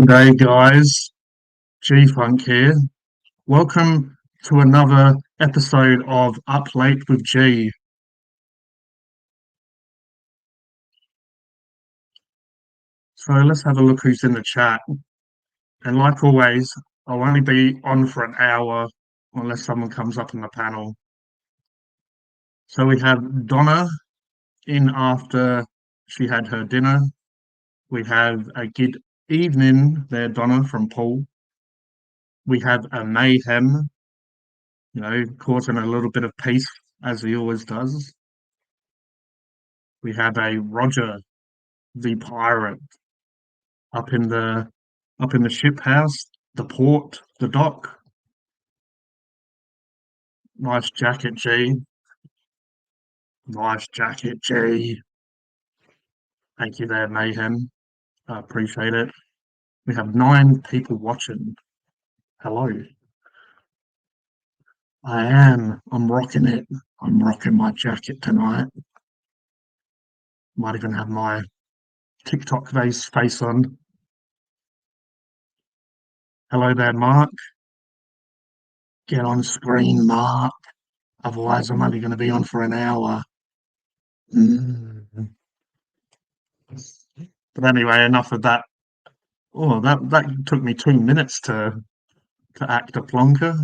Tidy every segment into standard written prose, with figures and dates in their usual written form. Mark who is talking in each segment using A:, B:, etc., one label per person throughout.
A: Good day, guys. G Funk here. Welcome to another episode of Up Late with G. So let's have a look who's in the chat. And like always, I'll only be on for an hour unless someone comes up in the panel. So we have Donna in after she had her dinner. We have a good evening there, Donna, from Paul. We have a mayhem, causing a little bit of peace as he always does. We have a Roger the pirate up in the ship house, the port, the dock. Nice jacket, G. Nice jacket, G. Thank you there, Mayhem. I appreciate it. We have 9 people watching. Hello. I am. I'm rocking it. I'm rocking my jacket tonight. Might even have my TikTok face on. Hello there, Mark. Get on screen, Mark. Otherwise, I'm only going to be on for an hour. Mm. But anyway, enough of that. Oh, that took me 2 minutes to act a plonker.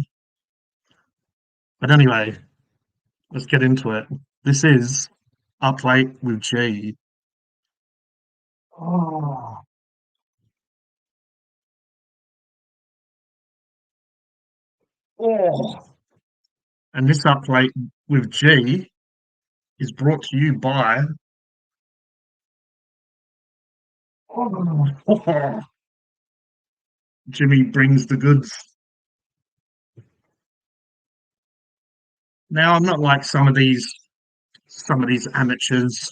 A: But anyway, let's get into it. This is Up Late with G. Oh. Oh. And this Up Late with G is brought to you by Jimmy Brings the Goods. Now, I'm not like some of these amateurs.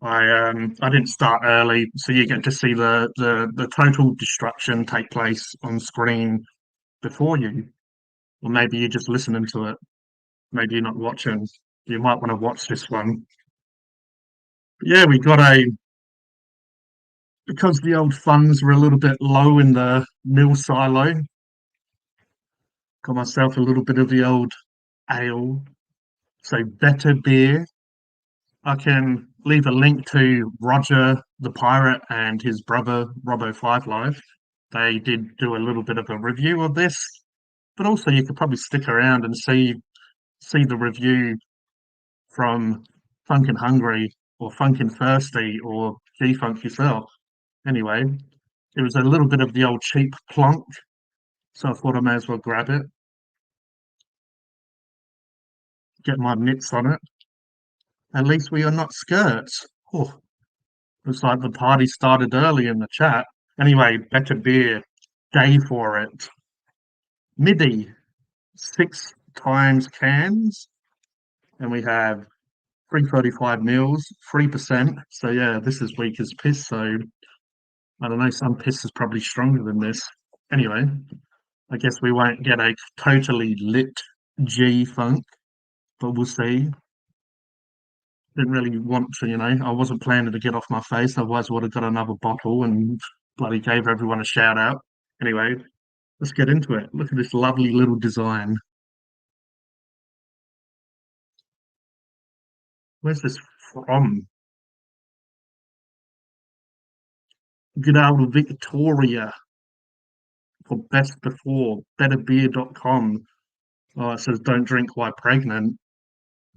A: I didn't start early, so you get to see the total destruction take place on screen before you. Or maybe you're just listening to it. Maybe you're not watching. You might want to watch this one. Yeah, we got because the old funds were a little bit low in the mill silo. Got myself a little bit of the old ale. So better beer. I can leave a link to Roger the Pirate and his brother Robbo Five Live. They did do a little bit of a review of this, but also you could probably stick around and see the review from Funkin' Hungry or Funkin' Thirsty or G Funk yourself. Anyway, it was a little bit of the old cheap plonk, so I thought I may as well grab it, get my mitts on it. At least we are not skirts. Oh, looks like the party started early in the chat. Anyway, better beer, day for it. MIDI, 6 times cans, and we have 335 mils, 3%. So yeah, this is weak as piss. So I don't know, some piss is probably stronger than this. Anyway, I guess we won't get a totally lit G funk, but we'll see. Didn't really want to, I wasn't planning to get off my face, otherwise I would have got another bottle and bloody gave everyone a shout out. Anyway, let's get into it. Look at this lovely little design. Where's this from? Good old Victoria for best before, betterbeer.com. Oh, it says don't drink while pregnant.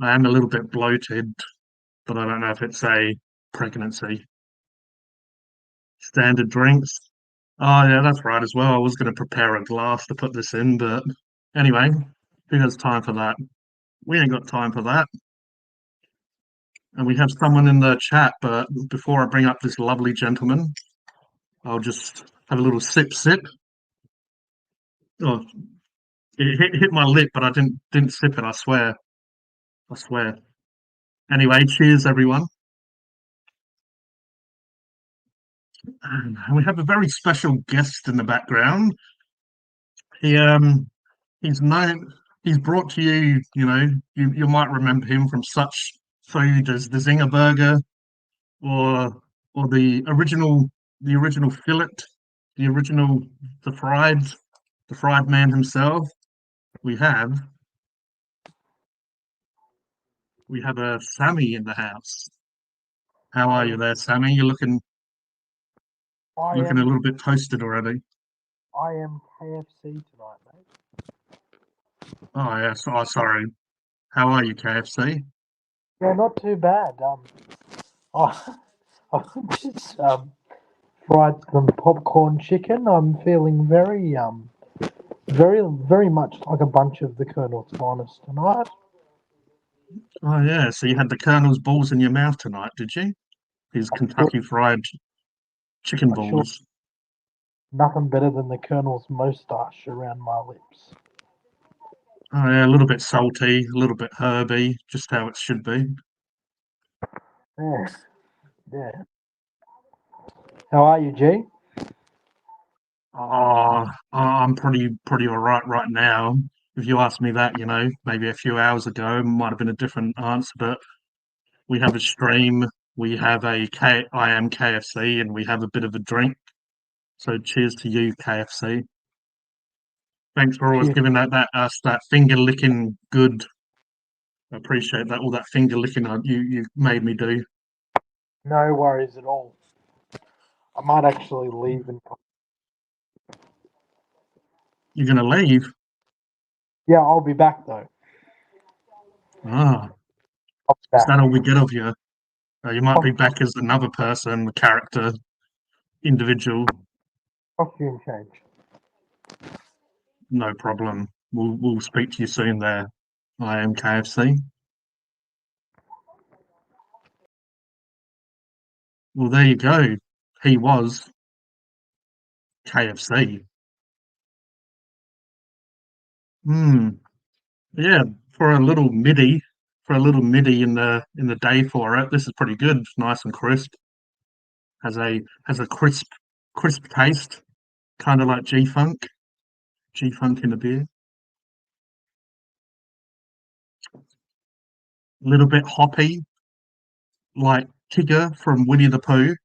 A: I am a little bit bloated, but I don't know if it's a pregnancy. Standard drinks. Oh, yeah, that's right as well. I was going to prepare a glass to put this in, but anyway, who has time for that? We ain't got time for that. And we have someone in the chat, but before I bring up this lovely gentleman, I'll just have a little sip. Oh, it hit my lip, but I didn't sip it, I swear. I swear. Anyway, cheers everyone. And we have a very special guest in the background. He he's known he's brought to you, you might remember him from such food as the Zinger burger or the original fillet the original, the fried man himself. We have a Sammy in the house. How are you
B: I
A: there, Sammy? You're
B: I
A: looking a
B: am
A: little bit toasted already.
B: I am KFC tonight, mate.
A: Oh yes. Oh, sorry. How are you, KFC?
B: Yeah, not too bad. I I just fried some popcorn chicken. I'm feeling very much like a bunch of the Colonel's finest tonight.
A: Oh yeah. So you had the Colonel's balls in your mouth tonight, did you? His
B: I sure
A: Kentucky Fried Chicken
B: I sure
A: balls.
B: nothing better than the Colonel's moustache around my lips.
A: Oh yeah, a little bit salty, a little bit herby, just how it should be.
B: Yeah, yeah. How are you, G?
A: I'm pretty all right now. If you asked me that, maybe a few hours ago, might have been a different answer. But we have a stream, we have I am KFC, and we have a bit of a drink. So cheers to you, KFC. Thanks for always
B: Cheers.
A: giving that us that finger licking good. I appreciate that all that finger licking you made me do.
B: No worries at all. I might actually leave and
A: You're gonna leave?
B: yeah, I'll be back though.
A: Ah,
B: I'll be
A: is
B: back.
A: that all we get of you? You might be
B: Costume,
A: back as another person, character, individual.
B: costume change.
A: No problem. We'll speak to you soon there. I am KFC. Well, there you go. He was KFC. Hmm. Yeah, for a little MIDI in the day for it. This is pretty good. Nice and crisp. Has a crisp taste, kind of like G Funk. G Funk in a beer. A little bit hoppy, like Tigger from Winnie the Pooh.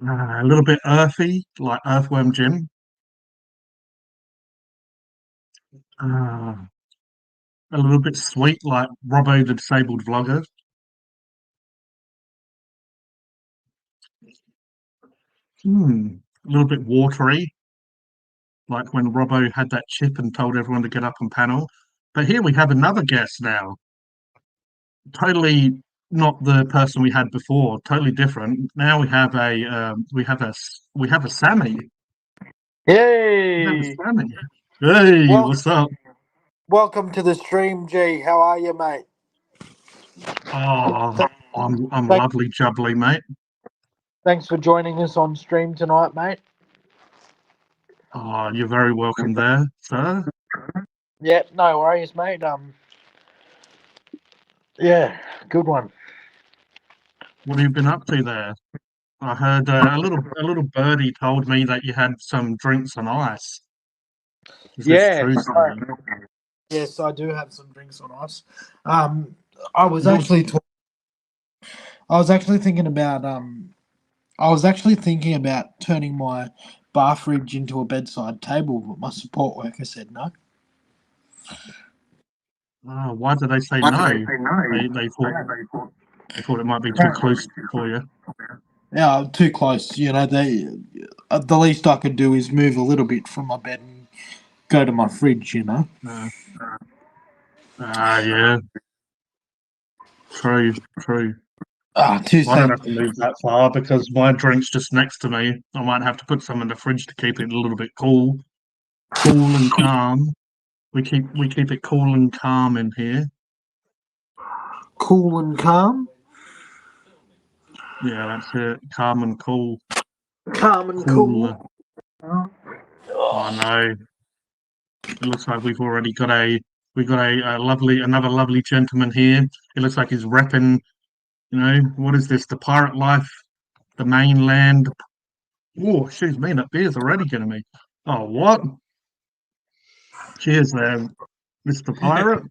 A: A little bit earthy, like Earthworm Jim. Uh, a little bit sweet, like Robbo the Disabled Vlogger. A little bit watery, like when Robbo had that chip and told everyone to get up and panel. But here we have another guest now. Totally not the person we had before. Totally different. Now we have a Sammy. We have a
B: Yay!
A: Sammy. Hey,
B: Well,
A: what's up?
B: welcome to the stream, G. How are you, mate?
A: Oh,
B: Th-
A: I'm
B: thank-
A: lovely jubbly, mate.
B: Thanks for joining us on stream tonight, mate.
A: Oh, you're very welcome there, sir.
B: Yeah, no worries, mate. Yeah, good one.
A: What have you been up to there? I heard a little birdie told me that you had some drinks on ice. Is this
B: Yeah,
A: true, Sammy?
B: yes, I do have some drinks on ice. Um, I was
A: What?
B: actually, I was actually thinking about, I was actually thinking about turning my bar fridge into a bedside table, but my support worker said no.
A: Why did they say
B: Why did
A: no?
B: they say no?
A: They
B: They
A: thought it might be too
B: thought,
A: close for you.
B: yeah, too close. You know, the least I could do is move a little bit from my bed and go to my fridge. You know.
A: Uh, yeah, true.
B: Too
A: Well, I don't
B: sad.
A: have to move that far because my drink's just next to me. I might have to put some in the fridge to keep it a little bit cool and calm. We keep it cool and calm in here.
B: Cool and calm.
A: Yeah, that's it. Calm and cool.
B: Calm and
A: Cool.
B: cool.
A: I know. It looks like we've got another lovely gentleman here. It looks like he's repping, what is this? The pirate life, the mainland. Oh, excuse me, that beer's already getting me. Oh, what? Cheers there, Mr. Pirate.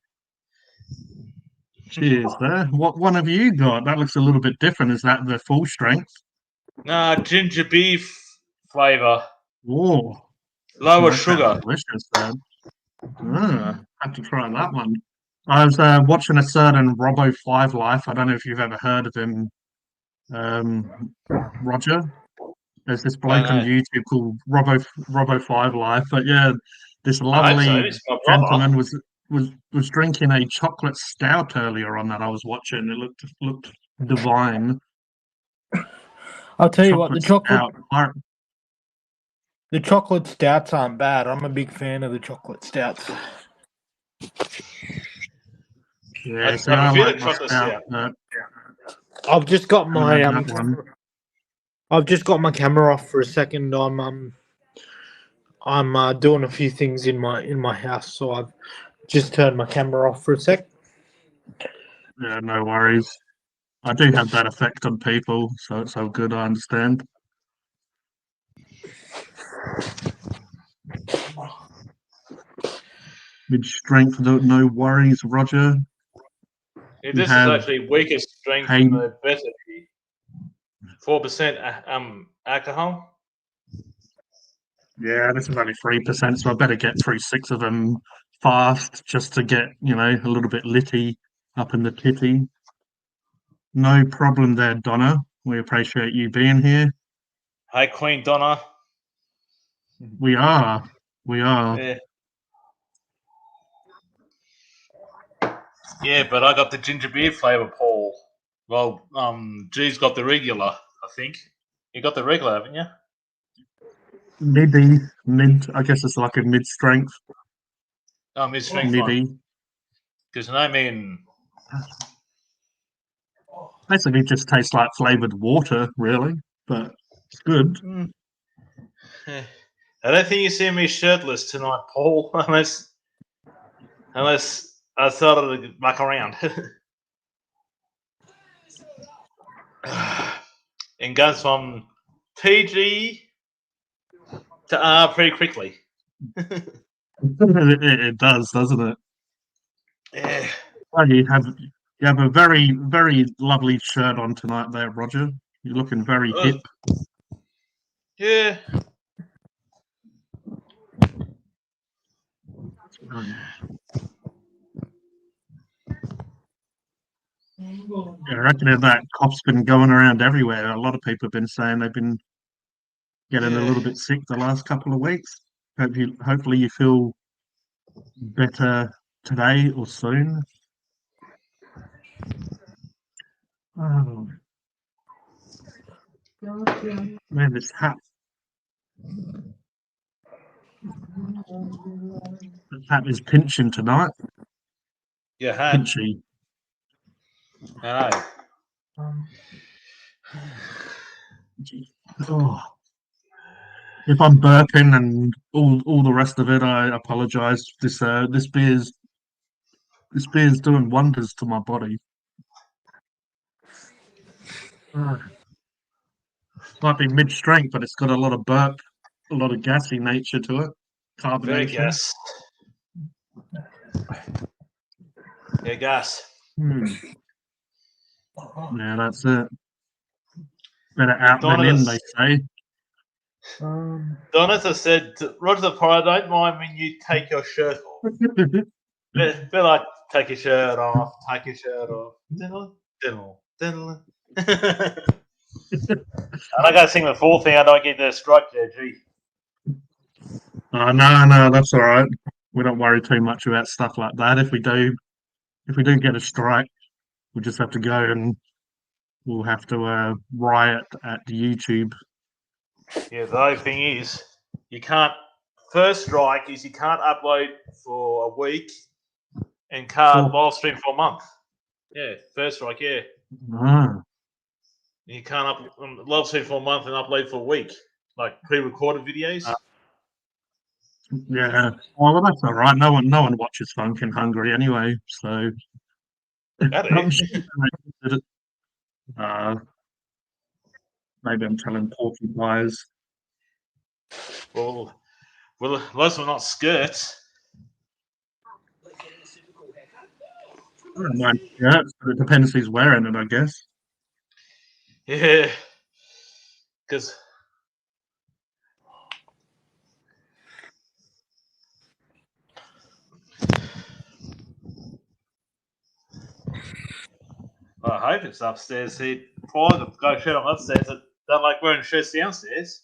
A: Cheers there. What one have you got? That looks a little bit different. Is that the full strength?
C: Nah, ginger beef flavour.
A: Oh,
C: Lower
A: that sounds
C: sugar.
A: delicious. Have to try that one. I was watching a certain Robo Five Life. I don't know if you've ever heard of him, Roger. There's this bloke on
C: No.
A: YouTube called Robo Five Life. But yeah, this
C: I hope so.
A: lovely
C: It's my brother.
A: gentleman was drinking a chocolate stout earlier on that I was watching. It looked divine.
B: I'll tell you what,
A: Stout.
B: the chocolate stouts aren't bad. I'm a big fan of the chocolate stouts.
A: Yeah, see,
C: I
A: I
C: prefer
A: like
C: the
A: my
C: chocolate
A: stout.
C: stout.
A: But
B: I've just got
A: I
B: my
A: haven't had that one.
B: I've just got my camera off for a second. I'm doing a few things in my house, so I've just turned my camera off for a sec.
A: Yeah, no worries. I do have that effect on people, so it's all good. I understand. Mid strength, no worries, Roger.
C: Yeah,
A: We
C: this is
A: have
C: actually weakest strength
A: Hay.
C: in the better. 4% alcohol.
A: Yeah, this is only 3%, so I better get through 6 of them fast just to get, a little bit litty up in the titty. No problem there, Donna. We appreciate you being here.
C: Hi, Queen Donna.
A: We are.
C: Yeah. Yeah, but I got the ginger beer flavour, Paul. Well, G's got the regular, I think. You got the regular, haven't you?
A: Mid. I guess it's like a mid strength.
C: Oh, mid-strength one.
A: Middy.
C: Because I mean,
A: Basically, just tastes like flavored water, really, but it's good.
C: I don't think you see me shirtless tonight, Paul, unless I started to muck around. And goes from PG to R pretty quickly.
A: It does, doesn't it?
C: Yeah.
A: Well, you have a very, very lovely shirt on tonight there, Roger. You're looking very hip.
C: Yeah.
A: I reckon that cough's been going around everywhere. A lot of people have been saying they've been getting a little bit sick the last couple of weeks. Hopefully you feel better today or soon. Oh, man, this hat. This hat is pinching tonight.
C: Yeah, hat.
A: Pinchy.
C: I know.
A: Oh. If I'm burping and all the rest of it, I apologise. This beer's doing wonders to my body. Might be mid strength, but it's got a lot of burp, a lot of gassy nature to it.
C: Very
A: Carbonation.
C: gas. Yeah, gas.
A: Yeah, that's it. Better out than in, they say.
C: Donata said, Roger the Pirate, I don't mind when you take your shirt off. Feel like take your shirt off, take your shirt off. Diddle, diddle, diddle. And I gotta sing the full thing, I don't get the strike there, gee.
A: No, that's all right. We don't worry too much about stuff like that. If we do get a strike, we just have to go and we'll have to riot at YouTube.
C: Yeah, the only thing is, you can't. First strike is you can't upload for a week and can't live stream for a month. Yeah, first strike, yeah. You can't live stream for a month and upload for a week, like pre-recorded videos.
A: Yeah. Well, that's all right. No one watches Funkin' Hungry anyway, so. I'm sure they did it. Maybe I'm telling porcupines.
C: Well, those are not skirts.
A: I don't mind skirts, but it depends who's wearing it, I guess.
C: Yeah. Because I hope it's upstairs. He tried to go shirt on upstairs. I don't like wearing shirts downstairs.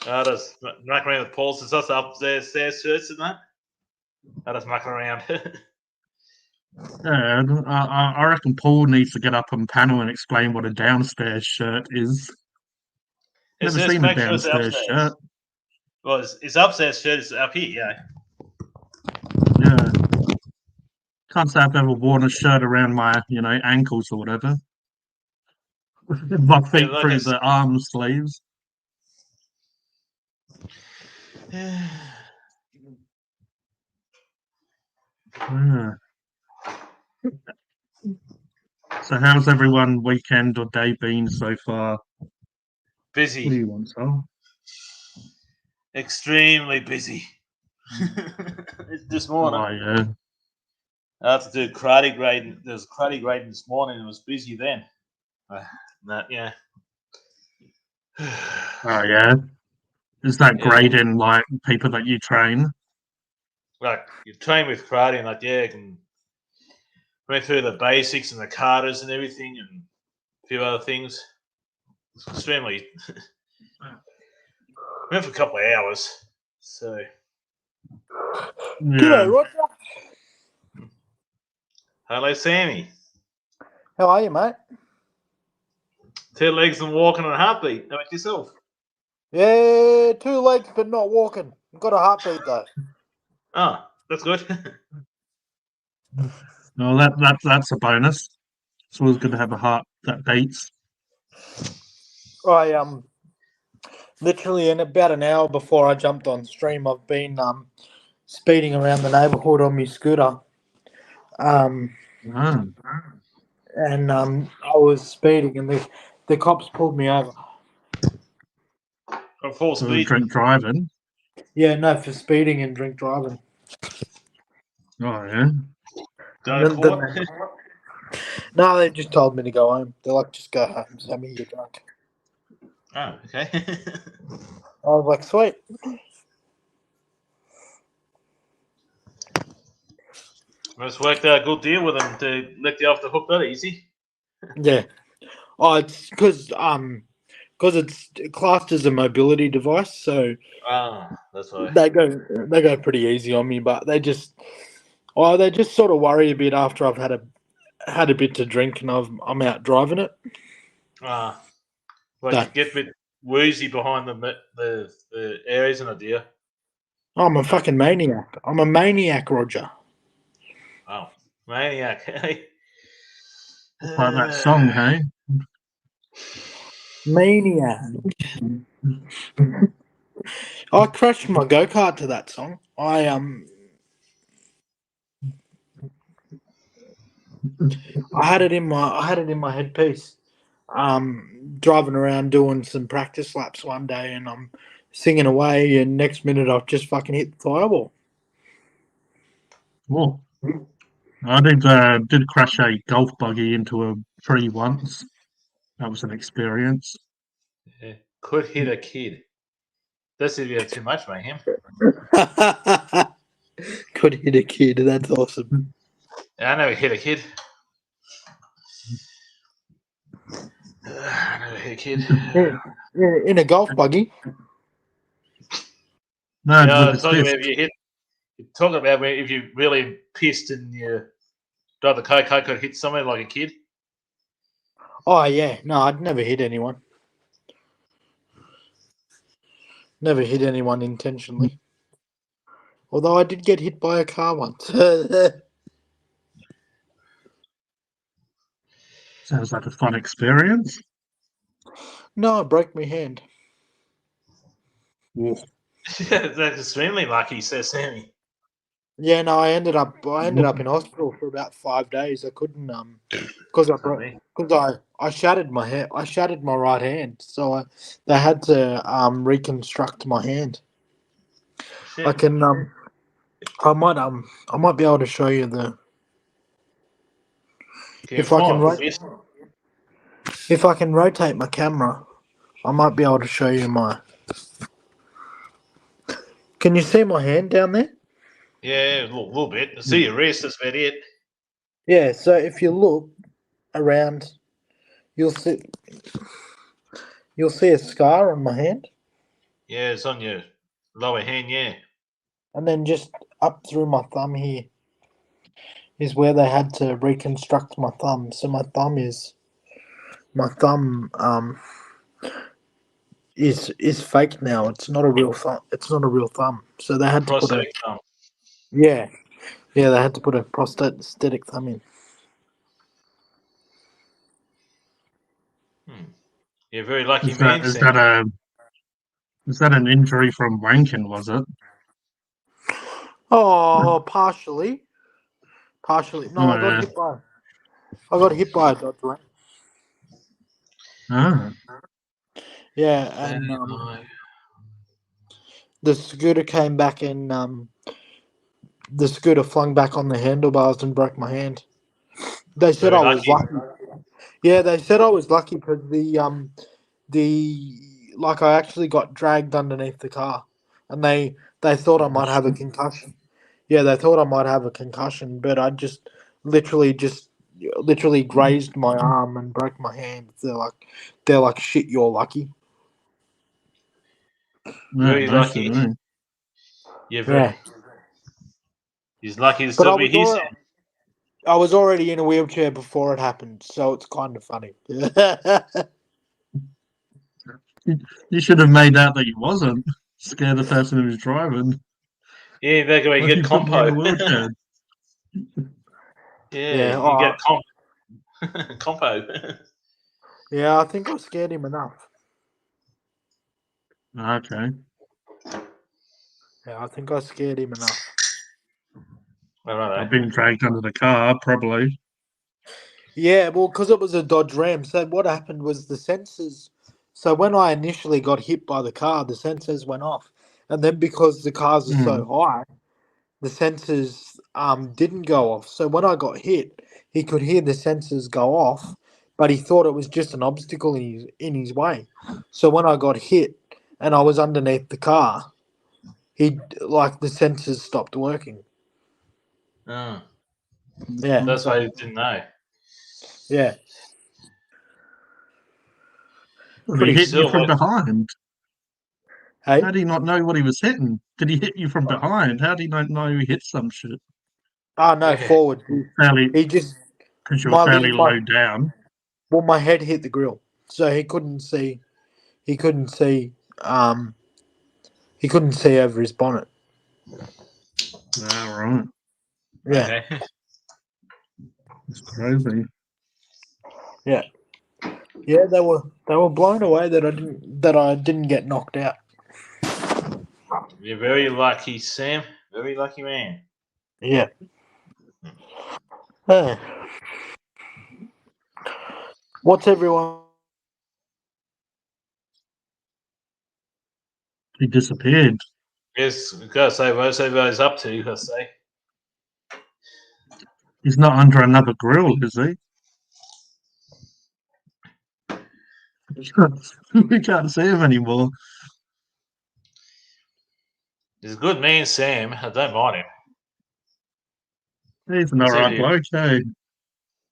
C: I just muck around with Paul's and stuff, upstairs shirts and that. I just muck around.
A: Yeah, I reckon Paul needs to get up and panel and explain what a downstairs shirt is.
C: It's
A: Never
C: just
A: seen a
C: make sure it's
A: downstairs
C: upstairs.
A: shirt.
C: Well, it's upstairs shirt. It's up here, yeah.
A: Yeah. Can't say I've ever worn a shirt around my, ankles or whatever. My feet
C: like
A: through
C: it's-
A: the arm sleeves. Yeah. So how's everyone weekend or day been so far? What do
C: Busy,
A: you want, Sol?
C: extremely busy. This morning,
A: Oh, yeah.
C: I had to do karate grading. There was karate grading this morning, and it was busy then. Yeah.
A: Oh, yeah. Is that
C: Yeah.
A: grading like people that you train?
C: Like you train with karate, and you can went through the basics and the katas and everything, and a few other things. It's extremely. Went for a couple of hours, so.
A: Yeah.
B: Roger.
C: Hello, Sammy.
B: How are you, mate?
C: 2 legs and walking on a heartbeat. How about yourself?
B: Yeah, 2 legs but not walking. Got a heartbeat though.
C: Ah, that's good.
A: Well, that's a bonus. It's always good to have a heart that beats.
B: I literally in about an hour before I jumped on stream, I've been speeding around the neighbourhood on my scooter.
A: Oh.
B: And I was speeding and the cops pulled me over.
C: Got full
A: For
C: speed.
A: drink driving.
B: Yeah, no, for speeding and drink driving.
A: Oh, yeah.
C: Go
B: The-
C: court.
B: No, they just told me to go home. They're like, just go home, Sammy, you're drunk.
C: Oh, okay.
B: I was like, sweet.
C: Must worked out a good deal with them to let you off the hook that easy.
B: Yeah. Oh, it's because it's classed as a mobility device, so
C: Ah, that's why.
B: they go pretty easy on me, but they just sort of worry a bit after I've had a bit to drink and I'm out driving it.
C: Ah, like
B: No.
C: you get a bit woozy behind the areas and a deer.
B: I'm a fucking maniac. I'm a maniac, Roger.
C: Oh, maniac.
A: It's like that song, hey?
B: Maniac. I crashed my go-kart to that song. I had it in my headpiece. Driving around doing some practice laps one day, and I'm singing away, and next minute I've just fucking hit the fireball.
A: Oh. I did crash a golf buggy into a tree once. That was an experience.
C: Yeah. Could hit a kid. That's if you have too much, mate. Him.
B: Could hit a kid. That's awesome.
C: I never hit a kid. I never hit a kid.
B: In a golf buggy.
A: No,
C: Yeah,
A: with
C: I'm talking
A: his
C: about if you hit. You're talking about where if you really pissed and you drive the coke could hit somewhere like a kid.
B: Oh yeah, no, I'd never hit anyone. Never hit anyone intentionally. Although I did get hit by a car once.
A: sounds like a fun experience.
B: No, I broke my hand.
A: Oh.
C: That's extremely lucky, says Sammy.
B: Yeah, no, I ended up in hospital for about 5 days. I couldn't because I shattered my hand. I shattered my right hand, so they had to reconstruct my hand.
C: Shit.
B: I can I might be able to show you the
C: Can
B: if I can
C: find
B: write.
C: this?
B: If I can rotate my camera, I might be able to show you my. Can you see my hand down there?
C: Yeah, a little bit. I see your wrist, that's about it.
B: Yeah. So if you look around, you'll see a scar on my hand,
C: Yeah, it's on your lower hand, yeah.
B: and then just up through my thumb here is where they had to reconstruct my thumb. So my thumb is fake now. It's not a real thumb. It's not a real thumb. So they had to put a
C: Prosthetic thumb.
B: yeah. They had to put a prosthetic thumb in.
C: You're a very lucky
A: Is
C: man,
A: that is
C: Sam.
A: that a is that an injury from wanking? Was it?
B: Oh, partially. No,
A: Oh, yeah.
B: I got hit by a Dodge Ram.
A: Ah,
B: Yeah, and the scooter came back and the scooter flung back on the handlebars and broke my hand. They said
C: Very
B: I was
C: lucky.
B: lucky. Yeah, they said I was lucky because the like I actually got dragged underneath the car, and they thought I might have a concussion. Yeah, they thought I might have a concussion, but I just literally grazed my arm and broke my hand. They're like shit. You're lucky.
A: yeah,
C: Very
A: no shit,
C: lucky.
A: eh?
C: You're very.
B: Yeah,
C: He's lucky to
B: but
C: still be here, Sam.
B: I was already in a wheelchair before it happened, so it's kind of funny.
A: You should have made out that you wasn't. Scare the person who was driving.
C: Yeah, they're going
A: Why
C: to
A: you
C: get
A: put me in a
C: compo.
A: wheelchair?
C: Yeah,
B: Yeah,
C: you get compo.
B: yeah. I think I scared him enough.
A: Okay.
B: Yeah, I think I scared him enough.
A: I've been dragged under the car, probably.
B: Yeah, well, because it was a Dodge Ram. So what happened was the sensors. So when I initially got hit by the car, the sensors went off, and then because the cars are so
A: Mm.
B: high, the sensors didn't go off. So when I got hit, he could hear the sensors go off, but he thought it was just an obstacle in his way. So when I got hit and I was underneath the car, he like the sensors stopped working.
C: Oh,
B: Yeah,
C: that's why you didn't know.
B: yeah,
A: Well, he
B: pretty
A: hit you
C: Still,
A: from
C: mate.
A: behind.
B: hey.
A: How do you not know what he was hitting? Did he hit you from behind? How do you not know he hit some shit?
B: Oh no,
C: Yeah.
B: forward.
A: Fairly,
B: He just
A: because you were fairly low down.
B: my head hit the grill, so he couldn't see. He couldn't see. He couldn't see over his bonnet.
A: All right.
B: Yeah,
C: Okay.
A: It's crazy.
B: yeah, yeah. They were blown away that I didn't get knocked out.
C: You're very lucky, Sam. Very lucky man.
B: Yeah. Hey. What's everyone?
A: He disappeared.
C: Yes, gotta say, what's everybody's up to, I say.
A: He's not under another grill, is he? We can't see him anymore.
C: He's a good man, Sam. I don't mind him.
A: He's an
C: Let's see if
A: alright
C: he-
A: bloke, hey.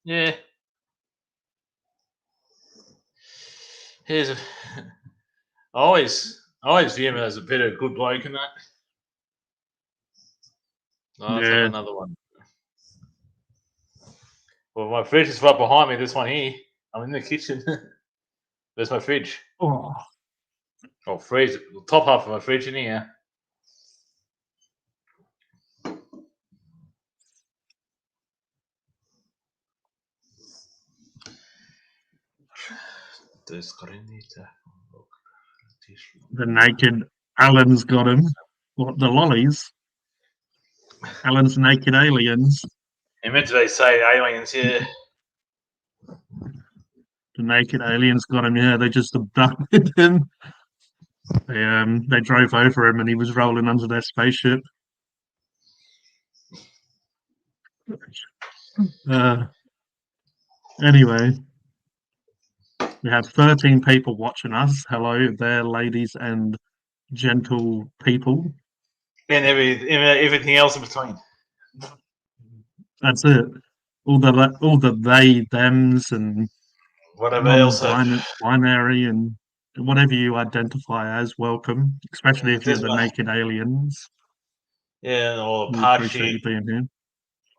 C: Yeah. Here's a, I always view him as a bit of a good bloke and that. Oh, let's have
A: Yeah.
C: another one. Well, my fridge is right behind me. This one here. I'm in the kitchen. There's my fridge.
A: Oh,
C: Oh, fridge. The top half of my fridge in here.
A: the naked Alan's got him. What, the lollies? Alan's naked aliens.
C: I meant to say aliens, yeah.
A: The naked aliens got him, yeah. They just abducted him. They drove over him and he was rolling under their spaceship. Anyway, We have 13 people watching us. Hello there, ladies and gentle people.
C: And everything else in between.
A: That's it. All the they, thems, and
C: Whatever else.
A: non-binary and whatever you identify as, welcome. Especially if you're
C: There's
A: the
C: my-
A: naked aliens.
C: Yeah, or
A: We appreciate you being here.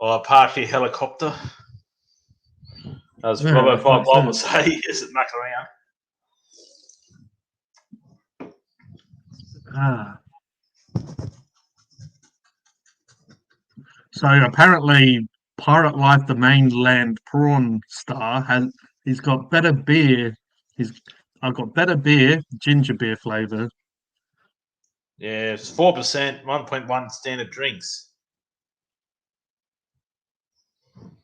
C: Apache helicopter. As
A: Yeah,
C: Robert
A: that's
C: Bob
A: it.
C: would say, is it muck around?
A: Ah. So apparently, Pirate Life, the mainland prawn star, he's got better beer. I've got better beer, ginger beer flavor.
C: Yeah, it's 4%, 1.1 standard drinks.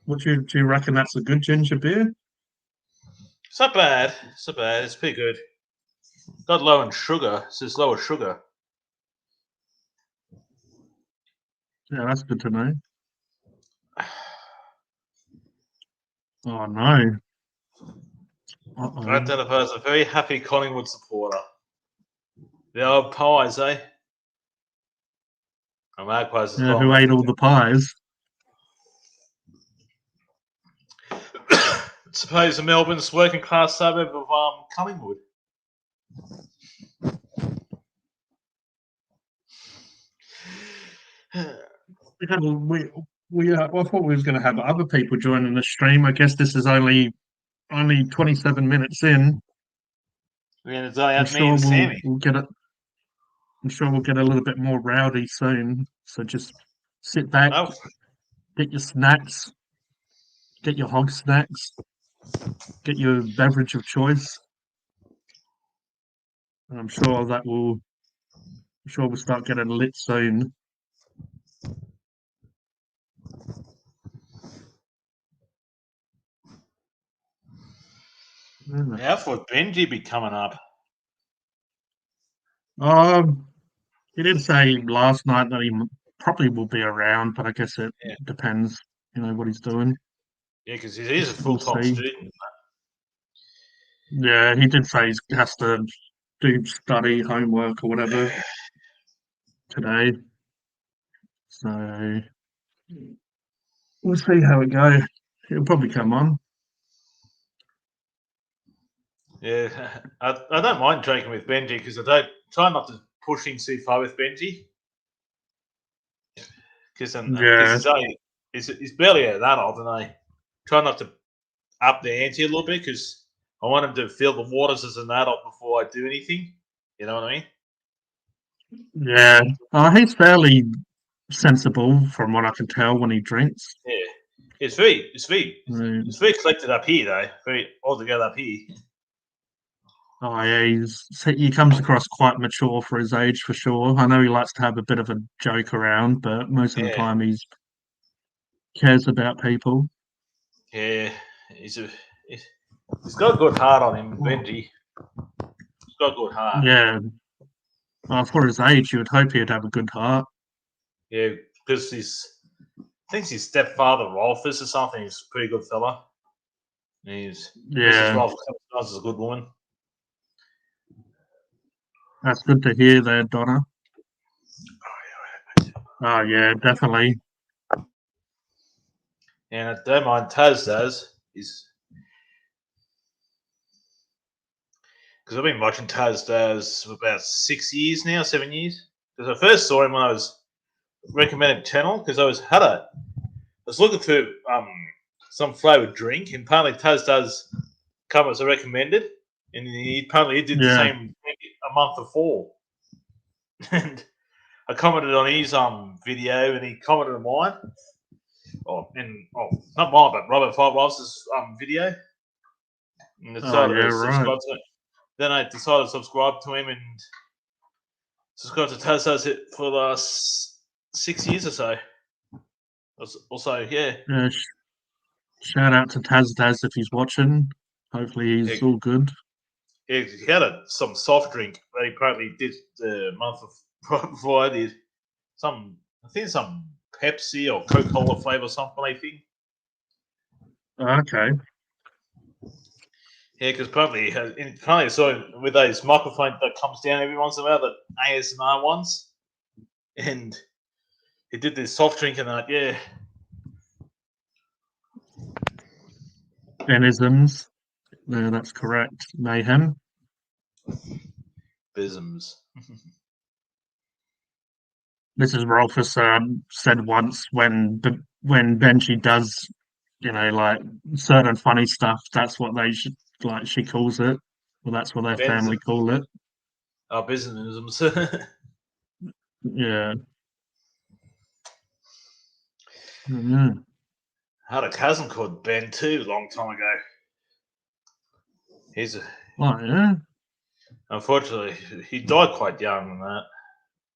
A: Do you reckon that's a good ginger beer?
C: It's not bad. It's not bad. It's pretty good. Got low in sugar. So it's lower sugar.
A: Yeah, that's good to know. Oh no. Uh-oh.
C: Identified as a very happy Collingwood supporter. The old pies, eh? And Magpies as
A: Yeah,
C: well.
A: who ate all the pies?
C: Suppose the Melbourne's working class suburb of Collingwood.
A: I thought we was going to have other people joining the stream. I guess this is only 27 minutes in.
C: And it's only
A: I'm
C: had me
A: sure
C: and Sammy.
A: we'll get it. I'm sure we'll get a little bit more rowdy soon. So just sit back,
C: Oh,
A: get your snacks, get your hog snacks, get your beverage of choice. And I'm sure we'll start getting lit soon.
C: yeah, I thought Benji be coming up.
A: He did say last night that he probably will be around, but I guess it
C: Yeah.
A: depends, what he's doing.
C: Yeah, because he is a
A: We'll
C: full-time
A: see.
C: student.
A: Yeah, he did say he has to do study, homework, or whatever today. So we'll see how it goes. He'll probably come on.
C: Yeah, I don't mind drinking with Benji because I don't try not to push him too far with Benji. Because he's barely an adult, and I try not to up the ante a little bit because I want him to feel the waters as an adult before I do anything. You know what I mean?
A: Yeah, he's fairly sensible from what I can tell when he drinks.
C: Yeah, it's very
A: Mm.
C: it's very collected up here though. Very altogether up here.
A: Oh yeah, he comes across quite mature for his age for sure. I know he likes to have a bit of a joke around, but most of the
C: Yeah.
A: time he cares about people.
C: Yeah, he's got a good heart on him, Benji. He's got a good heart.
A: Yeah. For his age, you would hope he'd have a good heart.
C: Yeah, because I think his stepfather Rolfus or something. He's a pretty good fella. And Mrs. Rolfus is a good woman.
A: That's good to hear there, Donna. Oh yeah, definitely.
C: And I don't mind Taz does is because I've been watching Taz does for about 6 years now, 7 years. Because I first saw him when I was recommended channel because I was looking for some flavored drink, and apparently Taz does come as a recommended, and he apparently did the same thing a month before. And I commented on his video, and he commented on mine. Not mine, but Robert Five Ross's video. And decided to subscribe to it. Then I decided to subscribe to him and subscribe to Taz does it for the last 6 years or so. Also, yeah.
A: Shout out to Taz if he's watching. Hopefully he's all good.
C: Yeah, he had some soft drink that he apparently did the month before I did. I think some Pepsi or Coca-Cola flavor or something, I think.
A: Okay.
C: Yeah, because apparently I saw with those microphones that comes down every once in a while, the ASMR ones, and he did this soft drink and that. Yeah,
A: Denisms. Yeah, that's correct. Mayhem.
C: bisms.
A: Mrs. Rolfus said once when Benji does, like certain funny stuff, that's what they should like. She calls it. Well, that's what their family
C: Bisms.
A: call it.
C: Oh, bismisms.
A: Yeah. Mhm.
C: I had a cousin called Ben too, a long time ago.
A: Oh yeah.
C: Unfortunately, he died quite young and that,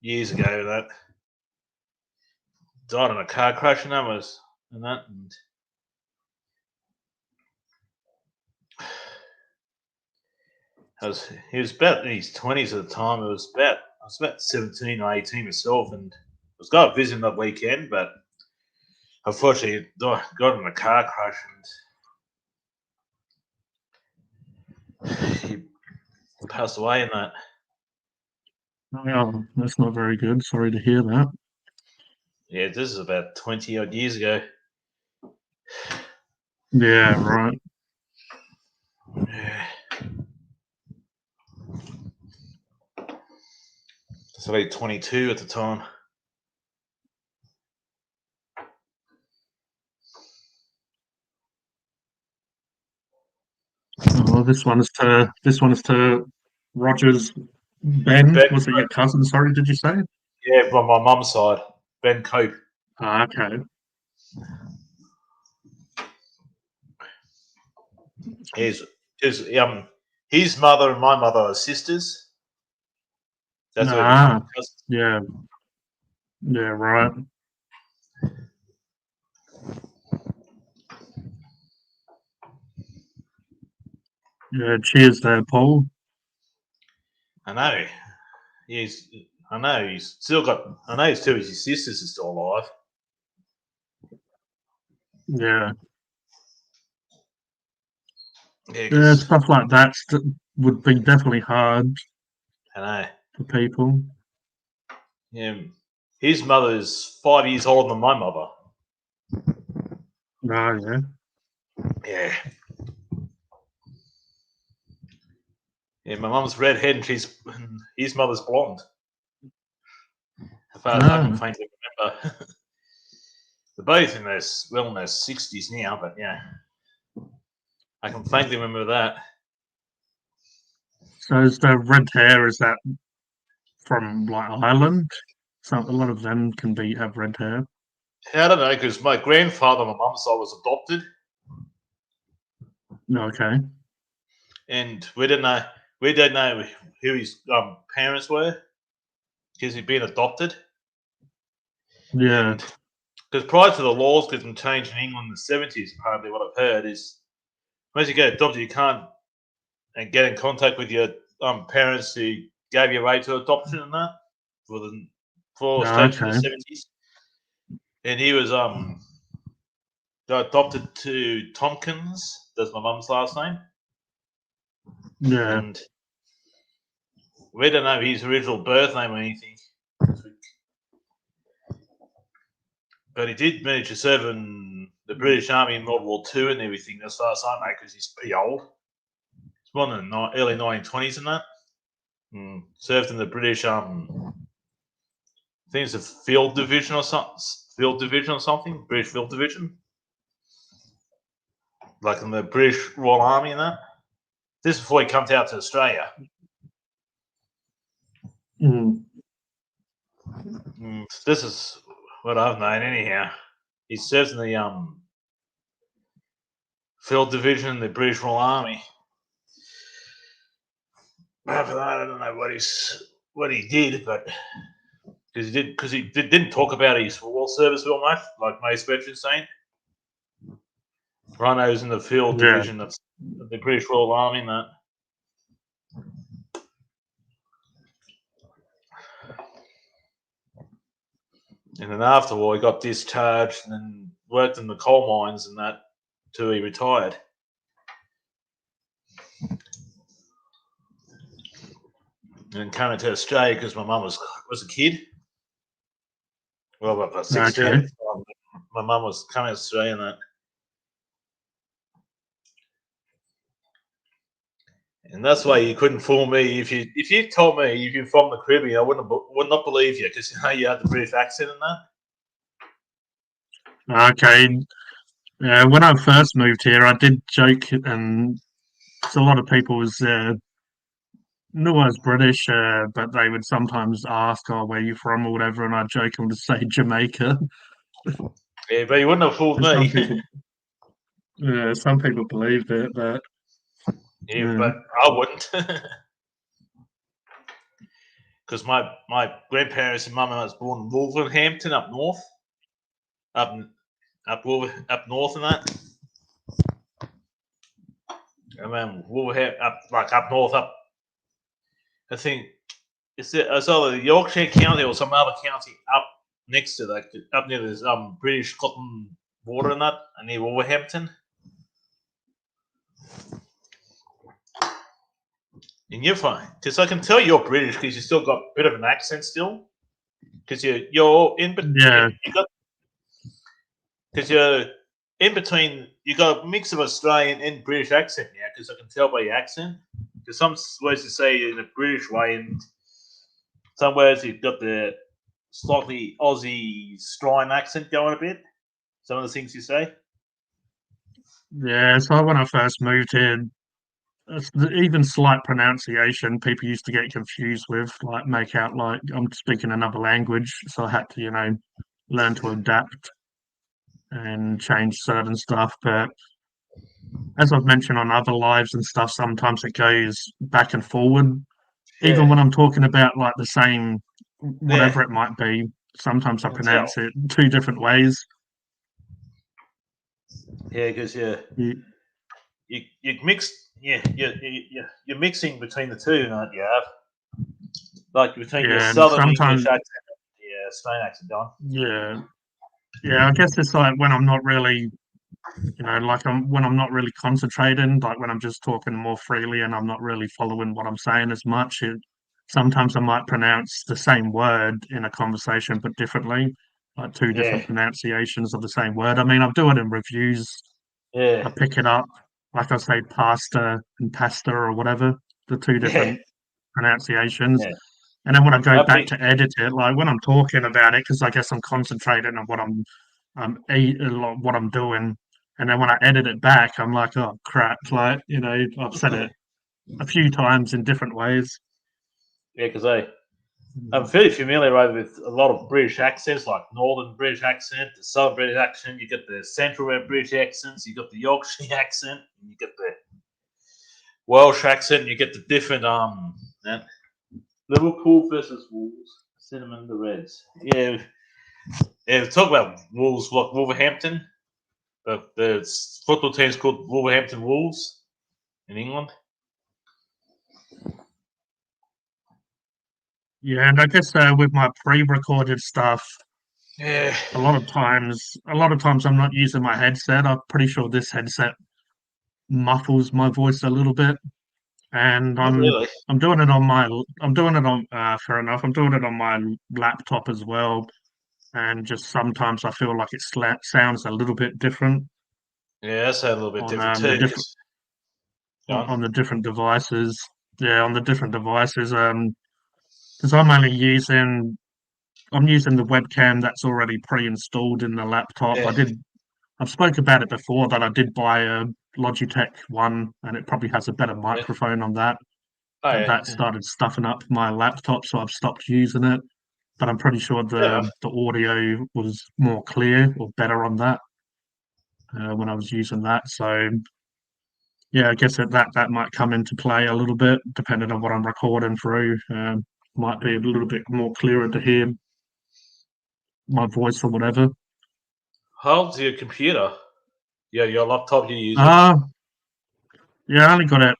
C: years ago and that. Died in a car crash and that. And he was about in his 20s at the time. I was about 17 or 18 myself, and I was going to visit him that weekend, but unfortunately, got in a car crash and he passed away in that.
A: Oh, that's not very good. Sorry to hear that.
C: Yeah, this is about 20 odd years ago.
A: Yeah, right.
C: Yeah. I was about 22 at the time.
A: Oh, this one is to Rogers. Ben,
C: Ben,
A: was it your cousin? Sorry, did you say?
C: yeah, from my mum's side, Ben Cope.
A: Ah, okay.
C: His mother and my mother are sisters. That's where we
A: Ah,
C: become cousins.
A: yeah, yeah, right. Yeah, cheers there, Paul.
C: I know. I know he's still got. I know two of his sisters are still alive.
A: Yeah,
C: Yeah,
A: yeah,
C: 'cause
A: stuff like that would be definitely hard
C: I know.
A: for people.
C: Yeah, his mother is 5 years older than my mother.
A: Ah, yeah.
C: Yeah. Yeah, my mum's redhead and his mother's blonde. As far as I can
A: Ah,
C: faintly remember. They're both in their 60s now, but yeah. I can faintly remember that.
A: so is the red hair, is that from like Ireland? So a lot of them can have red hair.
C: I don't know, because my grandfather on my mum's side was adopted,
A: Okay.
C: and we don't know who his parents were because he'd been adopted.
A: Yeah.
C: And because prior to the laws getting changed in England in the 70s, apparently what I've heard is once you get adopted, you can't get in contact with your parents who gave you right to adoption and that for
A: Ah,
C: stage in the
A: okay.
C: 70s. And he was got adopted to Tompkins. That's my mum's last name.
A: Yeah.
C: And we don't know his original birth name or anything. But he did manage to serve in the British Army in World War II and everything, as far as I know, because he's pretty old. He's born in the early 1920s and that. Served in the British, I think it's a field division or something. British Field Division. Like in the British Royal Army and that. This is before he comes out to Australia.
A: Mm.
C: This is what I've known anyhow. He serves in the Field Division in the British Royal Army. After that, I don't know what he did, but because he didn't talk about his war service real much, like most veterans saying. Rhino's in the Field
A: Yeah.
C: Division, that's the British Royal Army and that. And then after war, he got discharged and then worked in the coal mines and that till he retired. And coming to Australia because my mum was a kid. Well, about 16.
A: Okay.
C: My mum was coming to Australia and that. And that's why you couldn't fool me. If you told me if you're from the Caribbean, I would not believe you because you had the British accent and that.
A: Okay. Yeah, when I first moved here, I did joke, and a lot of people knew I was British, but they would sometimes ask, "Oh, where you from?" or whatever, and I'd joke them to say Jamaica.
C: Yeah, but you wouldn't have fooled
A: And
C: me.
A: some people believed it, but
C: Yeah, but I wouldn't. Because my grandparents and mum was born in Wolverhampton up north. Up north and that. And then Wolverhampton up north up. I think it's either Yorkshire County or some other county up next to that, up near this British Cotton border and that, and near Wolverhampton. And you're fine, because I can tell you're British because you still got a bit of an accent still, because you're in between.
A: yeah,
C: Because you're in between. You got a mix of Australian and British accent now, because I can tell by your accent. Because some words you say in a British way, and some words you've got the slightly Aussie Australian accent going a bit. Some of the things you say.
A: yeah. So when I first moved here, even slight pronunciation, people used to get confused with, like make out like I'm speaking another language. So I had to, learn to adapt and change certain stuff. But as I've mentioned on other lives and stuff, sometimes it goes back and forward. Even when I'm talking about like the same, whatever it might be, sometimes I
C: can tell.
A: pronounce it two different ways.
C: Yeah, because you mix. Yeah, you're mixing between the two, aren't you? Like between your
A: Yeah, and
C: Southern English
A: sometimes,
C: accent and the Australian accent, Don.
A: yeah, yeah. I guess it's like when I'm not really, when I'm not really concentrating, like when I'm just talking more freely and I'm not really following what I'm saying as much. Sometimes I might pronounce the same word in a conversation but differently, like two different
C: Yeah,
A: pronunciations of the same word. I mean, I do it in reviews. I
C: yeah,
A: pick it up, like I say, pasta and pasta or whatever, the two
C: yeah,
A: different pronunciations.
C: yeah.
A: And then when I go
C: I
A: back
C: think
A: to edit it, like when I'm talking about it, because I guess I'm concentrating on what I'm doing, and then when I edit it back, I'm like, oh crap, like I've said it a few times in different ways.
C: yeah, because I'm fairly familiar with a lot of British accents, like Northern British accent, the Southern British accent. You get the Central British accents. You got the Yorkshire accent. And you get the Welsh accent. You get the different and Liverpool versus Wolves, Cinnamon the Reds. Yeah, yeah. Talk about Wolves, like Wolverhampton. The football team's called Wolverhampton Wolves in England.
A: Yeah, and I guess with my pre-recorded stuff,
C: Yeah.
A: a lot of times I'm not using my headset. I'm pretty sure this headset muffles my voice a little bit, and
C: Not really.
A: I'm doing it on fair enough. I'm doing it on my laptop as well, and just sometimes I feel like sounds a little bit different
C: Yeah, that's a little bit
A: on
C: different
A: the
C: too.
A: different
C: John.
A: on the different devices. Yeah, on the different devices. Because I'm using the webcam that's already pre-installed in the laptop.
C: Yeah.
A: I've spoke about it before that I did buy a Logitech one, and it probably has a better
C: Yeah.
A: microphone on that.
C: Oh
A: But
C: yeah.
A: that started stuffing up my laptop, so I've stopped using it. But I'm pretty sure
C: Fair enough.
A: the audio was more clear or better on that when I was using that. So yeah, I guess that might come into play a little bit depending on what I'm recording through. Might be a little bit more clearer to hear my voice or whatever.
C: How old's your computer? Yeah, your laptop you're using.
A: Uh yeah, I only got it.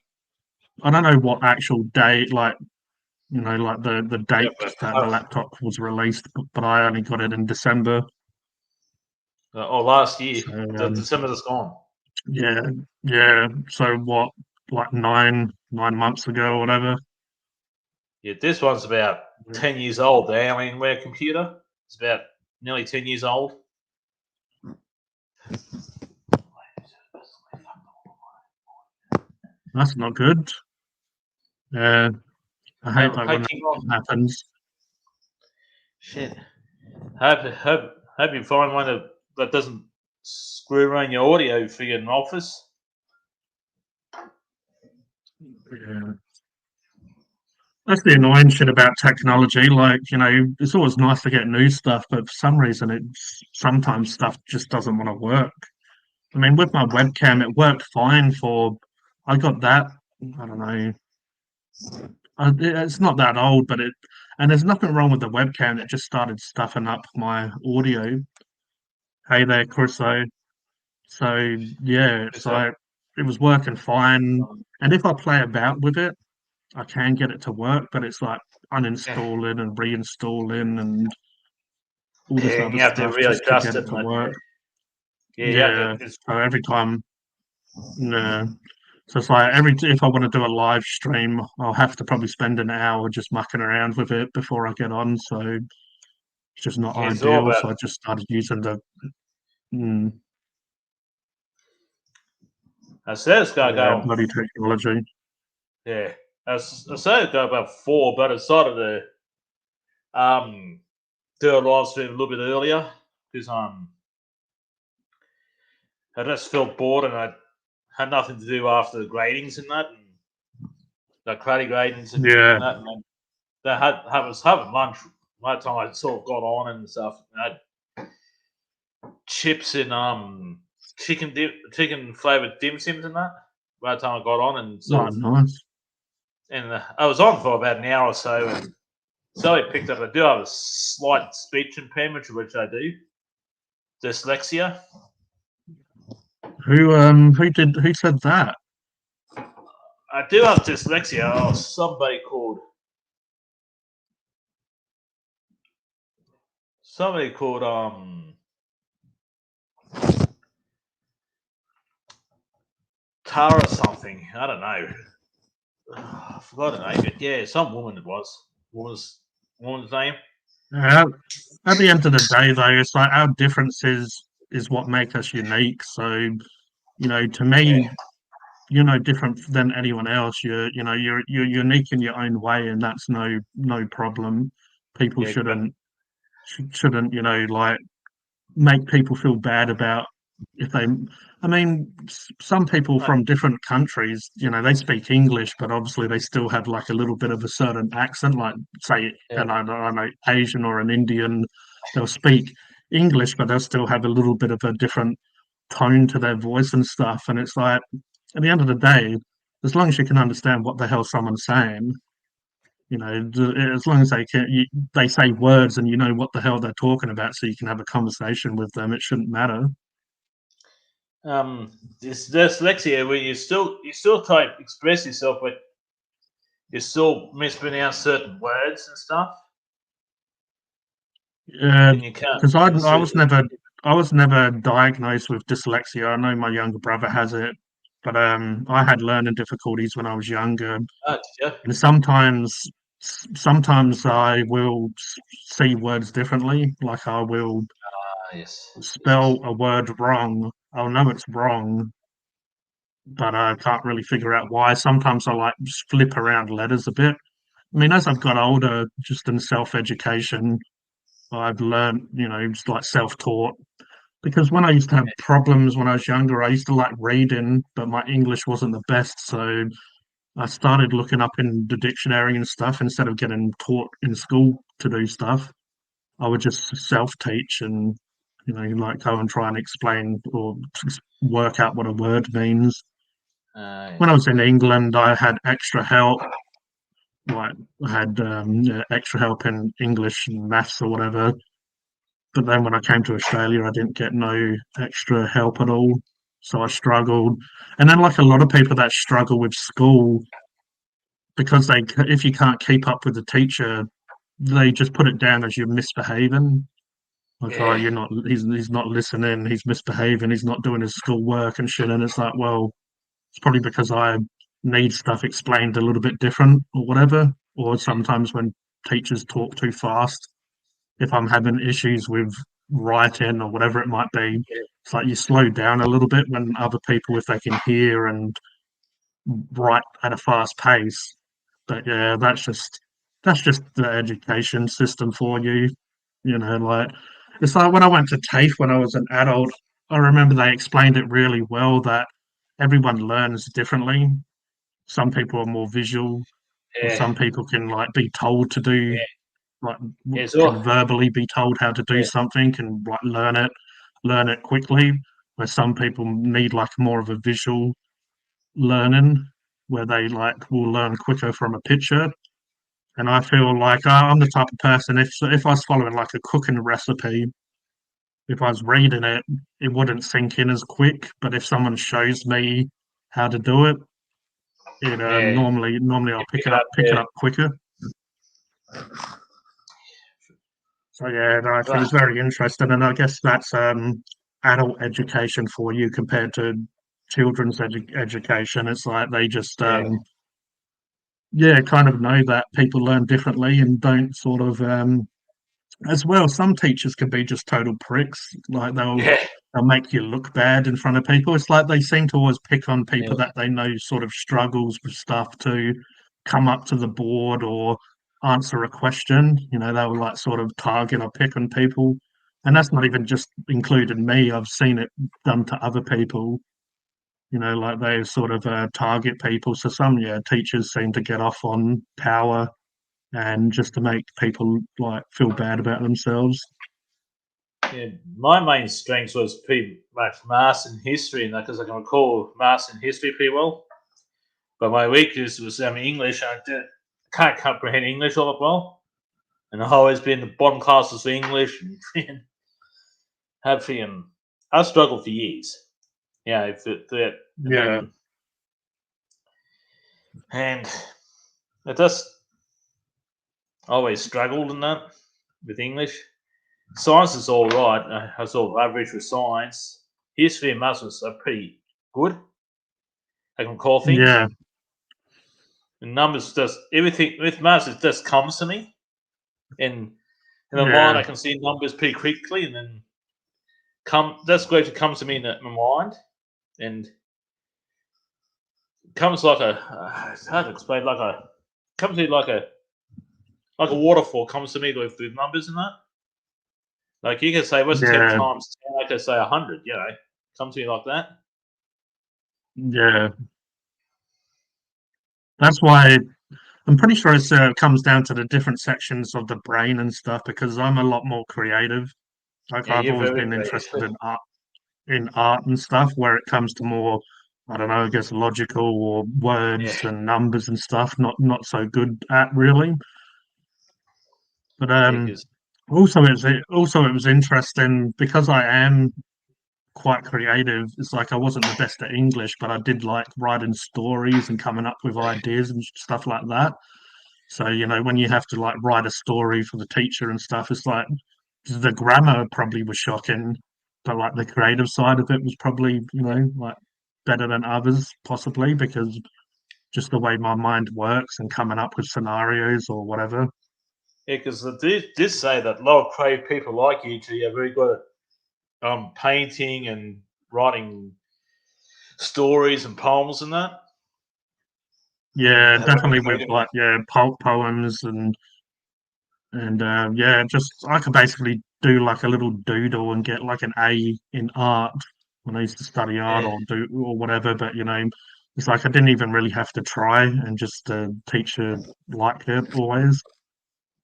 A: I don't know what actual date, like like the
C: Yeah,
A: date
C: but
A: that the laptop was released, but I only got it in December.
C: last year,
A: So
C: the December that's gone.
A: yeah, yeah. So what? like 9 months ago or whatever.
C: Yeah, this one's about 10 years old. The Alienware computer. It's about nearly 10 years old.
A: That's not good. Yeah, I hate that when
C: Hey, King Rock.
A: that happens.
C: Shit. Hope you find one that doesn't screw around your audio for your office.
A: Yeah. That's the annoying shit about technology. Like, it's always nice to get new stuff, but for some reason, sometimes stuff just doesn't want to work. I mean, with my webcam, it worked fine I got that, I don't know, it's not that old, and there's nothing wrong with the webcam. It just started stuffing up my audio. Hey there, Corso. So yeah, it's
C: So,
A: like it was working fine, and if I play about with it, I can get it to work. But it's like uninstalling and reinstalling and all this
C: yeah,
A: other
C: you have to
A: stuff
C: really
A: just to
C: trust
A: get
C: it.
A: it to work.
C: Yeah, you have
A: Yeah.
C: to.
A: So every time, no. So it's like if I want to do a live stream, I'll have to probably spend an hour just mucking around with it before I get on. So it's just not
C: It's all
A: ideal.
C: about.
A: So I just started using the mm,
C: I said it's got to
A: yeah,
C: go.
A: bloody technology.
C: Yeah, I said it got about 4, but I decided to do a live stream a little bit earlier because I just felt bored and I had nothing to do after the gradings and that, and the karate gradings and
A: Yeah.
C: that, and then I was having lunch. By the time I sort of got on and stuff, and I had chips and chicken flavored dim sims and that. By the time I got on and
A: Oh, nice.
C: I was on for about an hour or so, and Sally picked up. I do have a slight speech impairment, which I do, dyslexia.
A: Who said that?
C: I do have dyslexia. Oh, somebody called Tara something. I don't know. I forgot her name, but yeah, some woman it was. Woman's name.
A: Uh, at the end of the day, though, it's like our differences is what make us unique. So, to
C: Yeah,
A: me, you're no different than anyone else. You're unique in your own way, and that's no problem. People
C: yeah, but
A: shouldn't like make people feel bad about if they. I mean, some people from different countries, they speak English, but obviously they still have like a little bit of a certain accent. Like, say,
C: yeah,
A: and I don't know, Asian or an Indian, they'll speak English, but they'll still have a little bit of a different tone to their voice and stuff. And it's like, at the end of the day, as long as you can understand what the hell someone's saying, as long as they say words and you know what the hell they're talking about, so you can have a conversation with them, it shouldn't matter.
C: this dyslexia where you still try to express yourself, but you still mispronounce certain words and stuff,
A: Yeah,
C: and you can't.
A: because I was never diagnosed with dyslexia. I know my younger brother has it, but I had learning difficulties when I was younger,
C: Yeah.
A: and sometimes I will see words differently. Like I will
C: Yes.
A: spell a word wrong. I'll know it's wrong, but I can't really figure out why. Sometimes I like just flip around letters a bit. I mean, as I've got older, just in self-education, I've learned, just like self-taught. Because when I used to have problems when I was younger, I used to like reading, but my English wasn't the best. So I started looking up in the dictionary and stuff instead of getting taught in school to do stuff. I would just self-teach and, like go and try and explain or work out what a word means. When I
C: Yes.
A: was in England, I had extra help. Like I had extra help in English and maths or whatever. But then when I came to Australia, I didn't get no extra help at all. So I struggled. And then, like a lot of people that struggle with school, because if you can't keep up with the teacher, they just put it down as you're misbehaving. Like, oh,
C: Yeah.
A: he's not listening, he's misbehaving, he's not doing his school work and shit. And it's like, well, it's probably because I need stuff explained a little bit different or whatever. Or sometimes when teachers talk too fast, if I'm having issues with writing or whatever it might be, it's like you slow down a little bit when other people, if they can hear and write at a fast pace. But yeah, that's just the education system for you. You know, like it's like when I went to TAFE when I was an adult, I remember they explained it really well that everyone learns differently. Some people are more visual, or
C: Yeah,
A: some people can like be told to do
C: yeah,
A: like
C: yeah.
A: can
C: So
A: verbally be told how to do
C: yeah,
A: something and like learn it quickly. Where some people need like more of a visual learning, where they like will learn quicker from a picture. And I feel like I'm the type of person if I was following like a cooking recipe, if I was reading it, it wouldn't sink in as quick. But if someone shows me how to do it, it
C: yeah.
A: normally I'll
C: You pick it up.
A: pick it
C: Yeah,
A: up quicker. So yeah, no, it
C: right.
A: was very interesting, and I guess that's adult education for you compared to children's education. It's like they just
C: Yeah,
A: yeah, kind of know that people learn differently and don't sort of as well. Some teachers can be just total pricks, like
C: yeah,
A: they'll make you look bad in front of people. It's like they seem to always pick on
C: yeah.
A: people that they know sort of struggles with stuff to come up to the board or answer a question. You know, they will like sort of target or pick on people. And that's not even just included me. I've seen it done to other people, you know, like they sort of target people. So some, yeah, teachers seem to get off on power and just to make people like feel bad about themselves.
C: Yeah, my main strength was pretty much maths and history, and that because I can recall maths and history pretty well. But my weakness was English. Can't comprehend English all that well, and I've always been in the bottom classes for English. And have freaking, I struggled for years. Yeah, if it, that, and
A: Yeah,
C: then and it just always struggled in that with English. Science is all right. I was all average with science. History and maths was pretty good. I can call things.
A: yeah,
C: The numbers just everything with maths. It just comes to me, and in my mind,
A: yeah,
C: I can see numbers pretty quickly, and then come. That's great. It comes to me in my mind, and comes like it's hard to explain. Comes to me like a waterfall. Comes to me with numbers and that. Like you can say, what's 10
A: yeah,
C: times 10? I could say 100. You know, comes to me like that.
A: yeah. That's why I'm pretty sure it comes down to the different sections of the brain and stuff because I'm a lot more creative. Like
C: Yeah,
A: I've
C: you're
A: always
C: very
A: been interested
C: creative.
A: in art and stuff where it comes to more, I don't know, I guess logical or
C: Yeah,
A: words and numbers and stuff, not so good at really. But
C: yeah, because
A: also it was interesting because I am quite creative. It's like I wasn't the best at English, but I did like writing stories and coming up with ideas and stuff like that. So, you know, when you have to like write a story for the teacher and stuff, it's like the grammar probably was shocking, but like the creative side of it was probably, you know, like better than others, possibly because just the way my mind works and coming up with scenarios or whatever.
C: yeah, because they did say that a lot of creative people like you two are very good at painting and writing stories and poems and that, and
A: Yeah,
C: have very
A: definitely with
C: creative.
A: like yeah, pulp poems and yeah, just I could basically do like a little doodle and get like an A in art when I used to study art
C: Yeah,
A: or do or whatever. But you know, it's like I didn't even really have to try, and just the teacher liked it always.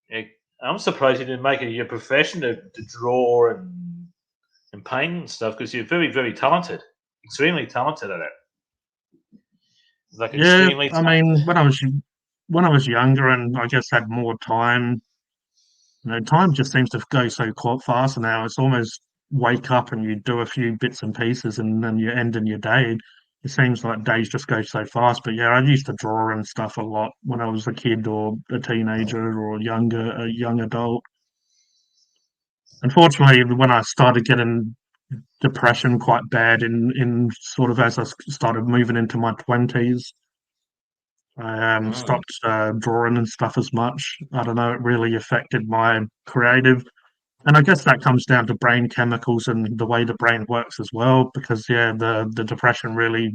C: yeah. I'm surprised you didn't make it your profession to draw and paint and stuff because you're very, very talented, extremely talented at it. Like
A: Yeah,
C: extremely
A: I
C: talented.
A: mean, when I was younger and I guess had more time, you know, time just seems to go so quite fast now. It's almost wake up and you do a few bits and pieces and then you end in your day. It seems like days just go so fast. But yeah, I used to draw and stuff a lot when I was a kid or a teenager or a young adult. Unfortunately, when I started getting depression quite bad in sort of as I started moving into my 20s, I
C: Oh.
A: stopped drawing and stuff as much. I don't know, it really affected my creative. And I guess that comes down to brain chemicals and the way the brain works as well, because yeah, the depression really,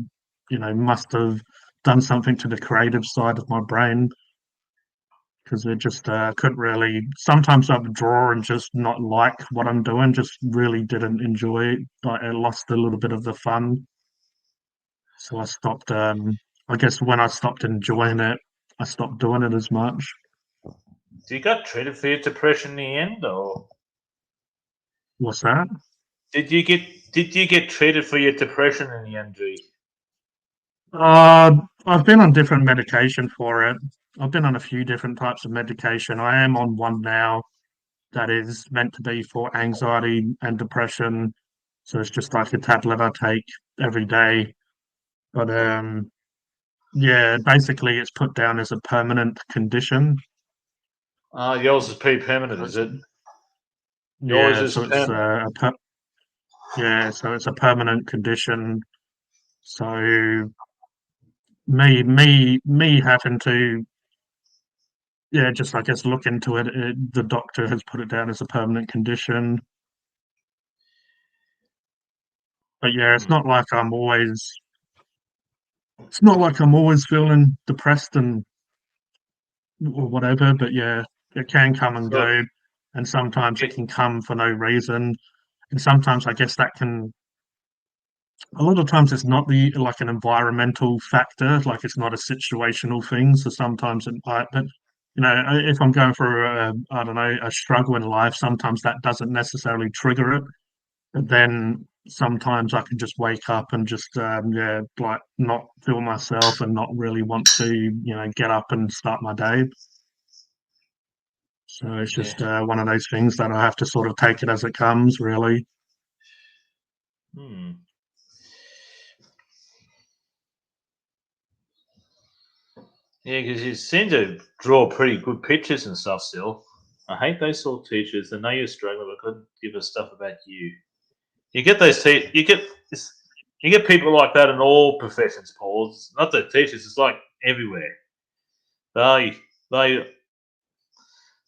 A: must have done something to the creative side of my brain because it just couldn't really. Sometimes I would draw and just not like what I'm doing, just really didn't enjoy it. Like it lost a little bit of the fun. So I stopped. I guess when I stopped enjoying it, I stopped doing it as much.
C: So you got treated for your depression in the end, or
A: What's that?
C: did you get treated for your depression in the end, G?
A: I've been on different medication for it. I've been on a few different types of medication. I am on one now that is meant to be for anxiety and depression. So it's just like a tablet I take every day. But yeah, basically it's put down as a permanent condition.
C: Yours is pretty permanent, is it? Yours
A: Yeah,
C: is
A: so it's
C: permanent.
A: so it's a permanent condition. So me having to just I guess look into it. The doctor has put it down as a permanent condition. But yeah, it's
C: Hmm.
A: not like I'm always feeling depressed and or whatever. But yeah, it can come and
C: So,
A: go, and sometimes it
C: it-
A: can come for no reason. And sometimes I guess that can. A lot of times it's not the like an environmental factor, like it's not a situational thing. So sometimes it might, but if I'm going through I don't know, a struggle in life, sometimes that doesn't necessarily trigger it. But then sometimes I can just wake up and just like not feel myself and not really want to, get up and start my day. So it's
C: yeah.
A: just one of those things that I have to sort of take it as it comes, really.
C: Hmm. Yeah, because you seem to draw pretty good pictures and stuff still. I hate those sort of teachers. I know you're struggling, but couldn't give us stuff about you. You get those you get people like that in all professions, Paul. It's not the teachers, it's like everywhere. They they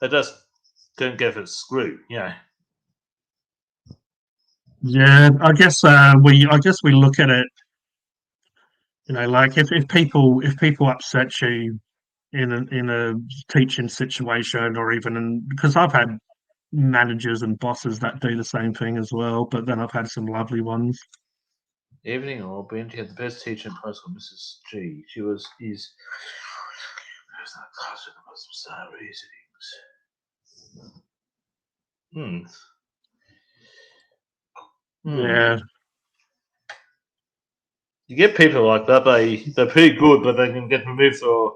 C: they just couldn't get it screwed, you know.
A: Yeah, I guess we look at it, like if people upset you in a teaching situation or even because I've had managers and bosses that do the same thing as well, but then I've had some lovely ones.
C: Evening all, Benji had the best teacher in Prescott, Mrs. G. She was that class with the most bizarre reasonings. Hmm. Hmm.
A: Yeah,
C: You get people like that, they're pretty good, but they can get removed for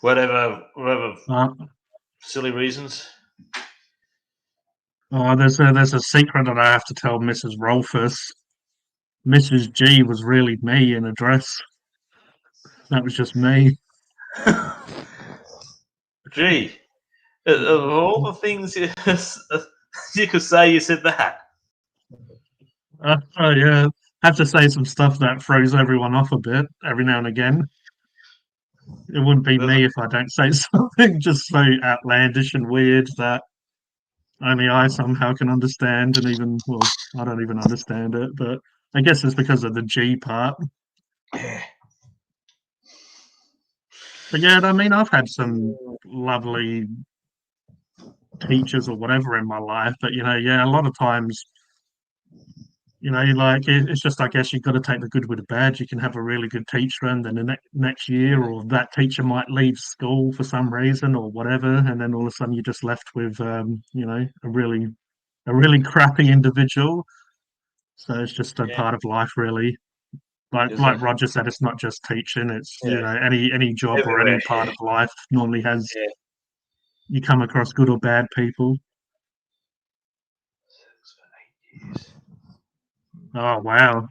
C: whatever
A: uh,
C: silly reasons.
A: there's a secret that I have to tell Mrs. Rolfus. Mrs. G was really me in a dress. That was just me.
C: Gee, of all the things you could say, you said that.
A: Oh yeah, have to say some stuff that throws everyone off a bit every now and again. It wouldn't be
C: There's a-
A: me if I don't say something just so outlandish and weird that only I somehow can understand, and even well, I don't even understand it, but I guess it's because of the G part.
C: Yeah.
A: But yeah, I mean, I've had some lovely teachers or whatever in my life, but yeah, a lot of times, like it's just I guess you've got to take the good with the bad. You can have a really good teacher, and then the next year, or that teacher might leave school for some reason or whatever, and then all of a sudden you're just left with a really crappy individual. So it's just a
C: Yeah.
A: part of life, really. Like
C: Is it?
A: like Roger said, it's not just teaching. It's
C: Yeah.
A: any job or
C: Everywhere.
A: any part of life normally has
C: Yeah.
A: you come across good or bad people.
C: 6 for 8 years.
A: Oh wow,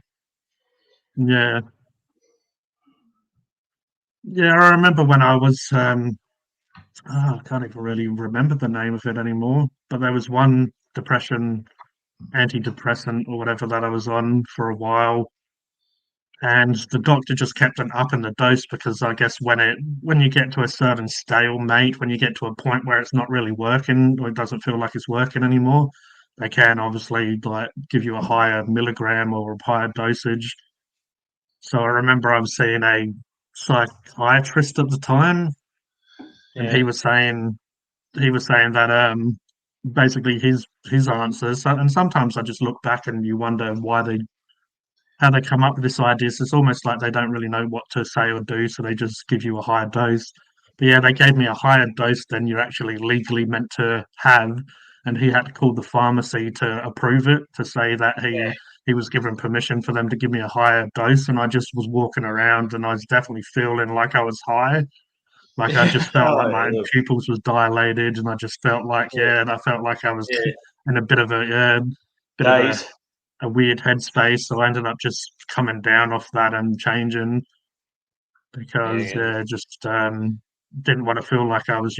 A: yeah, yeah. I remember when I was I can't even really remember the name of it anymore. But there was one depression antidepressant or whatever that I was on for a while, and the doctor just kept an up in the dose because I guess when you get to a certain stalemate, when you get to a point where it's not really working or it doesn't feel like it's working anymore, they can obviously like give you a higher milligram or a higher dosage. So I remember I was seeing a psychiatrist at the time, and
C: Yeah.
A: he was saying that basically his answers, and sometimes I just look back and you wonder how they come up with this idea. So it's almost like they don't really know what to say or do, so they just give you a higher dose. But yeah, they gave me a higher dose than you're actually legally meant to have, and he had to call the pharmacy to approve it to say that he was given permission for them to give me a higher dose. And I just was walking around, and I was definitely feeling like I was high. Like I just felt like
C: Oh,
A: my
C: look,
A: pupils was dilated, and I just felt like
C: yeah,
A: and I felt like I was
C: yeah.
A: in a bit of
C: Days.
A: a weird headspace. So I ended up just coming down off that and changing because
C: Yeah.
A: just didn't want to feel like I was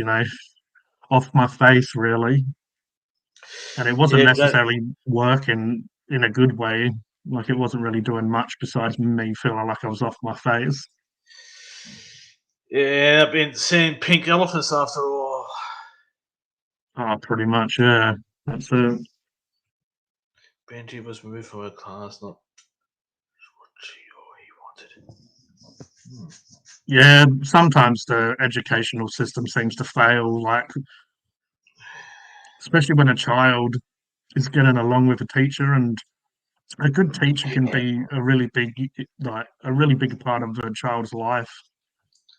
A: off my face really, and it wasn't
C: Yeah, that,
A: necessarily working in a good way. Like it wasn't really doing much besides me feeling like I was off my face.
C: yeah, I've been seeing pink elephants after all.
A: Oh, pretty much, yeah. That's it.
C: Benji was moved from her class, not what she or he wanted.
A: Yeah, sometimes the educational system seems to fail, like especially when a child is getting along with a teacher, and a good teacher can be a really big part of a child's life.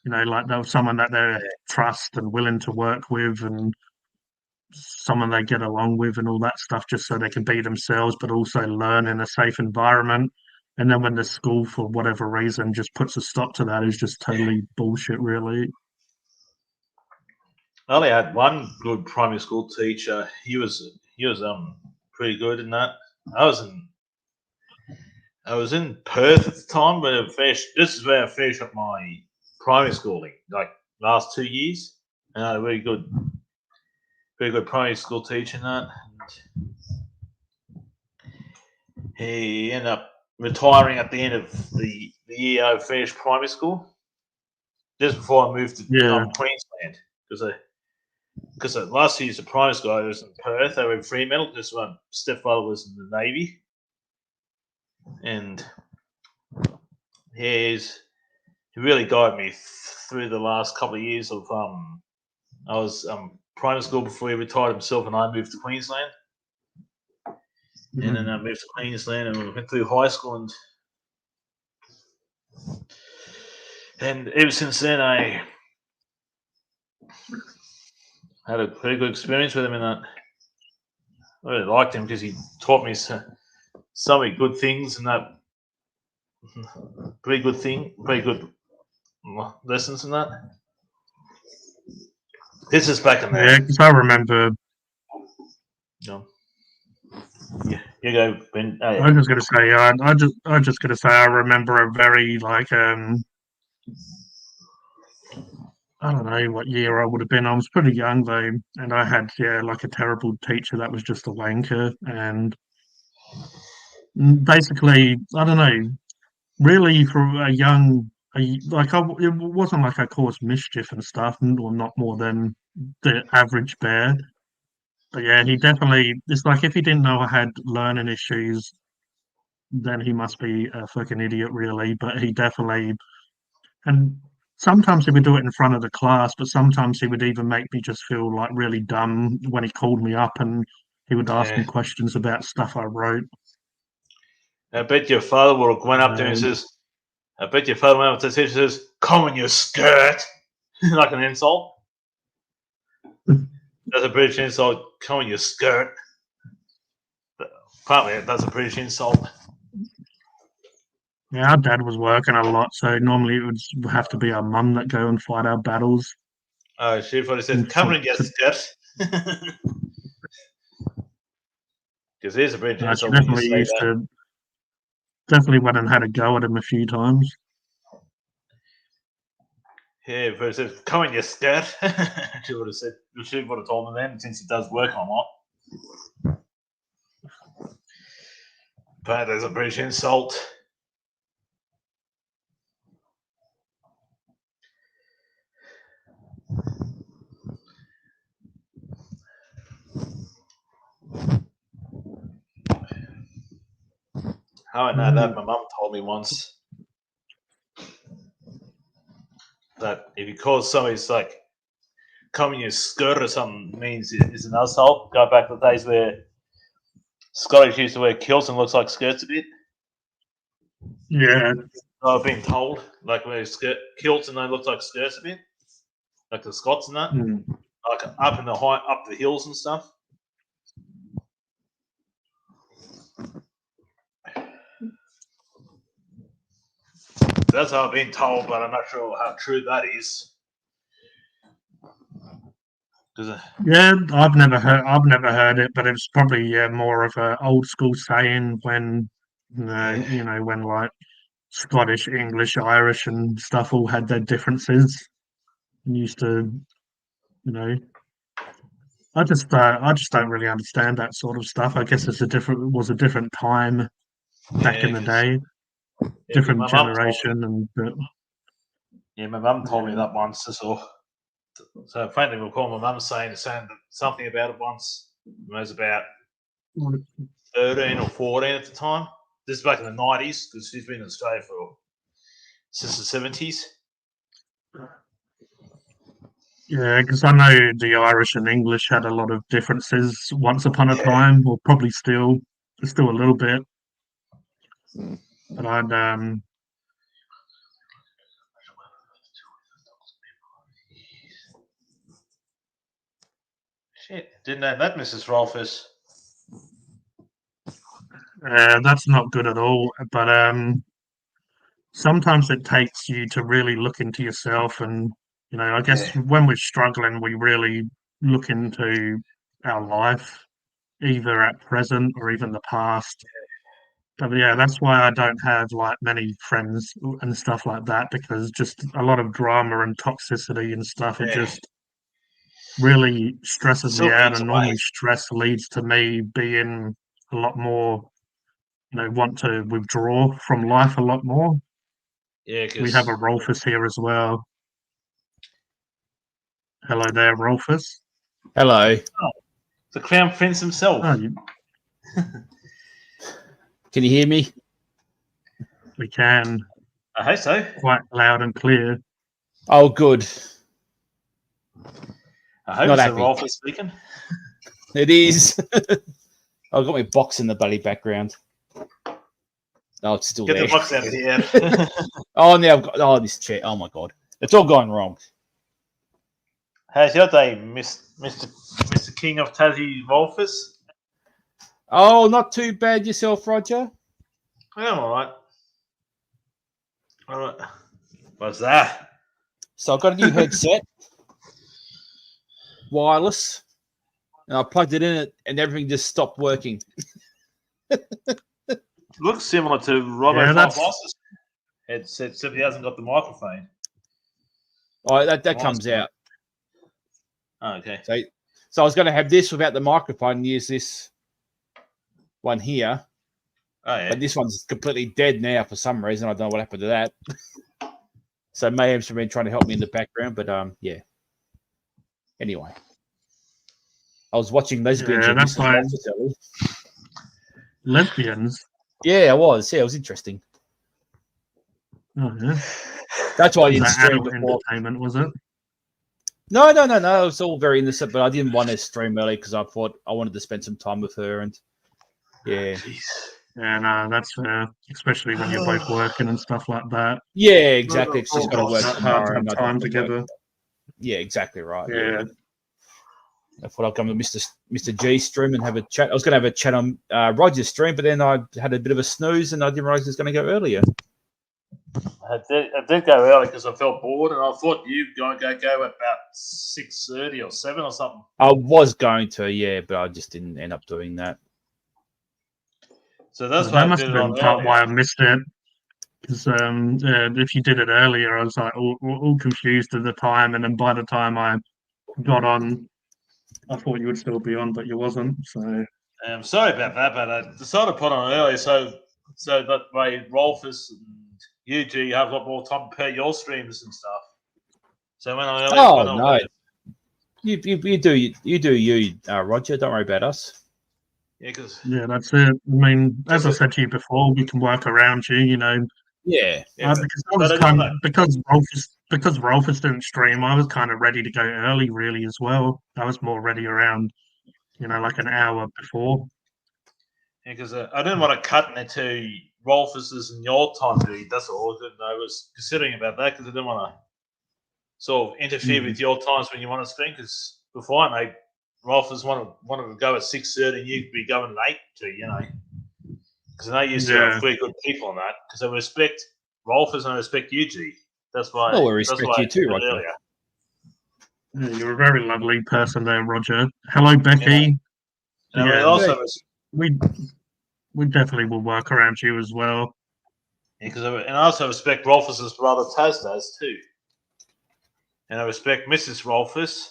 A: Like they're someone that they trust and willing to work with, and someone they get along with, and all that stuff, just so they can be themselves, but also learn in a safe environment. And then when the school, for whatever reason, just puts a stop to that, is just totally bullshit, really.
C: I only had one good primary school teacher. He was pretty good in that. I was in I was in Perth at the time when I finished. This is where I finished up my primary schooling, like last 2 years. And I had a very good primary school teacher in that. And he ended up retiring at the end of the year I finished primary school, just before I moved to
A: Yeah,
C: Queensland. Because the last 2 years of primary school I was in Perth. I were in Fremantle because my stepfather was in the Navy. And he really guided me through the last couple of years of I was primary school before he retired himself, and I moved to Queensland. And then I moved to Queensland and went through high school, and ever since then I had a pretty good experience with him in that. I really liked him because he taught me so many good things, and that pretty good lessons in that. This is back in
A: yeah,
C: the
A: because I remember.
C: yeah. You go, Ben. Oh,
A: I
C: yeah.
A: was just gonna say, I just gonna say, I remember a very like I don't know what year I would have been. I was pretty young though, and I had like a terrible teacher that was just a wanker, and basically, I don't know, really for a young, it wasn't like I caused mischief and stuff, or not more than the average bear. But yeah, he definitely. It's like if he didn't know I had learning issues, then he must be a fucking idiot, really. But he definitely, and sometimes he would do it in front of the class, but sometimes he would even make me just feel like really dumb when he called me up and he would ask
C: Yeah.
A: me questions about stuff I wrote.
C: I bet your father would have went up there and
A: Um,
C: says, I bet your father went up to the teacher and says, "Come in your skirt," like an insult. That's a British insult. Come in your skirt. Partly that's a British insult.
A: yeah, our dad was working a lot, so normally it would have to be our mum that go and fight our battles.
C: Oh, she probably says,
A: And
C: "Come in your skirt." Because there's a British
A: she
C: insult when you
A: definitely
C: say
A: used
C: that.
A: to, definitely went and had a go at him a few times.
C: Yeah, but it says, "Come in your skirt." She would have said, she would have told him then, since he does work a lot. But there's a British insult. How I know that? My mum told me once that if you call somebody's like coming your skirt or something means is an asshole. Go back to the days where Scottish used to wear kilts and looks like skirts a bit.
A: Yeah.
C: I've been told, like wear kilts and they look like skirts a bit, like the Scots and that, like up in the high, up the hills and stuff. That's how I've been told, but I'm not sure how true that is.
A: Yeah, I've never heard it, but it's probably more of a old school saying when when like Scottish, English, Irish, and stuff all had their differences and used to, you know. I just don't really understand that sort of stuff. I guess it was a different time back in the day, different generation, and
C: my mum told me that once. So frankly, we'll call my mum saying something about it once. I was about 13 or 14 at the time. This is back in the 90s because she's been in Australia since the 70s.
A: Yeah, because I know the Irish and English had a lot of differences once upon a time, or probably still a little bit. But
C: Shit, didn't know that, Mrs. Rolfus.
A: that's not good at all. But sometimes it takes you to really look into yourself, and I guess when we're struggling, we really look into our life, either at present or even the past. But yeah, that's why I don't have like many friends and stuff like that, because just a lot of drama and toxicity and stuff. It just really stresses me out, and normally stress leads to me being a lot more, want to withdraw from life a lot more.
C: Yeah,
A: We have a Rolfus here as well. Hello there, Rolfus.
D: Hello.
C: Oh, the Crown Prince himself.
D: Can you hear me?
A: We can.
C: I hope so.
A: Quite loud and clear.
D: Oh, good.
C: I hope
D: Not
C: it's
D: happy.
C: Rolfus speaking.
D: It is. I've got my box in the bloody background. Oh, it's still
C: Get
D: there.
C: the box out of here.
D: Oh, now I've got this chair. Oh my god, it's all going wrong.
C: How's your day, Mr. King of Tassie Rolfus?
D: Oh, not too bad yourself, Roger.
C: I'm all right. All right. What's that?
D: So I've got a new headset, wireless, and I plugged it in and everything just stopped working.
C: Looks similar to Robo
A: Yeah, that's-
C: Boss's headset, except he hasn't got the microphone.
D: Oh, that comes out.
C: Oh, okay.
D: So I was going to have this without the microphone and use this one here.
C: Oh, yeah.
D: But this one's completely dead now for some reason. I don't know what happened to that. So Mayhem's been trying to help me in the background, but yeah. Anyway, I was watching Lesbians.
A: Yeah, that's fine. Lesbians?
D: Yeah, I was. Yeah, it was interesting.
A: Oh, yeah.
D: That's why I didn't
A: Was that
D: stream
A: adult
D: before.
A: entertainment, was it?
D: No. It was all very innocent, but I didn't want to stream early because I thought I wanted to spend some time with her. And yeah.
A: Yeah, no, that's fair. Especially when you're both working and stuff like that.
D: Yeah, exactly. She's got to work
A: It's hard
D: tomorrow.
A: to
D: and
A: have
D: I don't
A: time
D: have to work.
A: together.
D: Yeah, exactly right.
A: Yeah.
D: I thought I'd come to Mr. G stream and have a chat. I was going to have a chat on Roger's stream, but then I had a bit of a snooze and I didn't realize it was going to go earlier.
C: I did go early because I felt bored, and I thought you were going to go at about 6:30 or 7 or something.
D: I was going to, yeah, but I just didn't end up doing that.
C: So that's
A: That
C: why I
A: must
C: did
A: have
C: it
A: been
C: on
A: part
C: earlier.
A: why I missed it. Because if you did it earlier, I was like all confused at the time, and then by the time I got on, I thought you would still be on, but you wasn't. So
C: I'm sorry about that, but I decided to put on early so that way Rolfus and you two have a lot more time to prepare your streams and stuff. So when I
D: no, you do you, Roger. Don't worry about us.
C: Yeah, because
A: Yeah, that's it. I mean, as I said to you before, we can work around you. You know,
D: Yeah.
A: because I was
C: but I don't
A: kind
C: know.
A: because Rolfus didn't stream, I was kind of ready to go early, really, as well. I was more ready around, like an hour before.
C: Because I didn't want to cut into Rolfus's and your time period. That's all. I was considering about that because I didn't want to sort of interfere with your times when you want to stream. Because before I know, Rolfus wanted to go at 6:30 and you'd be going at 8 to. Because I know you still have
A: Yeah,
C: three good people on that. Because I respect Rolfus and I respect you, G. That's why.
D: Well, we
C: That's
D: respect
C: why I
D: you too,
C: said it
D: Roger.
C: earlier.
A: yeah, you're a very lovely person there, Roger. Hello,
C: And
A: Becky.
C: I
A: Yeah,
C: also
A: we we definitely will work around you as well.
C: I also respect Rolfus's brother Taz too. And I respect Mrs. Rolfus.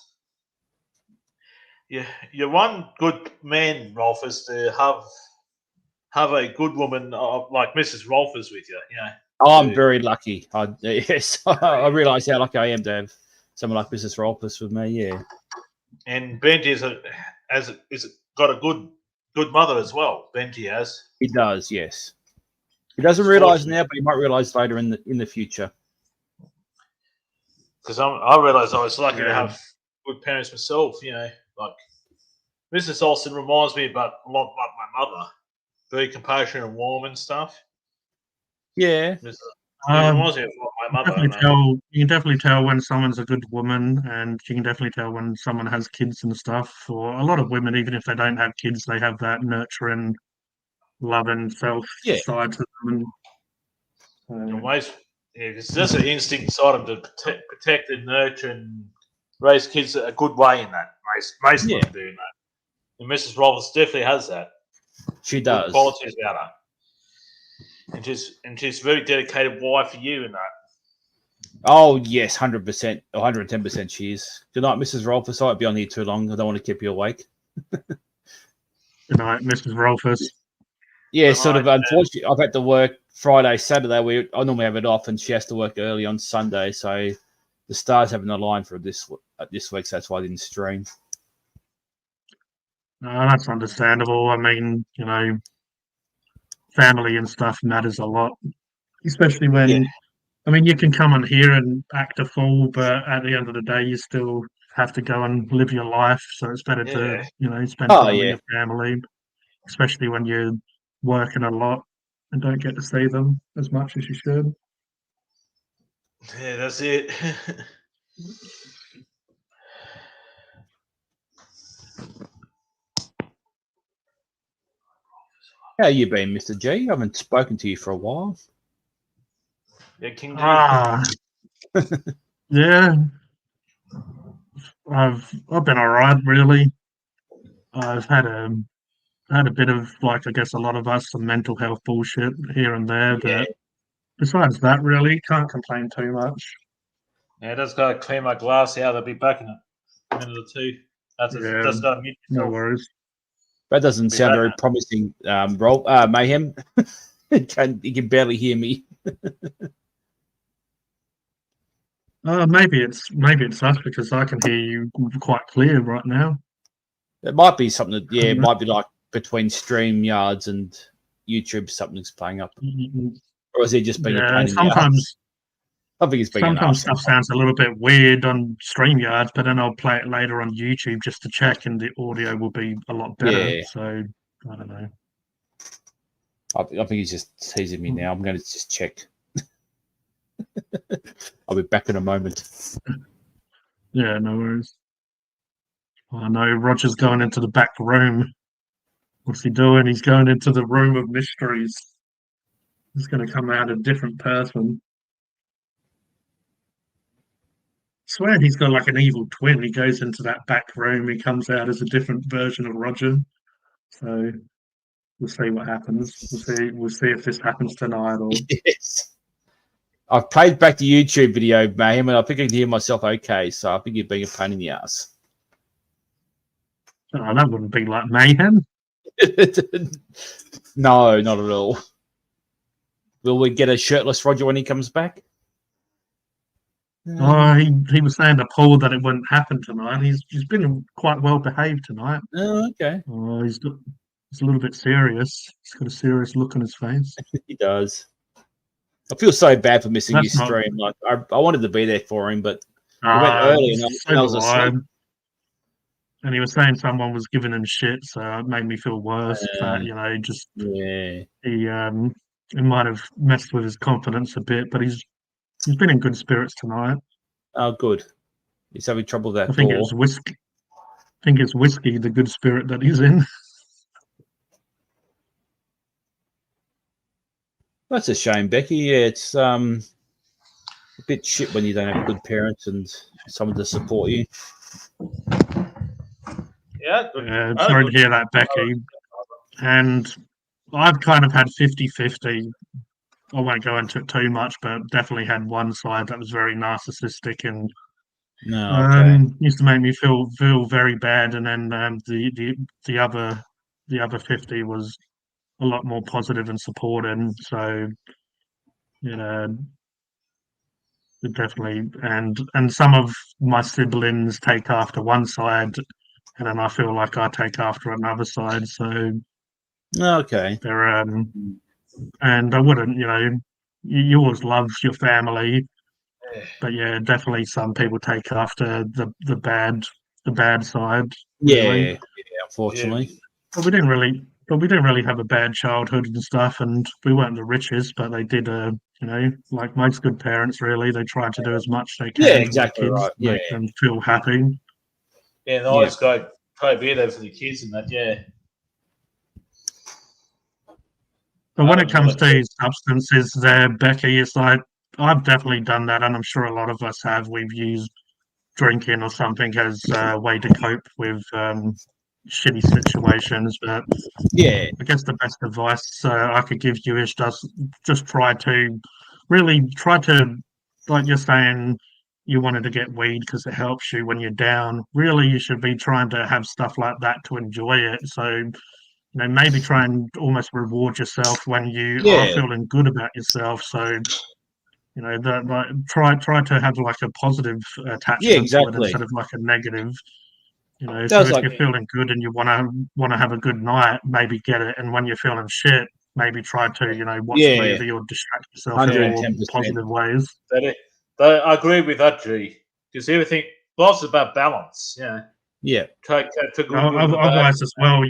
C: Yeah, you're one good man, Rolfus, to have a good woman like Mrs. Rolfus with you.
D: Oh, I'm
C: So-
D: very lucky. Yes, I realise how lucky I am to have someone like Mrs. Rolfus with me. Yeah.
C: And Benji is got a good mother as well. Benji has.
D: He does, yes. He doesn't
C: He's
D: realise
C: fortunate.
D: now, but he might realise later in the future.
C: Because I realised I was lucky to
A: Yeah.
C: have good parents myself. Like Mrs. Olsen reminds me about a lot like my mother. Very compassionate and warm and stuff.
D: Yeah.
C: It
A: Um,
C: reminds me of my mother.
A: you can definitely tell when someone's a good woman, and you can definitely tell when someone has kids and stuff. Or a lot of women, even if they don't have kids, they have that nurturing, loving self
D: Yeah.
A: side to them.
C: It's just an instinct inside them to protect and nurture and raise kids a good way in that. Most of
D: Yeah.
C: them do that. And Mrs. Roberts definitely has that.
D: She
C: Good
D: does.
C: qualities about her. And she's a very dedicated wife for you in that.
D: Oh, yes, 100%, 110% she is. Good night, Mrs. Rolfus. I won't be on here too long. I don't want to keep you awake.
A: Good night, Mrs. Rolfus.
D: Yeah,
C: Good
D: sort of.
C: night,
D: Unfortunately, I've had to work Friday, Saturday. I normally have it off, and she has to work early on Sunday. So the stars haven't aligned for this week, so that's why I didn't stream.
A: That's understandable. I mean, family and stuff matters a lot, especially when,
C: Yeah.
A: I mean, you can come on here and act a fool, but at the end of the day, you still have to go and live your life. So it's better to, spend
D: Oh,
A: time with
D: yeah.
A: your family, especially when you're working a lot and don't get to see them as much as you should.
C: Yeah, that's it.
D: How you been, Mr. G? I haven't spoken to you for a while.
C: Yeah, King G.
A: Yeah, I've been all right, really. I've had a bit of, like, I guess a lot of us, some mental health bullshit here and there,
D: Yeah.
A: but besides that, really, can't complain too much.
C: Yeah, just gotta clean my glass out. I'll be back in a minute or two.
A: Yeah,
C: Just gotta mute
A: no
C: myself.
A: worries.
D: That doesn't
C: Be
D: sound
C: back
D: very
C: now.
D: promising, Mayhem. You can barely hear me.
A: Maybe it's us because I can hear you quite clear right now.
D: It might be something that, it
A: Mhm.
D: might be like between StreamYards and YouTube, something's playing up. Or is he just being a
A: Yeah,
D: pain in the ass?
A: sometimes
D: I think he's being an
A: sometimes
D: ass.
A: stuff sounds a little bit weird on StreamYards, but then I'll play it later on YouTube just to check, and the audio will be a lot better.
D: Yeah.
A: So I don't know.
D: I think he's just teasing me now. I'm going to just check. I'll be back in a moment.
A: Yeah, no worries. I know Roger's going into the back room. What's he doing? He's going into the room of mysteries. He's going to come out a different person. Swear he's got like an evil twin. He goes into that back room. He comes out as a different version of Roger. So we'll see what happens. We'll see if this happens tonight or.
D: Yes. I've played back the YouTube video, Mayhem, and I think I can hear myself okay. So I think you're being a pain in the ass.
A: Oh, that wouldn't be like mayhem.
D: No, not at all. Will we get a shirtless Roger when he comes back?
A: Oh, he was saying to Paul that it wouldn't happen tonight. He's been quite well behaved tonight.
D: Oh, okay.
A: Oh, he's He's a little bit serious. He's got a serious look on his face.
D: He does. I feel so bad for missing
A: That's
D: his
A: not-
D: stream. Like I wanted to be there for him, but he went early and I was asleep.
A: And he was saying someone was giving him shit, so it made me feel worse. That just
D: Yeah.
A: he might have messed with his confidence a bit, but he's been in good spirits tonight.
D: Oh, good. He's having trouble with that
A: I think
D: door.
A: it was whiskey. I think it's whiskey, the good spirit that he's in.
D: That's a shame, Becky. Yeah, it's a bit shit when you don't have good parents and someone to support you.
C: Yeah.
A: Sorry to hear that, Becky. And I've kind of had 50-50. I won't go into it too much, but definitely had one side that was very narcissistic and
D: No, okay.
A: used to make me feel very bad. And then the other 50 was a lot more positive and supporting. So it definitely and some of my siblings take after one side, and then I feel like I take after another side. So
D: Okay.
A: they're and I wouldn't, you always love your family, but yeah, definitely some people take after the bad side.
D: Yeah,
A: Really.
D: yeah, unfortunately.
A: But we didn't really have a bad childhood and stuff, and we weren't the richest, but they did like most good parents, really, they tried to do as much they can
D: Yeah,
A: for their
D: exactly
A: kids,
D: right.
A: make them feel happy.
C: Yeah, and I always go play beer there for the kids and that, yeah.
A: But when it comes to substances there, Becky, it's like I've definitely done that, and I'm sure a lot of us have. We've used drinking or something as a way to cope with shitty situations. But
D: Yeah.
A: I guess the best advice I could give you is just try to really like you're saying, you wanted to get weed because it helps you when you're down. Really, you should be trying to have stuff like that to enjoy it. So maybe try and almost reward yourself when you are feeling good about yourself. So, try to have like a positive attachment to it instead of like a negative. So if you're feeling good and you want to have a good night, maybe get it. And when you're feeling shit, maybe try to watch a movie or distract yourself in more
D: 110%.
A: positive ways.
C: I agree with that, G. Because everything, life's about balance.
D: Yeah.
A: Otherwise, as well.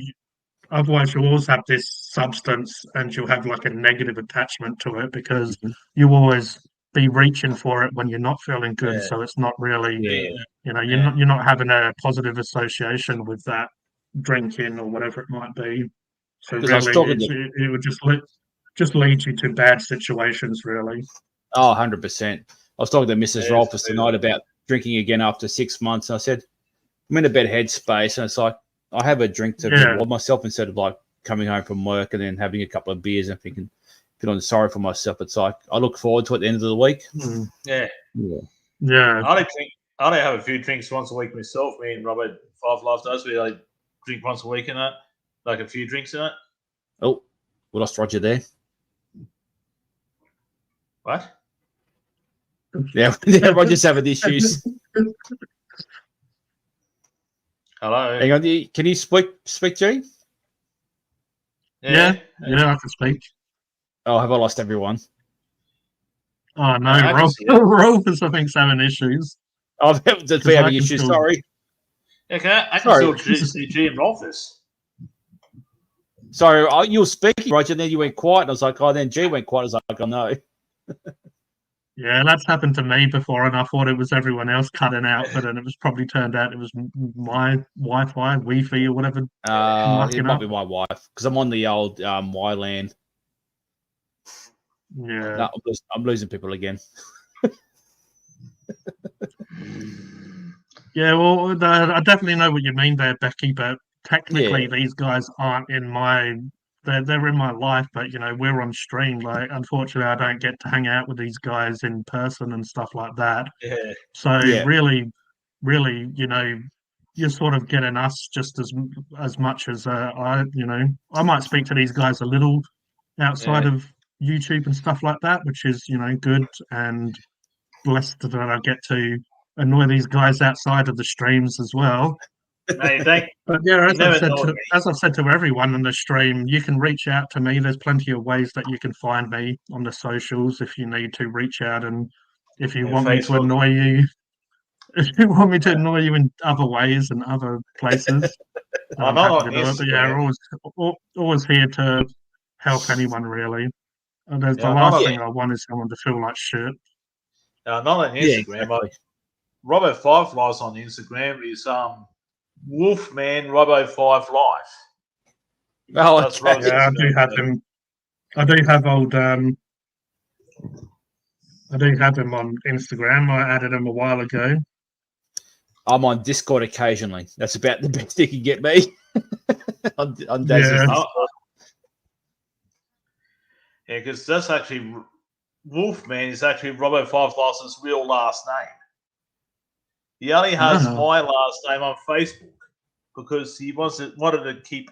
A: Otherwise, you'll always have this substance and you'll have like a negative attachment to it because you always be reaching for it when you're not feeling good. So it's not really, you're not having a positive association with that drinking or whatever it might be. So really, it would just lead you to bad situations, really.
D: Oh, 100%. I was talking to Mrs. Rolfus tonight about drinking again after 6 months. And I said, I'm in a better headspace. And it's like, I have a drink to reward myself instead of like coming home from work and then having a couple of beers and thinking, feeling sorry for myself. It's like I look forward to it at the end of the week.
C: Yeah. I only have a few drinks once a week myself. Me and Robert, Five Life does. We like drink once a week in it, like a few drinks in it.
D: Oh, we lost Roger there.
C: What?
D: Yeah, Roger's having issues.
C: Hello.
D: Hang on, can you speak, G?
A: Yeah, I can speak.
D: Oh, have I lost everyone?
A: Oh no, Rolf is I think having issues.
D: Oh, just be having issues. Sorry.
C: Okay, I can still see G and Rolfus.
D: Sorry, you were speaking, Roger, and then you went quiet. And I was like, oh, then G went quiet. I was like, oh no.
A: Yeah, that's happened to me before, and I thought it was everyone else cutting out, but then it was probably turned out it was my Wi-Fi, Wi-Fi, or whatever.
D: It might be my wife because I'm on the old Y-LAN.
A: Yeah,
D: No, I'm losing people again.
A: Yeah, well, I definitely know what you mean there, Becky. But technically, these guys aren't in my. They're in my life, but we're on stream. Like, unfortunately, I don't get to hang out with these guys in person and stuff like that.
C: Yeah.
A: So really, you're sort of getting us just as much as I might speak to these guys a little outside of YouTube and stuff like that, which is good and blessed that I get to annoy these guys outside of the streams as well.
C: Mate, thank
A: But yeah,
C: You never know me.
A: as I've said to everyone on the stream, you can reach out to me. There's plenty of ways that you can find me on the socials if you need to reach out, and if you
C: Yeah,
A: want me to
C: Facebook.
A: annoy you, if you want me to annoy you in other ways and other places, then
C: I'm
A: I'm
C: not
A: happy
C: on
A: to do it. But yeah,
C: Instagram.
A: always here to help anyone really. And there's the
C: Yeah, I'm not
A: last
C: on,
A: thing I want is someone to feel like shit.
C: not on
D: Yeah,
C: Instagram.
D: exactly.
C: Robo Five Lives on Instagram is Wolfman Robo Five Life.
D: Oh,
C: That's
D: okay.
C: Robo's
A: Yeah, I do
C: Instagram.
A: have him. I do have old. I do have him on Instagram. I added him a while ago.
D: I'm on Discord occasionally. That's about the best you can get me. on Daz's
A: Yeah.
D: Discord.
C: Yeah, because that's actually Wolfman is actually Robo Five Life's real last name. He only has
A: Ah.
C: my last name on Facebook because he wanted to keep.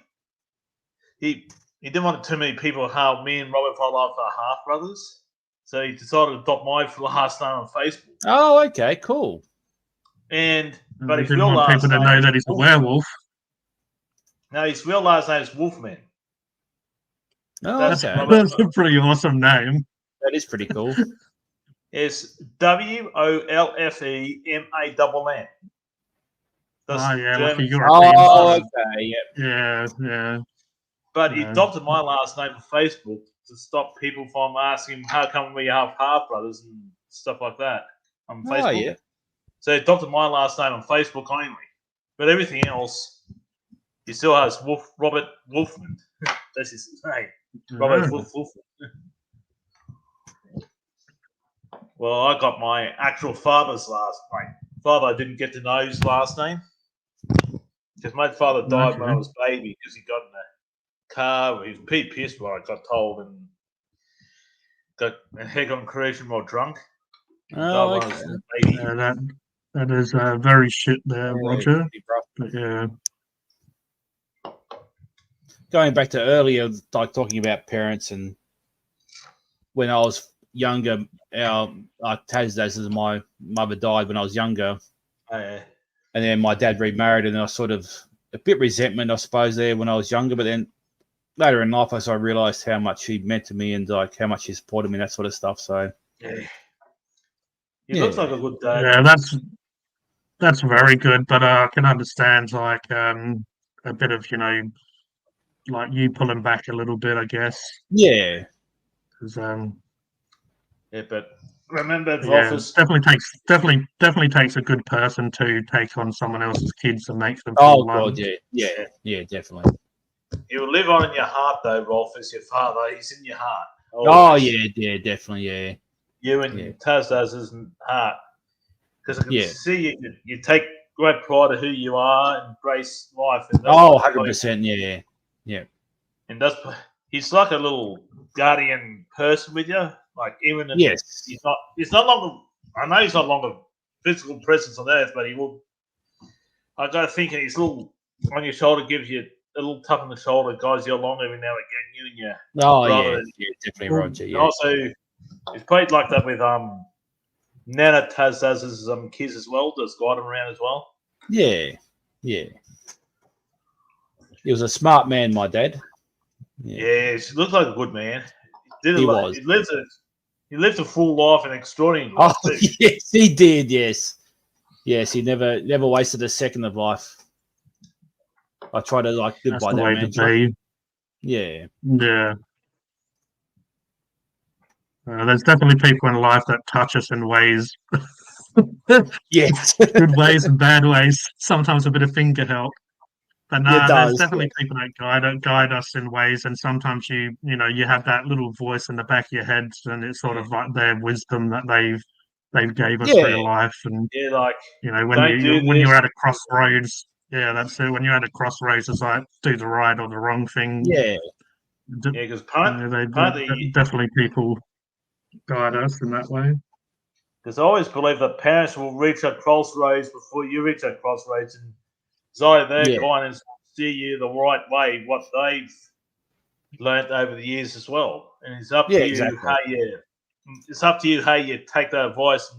C: He didn't want too many people how me and Robert Five Life are half brothers, so he decided to adopt my last name on Facebook.
D: Oh, okay, cool.
C: But
A: I
C: his
A: didn't
C: real
A: want
C: last
A: people to
C: name
A: know
C: is
A: that he's a
C: Wolfman.
A: werewolf.
C: No, his real last name is Wolfman.
D: Oh,
C: That's
D: okay.
C: Robert.
A: That's a pretty awesome name.
D: That is pretty cool.
C: It's WOLFEMANN. That's
A: Oh yeah, like a
C: German.
A: European.
D: Oh,
A: sort of-
D: okay, yeah.
A: Yeah, yeah.
C: But he
A: Yeah.
C: adopted my last name on Facebook to stop people from asking how come we have half brothers and stuff like that on Facebook.
D: Oh, yeah.
C: So he adopted my last name on Facebook only. But everything else, he still has Robert Wolfman. That's his name. Robert
A: Yeah.
C: Wolfman. Well, I got my actual father's last name. Father, I didn't get to know his last name. Because my father died when I
A: Okay.
C: was a baby because he got in a car. He was pretty pissed when I got told and got a head on correction while drunk.
D: Oh,
C: Died when I
D: okay.
C: was a baby.
A: Yeah, that is very shit there,
D: Yeah,
A: Roger.
D: pretty rough.
A: But yeah,
D: Going back to earlier, like talking about parents, and when I was younger, Taz, as my mother died when I was younger,
C: Yeah.
D: and then my dad remarried, and I was sort of a bit resentment, I suppose, there when I was younger. But then later in life, as I realised how much he meant to me and like how much he supported me, that sort of stuff. So
C: He
D: Yeah.
C: looks like a good dad.
A: yeah, that's very good. But I can understand like a bit of like you pulling back a little bit, I guess.
D: yeah,
A: 'Cause,
C: Yeah, but remember,
A: yeah,
C: Rolfus,
A: definitely takes a good person to take on someone else's kids and make them
D: oh
A: feel
D: god,
A: loved.
D: yeah, definitely.
C: he'll live on in your heart, though, Rolfus, your father. He's in your heart.
D: Oh
C: Always.
D: yeah, definitely, yeah.
C: You and
D: Yeah.
C: Taz's heart. Because I can
D: Yeah.
C: see you take great pride of who you are and embrace life. And that's
D: Oh,
C: what-
D: 100%, yeah.
C: And he's like a little guardian person with you. Like even if
D: Yes.
C: he's not longer. I know he's not longer physical presence on Earth, but he will. I got to think his little on your shoulder gives you a little tap on the shoulder, guys. You're along every now and again. You and your
D: Oh
C: brother.
D: yeah, definitely, Roger.
C: And
D: Yeah,
C: also, he's played like that with Nana Taz's kids as well. Does guide him around as well.
D: yeah. He was a smart man, my dad.
C: Yeah, he looks like a good man. He
D: was.
C: He lived a full life, an extraordinary
D: Oh
C: life too.
D: yes, he did. Yes, he never wasted a second of life. I try to live
A: That's
D: by
A: the
D: that
A: way to
D: mantra.
A: be.
D: Yeah,
A: Yeah. There's definitely people in life that touch us in ways,
D: yes,
A: good ways and bad ways. Sometimes a bit of finger help. But
D: It
A: there's
D: does,
A: definitely people that guide us in ways, and sometimes you have that little voice in the back of your head, and it's sort of like their wisdom that they've gave us through
D: Yeah.
A: life, and
C: Yeah, like
A: when
C: Don't do
A: when you're
C: this.
A: at a crossroads, yeah, that's it. When you're at a crossroads, it's like do the right or the wrong thing.
D: yeah.
C: because
A: They definitely people guide us in that way.
C: because I always believe that parents will reach a crossroads before you reach that crossroads, and it's either their
D: Yeah.
C: guidance will steer you the right way, what they've learnt over the years as well, and it's up
D: Yeah,
C: to you
D: exactly.
C: how you take that advice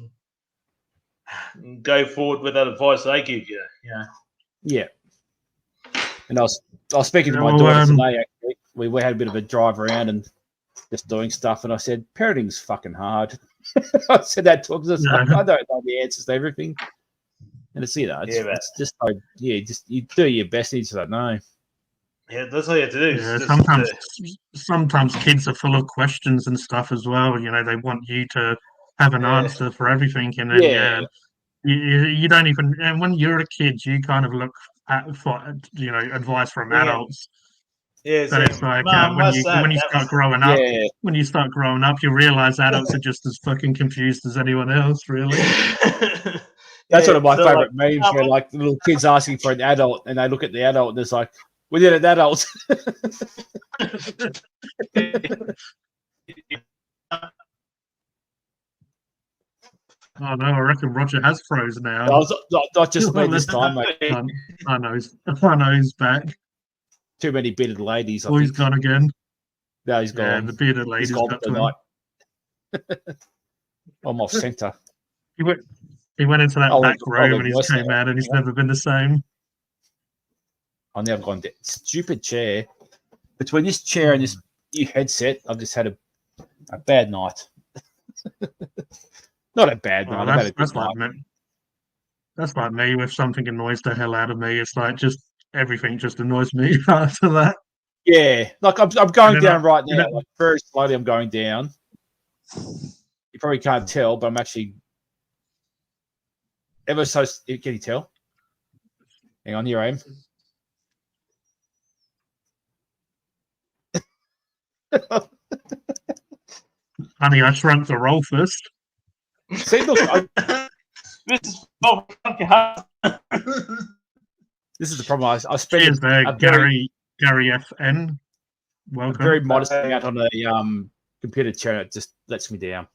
C: and go forward with that advice they give you. Yeah,
D: Yeah, And I was speaking to
A: Yeah,
D: my
A: well,
D: daughter today. Actually, we had a bit of a drive around and just doing stuff, and I said, "Parenting's fucking hard." I said that to her because
A: Yeah.
D: I don't know the answers to everything, and it's it's just like just you do your best, and you just don't know.
C: Yeah, that's all you have to do.
A: Yeah,
C: Just,
A: sometimes kids are full of questions and stuff as well. You know, they want you to have an
C: Yeah.
A: answer for everything, and then you don't even. And when you're a kid, you kind of look at for advice from
C: Yeah.
A: adults.
C: yeah,
A: But it's like
C: Mum,
A: when
C: what's
A: you
C: that?
A: when you
C: That
A: start
C: was-
A: growing up,
D: Yeah,
A: when you start growing up, you realize adults are just as fucking confused as anyone else. Really.
D: that's one of my
C: so,
D: favorite memes where like the little kids asking for an adult, and they look at the adult, and it's like, "We need an adult."
A: Oh no, I reckon Roger has frozen now.
D: Not just me this time, mate.
A: I know he's back.
D: Too many bearded ladies.
A: Oh, he's gone again.
D: No, he's
A: Yeah,
D: gone.
A: the bearded
D: He's
A: lady's
D: gone
A: got
D: for
A: to
D: the
A: him.
D: night. I'm off centre.
A: He went into that
D: I'll
A: back
D: leave- I'll
A: room
D: leave
A: and he's
D: voice
A: came
D: now.
A: out and he's
D: Yeah.
A: never been the same.
D: I've never gone down. Stupid chair. Between this chair and this new headset, I've just had a bad night. Not a bad
A: Oh,
D: night. I've had a
A: that's
D: good
A: like
D: night.
A: me. That's like me. If something annoys the hell out of me, it's like just everything just annoys me after that.
D: Yeah, like I'm going
A: And then
D: down right
A: you
D: now.
A: know-
D: Like very slowly, I'm going down. You probably can't tell, but I'm actually ever so. Can you tell? Hang on, here I am.
A: Honey, I shrunk the roll first.
D: See, look,
C: this is fucking hard.
D: this is the problem. I spent
A: Cheers there,
D: a very,
A: Gary FN.
D: a
A: Welcome.
D: very modest amount on a computer chair. It just lets me down.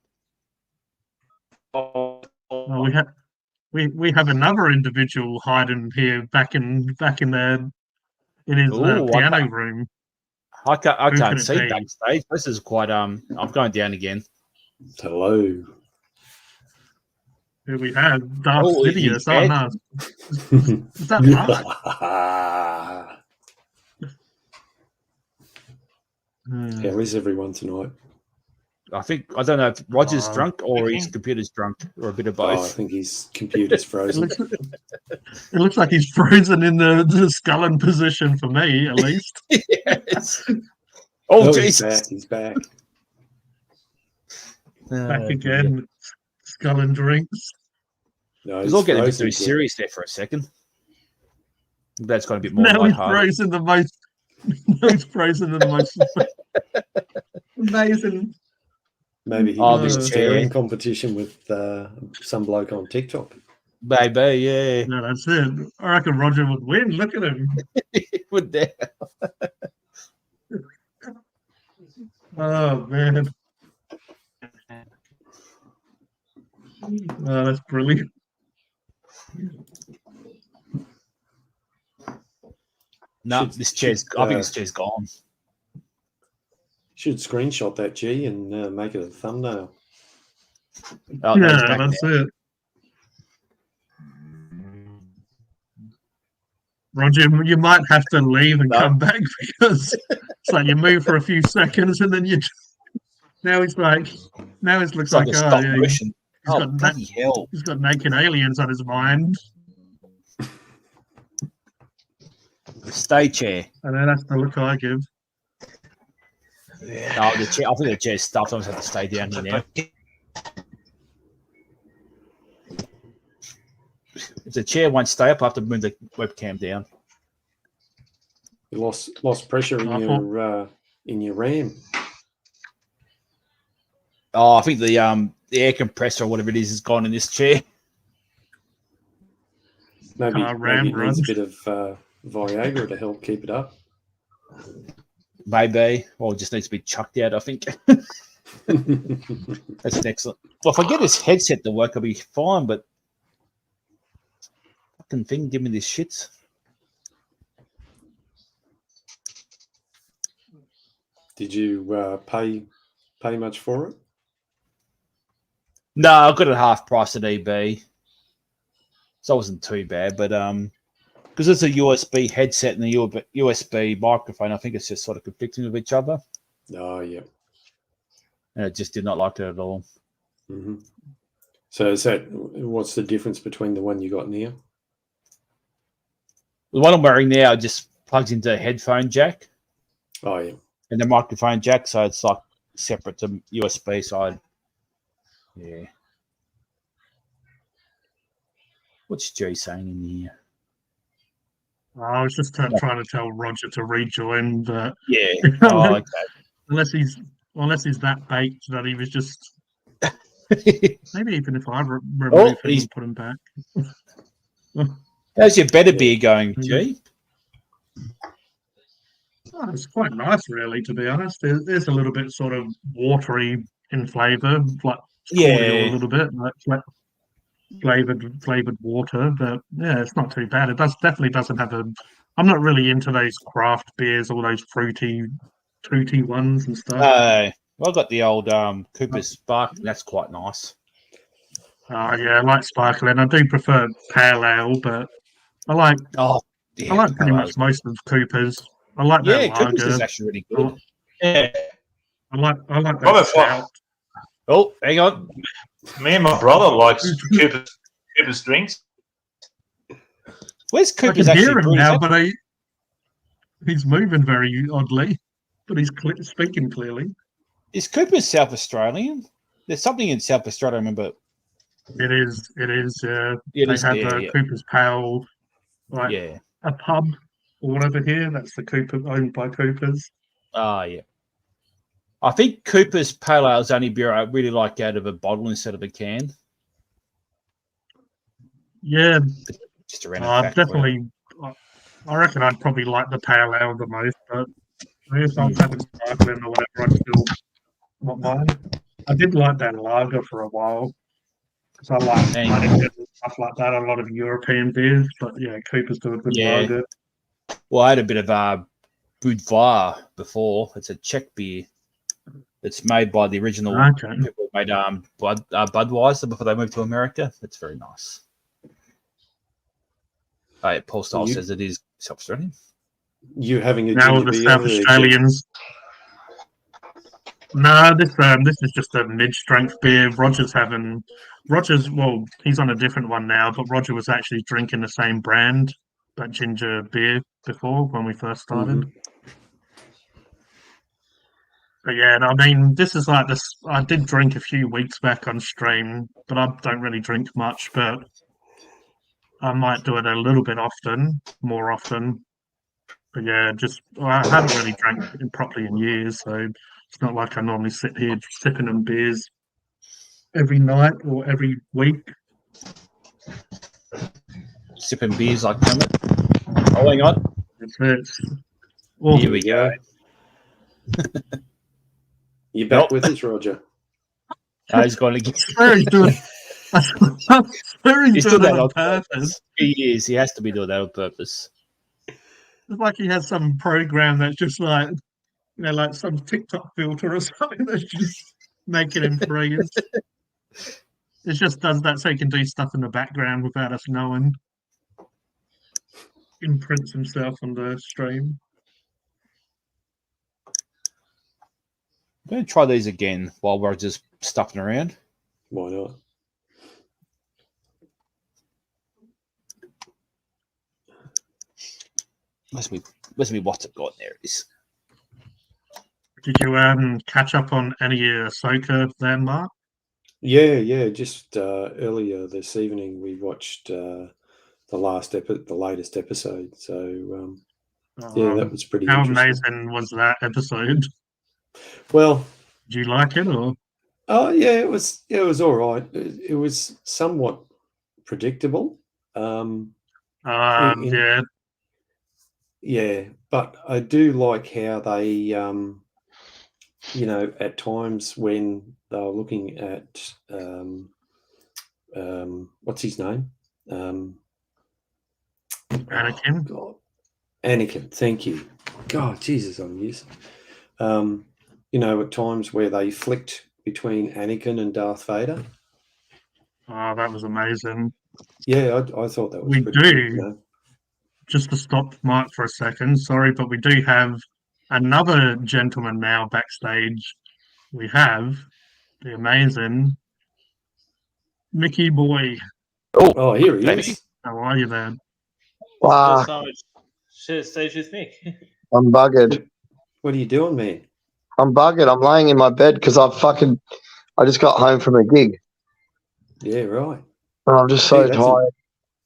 A: Well, we have another individual hiding here back in his
D: Ooh,
A: piano room.
D: I
A: Who
D: can't
A: could it
D: see
A: be?
D: backstage. This is quite I'm going down again.
E: Hello.
A: Who we have? Darth
D: Oh, he's
A: Sidious. Oh
D: dead.
A: no, is that Mark?
E: How is everyone tonight?
D: I don't know if Roger's
A: Oh,
D: drunk or his
C: okay.
D: computer's drunk or a bit of
E: Oh, I
D: both.
E: think his computer's
A: It
E: frozen.
A: looks like he's frozen in the sculling position for me, at least.
D: Yes. Oh,
E: he's
D: Jesus.
E: back. He's back.
A: Back again, sculling drinks.
E: No,
D: It
E: he's
D: was all getting a bit
E: frozen
D: too
E: again.
D: serious there for a second. That's got a bit more
A: Now he's
D: lighthearted.
A: frozen the most. Now he's frozen in the most amazing.
E: Maybe he
D: Oh,
E: was
A: this
E: staring
D: chair.
E: competition with some bloke on TikTok.
D: Baby, yeah.
A: No, that's it. I reckon Roger would win. Look at him.
D: Would there?
A: Oh man. Oh, that's brilliant.
D: No,
E: Should-
D: this chair's.
E: should,
D: I think
E: uh,
D: this chair's gone.
E: Should screenshot that G and make it a thumbnail.
D: Oh, no, he's
A: Yeah,
D: back
A: that's
D: now.
A: it. Roger, you might have to leave and
D: No.
A: come back because it's like you move for a few seconds and then you. Now it's like, looks
D: It's like
A: like,
D: a
A: oh,
D: stop
A: yeah,
D: motion.
A: he's
D: Oh,
A: got
D: bloody hell.
A: he's got naked aliens on his mind,
D: Stay chair.
A: and then that's the look I give.
D: No, the chair. I think the chair's stuffed. I just have to stay down here now. If the chair won't stay up, I have to move the webcam down.
E: You lost pressure in your RAM.
D: Oh, I think the air compressor or whatever it is gone in this chair.
E: Maybe,
A: RAM
E: maybe it needs
A: runs.
E: a bit of Viagra to help keep it up.
D: Maybe. Or it just needs to be chucked out, I think. That's excellent. Well, if I get this headset to work, I'll be fine, but fucking thing, give me this shit.
E: Did you pay much for it?
D: No, I got it half price at EB. So it wasn't too bad, but because it's a USB headset and a USB microphone. I think it's just sort of conflicting with each other,
E: Oh, yeah.
D: and I just did not like that at all.
E: Hmm. So what's the difference between the one you got now?
D: The one I'm wearing now just plugs into a headphone jack
E: Oh, yeah.
D: and the microphone jack, so it's like separate to USB side. Yeah. What's G saying in here?
A: I was just trying to tell Roger to rejoin, but
D: Yeah. Oh, okay.
A: unless he's that baked that he was just maybe even if I remove him
D: he's-
A: and put him back.
D: How's your better
E: Yeah.
D: beer going, G?
A: Oh, it's quite nice, really, to be honest. There's a little bit sort of watery in flavour, like cordial a
D: Yeah.
A: little bit, like flavored water. But yeah, it's not too bad. It definitely doesn't have a. I'm not really into those craft beers, all those fruity ones and stuff.
D: I got the old Cooper's Spark. That's quite nice.
A: Yeah, I like sparkling. I do prefer pale ale, but I like
D: Oh, yeah.
A: I like pretty
D: Pale
A: much
D: ale's-
A: most of Cooper's. I like their
D: Yeah, Cooper's
A: lager.
D: is actually really
A: I
D: good.
A: li-
C: Yeah,
A: I like
C: Robert
A: that
C: Fox.
A: stout.
D: Oh, hang on.
C: me and my brother likes Cooper's drinks.
D: Where's
A: I
D: Cooper's
A: can
D: actually
A: hear him
D: brewing?
A: now, but he's moving very oddly, but he's speaking clearly.
D: Is Cooper's South Australian? There's something in South Australia, I remember.
A: It is.
D: It
A: They
D: is
A: have
D: there, yeah.
A: Cooper's Pale, like
D: Yeah.
A: a pub or whatever here. That's the Cooper owned by Cooper's.
D: Ah, yeah. I think Cooper's Pale Ale is the only beer I really like out of a bottle instead of a can.
A: Yeah,
D: Just a random fact. for you.
A: definitely. I reckon I'd probably like the Pale Ale the most, but if I was having sparkling or whatever, I'd still not mind. I did like that lager for a while because I like
D: Thank
A: Heineken and stuff like that. A lot of European beers, but yeah, Cooper's do a good
D: Yeah.
A: lager.
D: Well, I had a bit of Budvar before. It's a Czech beer. It's made by the original
A: Okay.
D: people who made Budweiser before they moved to America. It's very nice. Paul Style
E: You-
D: says it is South-Australian.
E: You having a
A: Now
E: ginger
A: the
E: beer
A: South
E: there, Jeff?
A: Australians. No, this is just a mid-strength beer. Well, he's on a different one now, but Roger was actually drinking the same brand, that ginger beer, before when we first started.
E: Mhm.
A: But yeah, I mean, this is like this. I did drink a few weeks back on stream, but I don't really drink much. But I might do it a little bit more often. But yeah, I haven't really drank it properly in years, so it's not like I normally sit here sipping on beers every night or every week.
D: Sipping beers like Kermit. Oh, hang on.
A: It's awful.
D: Here we go.
E: You back
D: Nope.
E: with us, Roger?
D: He's going to get.
A: I swear he's doing. I swear he's
D: He's
A: doing
D: doing
A: it
D: that
A: on
D: on
A: purpose.
D: purpose. He is. He has to be doing that on purpose.
A: It's like he has some program that's just like, like some TikTok filter or something that's just making him freeze. It just does that so he can do stuff in the background without us knowing. Imprints himself on the stream.
D: I'm going to try these again while we're just stuffing around.
E: Why not?
D: Must be what's it got? There it is.
A: Did you catch up on any Ahsoka there, Mark?
E: Yeah. Just earlier this evening, we watched the latest episode. So yeah, that was pretty
A: How
E: interesting.
A: amazing was that episode?
E: Well,
A: Did you like it or?
E: oh yeah, it was all right. It was somewhat predictable. In-
A: Yeah,
E: Yeah, but I do like how they, at times when they were looking at, what's his name?
A: Anakin.
E: God. Anakin, thank you. God, Jesus, I'm used. At times where they flicked between Anakin and Darth Vader.
A: Oh, that was amazing.
E: Yeah, I thought that was
A: We
E: pretty
A: do.
E: good,
A: just to stop Mark for a second, sorry, but we do have another gentleman now backstage. We have the amazing Mickey Boy.
E: Oh, here he
D: Jamie?
E: is.
A: How are you there?
F: Wow,
C: First time I share stage with Mick.
F: I'm buggered.
E: What are you doing, man?
F: I'm buggered. I'm laying in my bed because I just got home from a gig.
E: Yeah, right.
F: And I'm just so
E: Yeah,
F: tired.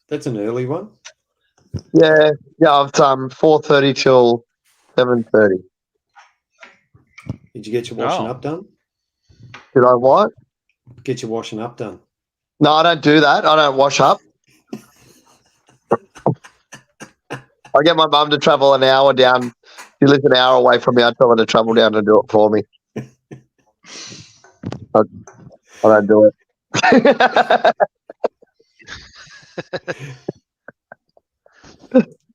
E: That's an early one.
F: Yeah, I've 4:30 till 7:30.
E: Did you get your washing
D: Oh.
E: up done?
F: Did I what?
E: Get your washing up done.
F: No, I don't do that. I don't wash up. I get my mum to travel an hour down. She lives an hour away from me. I tell her to travel down to do it for me. I don't do it.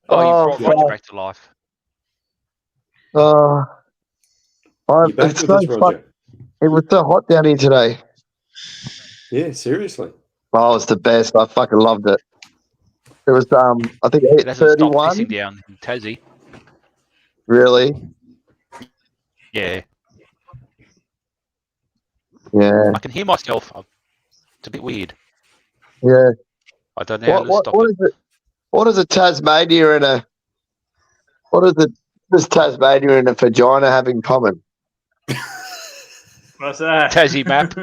G: Oh, you brought
F: fuck.
G: Roger back to life.
F: Oh,
E: You back
F: it's
E: with
F: so
E: us, Roger?
F: it was so hot down here today.
E: Yeah, seriously.
F: Oh, it was the best. I fucking loved it. It was I think
G: It hasn't stopped
F: 8:31.
G: pissing down in Tassie.
F: Really?
G: Yeah,
F: Yeah.
G: I can hear myself. It's a bit weird.
F: Yeah.
G: I don't know how to stop
F: What
G: it.
F: is it? What is a Tasmania and a does Tasmania and a vagina have in common?
C: What's that?
G: Tassie map.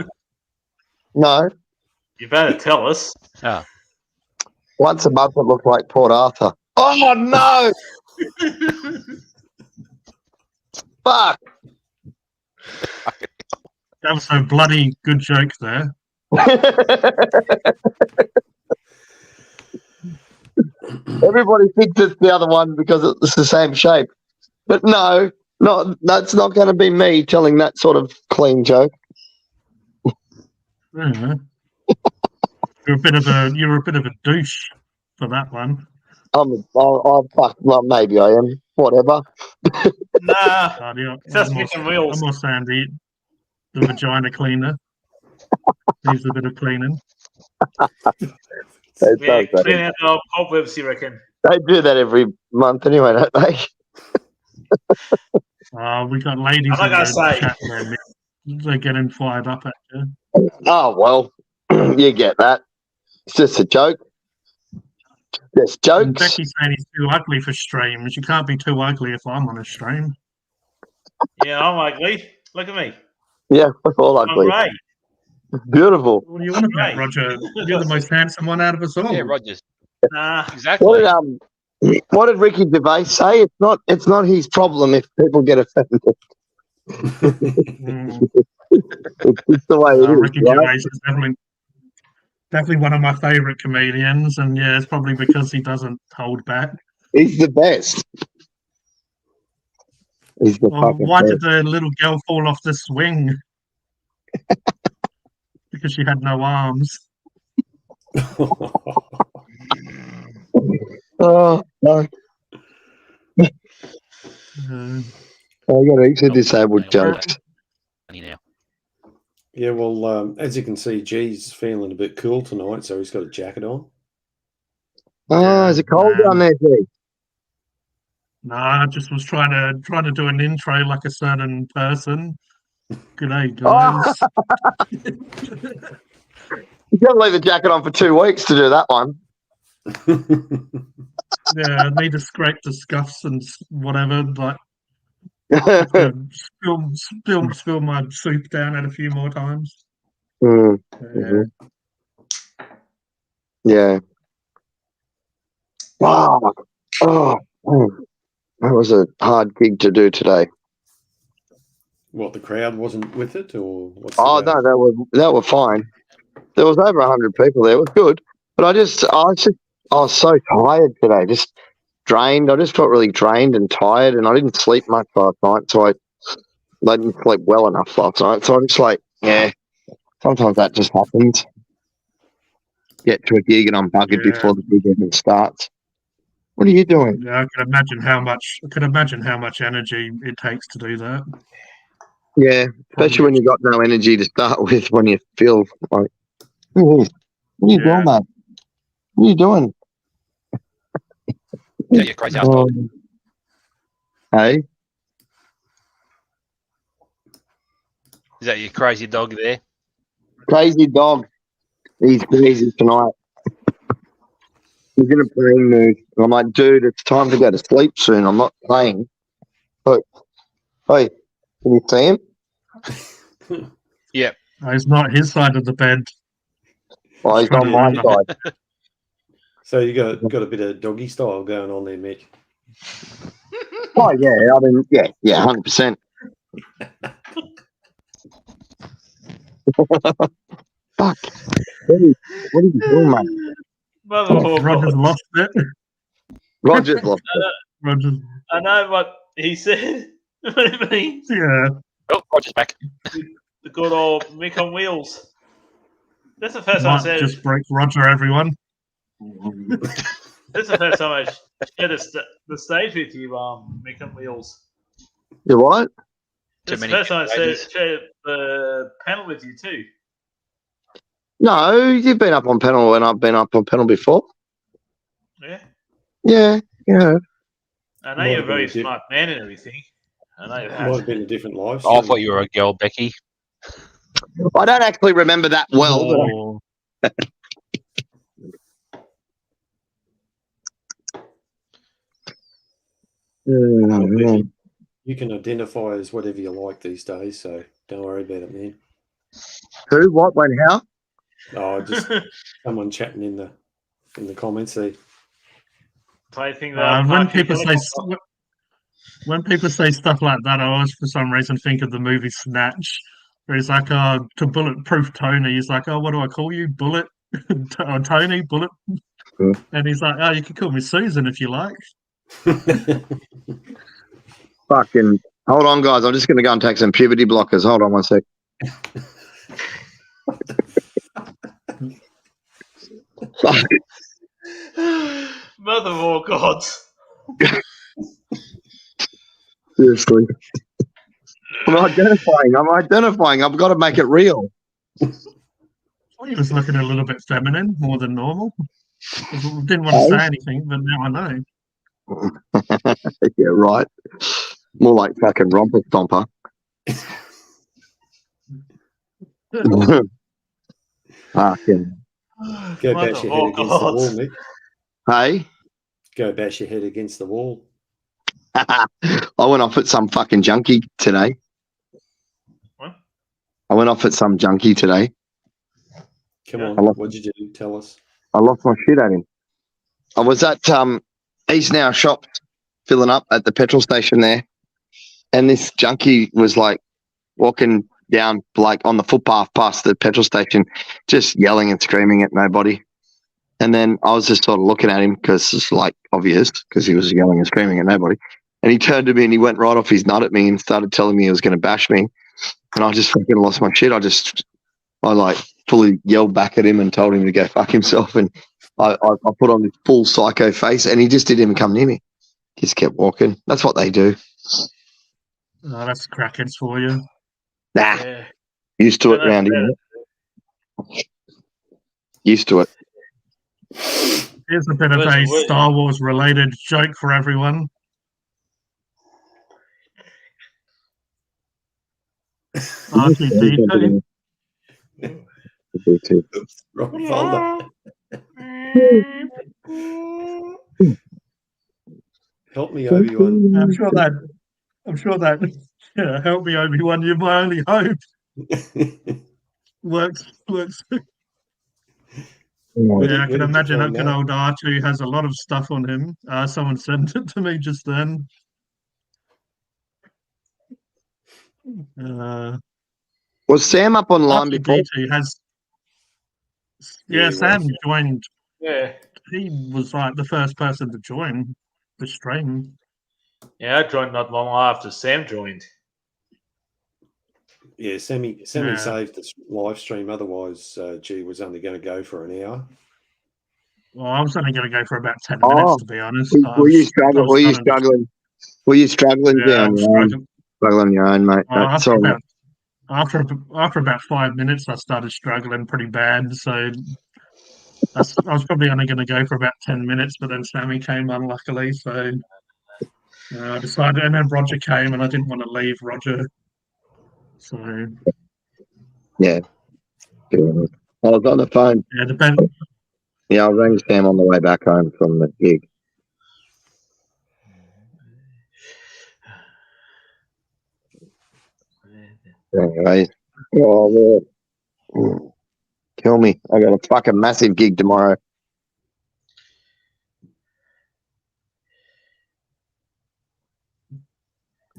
F: No.
C: You better tell us.
G: Oh,
F: Once a month it looked like Port Arthur. Oh no! Fuck!
A: That was a bloody good joke there.
F: Everybody thinks it's the other one because it's the same shape. But no, that's not going to be me telling that sort of clean joke.
A: Yeah. You're a bit of a douche for that one.
F: Fuck, well, maybe I am. Whatever.
C: Nah,
A: I'm
C: just
A: more,
C: making wheels.
A: I'm more Sandy, the vagina cleaner. Needs a bit of cleaning.
F: They,
C: Yeah,
F: does that.
C: clean out the old cobwebs, you reckon?
F: They do that every month anyway, don't they?
A: We got ladies
C: I'm not
A: in
C: gonna
A: the
C: say.
A: chat there, Mick. They're getting fired up at you.
F: Oh, well, you get that. It's just a joke. Just
A: And
F: jokes.
A: Becky's saying he's too ugly for streams. You can't be too ugly if I'm on a stream.
C: Yeah, I'm ugly. Look at me.
F: Yeah, we're all
C: I'm
F: ugly.
C: great.
F: Beautiful.
A: What do you want about,
C: Right.
A: Roger? You're the most handsome one out of us all.
G: yeah, Rogers.
C: Nah,
G: Exactly.
F: What did Ricky Gervais say? It's not his problem if people get offended.
A: Mm.
F: It's just the way it is.
A: Ricky
F: right?
A: Gervais is definitely one of my favourite comedians, and yeah, it's probably because he doesn't hold back.
F: He's the best. He's the
A: Well,
F: fucking
A: why
F: best.
A: did the little girl fall off the swing? Because she had no arms.
F: Oh, no. I got heaps of disabled jokes.
G: Funny now.
E: Yeah, well, as you can see, G's feeling a bit cool tonight, so he's got a jacket on.
F: Oh, is it cold down there, G?
A: No, I just was trying to do an intro like a certain person. Good day, guys.
F: You got to leave the jacket on for 2 weeks to do that one.
A: Yeah, I need to scrape the scuffs and whatever. Like, spill my soup down it a few more times.
F: Mm,
A: Yeah.
F: yeah. Wow. Oh, that was a hard gig to do today.
E: What, the crowd wasn't with it, or what's
F: Oh
E: the
F: no, that were fine. There was over 100 people there. It was good, but I was so tired today. Just drained. I just felt really drained and tired, and I didn't sleep much last night. So I didn't sleep well enough last night. So I'm just like, yeah. Sometimes that just happens. Get to a gig and I'm buggered
A: Yeah.
F: before the gig even starts. What are you doing?
A: Yeah, I can imagine how much energy it takes to do that.
F: Yeah, especially when you got no energy to start with. When you feel like, what are you
A: Yeah.
F: doing, mate? What are you doing?
G: that your crazy ass dog?
F: Hey,
G: Is that your crazy dog there?
F: crazy dog. He's crazy tonight. He's in a playing mood. I'm like, dude, it's time to go to sleep soon. I'm not playing. But, hey, can you see him?
A: Oh, it's not his side of the bed.
F: Oh, he's on my side.
E: So you got a bit of doggy style going on there, Mick.
F: Oh, yeah. I mean, yeah, 100%. Fuck. What are you doing, mate?
C: Motherfucker.
A: Roger's lost it.
F: Roger's lost it.
A: Roger's,
C: I know what he said. What it means.
A: yeah.
G: Oh, Roger's back.
C: The good old Mick on wheels. That's the first time I
A: Might
C: said.
A: just break Roger, everyone.
C: That's the first time I shared the stage with you, Mick on wheels.
F: You what?
C: That's the
G: many
C: first time I
G: ladies.
C: shared the panel with you too.
F: No, you've been up on panel when I've been up on panel before.
C: Yeah.
F: Yeah.
C: I know
E: Might
C: you're a
E: have
C: very
E: been a diff-
C: smart man and everything. I know you
E: Might
C: have.
E: have been a different live
G: Oh, I
E: stream.
G: thought you were a girl, Becky.
F: I don't actually remember that well, but
G: Oh.
F: man.
E: You can identify as whatever you like these days, so don't worry about it, man.
F: Who, what, when, how?
E: Oh, just someone chatting in the comments there.
C: Plaything
A: When people say stuff like that, I always, for some reason, think of the movie Snatch, where he's like, "Oh, to bulletproof Tony." He's like, "Oh, what do I call you, Bullet?" Or Tony, Bullet.
F: Yeah.
A: And he's like, "Oh, you can call me Susan if you like."
F: Fucking, hold on, guys. I'm just going to go and take some puberty blockers. Hold on one sec. Fuck.
C: Mother of all gods.
F: Seriously. I'm identifying. I've got to make it real.
A: Well, he was looking a little bit feminine, more than normal. I didn't want to say anything, but now I know.
F: Yeah, right. More like fucking romper stomper. Fucking.
E: Go
C: Mother
E: bash
C: of
E: your
C: all
E: head against the wall,
C: gods.
E: Mick.
F: Hey,
E: Go bash your head against the wall.
F: I went off at some fucking junkie today.
C: What?
F: I went off at some junkie today.
E: Come
C: Yeah.
E: on, what'd you do? Tell us.
F: I lost my shit at him. I was at East Now Shops filling up at the petrol station there, and this junkie was like walking down like on the footpath past the petrol station, just yelling and screaming at nobody. And then I was just sort of looking at him because it's like obvious because he was yelling and screaming at nobody. And he turned to me and he went right off his nut at me and started telling me he was going to bash me. And I just fucking lost my shit. I like fully yelled back at him and told him to go fuck himself. And I put on this full psycho face and he just didn't even come near me. He just kept walking. That's what they do.
A: Oh, that's crackheads for you.
F: Nah,
C: Yeah.
F: used to it
C: Yeah,
F: around here. Used to it.
A: Here's a bit of a Star Wars related joke for everyone. R2D2.
E: Wrong folder. Help me, Obi-Wan.
A: I'm sure that yeah, help me, Obi-Wan. You're my only hope. Works. Yeah, I can imagine that good old R2 has a lot of stuff on him. Someone sent it to me just then.
F: Was Sam up online before?
A: R2D2 has.
E: Yeah,
A: Yeah,
E: he
A: Sam
E: was.
A: joined.
C: Yeah.
A: He was like the first person to join the stream.
C: Yeah, I joined not long after Sam joined.
E: Yeah, Sammy
A: Yeah.
E: saved the live stream. Otherwise, G was only going to go for an hour.
A: Well, I was only going to go for about 10 minutes, to be honest.
F: Were you struggling? Were you struggling? Were you struggling
A: Yeah, I
F: down
A: was
F: your own?
A: struggling.
F: Struggling on your own, mate. That's all right.
A: After about 5 minutes, I started struggling pretty bad. So I was probably only going to go for about 10 minutes, but then Sammy came unluckily, so I decided. And then Roger came, and I didn't want to leave Roger, so
F: Yeah. Good. I was on the phone.
A: yeah. The best,
F: Yeah, I rang Sam on the way back home from the gig. Anyway, oh, kill me. I got a fucking massive gig tomorrow.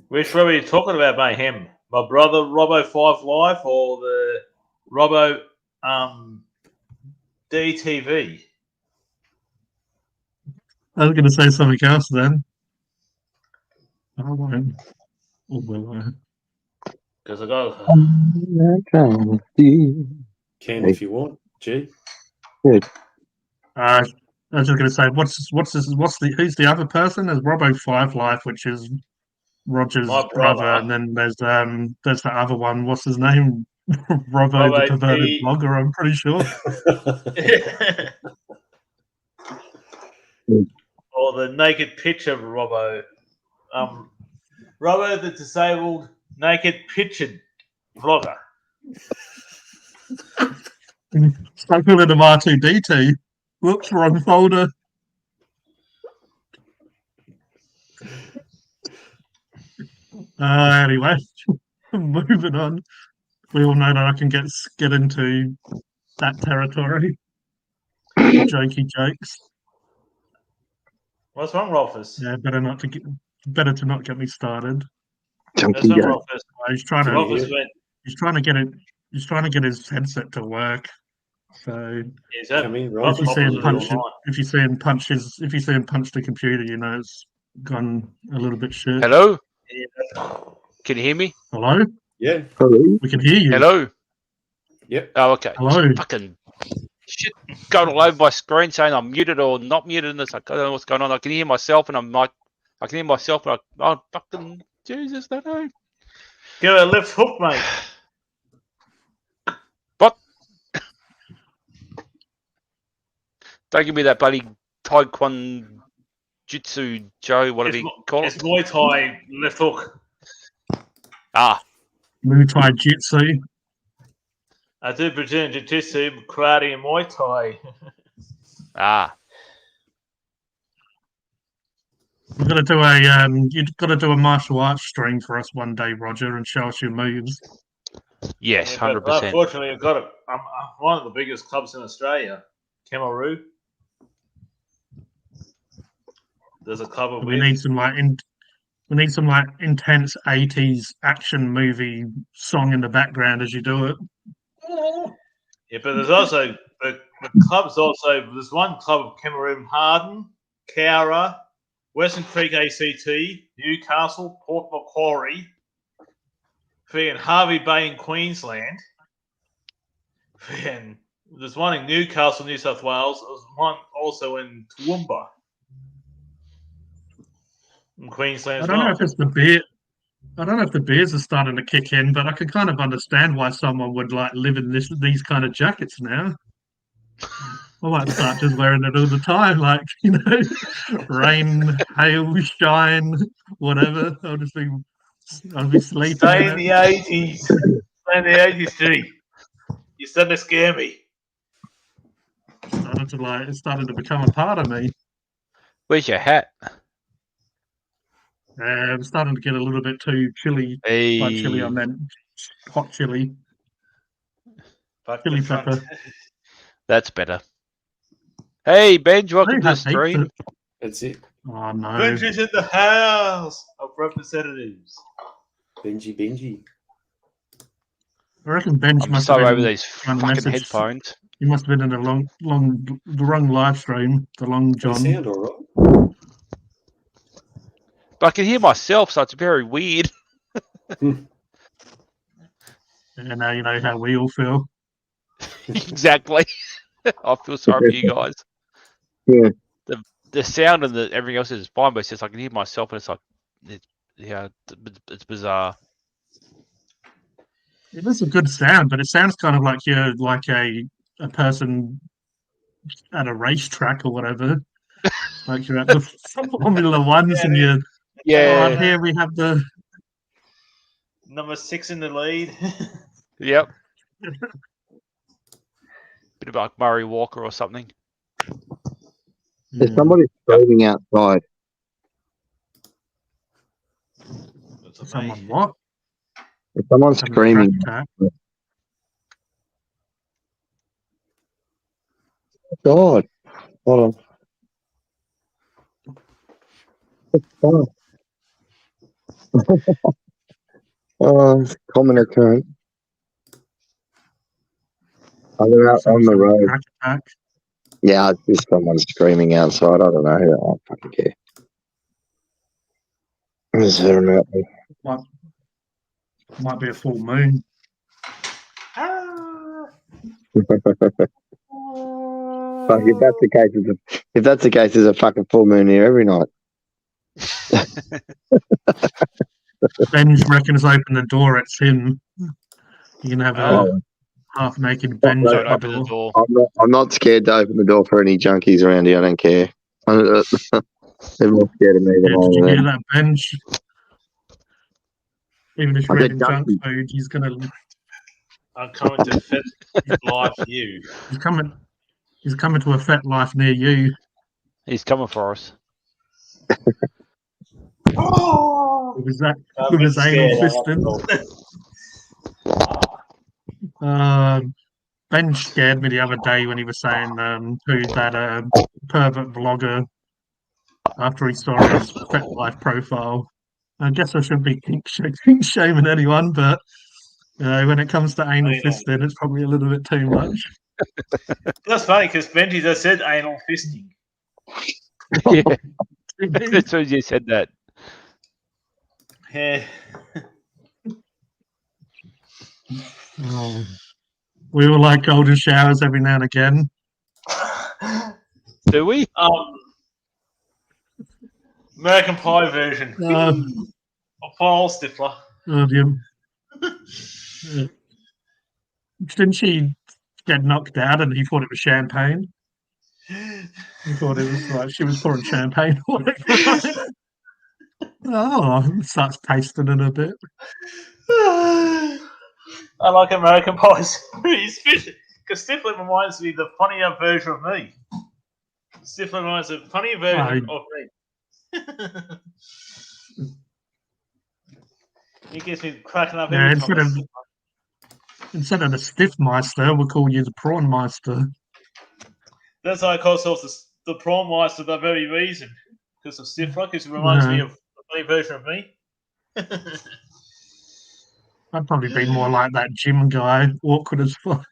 C: Which Robo are you talking about, mate? Him? My brother, Robbo 5 Live, or the Robbo DTV?
A: I was going to say something else then. I won't. Or will I?
C: Because I got.
E: Can if you want, G.
A: I was just going to say, who's the other person? There's Robbo 5 Life, which is Roger's
C: My
A: brother,
C: brother.
A: and then there's the other one. What's his name? Robbo, the
C: Robbo
A: perverted
C: T.
A: blogger. I'm pretty sure.
C: Or the naked picture Robbo. Robbo, the disabled naked pictured vlogger.
A: Stuck with him R2D2. Whoops, wrong folder. Anyway, moving on. We all know that I can get into that territory. Jokey jokes.
C: What's wrong, Rolfus?
A: Yeah, better to not get me started.
C: What's wrong, Rolfus?
A: He's trying to
C: Rolfus went.
A: he's trying to get it. He's trying to get his headset to work. So
C: Is that
E: Come in,
A: if you
E: Rolfus.
A: see him
C: Rolfus
A: punch,
C: is online?
A: if you see him punch the computer, you know it's gone a little bit shit.
G: Hello?
C: Yeah.
G: Can you hear me?
A: Hello,
E: Yeah.
A: we can hear you.
G: Hello?
E: Yep.
G: Oh, okay.
A: Hello.
G: Fucking shit going all over my screen saying I'm muted or not muted, and it's like, I don't know what's going on. I can hear myself, and I'm like, I can hear myself, and oh, fucking Jesus, I don't know.
C: Give it a left hook, mate.
G: What? Don't give me that bloody Taekwondo Jitsu Joe, whatever you call
C: It's
G: it.
C: Muay Thai left hook.
G: Ah,
A: Muay Thai Jitsu.
C: I do Brazilian Jiu Jitsu, karate, and Muay Thai.
G: ah.
A: You've got to do you've got to do a martial arts stream for us one day, Roger, and show us your moves.
G: Yes,
C: Yeah, but
G: 100%.
C: unfortunately, I've got I'm one of the biggest clubs in Australia, Kemaroo. There's a club of
A: We need some intense 80s action movie song in the background as you do it.
C: Yeah, but there's also the clubs. Also, there's one club of Kemaroo, Harden, Cowra, Western Creek ACT, Newcastle, Port Macquarie, and Harvey Bay in Queensland. And there's one in Newcastle, New South Wales. There's one also in Toowoomba, in Queensland
A: I
C: as
A: don't know
C: well.
A: if it's the beer. I don't know if the beers are starting to kick in, but I can kind of understand why someone would like live in these kind of jackets now. I might start just wearing it all the time, like rain, hail, shine, whatever. I'll be sleeping.
C: Stay in the 80s. Stay in the 80s, G. You're starting to scare me.
A: It's starting to become a part of me.
G: Where's your hat?
A: I'm starting to get a little bit too chilly.
G: Hey.
A: By chilly, I meant hot chili.
C: Fuck
A: Chili
C: the front.
A: pepper.
G: That's better. Hey, Benj, welcome to the
A: Have
G: stream.
A: pizza.
E: That's it.
A: Oh no!
C: Benji's in the House of Representatives.
E: Benji.
A: I reckon Benj
G: I'm
A: must
G: so
A: have
G: over
A: been
G: these
A: trying to
G: fucking
A: message.
G: headphones.
A: He must have been in the wrong live stream, the long
E: They
A: John.
E: sound all right.
G: But I can hear myself, so it's very weird.
A: And now you know how we all feel.
G: Exactly. I feel sorry for you guys.
F: Yeah.
G: The sound and everything else is fine, but it's just I can hear myself, and it's like, it's bizarre.
A: It is a good sound, but it sounds kind of like you're like a person at a racetrack or whatever. Like you're at the Formula Ones and you're
G: Yeah.
A: right here we have the
C: Number 6 in the lead.
G: Yep. Bit of like Murray Walker or something.
F: There's somebody screaming outside.
C: That's a
A: someone
C: me.
A: what?
F: There's someone
A: Having a
F: screaming.
A: track
F: God. Hold on. Common occurrence. They're out on
A: someone's
F: the
A: having a
F: road.
A: track attack.
F: Yeah, it's just someone screaming outside. I don't know. I don't fucking care. Just hear 'em out there.
A: Might be a full moon.
C: Ah.
F: Fuck, if that's the case, there's a fucking full moon here every night.
A: Benj reckons open the door, it's him. You can have a
F: Oh.
A: half-naked Benj
F: Don't
A: at the
G: Don't open the
A: door.
G: door.
F: I'm not scared to open the door for any junkies around here. I don't care. They're more scared of me than
A: Yeah,
F: I
A: did you
F: am
A: hear
F: them.
A: that, Benj? Even if
F: I
A: you're
F: said
A: eating junk
F: junkies.
A: food,
C: I'm coming to Fit Life you.
A: he's coming to a Fet Life near you.
G: He's coming for us.
C: Oh!
A: With his,
C: I'm
A: with
C: a bit
A: his anal
C: scared.
A: fisting. Benj scared me the other day when he was saying who that pervert vlogger after he saw his Fet Life profile. I guess I shouldn't be kink shaming anyone, but when it comes to anal
C: Anal.
A: fisting, it's probably a little bit too much.
C: That's funny because Benji just said anal fisting.
G: Yeah. As soon as you said that.
C: Yeah.
A: Oh. We all like golden showers every now and again.
G: Do we?
C: American Pie version. A pile stiffler.
A: Didn't she get knocked out and he thought it was champagne? He thought it was like she was pouring champagne or whatever. Oh, starts tasting it a bit.
C: I like American Pie's because Stifler reminds me of the funnier version of me. Stifler reminds me of the funnier version of me. He gets me cracking up
A: Yeah,
C: every time.
A: instead of the Stiffmeister, we'll call you the Prawnmeister.
C: That's why I call myself the Prawn Meister for that very reason. Because of Stifler, because it reminds me of the funny version of me.
A: I'd probably be more like that gym guy, awkward as fuck.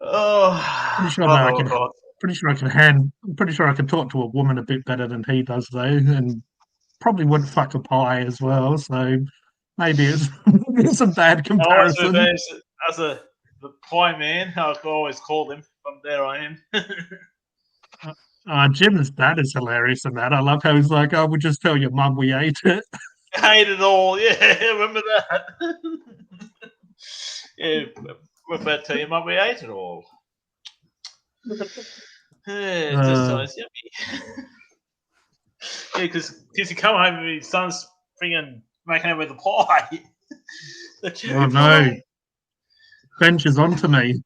C: Oh,
A: Pretty sure I can talk to a woman a bit better than he does though, and probably wouldn't fuck a pie as well. So maybe it's a bad comparison.
C: As the pie man, I always call him. From there I am.
A: Jim's dad is hilarious in that. I love how he's like, "Oh, we'll just tell your mum we ate it."
C: Hate it all. Yeah, remember that. Yeah, we're about to tell your mum we ate it all. Yeah, it just sounds yummy. Yeah, because you come home and your son's freaking making out with the pie.
A: Oh no. Benj is onto me.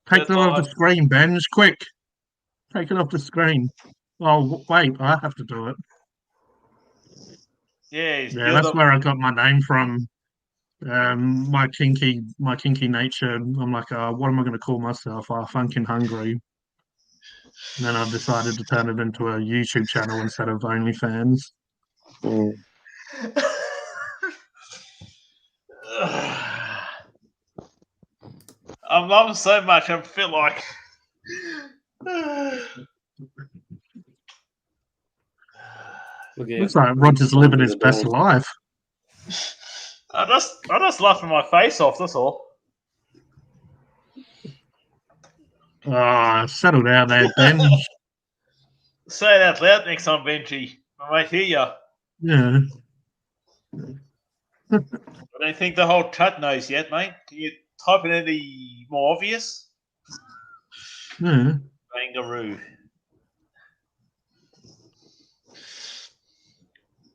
A: Take that off the screen, Benj, quick. Take it off the screen. Oh, wait, I have to do it.
C: Yeah,
A: that's where I got my name from. My kinky nature. I'm like, what am I going to call myself? Funkin' Hungry. And then I've decided to turn it into a YouTube channel instead of OnlyFans.
C: I'm loving so much. I feel like.
A: Looks like Roger's living his best life.
C: I just laughing my face off. That's all.
A: Settle down there, Benj.
C: Say it out loud next time, Benji. I might hear you.
A: Yeah.
C: I don't think the whole chat knows yet, mate. Can you type in any more obvious.
A: Yeah.
C: Kangaroo.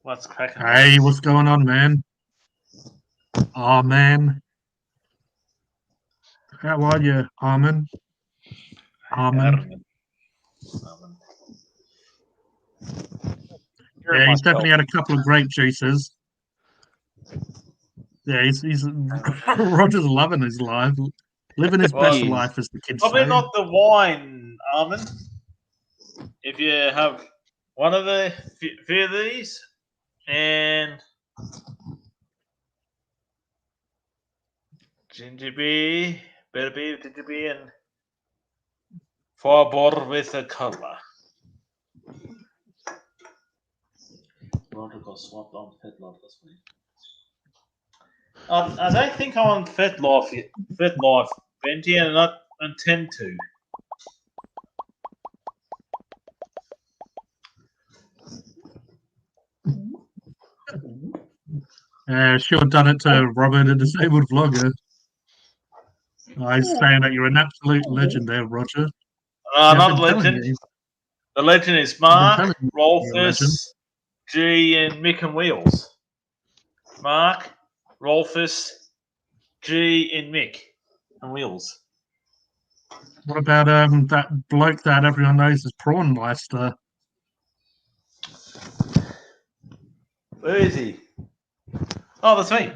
C: What's cracking?
A: Hey, what's going on, man? Oh, man. How are you, Armin? Armin. Yeah, he's definitely had a couple of grape juices. Yeah, he's Roger's loving his life, living his best
G: He is.
A: life, as the kids
C: Probably
A: say.
C: not the wine, Armin. If you have one of the few of these, and ginger beer, better beer, ginger beer, and fireball with a colour. Roger got swapped on FetLife this week. I don't think I'm on FetLife yet. FetLife, Benji, and I not intend to.
A: Sure done it to Robert, a disabled vlogger. He's saying that you're an absolute legend there, Roger. Yeah,
C: Not
A: I've
C: a
A: been telling
C: legend.
A: you.
C: The legend is
A: I've been
C: Mark,
A: telling you you're a legend.
C: Rolfus, G, and Mick and Wheels. Mark, Rolfus, G, and Mick and Wheels.
A: What about that bloke that everyone knows as Prawn Meister?
C: Where is he? Oh, that's me.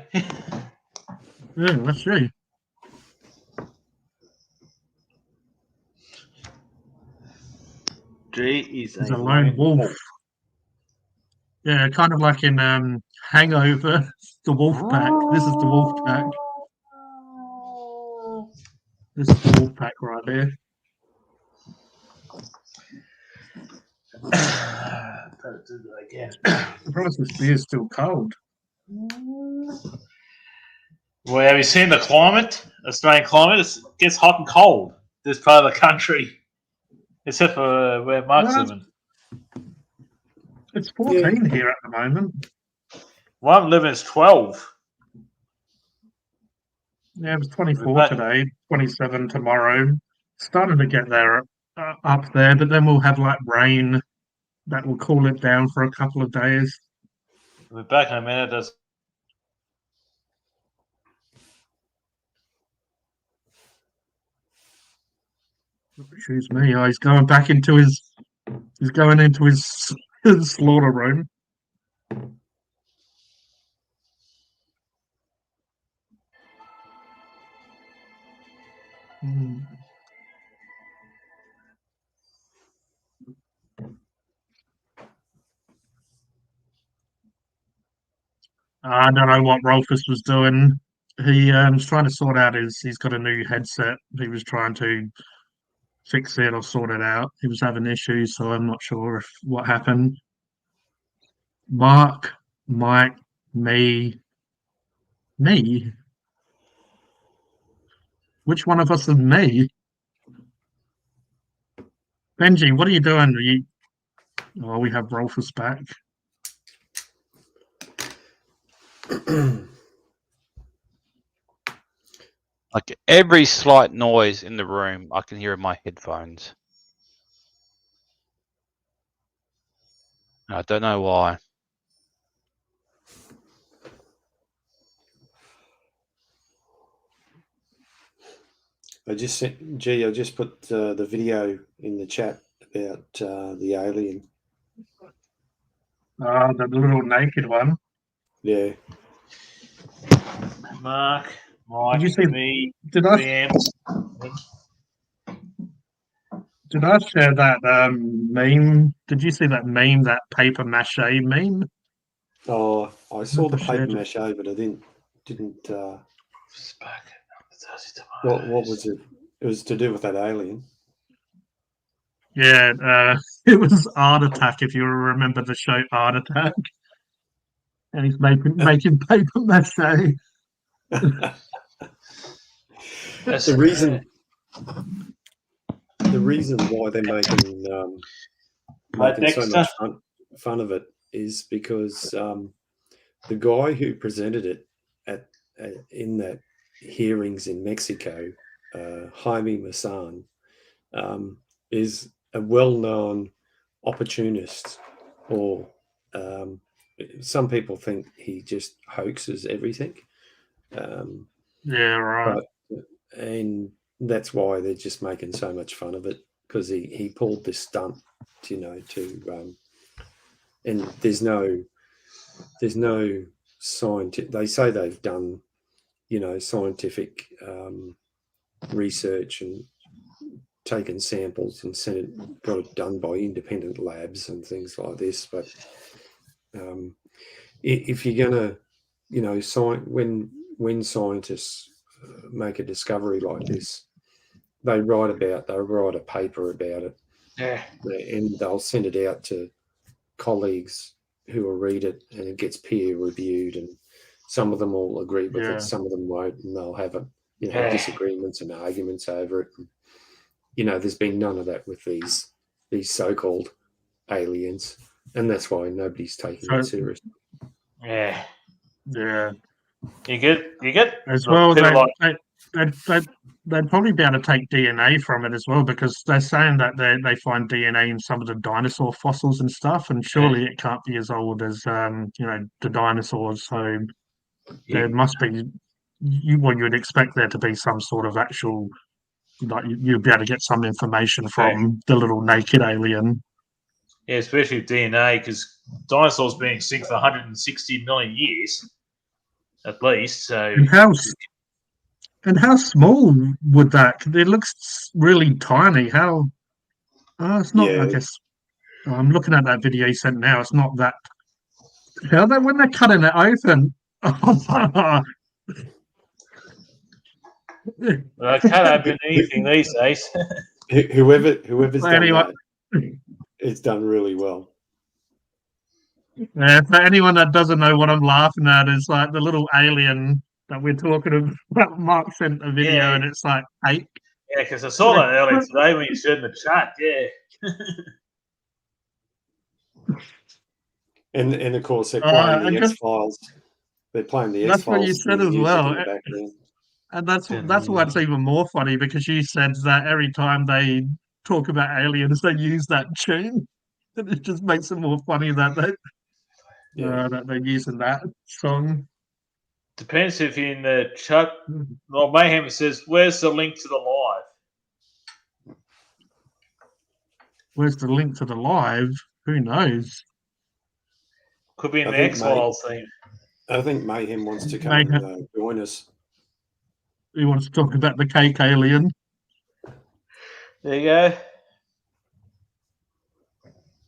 A: Yeah, that's you.
C: G is
A: He's a lone wolf. Yeah, kind of like in Hangover, the wolf pack. This is the wolf pack. This is the wolf pack right here.
C: Again.
A: Surprised this beer's still cold.
C: Well, have you seen the climate? Australian climate? It gets hot and cold. This part of the country, except for where Mark's
A: Well,
C: living.
A: It's 14 here at the moment.
C: Where I'm living is 12.
A: Yeah, it was 24
C: Right.
A: today, 27 tomorrow. Starting to get there up there, but then we'll have like rain that will cool it down for a couple of days.
C: We'll be back in a minute. That's
A: Excuse me. Oh, he's going back into his. He's going into his slaughter room. Hmm. I don't know what Rolfus was doing. He was trying to sort out his. He's got a new headset. He was trying to fix it or sort it out. He was having issues, so I'm not sure if what happened. Mark, Mike, me. Which one of us is me? Benji, what are you doing? Are you... Oh, we have Rolfus back.
G: Like every slight noise in the room, I can hear in my headphones. I don't know why.
E: I just put the video in the chat about the alien.
A: The little naked one.
E: Yeah.
C: Mark, Mike,
A: Did you see?
C: me,
A: Did I
C: Sam.
A: did I share that meme? Did you see that meme? That paper mache meme?
E: Oh, I saw the
A: Shared
E: paper
A: it.
E: mache, but I didn't.
C: Just back.
E: What was it? It was to do with that alien.
A: Yeah, it was Art Attack. If you remember the show Art Attack, and he's making paper mache.
E: The reason why they're making so much fun of it is because the guy who presented it in that hearings in Mexico, Jaime Maussan, is a well-known opportunist, or some people think he just hoaxes everything.
A: Yeah, right.
E: And that's why they're just making so much fun of it, because he pulled this stunt, and there's no scientific. They say they've done, scientific research and taken samples and got it done by independent labs and things like this. But if you're gonna, when scientists make a discovery like this, they write a paper about it, and they'll send it out to colleagues who will read it, and it gets peer reviewed, and some of them will agree with it, some of them won't, and they'll have disagreements and arguments over it. And, there's been none of that with these so-called aliens, and that's why nobody's taking it seriously.
C: Yeah.
A: Yeah.
C: You get
A: As well, they'd probably be able to take DNA from it as well, because they're saying that they find DNA in some of the dinosaur fossils and stuff, and surely it can't be as old as the dinosaurs. So there must be you would expect there to be some sort of actual, like, you'd be able to get some information from the little naked alien.
C: Yeah, especially DNA, because dinosaurs being extinct for 160 million years at least. So
A: and how small would that? It looks really tiny. How? It's not. I guess I'm looking at that video you sent now. It's not that. How that when they're cutting it open?
C: I can't open anything these days.
E: Whoever's done that, it's done really well.
A: Yeah, for anyone that doesn't know what I'm laughing at, is like the little alien that we're talking about. Mark sent a video, and it's like 8.
C: Yeah, because I saw that earlier today when you shared in the chat. Yeah.
E: And of course they're playing the X-Files. They're playing the X-Files.
A: That's what you said as well. And that's why it's
C: Mm.
A: even more funny, because you said that every time they talk about aliens, they use that tune, and it just makes it more funny that they're using that song.
C: Depends if in the chat. Well, Mayhem says, "Where's the link to the live?"
A: Where's the link to the live? Who knows?
C: Could be in the X-Files thing.
E: I think Mayhem wants to come and join us.
A: He wants to talk about the cake alien.
C: There you go.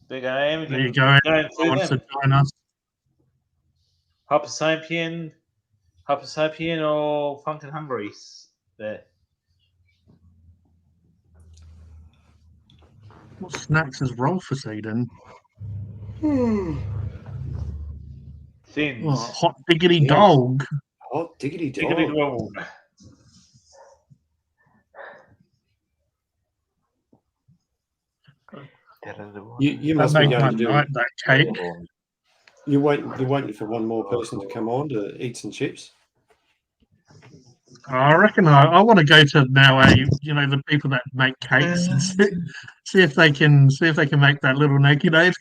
C: Big aim.
A: There you go. He wants to join us.
C: Hyper Sapien or Funkin' Hungry. There.
A: What snacks is Rolfus eating?
C: Thins.
A: Oh, hot diggity dog.
E: Hot diggity dog.
C: Diggity dog.
E: You must be going to do
A: that cake.
E: You're waiting for one more person to come on to eat some chips.
A: I reckon I want to go to now. The people that make cakes, and see if they can make that little naked ape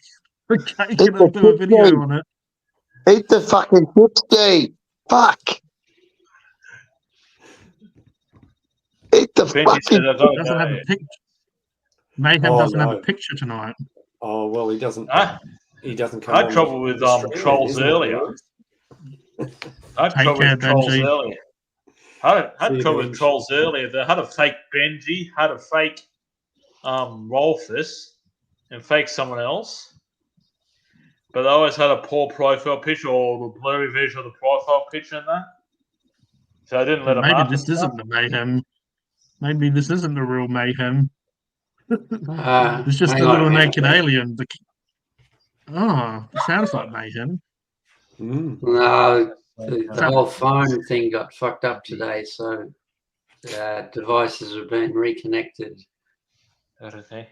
A: cake and do a video on it.
F: Eat the fucking chips, D. Fuck. Eat the fucking.
A: Doesn't have a picture. Mayhem doesn't have a picture tonight.
E: Oh well, he doesn't. He doesn't come.
C: I had trouble with trolls earlier. I had trouble with trolls earlier. I had trouble with trolls earlier. They had a fake Benji, had a fake Rolfus, and fake someone else. But they always had a poor profile picture or the blurry version of the profile picture and that. So I didn't let them up.
A: Maybe this isn't the Mayhem. Maybe this isn't the real Mayhem. It's just a little naked alien. It sounds like Mayhem.
H: No, the whole phone thing got fucked up today, so devices have been reconnected.
A: To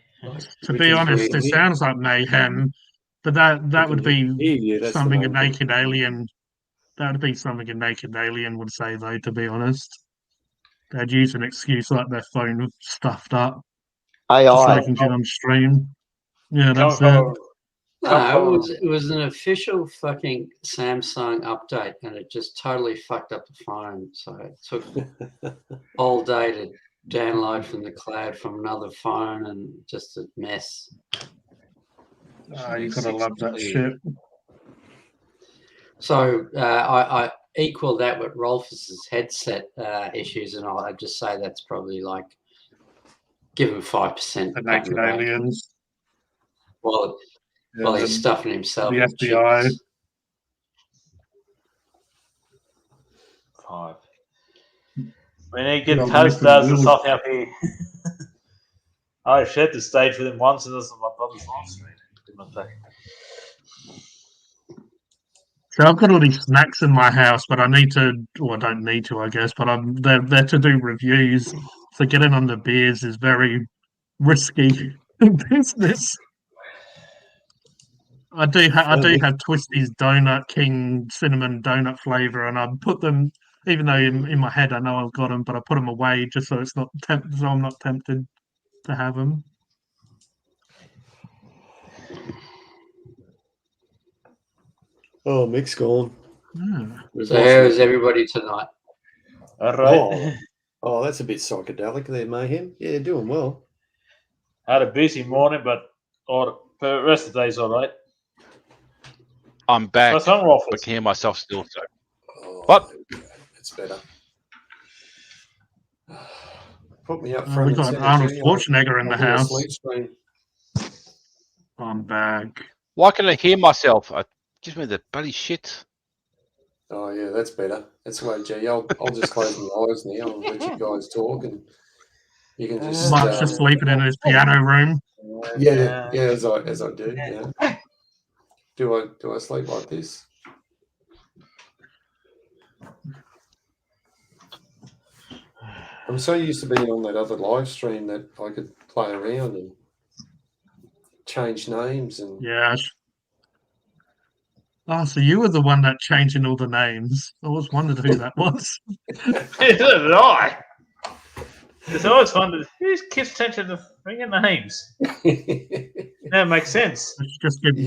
A: be honest, it sounds like Mayhem, but that would be something a naked alien. That would be something a naked alien would say, though. To be honest. they'd use an excuse like their phone was stuffed up just so
F: AI.
A: they can get on stream. Yeah,
C: Come
A: that's
C: from
A: it.
H: No, it was an official fucking Samsung update, and it just totally fucked up the phone. So it took all day to download from the cloud from another phone, and just a mess.
A: Oh, you gotta love that shit.
H: So I equal that with Rolfus's headset issues, and I'd just say that's probably like give him 5%.
A: The
H: pat on
A: naked
H: the back.
A: aliens.
H: While
A: Yeah,
H: he's stuffing himself.
A: the
H: with
A: FBI.
H: chips.
C: 5. We need to
A: Good
C: get
A: old
C: toast
A: Mr.
C: does or
A: Will.
C: something up here. I shared the stage with him once, and this is my brother's live stream. Did my thing.
A: So I've got all these snacks in my house, but I need to, or I don't need to, I guess, but they're to do reviews. So getting on the beers is very risky business. I do have Twisties Donut King cinnamon donut flavor, and I put them, even though in my head I know I've got them, but I put them away just so it's not so I'm not tempted to have them.
E: Oh, Mick's gone.
A: Yeah.
E: We've
H: So
E: lost
H: how
E: Mick.
H: is everybody tonight?
C: All right.
E: Oh, that's a bit psychedelic there, Mayhem. Yeah, doing well.
C: Had a busy morning, but the rest of the day's all right.
G: I'm back.
C: What's wrong, Rolf?
G: I can hear myself still. So
E: Oh,
G: What?
E: It's better. Put me up
A: Oh,
E: front.
A: we
E: and
A: got
E: centre,
A: Arnold
E: G.
A: Schwarzenegger in the
E: I'll do a
A: house.
E: sleep stream.
A: I'm back.
G: why can I hear myself? It gives me the bloody shit.
E: Oh yeah, that's better. That's the way, G. I'll just close my eyes now and let you guys talk, and you can just
A: Mark's just sleeping in his piano room.
E: yeah, as I do. Yeah. Do I sleep like this? I'm so used to being on that other live stream that I could play around and change names and
A: Yeah. Oh, so you were the one that changing all the names. I always wondered who that was.
C: So did I. Because I always wondered who keeps changing the freaking names. That makes sense.
A: Let's just give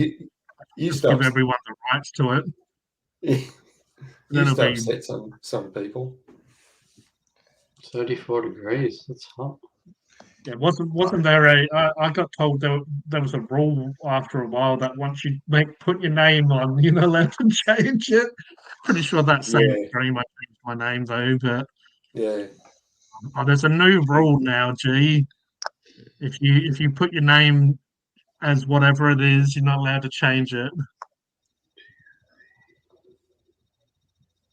E: you start
A: everyone the rights to it.
E: you
A: That'll
E: start
A: be-
E: upset some people.
H: 34 degrees. That's hot.
A: Yeah, wasn't there I got told there was a rule after a while that once you put your name on, you're not allowed to change it. Pretty sure that same
E: Yeah.
A: stream I changed my name though, but
E: Yeah.
A: there's a new rule now, G. If you put your name as whatever it is, you're not allowed to change it.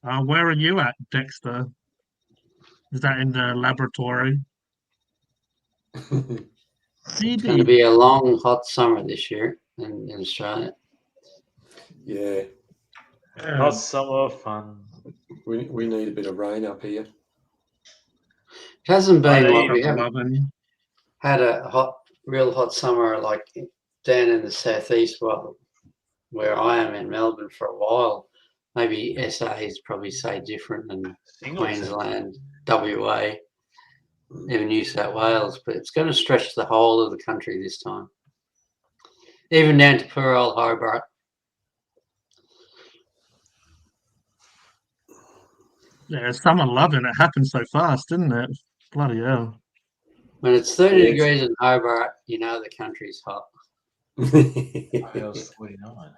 A: Where are you at, Dexter? Is that in the laboratory?
H: It's going to
A: CD.
H: be a long, hot summer this year in Australia.
E: Yeah.
C: Hot summer fun.
E: We need a bit of rain up here.
H: It hasn't been
C: I
H: like
C: know
H: we haven't had a real hot summer like down in the southeast, well, where I am in Melbourne for a while. Maybe SA is probably say different than Queensland, WA, even New South Wales, but it's going to stretch the whole of the country this time, even down to poor old Hobart.
A: Yeah, summer loving it happened so fast, didn't it? Bloody hell.
H: When it's 30
E: Yes.
H: degrees in Hobart, you know the country's hot.
C: Feels 49.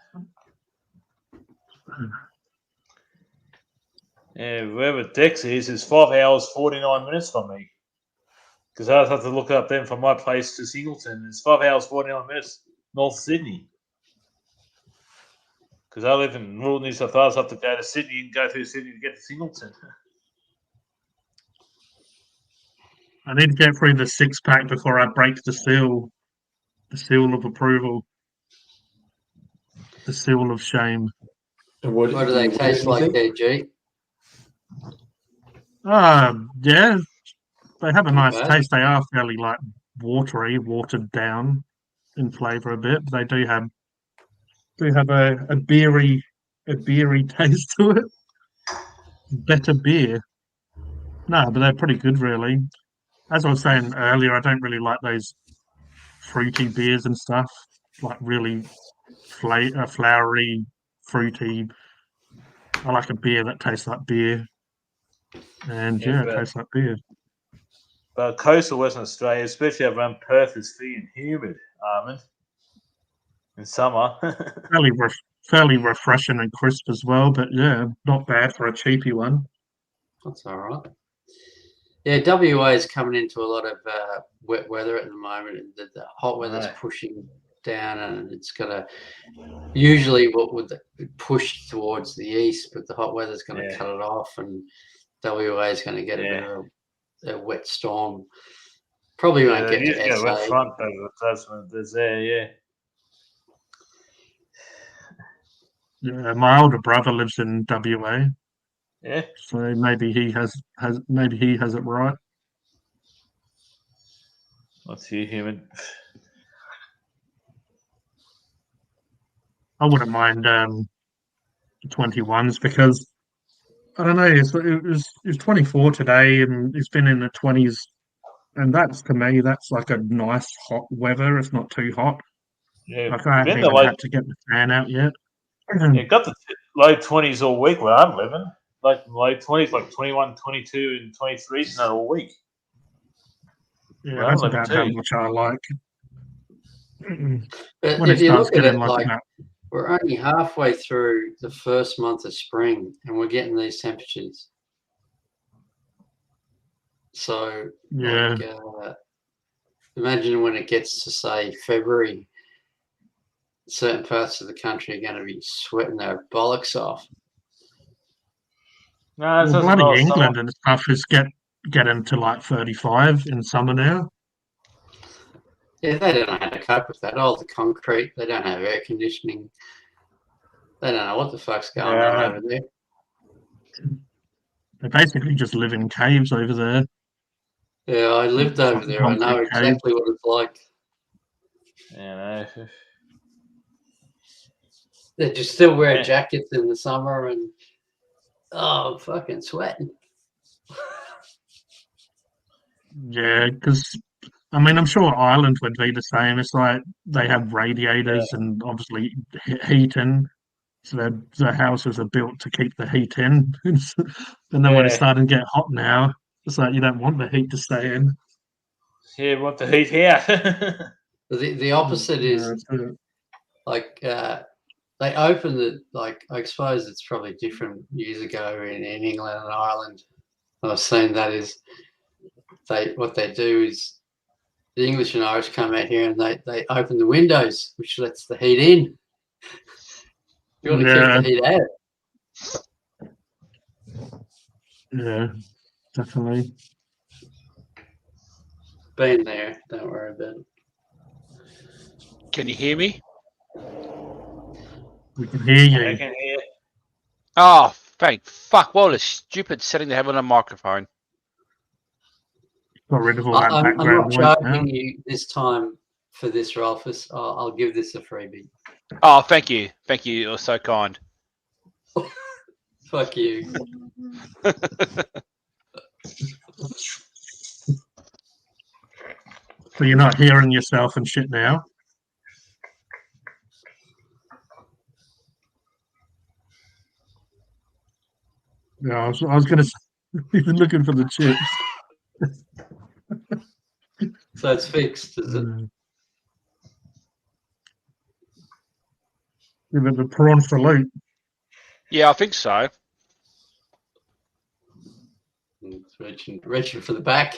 C: Yeah, wherever Dex is 5 hours 49 minutes from me. Because I have to look up then from my place to Singleton. It's 5 hours 49 minutes North Sydney. Because I live in rural New South Wales, I have to go to Sydney and go through Sydney to get to Singleton.
A: I need to get through the 6-pack before I break the seal of approval, the seal of shame.
E: And
H: What do they taste like there, G?
A: Yeah, they have a nice
H: bad.
A: taste. They are fairly like watered down in flavour a bit, but they do have a beery taste to it. Better beer. No, but they're pretty good, really. As I was saying earlier, I don't really like those fruity beers and stuff, like really flowery, fruity. I like a beer that tastes like beer, and
C: Yeah,
A: it tastes like beer.
C: But coastal Western Australia, especially around Perth, is freaking humid, Armand. In summer.
A: Fairly refreshing and crisp as well, but yeah, not bad for a cheapy one.
H: That's all right. Yeah, WA is coming into a lot of wet weather at the moment. And the hot weather's
C: Right.
H: pushing down, and it's going to usually what would push towards the east, but the hot weather's going to cut it off, and WA is going to get a bit of a wet storm. Probably won't get to
C: a wet
H: SA.
C: front over the Tasman. There's there, yeah.
A: Yeah, my older brother lives in WA,
C: Yeah.
A: so maybe he has it right.
C: Not too humid.
A: I wouldn't mind 21s because I don't know. It was 24 today, and it's been in the 20s, and that's to me that's like a nice hot weather. It's not too hot.
C: Yeah.
A: Like I haven't
C: Been the
A: even had to get the fan out yet.
C: Yeah, got the low 20s all week where I'm living. Like low 20s, like 21, 22, and 23 is not all week.
A: Yeah,
C: Well,
A: that's
C: I'm
A: about
C: living
A: how
C: too.
A: much I like.
H: But
A: When
H: if
A: it
H: you
A: starts
H: look at
A: getting
H: it,
A: like
H: like
A: that,
H: we're only halfway through the first month of spring, and we're getting these temperatures. So,
A: yeah,
H: like, imagine when it gets to say February, certain parts of the country are going to be sweating their bollocks off.
C: No, it's
A: well,
C: just
A: bloody
C: not summer.
A: England and stuff is getting to like 35 in summer now.
H: Yeah, they don't know how to cope with that. All the concrete, they don't have air conditioning. They don't know what the fuck's going on over there.
A: They basically just live in caves over there.
H: Yeah, I lived over there. I know
A: Concrete caves.
H: exactly what it's like.
C: Yeah, no.
H: They just still wear
C: Yeah.
H: jackets in the summer and I'm fucking sweating.
A: Yeah, because I mean, I'm sure Ireland would be the same. It's like they have radiators and obviously heating. So the houses are built to keep the heat in. And then when it's
C: Yeah.
A: starting to get hot now, it's like you don't want the heat to stay in.
C: Yeah, want the heat here.
H: The opposite is like they opened it, like I suppose it's probably different years ago in England and Ireland. I've seen that is what they do is the English and Irish come out here and they open the windows, which lets the heat in. You want to keep the heat out.
A: Yeah, definitely.
H: Been there, don't worry about it.
G: Can you hear me?
A: We can hear you.
C: I can hear.
G: Oh, thank fuck! What a stupid setting to have on a microphone.
A: Got rid of all that
H: I'm
A: background
H: not
A: noise now.
H: charging you this time for this, Rolfus. I'll give this a freebie.
G: Oh, thank you. You're so kind.
H: Fuck you.
A: So you're not hearing yourself and shit now? Yeah, I was going to say, we've been looking for the chips.
H: So it's fixed, is it?
A: Yeah, but the prawn salute.
G: Yeah, I think so.
H: It's reaching for the back.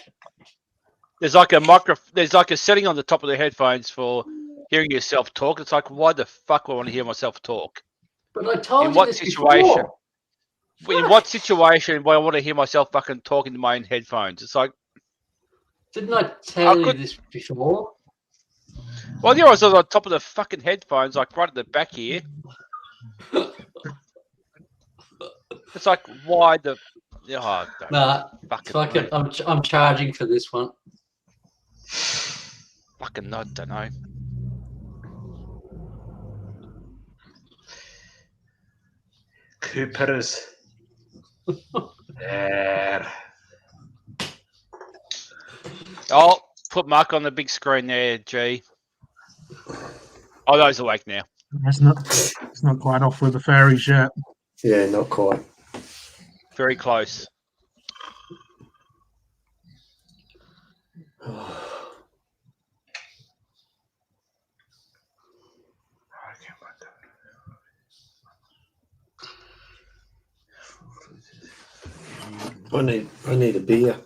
G: There's like a setting on the top of the headphones for hearing yourself talk. It's like, why the fuck would I want to hear myself talk?
H: But I told
G: In
H: you
G: what
H: this
G: situation?
H: before.
G: In what situation do I want to hear myself fucking talk into my own headphones? It's like,
H: Didn't I tell you this before?
G: well, yeah, I was on the top of the fucking headphones, like right at the back here. It's like, why the? Oh,
H: Nah,
G: fucking
H: fuck it. I'm charging for this one.
G: Fucking, I don't know.
C: Coopers. There.
G: Oh, put Mark on the big screen there, G. Oh, those awake now.
A: It's not quite off with the fairies yet.
E: Yeah, not quite.
G: Very close.
E: I need a beer.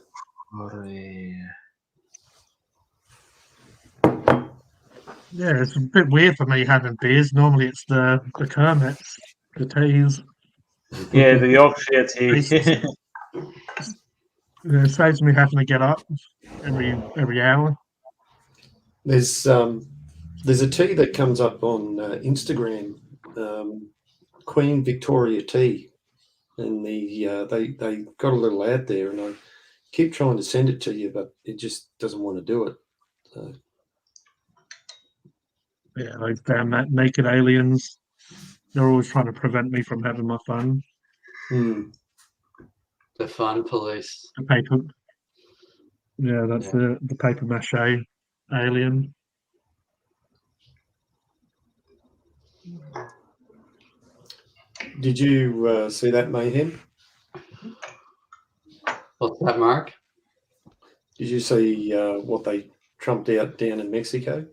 A: Yeah, it's a bit weird for me having beers. Normally it's the Kermits, the teas.
C: Yeah, the Yorkshire tea.
A: It saves me having to get up every hour.
E: There's a tea that comes up on Instagram, Queen Victoria Tea, and they got a little ad there, and I keep trying to send it to you, but it just doesn't want to do it. So.
A: Yeah, those damn that naked aliens. They're always trying to prevent me from having my fun.
H: The fun police.
A: The paper. Yeah, that's the paper mache alien.
E: Did you see that, Mayhem?
H: What's that, Mark?
E: Did you see what they trumped out down in Mexico?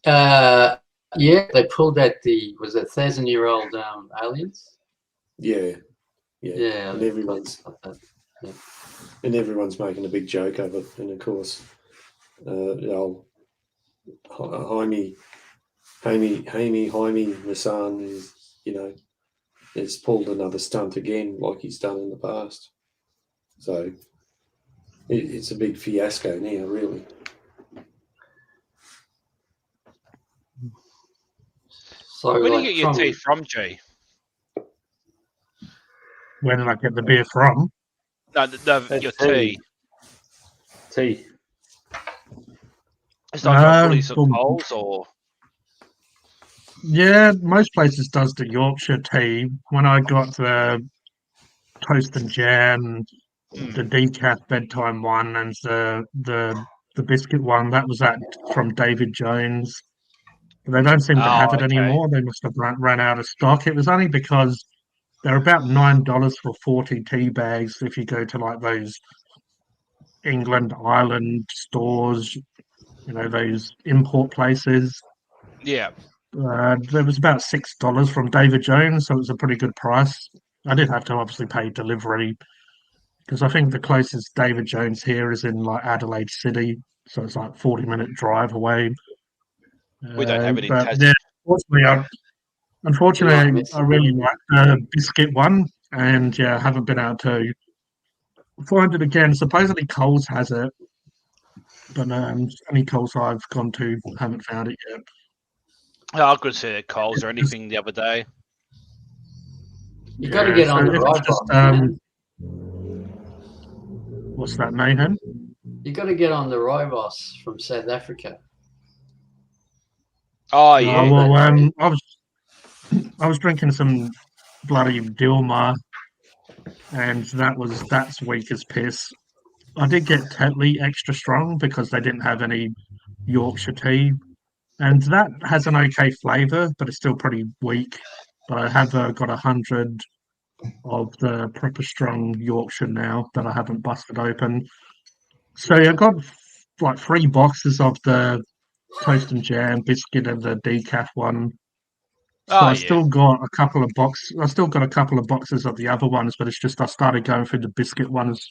H: Yeah, they pulled out the 1,000-year-old aliens.
E: Yeah.
H: Yeah,
E: And everyone's making a big joke of it, and of course, Jaime Maussan is, has pulled another stunt again, like he's done in the past. So it's a big fiasco now, really.
H: So
G: Where do you get your tea from, G?
A: Where did I get the beer from?
G: No, your tea.
C: Tea.
G: It's not Woolies or Coles or.
A: Yeah, most places does the Yorkshire tea. When I got the toast and jam, the decaf bedtime one, and the biscuit one, that was from David Jones. They don't seem to have it anymore. They must have run out of stock. It was only because they're about $9 for 40 tea bags if you go to like those England, Ireland stores, those import places.
G: Yeah.
A: There was about $6 from David Jones, so it was a pretty good price. I did have to obviously pay delivery because I think the closest David Jones here is in like Adelaide City, so it's like 40-minute drive away.
G: We don't have it in
A: but
G: Tasmania.
A: Unfortunately, I really like the biscuit one, and yeah, I haven't been able to find it again. Supposedly Coles has it, but any Coles I've gone to haven't found it yet.
G: Oh, I could see at Coles or anything the other day.
H: You got to get on the Ribos.
A: What's that, Mayhem?
H: You got to get on the Ribos from South Africa.
G: Oh yeah.
A: Well, I was drinking some bloody Dilmah, and that's weak as piss. I did get Tetley extra strong because they didn't have any Yorkshire tea, and that has an okay flavour, but it's still pretty weak. But I have got 100 of the proper strong Yorkshire now that I haven't busted open. So I got like 3 boxes of the toast and jam biscuit and the decaf one. So I still got a couple of boxes. I still got a couple of boxes of the other ones, but it's just I started going through the biscuit ones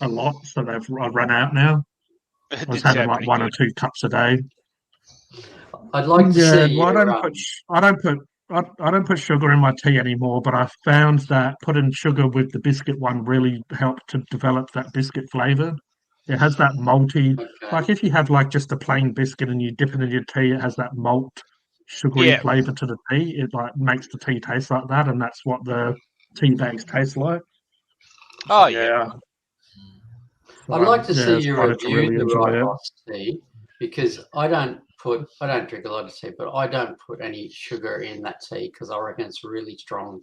A: a lot, so I've run out now. I was having like 1 or 2 cups a day.
H: I'd like to see.
A: Well, I don't put sugar in my tea anymore, but I found that putting sugar with the biscuit one really helped to develop that biscuit flavour. It has that malty, like if you have like just a plain biscuit and you dip it in your tea, it has that malt, sugary flavour to the tea. It like makes the tea taste like that, and that's what the tea bags taste like.
G: Oh yeah.
H: I'd like to see you review the Ribos tea because I don't drink a lot of tea, but I don't put any sugar in that tea because I reckon it's really strong.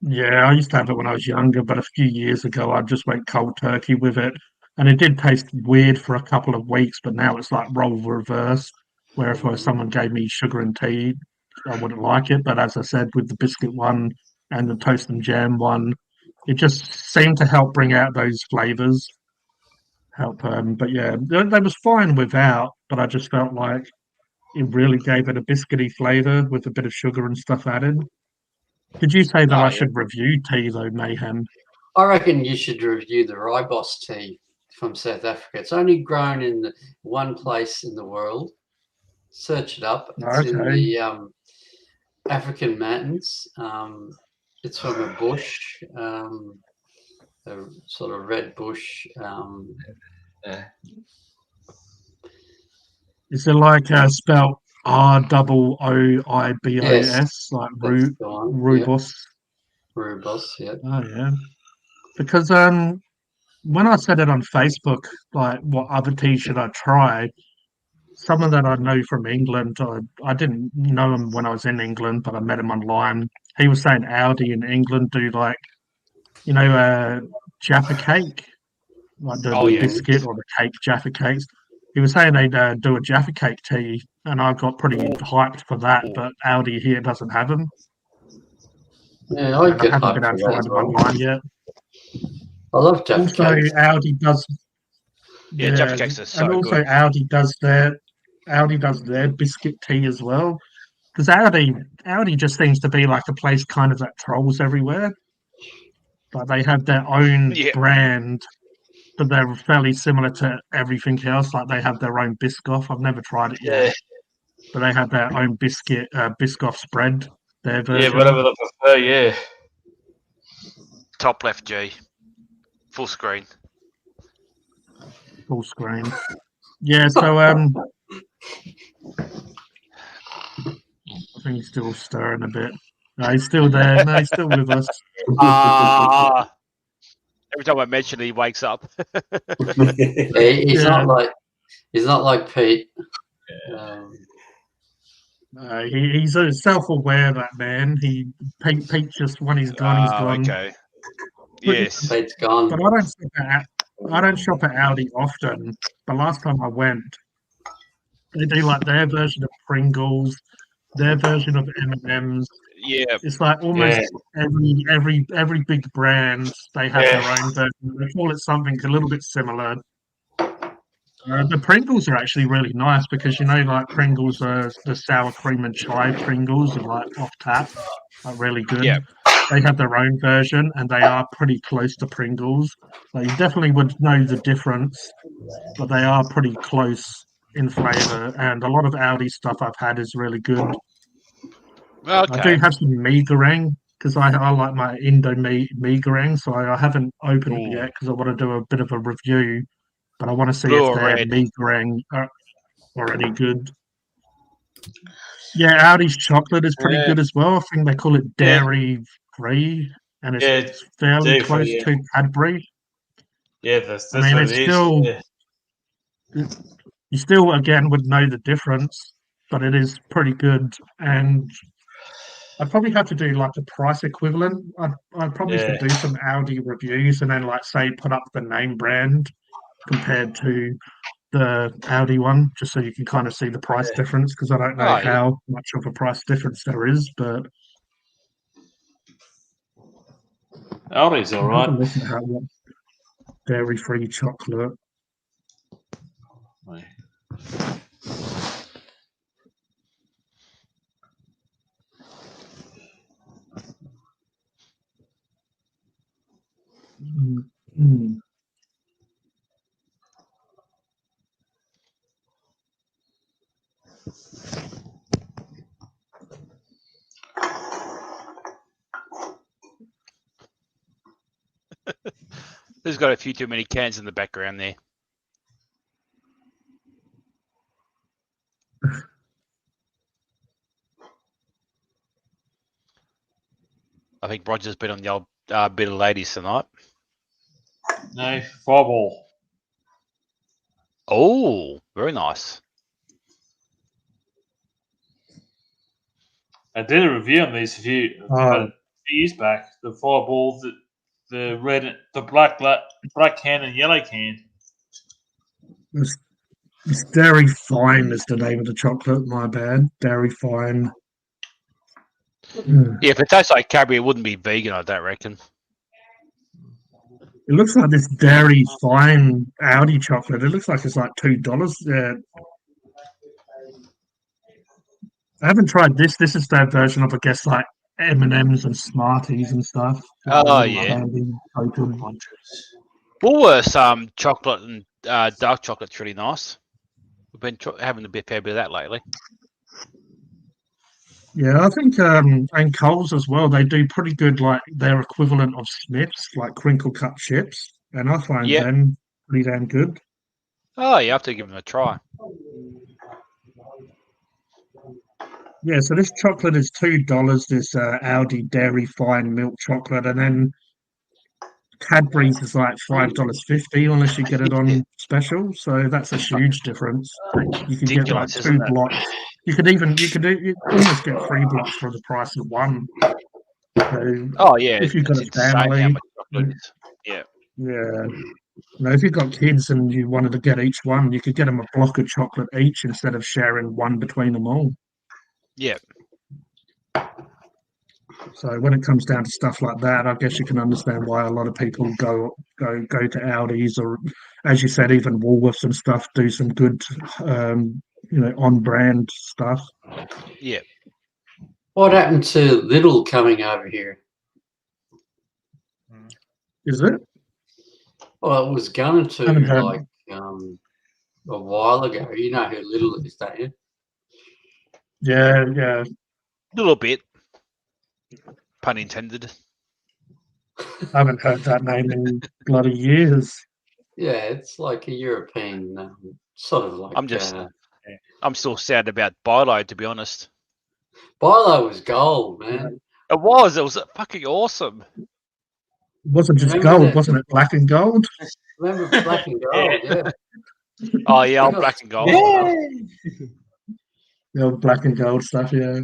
A: Yeah, I used to have it when I was younger, but a few years ago I just went cold turkey with it. And it did taste weird for a couple of weeks, but now it's like role reverse. Where if someone gave me sugar and tea, I wouldn't like it. But as I said, with the biscuit one and the toast and jam one, it just seemed to help bring out those flavors. Help, but yeah, they was fine without, but I just felt like it really gave it a biscuity flavor with a bit of sugar and stuff added. Did you say that
G: Oh,
A: I
G: yeah.
A: should review tea though, Mayhem?
H: I reckon you should review the rooibos tea from South Africa. It's only grown in one place in the world. Search it up. It's in
A: Okay.
H: the African mountains. It's from a bush, a sort of red bush.
A: Is it like spelled ROOIBOS,
H: Yes,
A: like
H: that's the one. Yeah,
A: Rubos?
H: rooibos. Yeah.
A: Oh yeah. Because when I said it on Facebook, like what other tea should I try? Someone that I know from England, I didn't know him when I was in England, but I met him online. He was saying Audi in England do like, Jaffa cake, like the,
G: Oh,
A: the
G: yeah.
A: biscuit or the cake Jaffa cakes. He was saying they'd do a Jaffa cake tea, and I got pretty hyped for that. But Audi here doesn't have them,
H: Yeah, I
A: and I
H: get
A: haven't been
H: hyped
A: able
H: for
A: to
H: that
A: find
H: as
A: them
H: well.
A: online yet.
H: I love Jaffa
A: Also,
H: cakes.
A: Audi does,
G: Yeah, Jaffa
A: yeah,
G: cakes are
A: and
G: so
A: also
G: good.
A: Audi does their biscuit tea as well. Because Audi just seems to be like a place kind of that trolls everywhere. But they have their own
G: Yeah.
A: brand, but they're fairly similar to everything else. Like they have their own Biscoff. I've never tried it yet,
C: Yeah,
A: but they have their own Biscoff spread. Their
C: yeah,
A: version,
C: whatever they prefer. Yeah,
G: Top left, G. Full screen.
A: full screen. Yeah, so I think he's still stirring a bit. No, he's still there. No, he's still with us.
G: Ah. Every time I mention it, he wakes up.
H: He's
A: Yeah.
H: not like Pete.
A: He's self-aware, that man. Pete just when he's gone, he's
G: Oh,
A: gone.
G: okay. Yes.
H: Pete's gone.
A: But I don't shop at Audi often. But last time I went, they do like their version of Pringles, their version of M&Ms.
G: Yeah.
A: It's like almost every big brand they have their own version. They call it something a little bit similar. The Pringles are actually really nice because like Pringles are the sour cream and chive Pringles are like off tap, like really good.
G: Yeah.
A: They have their own version and they are pretty close to Pringles. So you definitely would know the difference, but they are pretty close in flavour. And a lot of Audi stuff I've had is really good. I do
G: Okay.
A: have some mee goreng because I like my Indo mee goreng, so I haven't opened it
G: Ooh.
A: yet because I want to do a bit of a review. But I want to see
G: Blue
A: if
G: or
A: their
G: red?
A: mee goreng are any good. Yeah, Audi's chocolate is pretty good as well. I think they call it dairy free, and it's
C: yeah,
A: fairly
C: dairy-free,
A: close
C: yeah.
A: to Cadbury.
C: yeah. That's
A: I mean,
C: what
A: it's
C: it is.
A: still
C: Yeah.
A: you still again would know the difference, but it is pretty good. And I'd probably have to do like a price equivalent. I'd probably
C: Yeah.
A: should do some Audi reviews and then like say put up the name brand compared to the Audi one, just so you can kind of see the price difference because I don't know
G: Oh, yeah.
A: how much of a price difference there is, but
C: Aldi's all
A: have a
C: right.
A: look at what dairy-free chocolate. Mm.
G: There's got a few too many cans in the background there. I think Roger's been on the old bit of ladies tonight.
C: No, Fireball.
G: Oh, very nice.
C: I did a review on these about few years back. The Fireball, the red, the black can and yellow can.
A: It's Dairy Fine is the name of the chocolate. My bad. Dairy Fine. Mm.
G: Yeah, if it tastes like Cadbury, it wouldn't be vegan, I don't reckon.
A: It looks like this Dairy Fine Audi chocolate. It looks like it's like $2. Yeah. I haven't tried this. This is their version of, I guess, like M&Ms and Smarties and stuff.
G: Oh, yeah.
A: Candy, total.
G: Woolworths chocolate and dark chocolate's really nice. We've been having a fair bit of that lately.
A: Yeah, I think and Coles as well. They do pretty good, like their equivalent of Smiths, like crinkle cut chips, and I find
G: Yep.
A: them pretty damn good.
G: Oh, you have to give them a try.
A: Yeah, so this chocolate is $2. This Audi Dairy Fine milk chocolate, and then Cadbury's is like $5.50 unless you get it on special. So that's a huge difference. You can get like
G: Ridiculous,
A: 2
G: isn't it?
A: blocks. You almost get 3 blocks for the price of one. So
G: Oh, yeah.
A: if you've got
G: it's
A: a
G: insane how
A: family,
G: much chocolate it is. Yeah.
A: yeah. You know, if you've got kids and you wanted to get each one, you could get them a block of chocolate each instead of sharing one between them all.
G: Yeah.
A: So when it comes down to stuff like that, I guess you can understand why a lot of people go to Aldi's or, as you said, even Woolworths and stuff do some good, on brand stuff.
G: Yeah.
H: What happened to Lidl coming over here?
A: Is it?
H: Well, it was going to
A: Haven't heard.
H: like a while ago. You know who Lidl is, don't you?
A: Yeah, yeah.
G: A little bit. Pun intended.
A: I haven't heard that name in bloody years.
H: Yeah, it's like a European sort of like.
G: I'm still sad about Bilo, to be honest.
H: Bilo was gold, man.
G: It was fucking awesome.
A: It wasn't just
H: Remember
A: gold,
H: that?
A: wasn't it? Black and gold.
H: Remember Black and Gold? Yeah.
G: Oh yeah,
H: Yeah.
G: black and gold.
A: The old black and gold stuff, yeah.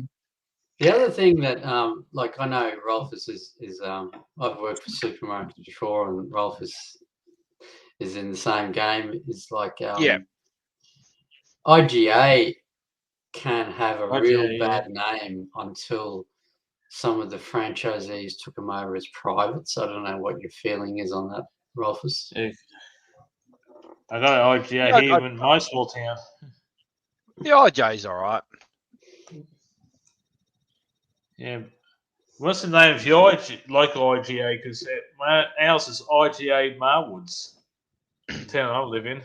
H: The other thing that, like I know Rolf is I've worked for supermarkets before, and Rolf is in the same game. Is like
G: Yeah.
H: IGA can have a real
C: IGA,
H: bad name until some of the franchisees took them over as private. So I don't know what your feeling is on that, Rolfus.
C: Yeah. I got IGA here in my small town.
G: The IJ's all right.
C: Yeah. What's the name of your local IGA? Because ours is IGA Marwoods, the town I live in.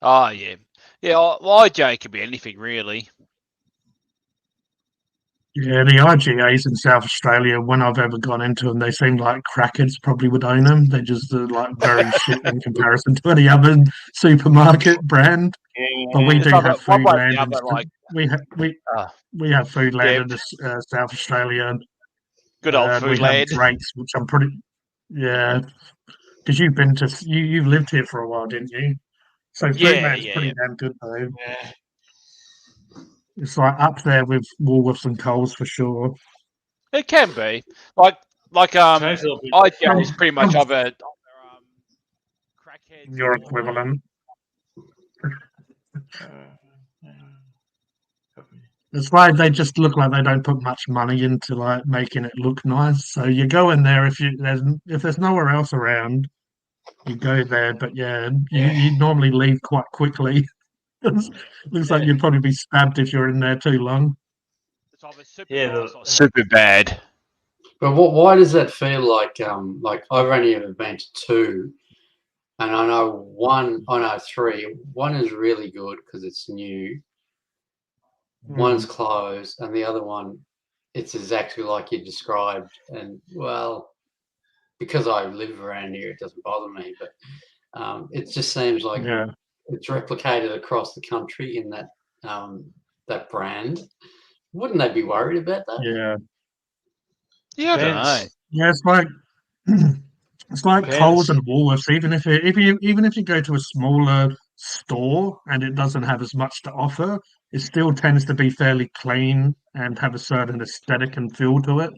G: Oh yeah. Yeah, well, IJ could be anything really.
A: Yeah, the IGAs in South Australia, when I've ever gone into them, they seem like crackheads probably would own them. They're just like very shit in comparison to any other supermarket brand. But we
G: It's
A: do
G: like
A: have
G: one way or
A: Foodland.
G: the other, like
A: We have Foodland in South Australia.
G: good old
A: We have
G: Foodland.
A: Drake's, which I'm pretty because you've been to you've lived here for a while, didn't you? So Foodland's pretty damn good though.
C: Yeah.
A: It's like up there with Woolworths and Coles for sure.
G: It can be like
C: Change a little bit.
G: IJ is pretty much other crackheads.
A: Your equivalent. It's like they just look like they don't put much money into like making it look nice. So you go in there if there's nowhere else around, you go there. But you normally leave quite quickly. Looks like you'd probably be stabbed if you're in there too long.
G: It's either super
C: Yeah,
G: nice or super bad.
H: But why does that feel like I've only ever been to 2, and I know 3. One is really good because it's new. One's closed, and the other one, it's exactly like you described. And well, because I live around here, it doesn't bother me. But it just seems like it's replicated across the country in that brand. Wouldn't they be worried about that?
A: Yeah.
G: Yeah, I don't know.
A: Yeah, it's like Coles and Woolworths. Even if you go to a smaller store and it doesn't have as much to offer, it still tends to be fairly clean and have a certain aesthetic and feel to it.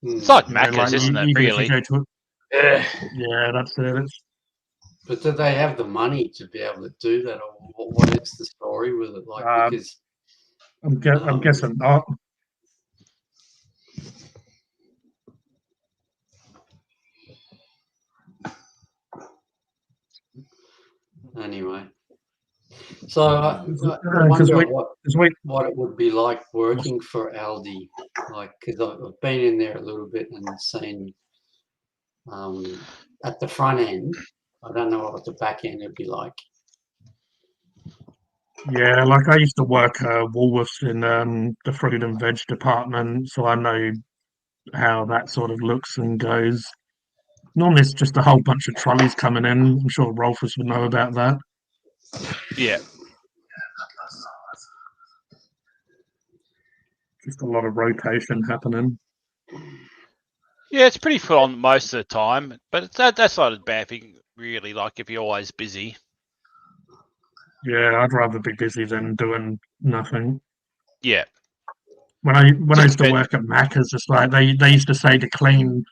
G: It's like
A: You know,
G: Macca's, isn't it?
A: even if
G: Really?
A: you go to
C: Yeah.
A: yeah, that's it. It's,
H: But do they have the money to be able to do that, or what is the story with it? Like, because
A: I'm guessing not.
H: anyway. So I
A: Because
H: wonder
A: we
H: what it would be like working for Aldi, like because I've been in there a little bit and seen at the front end. I don't know what the back end would be like.
A: yeah, like I used to work Woolworths in the fruit and veg department, so I know how that sort of looks and goes. Normally, it's just a whole bunch of trolleys coming in. I'm sure Rolfus would know about that.
G: Yeah.
A: Just a lot of rotation happening.
G: Yeah, it's pretty full on most of the time, but that's not a bad thing, really. Like if you're always busy.
A: Yeah, I'd rather be busy than doing nothing.
G: Yeah.
A: When I used to
G: Just
A: work at Macca's, it's like they used to say to clean.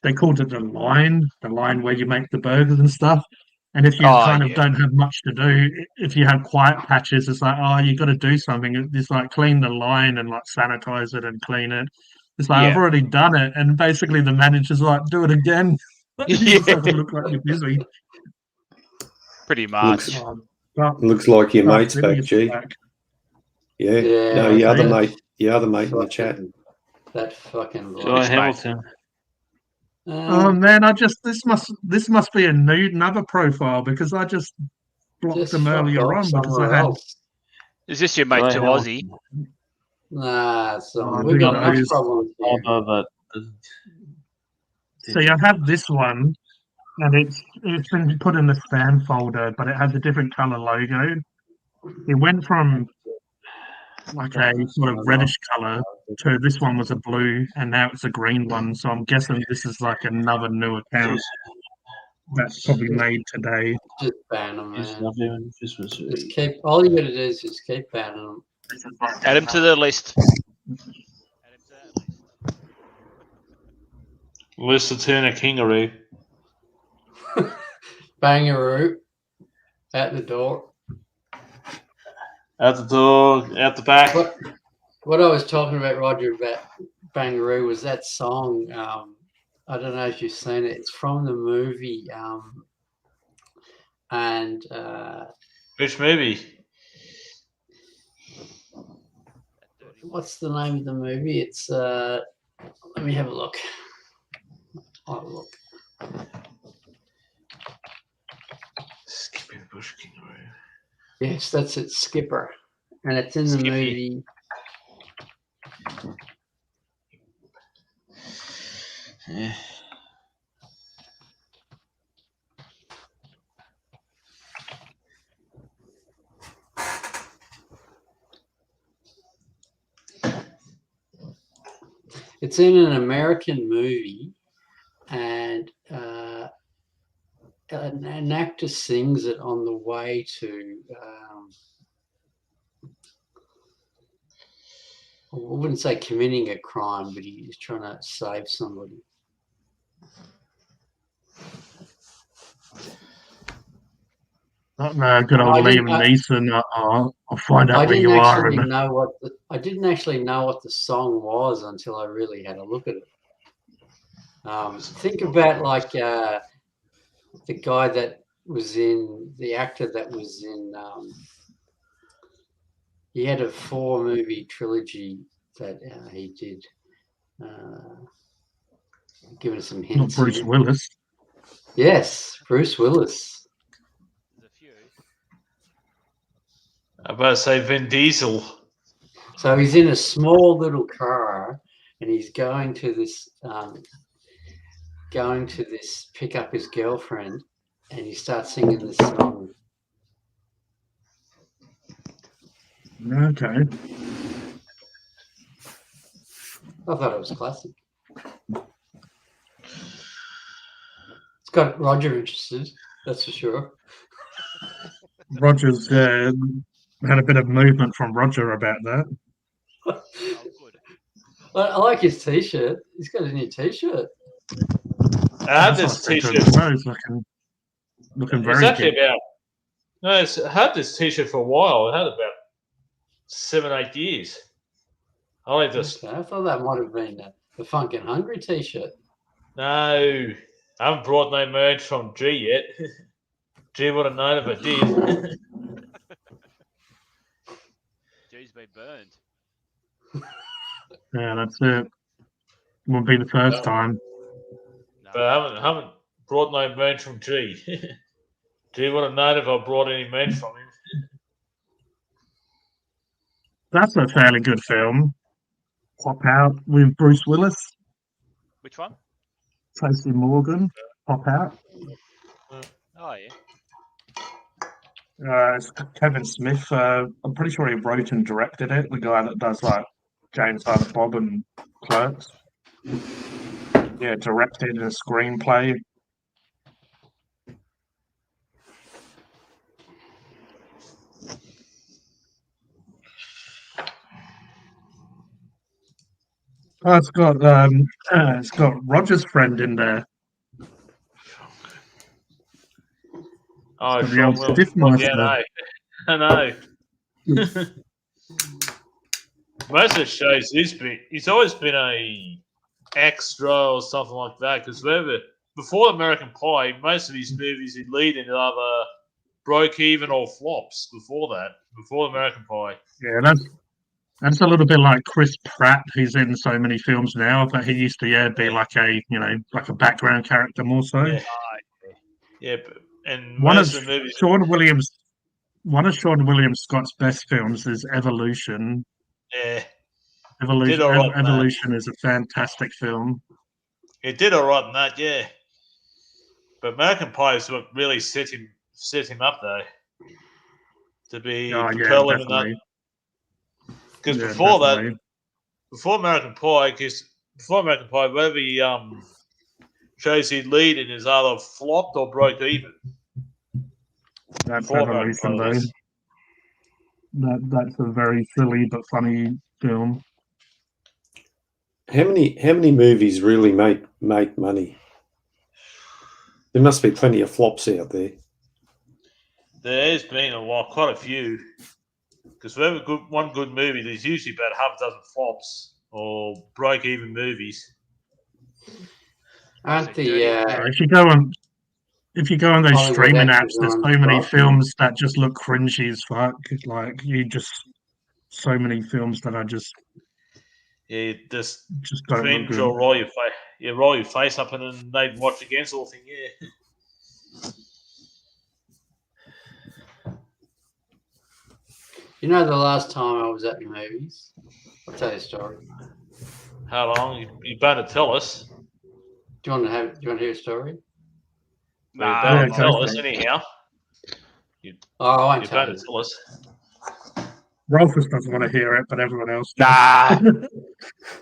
A: They called it the line where you make the burgers and stuff. And if you kind of
G: yeah.
A: don't have much to do, if you have quiet patches, it's like, oh, you got to do something. It's like clean the line and like sanitize it and clean it. It's like I've
G: Yeah.
A: already done it, and basically the manager's like, do it again. It just doesn't look like you're busy.
G: Pretty much.
E: Looks like your mate's back,
A: Billy's
E: G.
A: back.
E: Yeah.
H: Yeah,
E: No, your other
A: yeah.
E: mate. Your other mate in the chat.
H: That fucking
C: Joy
H: bloke.
C: Hamilton.
A: Oh man, this must be another profile because I just blocked
H: just
A: them
H: fuck
A: earlier
H: off
A: on because I
H: somewhere
A: had.
H: else.
G: Is this your mate
C: Joy
G: to Aussie?
H: Nah, so
A: Oh,
H: we've got
A: who
H: enough
A: knows?
H: problems here.
C: Although
A: See, I have this one, and it's been put in the spam folder, but it has a different color logo. It went from like a sort of reddish color to this one was a blue, and now it's a green one. So I'm guessing this is like another new account that's probably made today.
H: Just ban them,
C: It's
H: man.
C: not even Christmas
H: Just
C: week.
H: keep. All you gotta do is just keep banning them.
G: Add him to the list.
C: List of Turner Kingaroo.
H: Bangaroo at the door.
C: Out the door, out the back.
H: What I was talking about, Roger, about Bangaroo was that song. I don't know if you've seen it. It's from the movie.
C: Which movie?
H: What's the name of the movie? It's let me have a look. I'll have a look.
C: Skippy the Bush Kangaroo.
H: Yes, that's it, Skipper, and it's in the
G: Skippy.
H: movie.
C: Yeah.
H: It's in an American movie, and an actor sings it on the way to. I wouldn't say committing a crime, but he's trying to save somebody.
A: Not good old Liam Neeson. I'll find out
H: I
A: where
H: didn't
A: you are.
H: actually
A: And
H: know what I didn't actually know what the song was until I really had a look at it. Think about like the guy that was in the actor that was in. He had a 4-movie trilogy that he did. Giving us some
A: not
H: hints.
A: Bruce
H: here.
A: Willis.
H: Yes, Bruce Willis.
C: I'm about to say Vin Diesel.
H: So he's in a small little car, and he's going to this pick up his girlfriend, and he starts singing this song.
A: Okay.
H: I thought it was classic. It's got Roger interested, that's for sure.
A: Roger's had a bit of movement from Roger about that.
H: But I like his T-shirt. He's got a new T-shirt.
C: I had
A: That's
C: this
A: what I said to him
C: T-shirt.
A: as well. He's looking
C: It's
A: very
C: actually
A: good.
C: about. No, I had this T-shirt for a while. I had it about 7-8 years. I only just
H: Okay, I thought that might have been the Funkin' Hungry T-shirt.
C: no. I haven't brought no merch from G yet. G would have known if I did.
G: G's been burned.
A: Yeah, that's it. Won't be the first
C: No.
A: time.
G: No.
C: But I haven't brought no merch from G. G would have known if I brought any merch from him.
A: That's a fairly good film. Pop Out with Bruce Willis,
G: Which one?
A: Tracy Morgan. Pop Out.
G: Oh yeah.
A: It's Kevin Smith. I'm pretty sure he wrote and directed it. The guy that does like James Silent Bob and Clerks. Yeah, directed a screenplay. Oh, it's got Roger's friend in there.
C: Oh,
A: The
C: Sean
A: old
C: Wilson.
A: Stiff
C: Yeah,
A: Master.
C: I know. Most of the shows he's always been a extra or something like that. Because before American Pie, most of his movies he'd lead in either broke even or flops. Before American Pie.
A: Yeah, that's a little bit like Chris Pratt, who's in so many films now, but he used to be like a background character more so.
C: Yeah, yeah, and
A: One of
C: most of the movies.
A: One of Sean William Scott's best films is Evolution.
C: Yeah,
A: Evolution,
C: Did all right in that.
A: Evolution is a fantastic film.
C: he did all right in that. Yeah, but American Pie is what really set him up though to be
A: Oh, yeah,
C: propel him in that.
A: definitely.
C: Because
A: Yeah,
C: before
A: definitely.
C: that, before American Pie, whatever he shows he'd lead in is either flopped or broke even.
A: That's
C: Before American
A: Evolution,
C: Pie
A: though.
C: was.
A: That's a very silly but funny film.
E: How many movies really make money? There must be plenty of flops out there.
C: There's been quite a few. Because whenever one good movie, there's usually about half a dozen flops or broke even movies.
H: Aren't the
A: If you go on those
H: Hollywood
A: streaming apps,
H: actors
A: there's
H: on
A: so many
H: strike?
A: films that just look cringy as fuck. Like so many films that are just
C: You just
A: don't look
C: cringe
A: good.
C: or roll your face up and then they'd watch again sort of thing, yeah.
H: You know, the last time I was at the movies, I'll tell you a story.
C: How long? You better tell us.
H: Do you want to hear a story?
C: Well,
G: Nah,
C: you better
A: Yeah,
C: tell
A: go
C: us
A: for it.
C: anyhow.
H: Oh, I won't
C: You
H: tell
C: better
H: you.
C: tell us.
A: Rolfus doesn't want to hear it, but everyone else does.
G: Nah.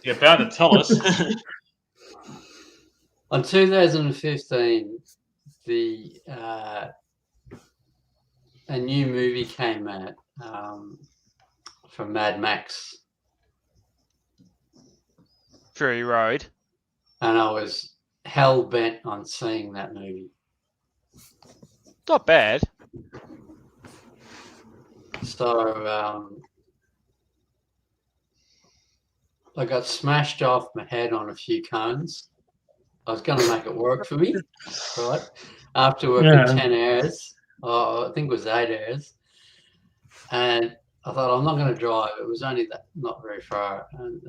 C: You better tell us.
H: On 2015, a new movie came out from Mad Max,
G: Fury Road.
H: and I was hell bent on seeing that movie.
G: Not bad.
H: So I got smashed off my head on a few cones. I was going to make it work for me, right? After working
A: Yeah.
H: 10 hours, I think it was 8 hours, and I thought, I'm not going to drive. It was only not very far, and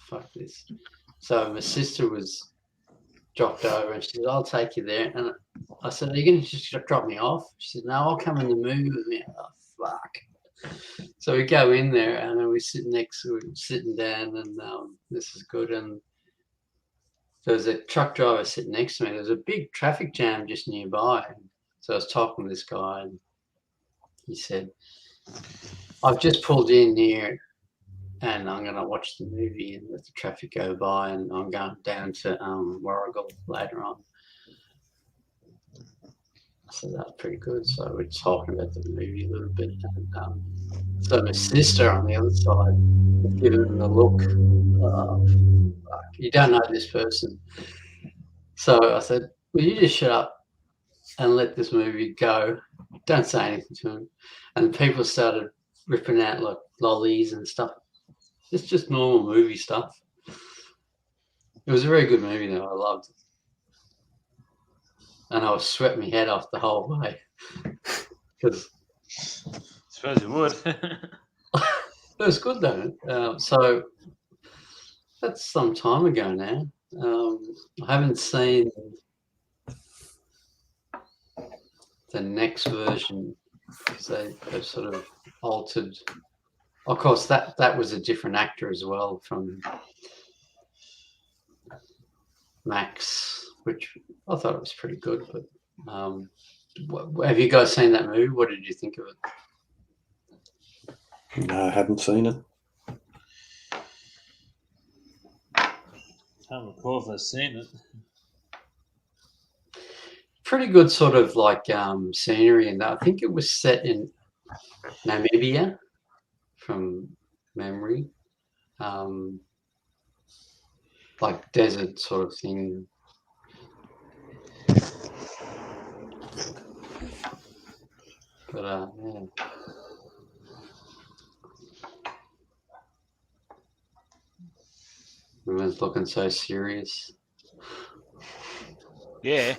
H: fuck this. So my sister was dropped over, and she said, I'll take you there. And I said, are you going to just drop me off? She said, no, I'll come in the movie with me. Oh, fuck. So we go in there, and then we're sitting down, and this is good. And there was a truck driver sitting next to me. There was a big traffic jam just nearby. So I was talking to this guy, and he said, I've just pulled in here, and I'm going to watch the movie and let the traffic go by, and I'm going down to Warragul later on. So that's pretty good. So we're talking about the movie a little bit. And, so my sister on the other side, giving him the look. You don't know this person. So I said, will you just shut up and let this movie go? Don't say anything to him. And people started ripping out like lollies and stuff. It's just normal movie stuff. It was a very good movie though. I loved it. And I was sweating my head off the whole way. Because
C: Suppose you would.
H: it was good though. So that's some time ago now. I haven't seen the next version because they've sort of altered. Of course, that was a different actor as well from Max, which I thought it was pretty good. But have you guys seen that movie? What did you think of it?
E: No, I haven't seen it.
C: I don't recall if I've seen it.
H: Pretty good sort of like scenery, and I think it was set in Namibia from memory, like desert sort of thing. But yeah. Everyone's looking so serious.
G: Yeah.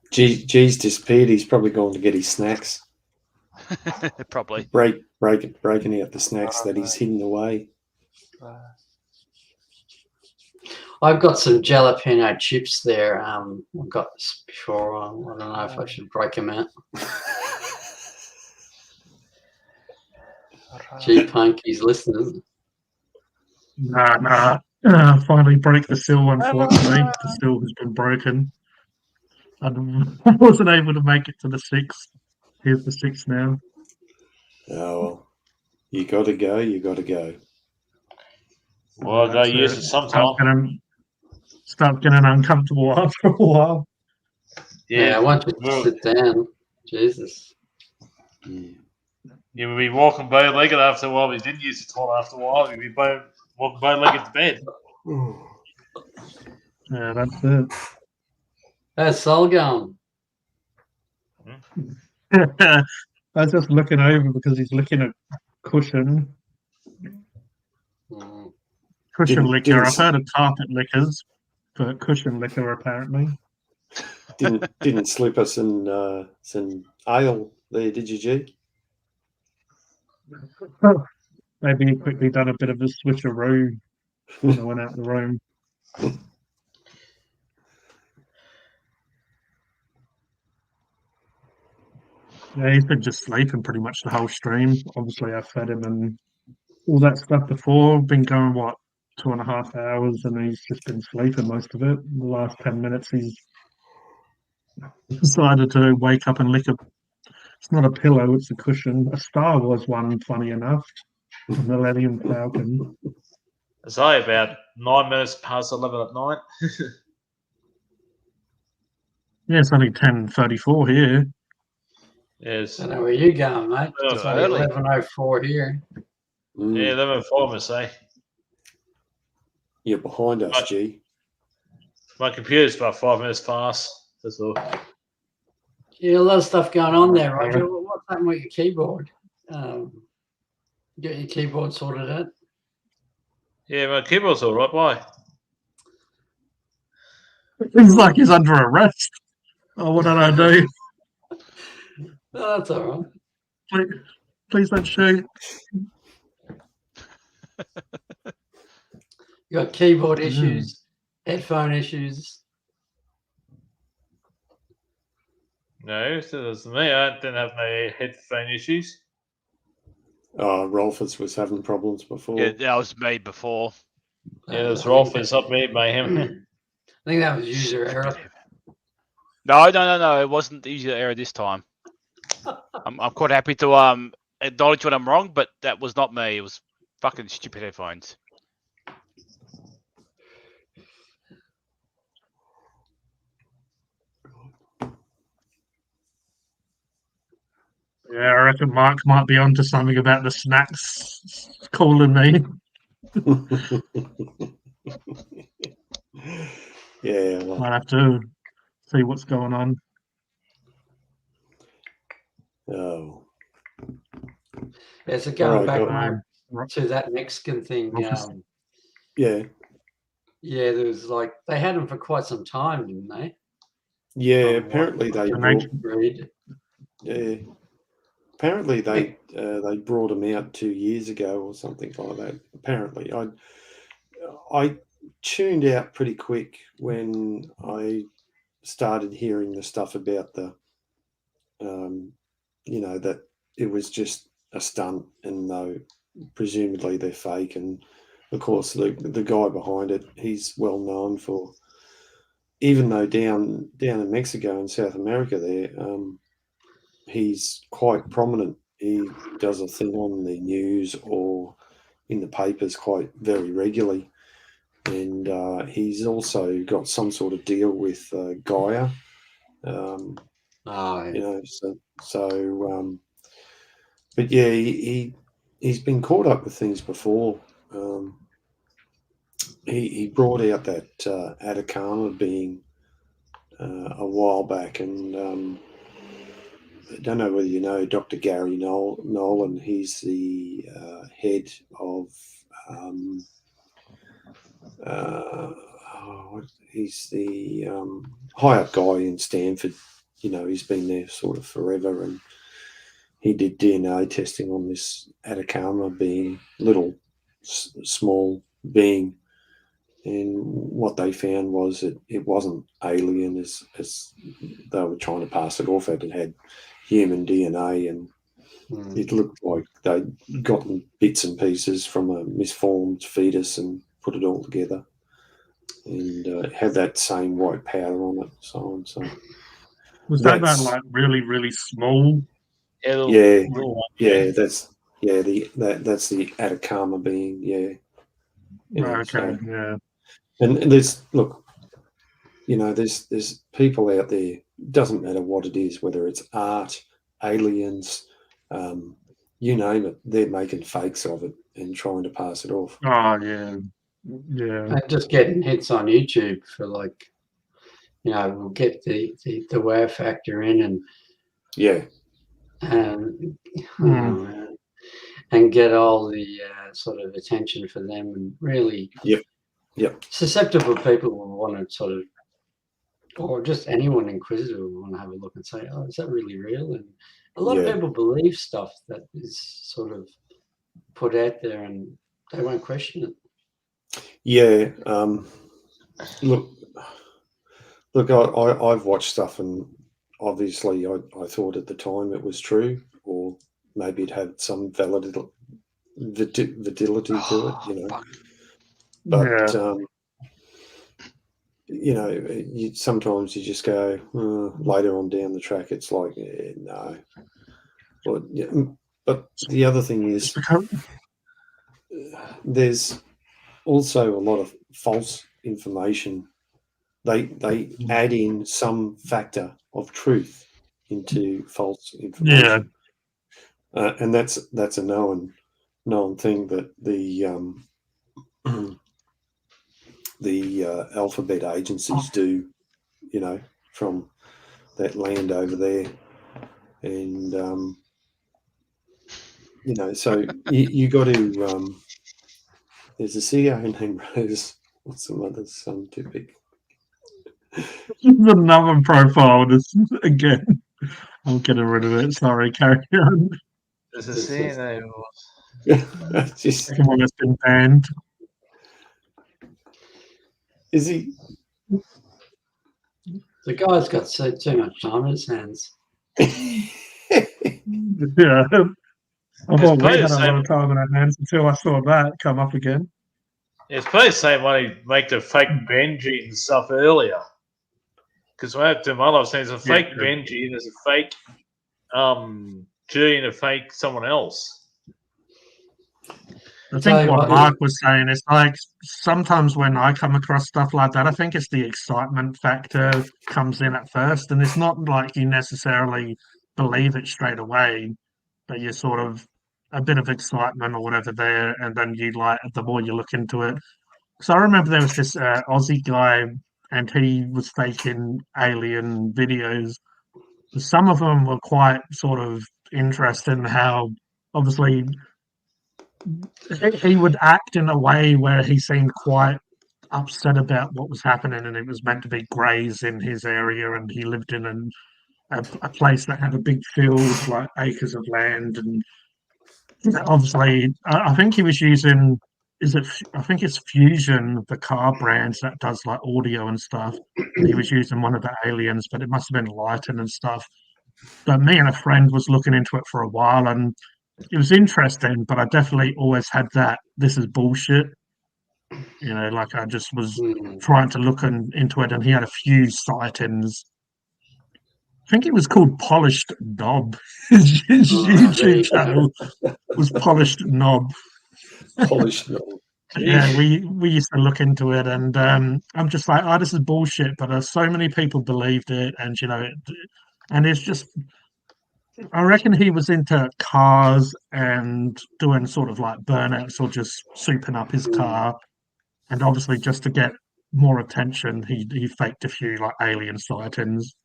E: G's disappeared. He's probably going to get his snacks.
G: Probably.
E: Breaking out the snacks that he's hidden away.
H: I've got some jalapeno chips there. I've got this before. I don't know if I should break them out. G Punk, he's listening.
A: Nah. Finally broke the seal, unfortunately. The seal has been broken. I wasn't able to make it to the 6th. Here's the 6th now.
E: Oh, well. You got to go. You got to go.
C: Well, I gotta use it sometime.
A: Start getting uncomfortable after a while.
H: Yeah, I want you to sit down. Jesus.
C: You would be walking bow-legged after a while. But you didn't use the toilet after a while. You'd be walking bow-legged to bed.
A: Yeah, that's it.
H: How's Sol going?
A: I was just looking over because he's looking at cushion. Cushion liquor. I've heard of carpet liquors, but cushion liquor apparently.
E: Didn't slip us some ale there, did you, G?
A: Maybe he quickly done a bit of a switcheroo when I went out the room. Yeah, he's been just sleeping pretty much the whole stream. Obviously, I fed him and all that stuff before. Been going, 2.5 hours, and he's just been sleeping most of it. The last 10 minutes, he's decided to wake up and lick a. It's not a pillow, it's a cushion. A Star Wars one, funny enough. The Millennium Falcon.
C: It's only about 9 minutes past 11 at night.
A: Yeah, it's only 10:34 here.
C: Yes.
H: I don't know where you going, mate.
C: Oh,
H: It's only
C: early.
H: 11:04 here.
C: Yeah, 11:04, I must say.
E: You're behind us, G.
C: My computer's about 5 minutes past. That's all.
H: Yeah, a lot of stuff going on there, Roger. What's happened with your keyboard? Get your keyboard sorted out?
C: Yeah, my keyboard's all right. Why?
A: He's like he's under arrest. Oh, what did I do?
H: No, that's all right.
A: Please don't shoot.
H: You got keyboard issues, headphone issues.
C: No, it was me. I didn't have no headphone issues.
E: Rolfers was having problems before.
G: Yeah, that was me before.
C: Yeah, it was Rolf. It's not me, Mayhem.
H: I think that was user error.
G: No. It wasn't the user error this time. I'm quite happy to acknowledge when I'm wrong, but that was not me. It was fucking stupid headphones.
A: Yeah, I reckon Mark might be onto something about the snacks calling me.
E: Yeah, well,
A: Might have to see what's going on.
E: oh,
H: Yeah, so going
E: Alright,
H: back
E: got-
H: Mark,
A: Right.
H: to that Mexican thing,
A: Office.
E: yeah,
H: yeah, there was like they had them for quite some time, didn't they?
E: yeah.
H: From what
E: Apparently they
A: The
E: brought.
A: nation-
H: Read.
E: Yeah, apparently they brought them out 2 years ago or something like that. Apparently, I tuned out pretty quick when I started hearing the stuff about the, that it was just a stunt and though presumably they're fake. And of course, the guy behind it, he's well known for, even though down in Mexico and South America there, he's quite prominent. He does a thing on the news or in the papers quite very regularly. And he's also got some sort of deal with Gaia. But yeah, he's been caught up with things before. He brought out that Atacama being a while back, and I don't know whether you know Dr. Gary Nolan. He's the head of he's the high up guy in Stanford. He's been there sort of forever, and he did DNA testing on this Atacama being, little small being, and what they found was it wasn't alien as they were trying to pass it off. It had human DNA, and it looked like they'd gotten bits and pieces from a misformed fetus and put it all together, and had that same white powder on it, so on. So
A: Was that
E: that's-
A: like really, really small?
C: Yeah, little,
E: Yeah,
C: little one,
E: yeah, that's the Atacama being, yeah.
A: Okay,
E: So-
A: yeah.
E: and there's there's people out there. Doesn't matter what it is, whether it's art, aliens, you name it. They're making fakes of it and trying to pass it off.
A: Oh, yeah. Yeah.
H: And just getting hits on YouTube for like, we'll get the wow factor in and
E: Yeah,
H: and
A: Hmm.
H: and get all the sort of attention for them, and really
E: Yep.
H: susceptible people will want to sort of, or just anyone inquisitive will want to have a look and say, oh, is that really real? And a lot
E: Yeah.
H: of people believe stuff that is sort of put out there and they won't question it.
E: yeah. Look, I've watched stuff, and obviously I thought at the time it was true, or maybe it had some validity to it, But sometimes you just go later on down the track. It's like, no. But the other thing is, there's also a lot of false information. They add in some factor of truth into false information. And that's a known thing that the alphabet agencies do, from that land over there, and so you got to. There's a CEO named Rose. What's the mother's son? Too big.
A: Another profile. This again. I'm getting rid of it. Sorry, carry on.
C: There's a CNN.
E: Just,
A: Second one has been banned.
E: is he?
H: The guy's got too much time in his hands.
A: Yeah. I thought we
C: plenty
A: had
C: of
A: a lot of time in our hands until I saw that come up again.
C: It's probably the same when he make the fake Benji and stuff earlier. Because when I had to my life, there's a fake Benji and there's a fake G and a fake someone else.
A: I
H: Tell
A: think
H: you
A: what
H: what,
A: Mark was saying is like sometimes when I come across stuff like that, I think it's the excitement factor comes in at first, and it's not like you necessarily believe it straight away, but you're sort of a bit of excitement or whatever there, and then you like the more you look into it. So I remember there was this Aussie guy, and he was faking alien videos. Some of them were quite sort of interesting. How obviously he would act in a way where he seemed quite upset about what was happening, and it was meant to be greys in his area, and he lived in a place that had a big field, like acres of land, and obviously, I think he was using. I think it's Fusion, the car brand that does like audio and stuff. And he was using one of the aliens, but it must have been Lighten and stuff. But me and a friend was looking into it for a while, and it was interesting. But I definitely always had that. This is bullshit. Like I just was trying to look into it, and he had a few sightings. I think it was called Polished Knob. His YouTube channel was Polished Knob.
E: Polished knob.
A: Yeah, we used to look into it, and I'm just like, oh, this is bullshit. But so many people believed it, and and it's just, I reckon he was into cars and doing sort of like burnouts or just souping up his car, and obviously just to get more attention, he faked a few like alien sightings.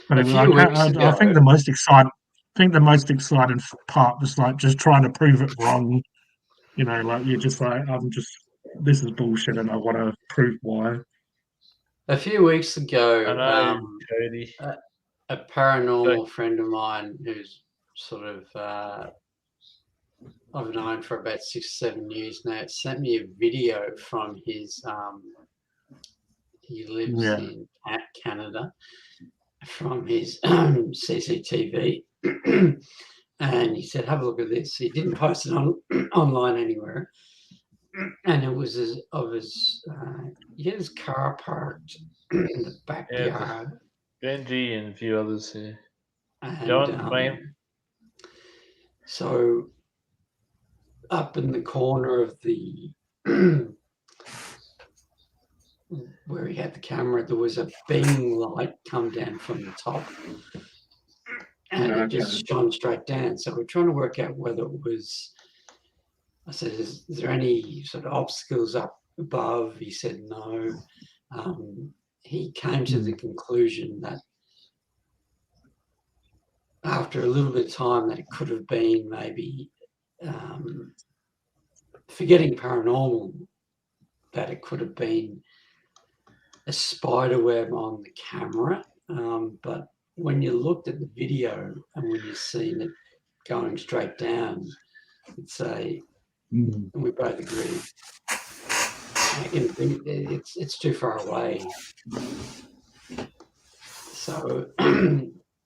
A: But
H: A
A: it was
H: few
A: like,
H: weeks
A: I think
H: ago-
A: the most exciting part was like just trying to prove it wrong. Like you're just like, this is bullshit, and I want to prove why.
H: A few weeks ago,
C: I know, Cody.
H: a paranormal friend of mine who's sort of I've known for about 6 or 7 years now, sent me a video from his he lives
A: Yeah.
H: in Canada, from his CCTV. And he said, have a look at this. He didn't post it online anywhere. And it was he had his car parked in the backyard.
C: Benji and a few others here.
H: And,
C: John, Wayne.
H: So up in the corner of the where he had the camera, there was a beam light come down from the top, and it just shone straight down. So we're trying to work out whether it was. I said, is there any sort of obstacles up above? He said no. He came to the conclusion that after a little bit of time that it could have been maybe forgetting paranormal, that it could have been a spider web on the camera. But when you looked at the video and when you seen it going straight down, it's and we both agreed. It's too far away. So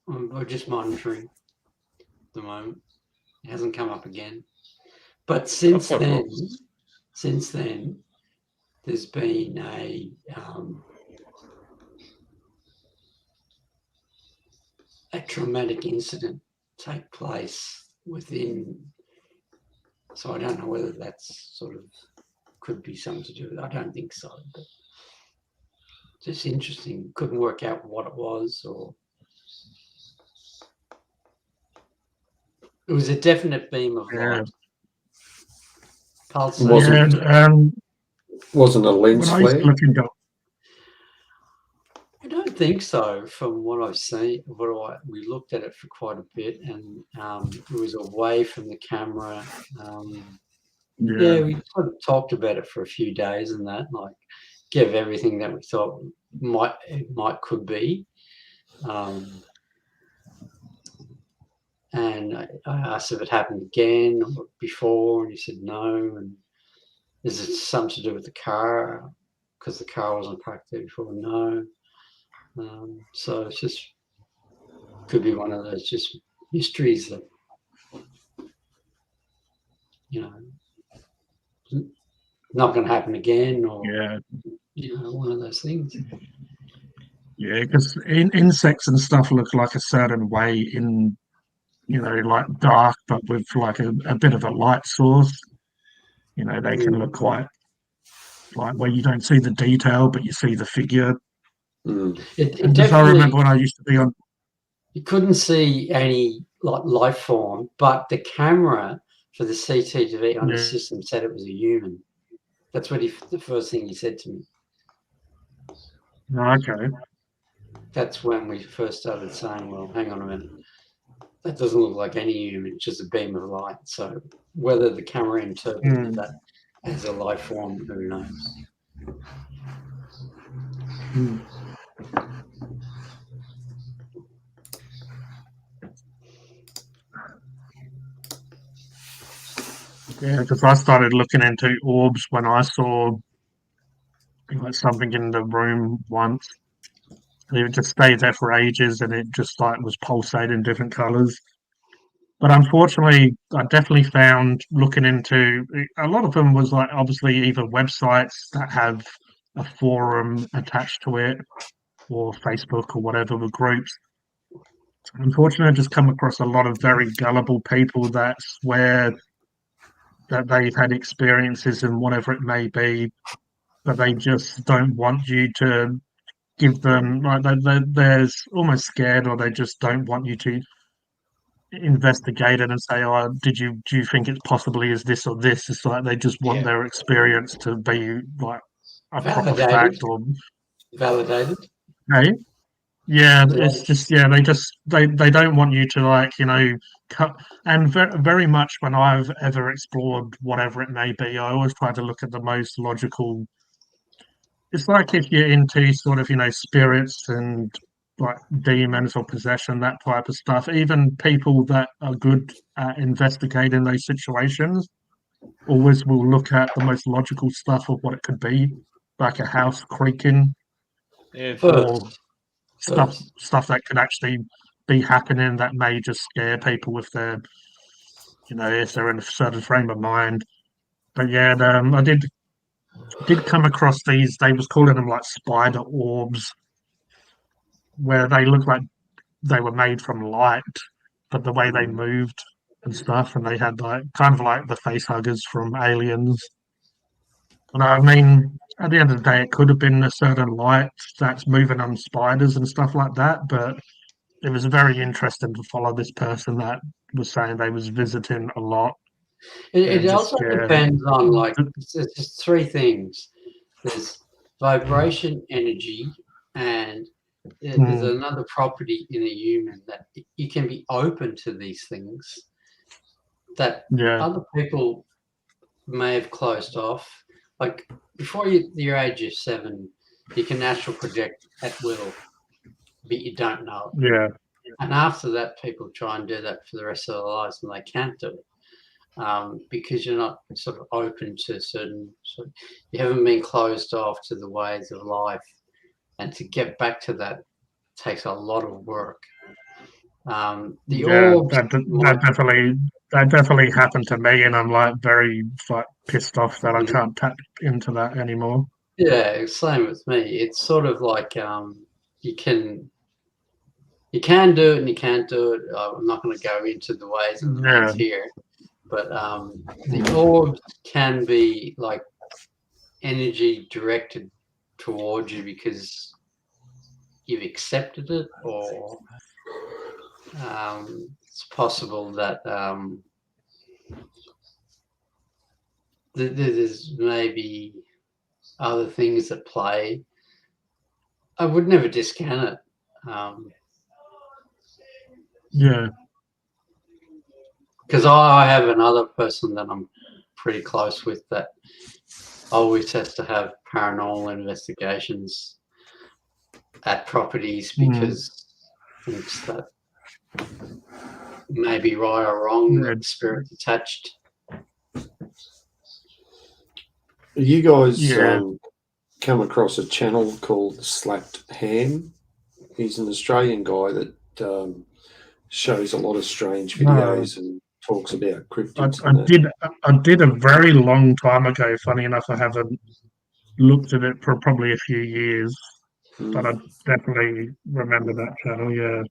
H: we're just monitoring at the moment. It hasn't come up again. But since then, there's been a traumatic incident take place within. So I don't know whether that's sort of could be something to do with it. I don't think so, but just interesting. Couldn't work out what it was, or it was a definite beam of light. Pulsing.
E: Wasn't a lens
A: When I used to
E: flare?
A: look into
H: I don't think so. From what I've seen, we looked at it for quite a bit, and it was away from the camera. Yeah, we sort of talked about it for a few days, and that like gave everything that we thought could be. And I asked if it happened again or before, and he said no. And is it something to do with the car? Because the car wasn't parked there before? No. So it's just could be one of those just mysteries that not going to happen again, or one of those things.
A: Yeah, because insects and stuff look like a certain way in, like dark, but with like a bit of a light source. They can look quite like where you don't see the detail, but you see the figure.
H: It
A: And just I remember when I used to be on.
H: you couldn't see any like life form, but the camera for the CCTV on the
A: Yeah.
H: system said it was a human. That's what the first thing he said to me.
A: Okay.
H: That's when we first started saying, well, hang on a minute. That doesn't look like any human, it's just a beam of light. So whether the camera interpreted that as a life form, who knows?
A: Mm. Yeah, because I started looking into orbs when I saw like something in the room once. It just stayed there for ages, and it just like was pulsating different colors. But unfortunately, I definitely found looking into a lot of them was like obviously either websites that have a forum attached to it, or Facebook or whatever with groups. Unfortunately, I just come across a lot of very gullible people that swear that they've had experiences and whatever it may be, but they just don't want you to give them like they're almost scared, or they just don't want you to investigate it and say, "Oh, do you think it possibly is this or this?" It's like they just want their experience to be like a proper fact or
H: Validated.
A: hey. Yeah,
H: Yeah.
A: it's just they don't want you to like cut. And very much when I've ever explored whatever it may be, I always try to look at the most logical. It's like if you're into sort of spirits and like demons or possession, that type of stuff. Even people that are good at investigating those situations always will look at the most logical stuff of what it could be, like a house creaking
C: Yeah,
A: or
H: First.
A: stuff that could actually be happening that may just scare people if they're if they're in a certain frame of mind. But yeah, I did come across these. They was calling them like spider orbs, where they look like they were made from light, but the way they moved and stuff, and they had like kind of like the face huggers from Aliens. And I mean, at the end of the day, it could have been a certain light that's moving on spiders and stuff like that, but it was very interesting to follow this person that was saying they was visiting a lot.
H: It also depends on like it's just three things. There's vibration, energy, and there's another property in a human that you can be open to these things that other people may have closed off. Like before your age of 7, you can astral project at will, but you don't know it.
A: Yeah.
H: And after that, people try and do that for the rest of their lives, and they can't do it because you're not sort of open to certain. You haven't been closed off to the ways of life, and to get back to that takes a lot of work.
A: That definitely happened to me, and I'm like very pissed off that I can't tap into that anymore.
H: Yeah, same with me. It's sort of like you can do it and you can't do it. I'm not going to go into the ways and the means here, but the orbs can be like energy directed towards you because you've accepted it, or it's possible that there's maybe other things at play. I would never discount it.
A: Yeah.
H: Because I have another person that I'm pretty close with that always has to have paranormal investigations at properties because thinks that maybe right or wrong, that spirit's attached.
E: You guys come across a channel called Slapped Ham? He's an Australian guy that shows a lot of strange videos and talks about cryptids.
A: I did a very long time ago. Funny enough, I haven't looked at it for probably a few years, but I definitely remember that channel. Yeah.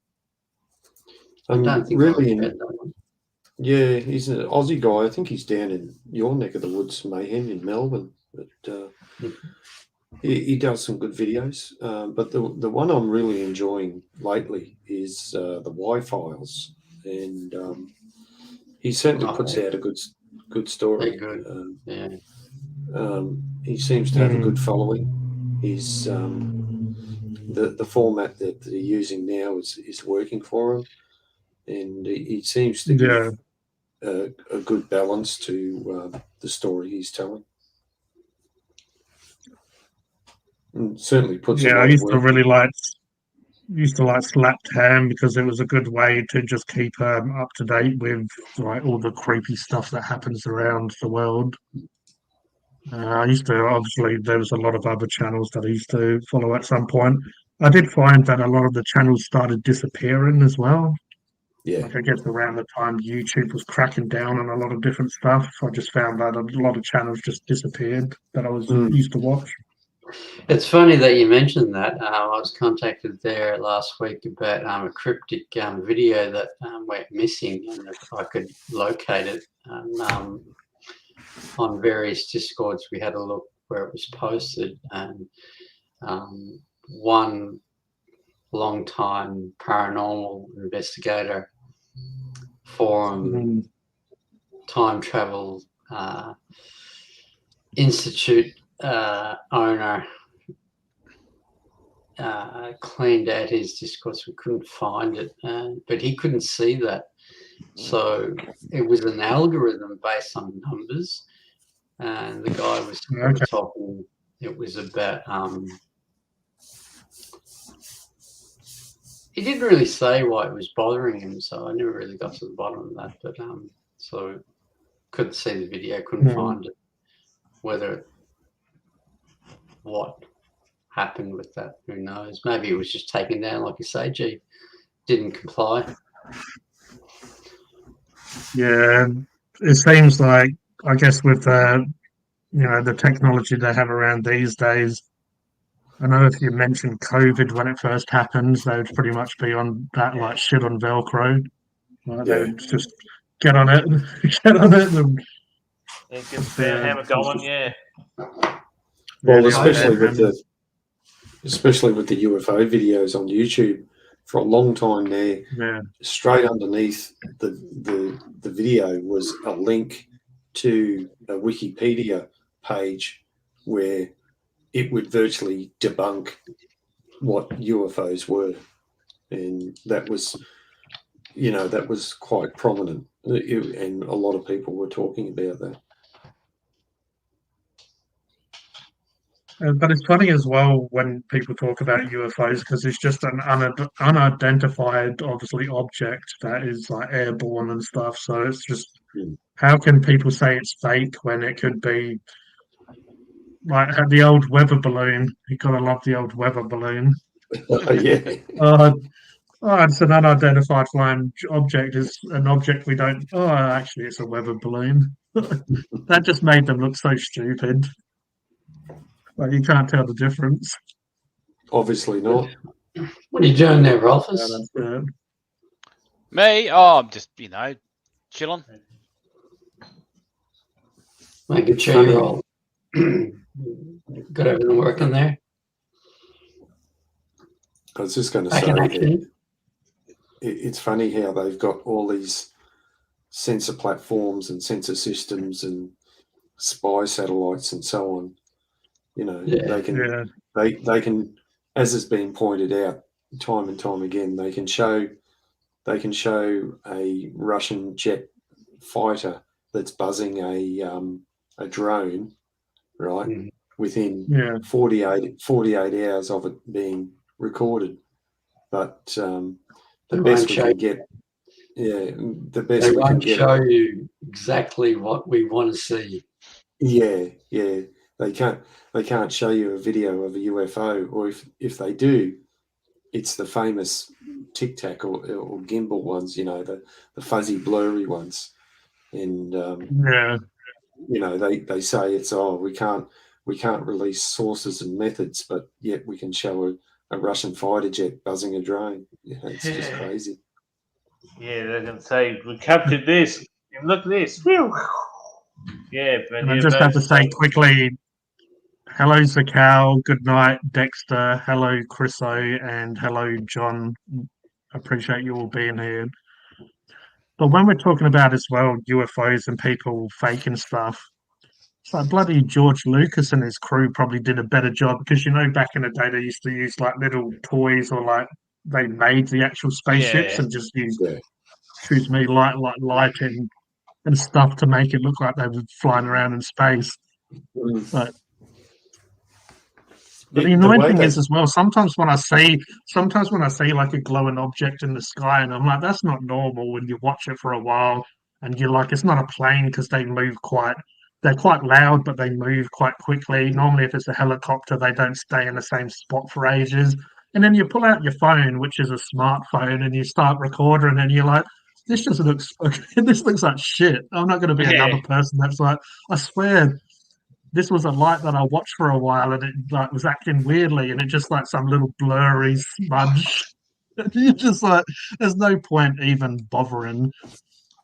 H: I don't think
E: really,
H: he's
E: an Aussie guy. I think he's down in your neck of the woods, Mayhem, in Melbourne. But he does some good videos, but the one I'm really enjoying lately is the Y-Files, and he certainly puts out a good story.
H: They're good. Yeah.
E: He seems to have a good following. He's the format that they're using now is working for him, and he seems to give a good balance to the story he's telling. And certainly puts a lot
A: I
E: of
A: used to
E: work
A: really like Slapped Ham because it was a good way to just keep up to date with like all the creepy stuff that happens around the world. I used to obviously there was a lot of other channels that I used to follow at some point. I did find that a lot of the channels started disappearing as well.
E: Yeah,
A: Like I guess around the time YouTube was cracking down on a lot of different stuff, I just found that a lot of channels just disappeared that I was used to watch.
H: It's funny that you mentioned that. I was contacted there last week about a cryptic video that went missing, and if I could locate it. And, on various Discords, we had a look where it was posted, and one long-time paranormal investigator forum time travel institute owner cleaned out his Discord, so we couldn't find it, but he couldn't see that. So it was an algorithm based on numbers, and the guy was talking. It was about he didn't really say why it was bothering him, so I never really got to the bottom of that. But so couldn't see the video, couldn't find it. Whether what happened with that, who knows? Maybe it was just taken down, like you say. Gee, didn't comply.
A: Yeah, it seems like I guess with the technology they have around these days. I know if you mentioned COVID when it first happened, they would pretty much be on that like shit on Velcro. They would just get on it, get on it, and
C: get the hammer going. Yeah.
E: Well, especially with the UFO videos on YouTube, for a long time there, straight underneath the video was a link to a Wikipedia page where it would virtually debunk what UFOs were, and that was quite prominent, and a lot of people were talking about that.
A: But it's funny as well when people talk about UFOs because it's just an unidentified, obviously, object that is like airborne and stuff. So it's just how can people say it's fake when it could be like the old weather balloon? You gotta love the old weather balloon. It's an unidentified flying object. Is an object we don't. Oh, actually, it's a weather balloon. That just made them look so stupid. Like you can't tell the difference.
E: Obviously not.
H: What are you doing there, Rolfus?
G: Me? Oh, I'm just chilling.
H: Make a chair roll. Got everything working there.
E: I was just going to say that it's funny how they've got all these sensor platforms and sensor systems and spy satellites and so on. They can, as has been pointed out time and time again, they can show a Russian jet fighter that's buzzing a drone, right? Within 48 hours of it being recorded, but the best we can get, the best we can get.
H: They won't show you exactly what we want to see.
E: Yeah. They can't show you a video of a UFO, or if they do, it's the famous Tic Tac or gimbal ones, the fuzzy, blurry ones, and they say it's we can't release sources and methods, but yet we can show a Russian fighter jet buzzing a drone. It's just crazy.
C: Yeah, they can say we captured this. And look at this. Yeah, but
A: and I just have to say quickly, Hello, Zakal. Good night, Dexter. Hello, Chriso, and hello, John. Appreciate you all being here. But when we're talking about as well UFOs and people faking stuff, it's like bloody George Lucas and his crew probably did a better job because back in the day they used to use like little toys or like they made the actual spaceships
C: Yeah.
A: and just used
E: Yeah.
A: lighting and stuff to make it look like they were flying around in space. But the annoying
E: way
A: thing
E: they-
A: is as well, sometimes when I see like a glowing object in the sky and I'm like, that's not normal when you watch it for a while and you're like, it's not a plane because they're quite loud, but they move quite quickly. Normally, if it's a helicopter, they don't stay in the same spot for ages. And then you pull out your phone, which is a smartphone, and you start recording, and you're like, this just looks, this looks like shit. I'm not going to be another person that's like, I swear, this was a light that I watched for a while, and it like was acting weirdly, and it just like some little blurry smudge. You're just like, there's no point even bothering.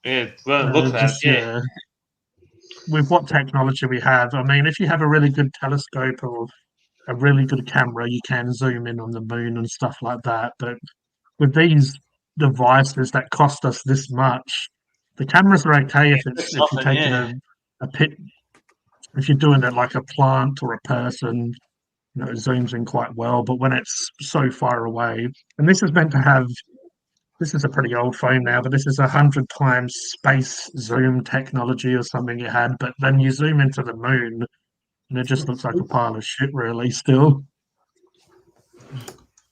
C: Yeah, well, look at that. Yeah.
A: With what technology we have, I mean, if you have a really good telescope or a really good camera, you can zoom in on the moon and stuff like that. But with these devices that cost us this much, the cameras are okay if
C: That's
A: you're
C: nothing,
A: taking
C: yeah.
A: a pit, if you're doing it like a plant or a person, it zooms in quite well. But when it's so far away, and this is meant to have. This is a pretty old phone now, but this is 100 times space zoom technology or something it had. But then you zoom into the moon, and it just looks like a pile of shit, really. Still,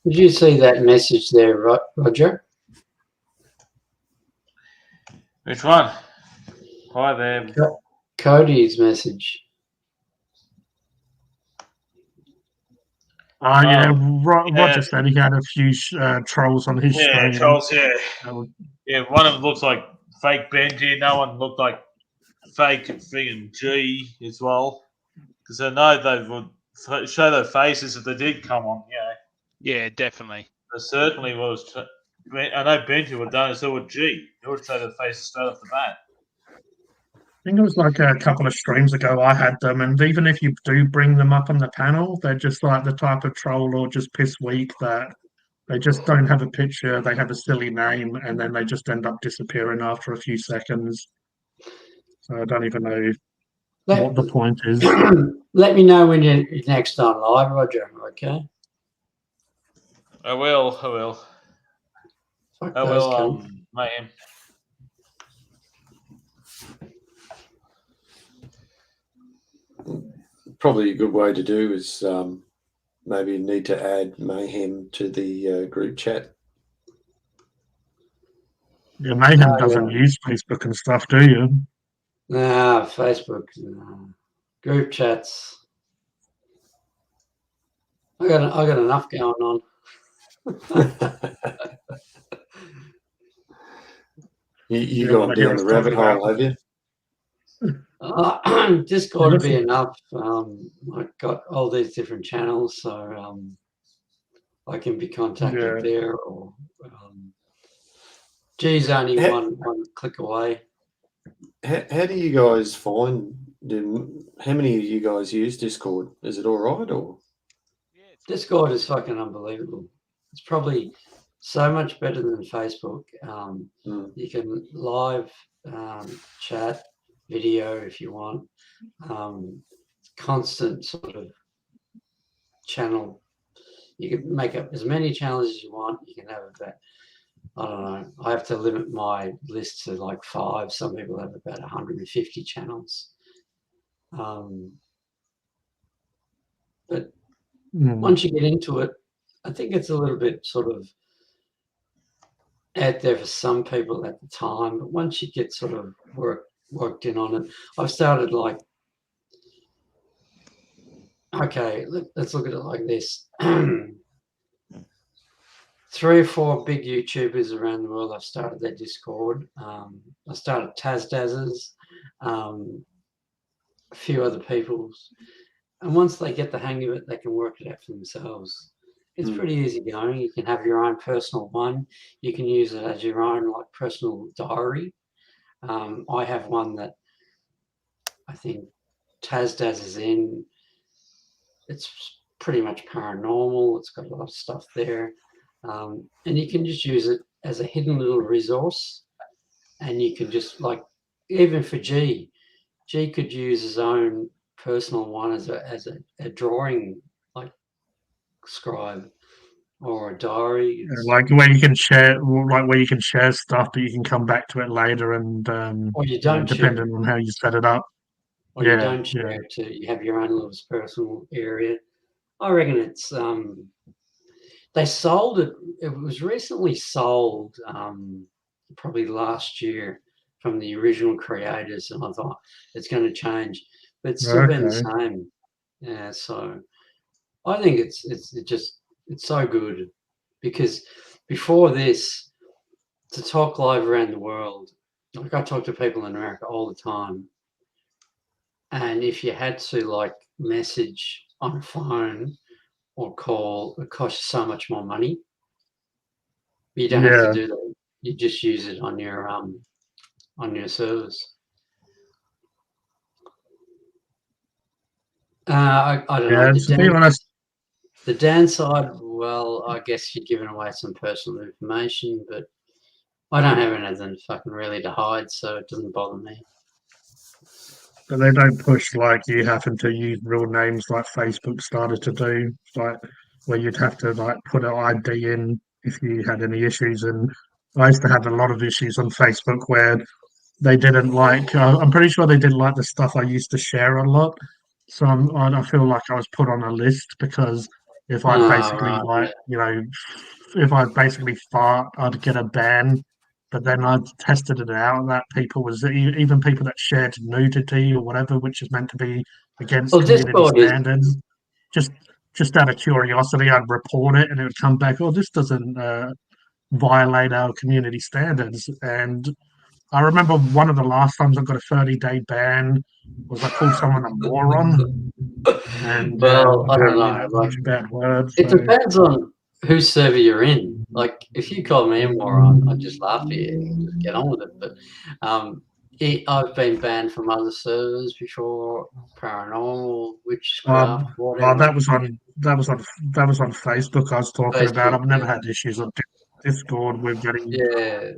H: Did you see that message there, Roger?
C: Which one? Hi there.
H: Cody's message.
A: yeah,
C: yeah.
A: Roger said he had a few trolls on his
C: Yeah,
A: screen.
C: Charles, yeah.
A: That was-
C: Yeah, one of them looks like fake Benji, another one looked like fake friggin' G as well. Because I know they would show their faces if they did come on,
G: Yeah, definitely.
C: There certainly was. I know Benji would have done it, so would G. They would show their faces straight off the bat.
A: I think it was like a couple of streams ago I had them, and even if you do bring them up on the panel, they're just like the type of troll or just piss weak that they just don't have a picture, they have a silly name, and then they just end up disappearing after a few seconds. So I don't even know what the point is.
H: Let me know when you're next on live, Roger. Okay.
C: I will.
H: Fuck
C: I
H: those
C: will,
H: cunts.
C: man.
E: Probably a good way to do is maybe need to add Mayhem to the group chat.
A: Yeah, Mayhem doesn't use Facebook and stuff, do you?
H: Nah, Facebook. Nah. Group chats. I got enough going on.
E: You gone down the rabbit hole, have you?
H: Discord would be enough. I've got all these different channels, so I can be contacted there. Or G's only one click away.
E: How do you guys find? How many of you guys use Discord? Is it all right or?
H: Discord is fucking unbelievable. It's probably so much better than Facebook. You can live chat, video if you want. Constant sort of channel. You can make up as many channels as you want. You can have about, I don't know, I have to limit my list to like 5. Some people have about 150 channels. But once you get into it, I think it's a little bit sort of out there for some people at the time. But once you get sort of worked in on it, I've started like, okay, let's look at it like this. 3 or 4 big YouTubers around the world have started their Discord. I started Tazdaz's, a few other people's. And once they get the hang of it, they can work it out for themselves. It's pretty easy going. You can have your own personal one. You can use it as your own like personal diary. I have one that I think Tazdaz is in. it's pretty much paranormal. It's got a lot of stuff there, and you can just use it as a hidden little resource. And you can just like, even for G could use his own personal one as a drawing like scribe or a diary.
A: Like where you can share, like where you can share stuff, but you can come back to it later, and
H: or you don't
A: depending on how you set it up.
H: Or you don't share it to, you have your own little personal area. I reckon it's they sold it. It was recently sold, probably last year, from the original creators, and I thought it's going to change, but it's still been the same. Yeah, so I think it's so good, because before this, to talk live around the world, like I talk to people in America all the time, and if you had to like message on a phone or call, it costs so much more money. You don't have to do that. You just use it on your service. I don't know.
A: To be honest,
H: the downside, well, I guess you're giving away some personal information, but I don't have anything fucking really to hide, so it doesn't bother me.
A: But they don't push like you having to use real names like Facebook started to do, like where you'd have to like put an ID in if you had any issues. And I used to have a lot of issues on Facebook where they didn't like. I'm pretty sure they didn't like the stuff I used to share a lot. So I feel like I was put on a list, because if I basically if I basically fart, I'd get a ban. But then I tested it out that people was even people that shared nudity or whatever, which is meant to be against community standards. Just out of curiosity, I'd report it, and it would come back, "Oh, this doesn't violate our community standards." And I remember one of the last times I got a 30-day ban was I called someone a moron. And
H: well, I don't know. Like,
A: bad words.
H: It depends on whose server you're in. Like, if you call me a moron, I'd just laugh at you and just get on with it. But I've been banned from other servers before, paranormal, witchcraft, whatever.
A: That was on Facebook. I was talking about. I've never had issues on Discord with getting.
H: Yeah,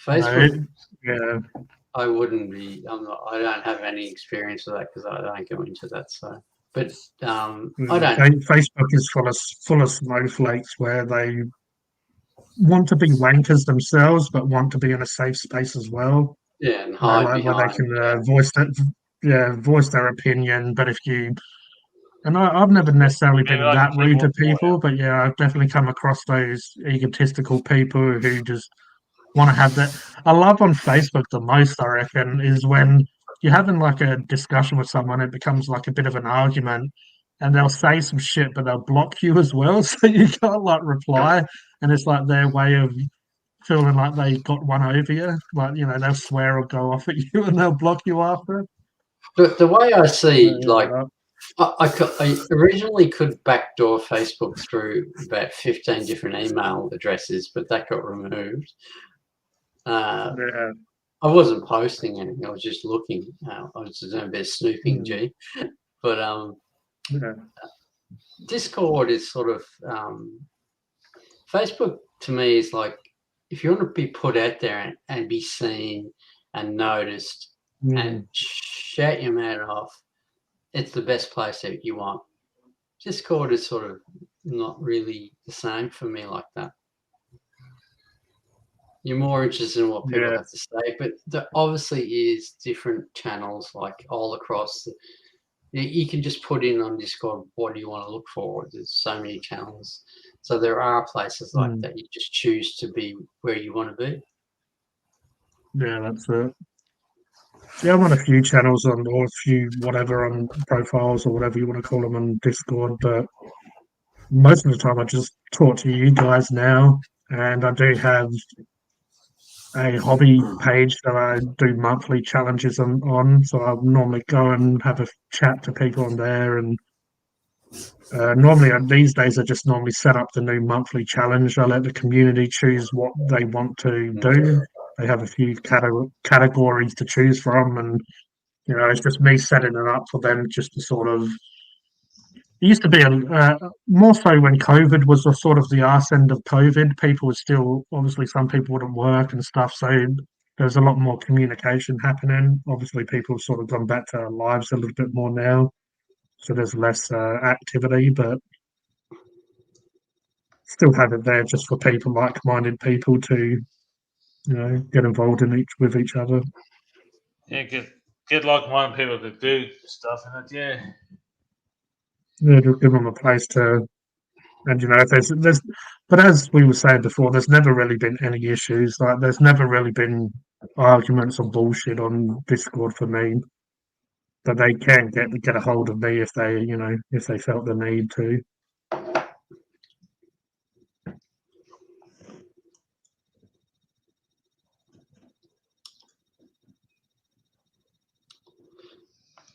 H: Facebook.
A: Yeah,
H: I wouldn't be. I don't have any experience with that because I don't go into that. So, but I don't.
A: Facebook is full of snowflakes where they want to be wankers themselves, but want to be in a safe space as well.
H: Yeah, and hide
A: where they can voice their opinion. But if you and I've never necessarily been that rude to people, but yeah, I've definitely come across those egotistical people who just want to have that. I love on Facebook the most, I reckon, is when you're having like a discussion with someone, it becomes like a bit of an argument, and they'll say some shit, but they'll block you as well, so you can't like reply, and it's like their way of feeling like they got one over you. Like, they'll swear or go off at you, and they'll block you after.
H: The way I see, I originally could backdoor Facebook through about 15 different email addresses, but that got removed. I wasn't posting anything. I was just looking. I was doing a bit of snooping, G. But Discord is sort of Facebook to me is like, if you want to be put out there and be seen and noticed and shout your mouth off, it's the best place that you want. Discord is sort of not really the same for me like that. You're more interested in what people have to say, but there obviously is different channels like all across. You can just put in on Discord what do you want to look for. There's so many channels. So there are places like that. You just choose to be where you want to be.
A: Yeah, that's it. Yeah, I'm on a few channels or a few whatever on profiles or whatever you want to call them on Discord, but most of the time I just talk to you guys now, and I do have a hobby page that I do monthly challenges on, so I normally go and have a chat to people on there, and normally these days I just normally set up the new monthly challenge. I let the community choose what they want to do. They have a few categories to choose from, and it's just me setting it up for them just to sort of It used to be more so when COVID was the sort of the arse end of COVID. People were still, obviously, some people wouldn't work and stuff. So there's a lot more communication happening. Obviously, people have sort of gone back to our lives a little bit more now. So there's less activity, but still have it there just for people, like-minded people to, get involved with each other.
C: Yeah, get like-minded people to do stuff in it. Yeah.
A: Yeah, just give them a place to, and if there's, but as we were saying before, there's never really been any issues. Like there's never really been arguments or bullshit on Discord for me. But they can get a hold of me if they felt the need to.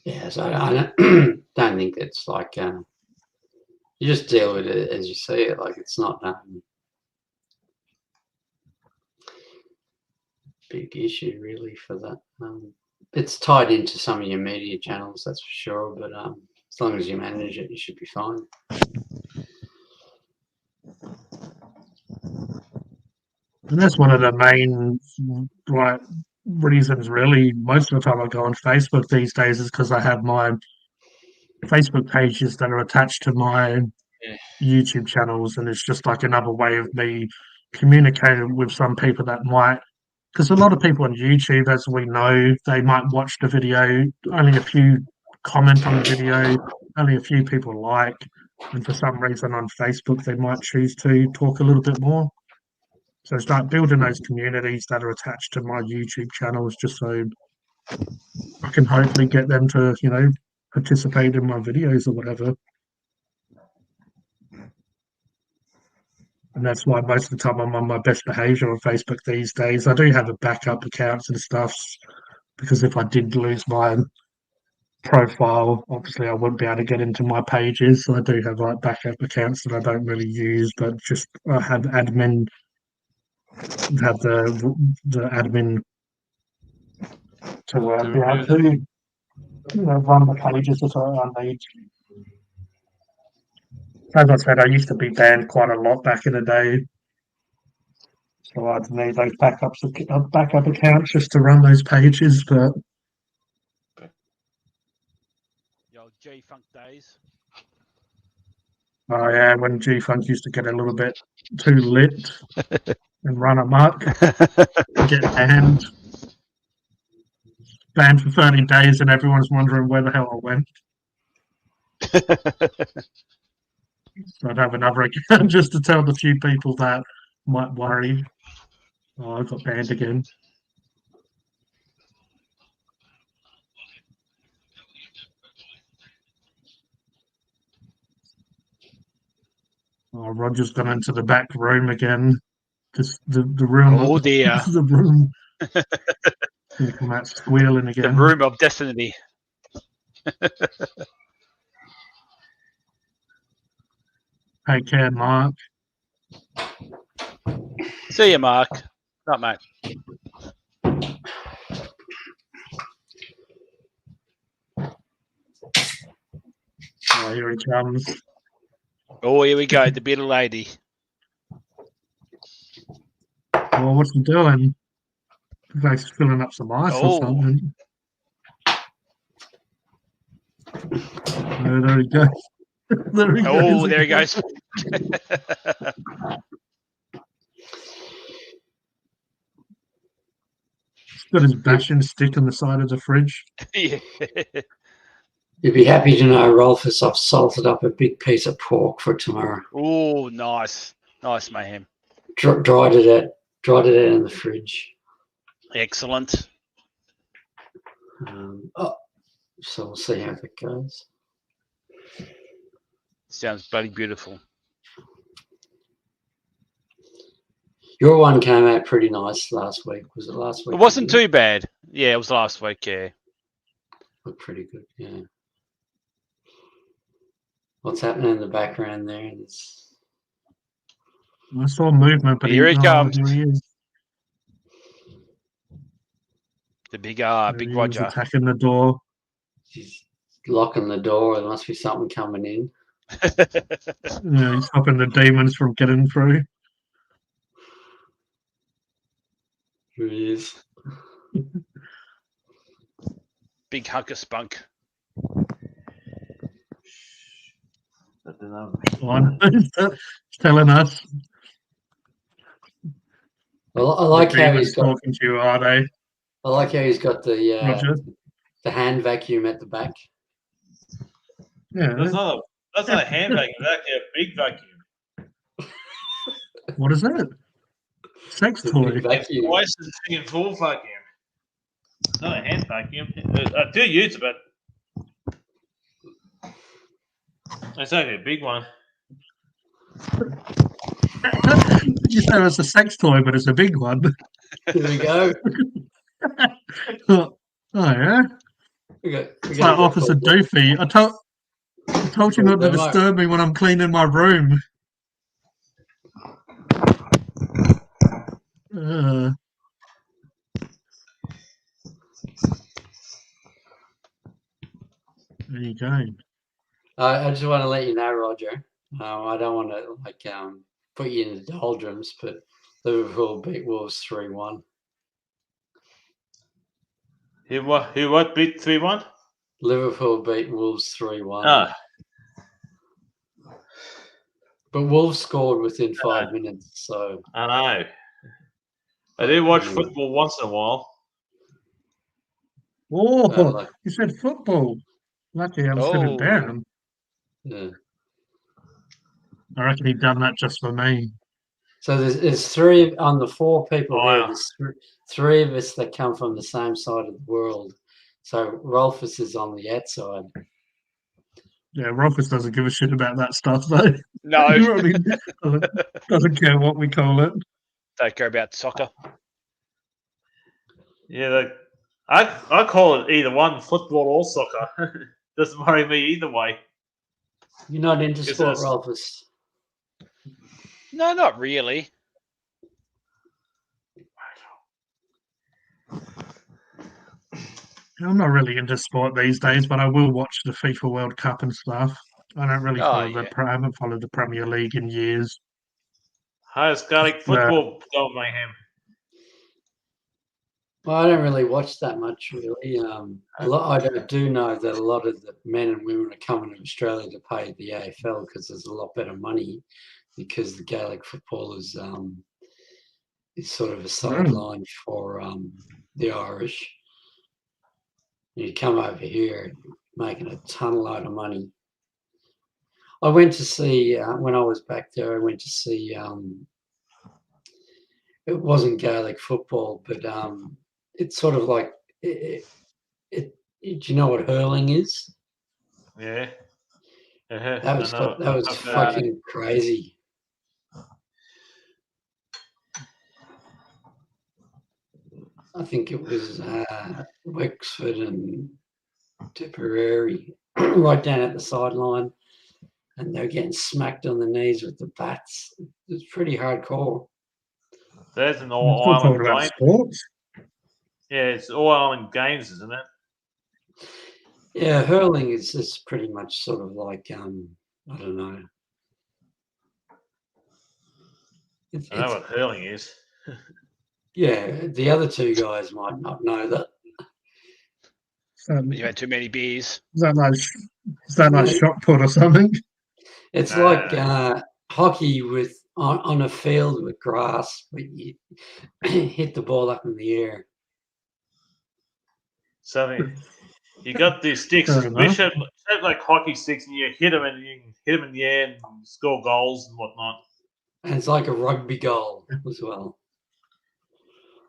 H: Yeah, so I don't, don't think it's like you just deal with it as you see it. Like it's not big issue really for that. It's tied into some of your media channels, that's for sure. But as long as you manage it, you should be fine.
A: And that's one of the main reasons, really. Most of the time I go on Facebook these days is because I have my Facebook pages that are attached to my YouTube channels, and it's just like another way of me communicating with some people that might. Because a lot of people on YouTube, as we know, they might watch the video, only a few comment on the video, only a few people like, and for some reason on Facebook they might choose to talk a little bit more. So start building those communities that are attached to my YouTube channels, just so I can hopefully get them to, participate in my videos or whatever. And that's why most of the time I'm on my best behavior on Facebook these days. I do have a backup accounts and stuff, because if I did lose my profile, obviously I wouldn't be able to get into my pages. So I do have like backup accounts that I don't really use, but just I have the admin to be able to run the pages if I need. As I said, I used to be banned quite a lot back in the day, so I'd need those backup accounts just to run those pages. But
G: The old G-Funk days.
A: oh yeah, when G-Funk used to get a little bit too lit and run amok, get banned for 30 days, and everyone's wondering where the hell I went. So I'd have another account just to tell the few people that might worry. Oh, I got banned again. Oh, Roger's gone into the back room again. Just the room.
G: Oh dear.
A: The room. Gonna come out squealing
G: The
A: again.
G: room of destiny.
A: Take care, Mark.
G: See you, Mark. Right, mate.
A: Oh, here he comes.
G: Oh, here we go. The bearded lady.
A: Oh, what's he doing? Looks like filling up some ice or
G: Oh.
A: something. Oh, there he goes. There he
G: Oh,
A: goes.
G: there he goes.
A: He's got his bashing stick on the side of the fridge.
G: Yeah.
H: You'd be happy to know, Rolfus, I've salted up a big piece of pork for tomorrow.
G: Oh, nice. Nice, Mayhem.
H: Dried it out in the fridge.
G: Excellent.
H: So we'll see how that goes.
G: Sounds bloody beautiful.
H: Your one came out pretty nice last week. Was it last week?
G: It wasn't too bad. Yeah, it was last week, yeah.
H: Looked pretty good, yeah. What's happening in the background there?
A: I saw movement, but
G: Here it comes.
A: Here he is.
G: The big
A: There
G: big
A: he is,
G: Roger.
A: attacking the door.
H: She's locking the door. There must be something coming in.
A: Yeah, he's stopping the demons from getting through.
H: He is.
G: Big hunk of spunk.
C: I don't know.
A: One telling us.
H: Well, I like
A: the
H: how
A: demons
H: he's got.
A: talking to you, are they,
H: I like how he's got the
A: Roger?
H: hand vacuum at the back.
A: Yeah.
C: That's not a hand vacuum. That's actually a big vacuum.
A: What is that? Sex
H: The
A: toy.
H: big vacuum.
C: Twice as big and full vacuum. It's not a hand vacuum. I do use it, but it's only a big one.
A: You say it's a sex toy, but it's a big one.
H: Here we go.
A: Oh yeah. It's like Officer Doofy. I told you not to disturb me when I'm cleaning my room. There you go.
H: I just want to let you know, Roger. I don't want to put you in the doldrums, but Liverpool beat Wolves 3-1.
C: Who what beat 3-1?
H: Liverpool beat Wolves 3-1.
C: Ah,
H: But Wolves scored within 5 minutes, so
C: I know. I do watch football once in a while.
A: Oh, you said football. Lucky I'm sitting down.
H: Yeah.
A: I reckon he'd done that just for me.
H: So there's three on the four people here.
C: Wow.
H: There's three of us that come from the same side of the world. So Rolfus is on the outside.
A: Yeah, Rolfus doesn't give a shit about that stuff, though.
G: No.
A: He really doesn't care what we call it.
G: Don't care about soccer.
C: Yeah, I call it either one, football or soccer. Doesn't worry me either way.
H: You're not into
C: Yes,
H: sport,
C: it is.
H: Rolfus.
G: No, not really.
A: I'm not really into sport these days, but I will watch the FIFA World Cup and stuff. I don't really
G: Oh,
A: follow
G: yeah.
A: I haven't followed the Premier League in years.
C: How's Gaelic football going, Mayhem?
H: Well, I don't really watch that much, really. I do know that a lot of the men and women are coming to Australia to pay the AFL because there's a lot better money because the Gaelic football is sort of a sideline for the Irish. You come over here making a ton of money. I went to see, when I was back there, I went to see, it wasn't Gaelic football, but it's sort of like, do you know what hurling is?
C: Yeah.
H: That was fucking crazy. I think it was Wexford and Tipperary right down at the sideline, and they're getting smacked on the knees with the bats. It's pretty hardcore.
C: There's an
A: We're
C: All
A: still talking
C: Ireland
A: about
C: game.
A: sports.
C: Yeah, it's All Ireland games, isn't it?
H: Yeah, hurling is pretty much sort of like I don't know.
C: I know what hurling is.
H: Yeah, the other two guys might not know that.
G: You had too many beers.
A: Is that like shot put or something?
H: It's
C: No,
H: like hockey with on a field with grass, but you hit the ball up in the air.
C: So you got these sticks.
A: Fair
C: We
A: enough.
C: should have like hockey sticks, and you hit them, and you can hit them in the air and score goals and whatnot.
H: And it's like a rugby goal as well.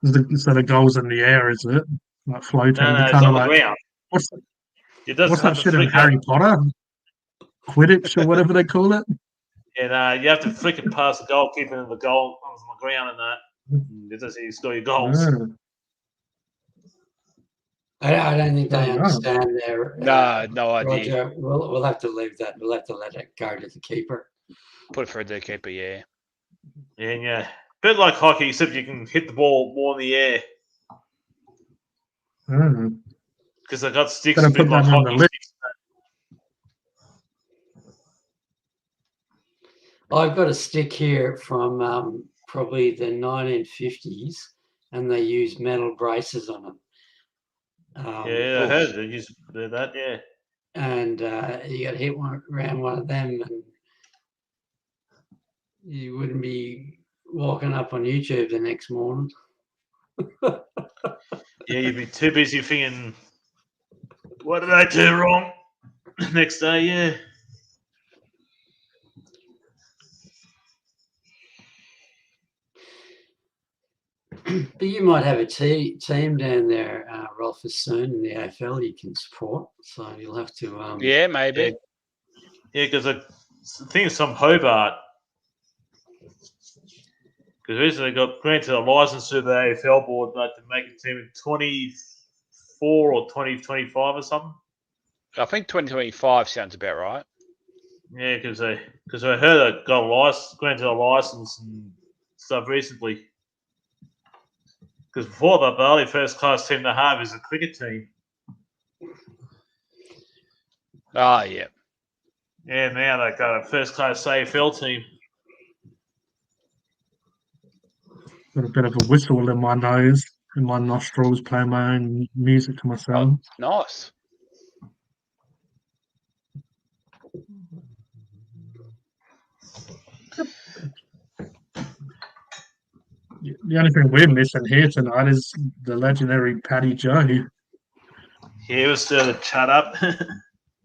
A: So the goal's in the air, is it? Like floating.
C: No, it's
A: kind
C: on
A: of
C: the
A: like
C: ground.
A: what's
C: You just
A: what's
C: have
A: that
C: to
A: shit in
C: flick
A: Harry
C: it.
A: Potter? Quidditch or whatever they call it.
C: And you have to flick it past the goalkeeper and the goal on the ground and that. That's how you score your goals.
H: I don't think they
A: Fair enough.
H: understand their.
G: No idea.
H: Roger, we'll have to leave that. We'll have to let it go to the keeper.
G: Put it for the keeper, yeah.
C: Yeah. Bit like hockey, except you can hit the ball more in the air because I got sticks
A: Gonna
C: a bit
A: put
C: like
A: that on the
C: hockey
A: list.
C: sticks.
H: I've got a stick here from probably the 1950s, and they use metal braces on it.
C: Yeah, I heard they used to do that. Yeah.
H: And you got to hit around one of them, and you wouldn't be walking up on YouTube the next morning.
C: Yeah, you'd be too busy thinking, what did I do wrong? Next day, yeah.
H: But you might have a team down there, Rolf, soon in the AFL you can support. So you'll have to.
G: Yeah, maybe.
C: Yeah, because the thing is from Hobart. Because recently got granted a license to the AFL board like, to make a team in 24 or 2025 or something.
G: I think 2025 sounds about right.
C: Yeah, because I heard they got a license, granted a license and stuff recently. Because before that, the only first class team they have is a cricket team.
G: Ah, yeah.
C: Yeah, now they got a first class AFL team.
A: Got a bit of a whistle in my nose, in my nostrils, playing my own music to myself.
G: Nice.
A: The only thing we're missing here tonight is the legendary Paddy Joe.
C: He was still to chat up.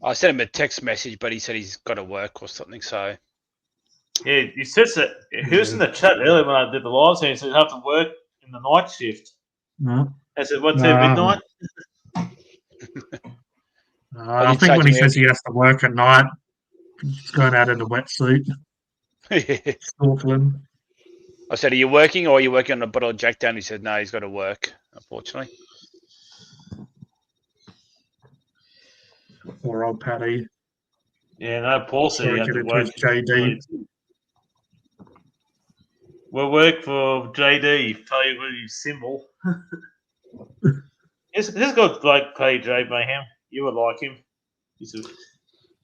G: I sent him a text message, but he said he's got to work or something. So
C: Yeah, he says that he was in the chat earlier when I did the live stream. He said he'd have to work in the night shift.
A: No.
C: I said, what,
A: No.
C: midnight?
A: I think when he says he has to work at night, he's going out in a wetsuit, snorkeling.
G: I said, are you working or are you working on a bottle of Jack Daniels? He said, no, he's got to work, unfortunately.
A: Poor old Paddy.
C: Yeah, no, Paul said he had to work.
A: JD.
C: We'll work for JD, tell you his symbol. This got like Paddy Joe Mayhem. You would like him.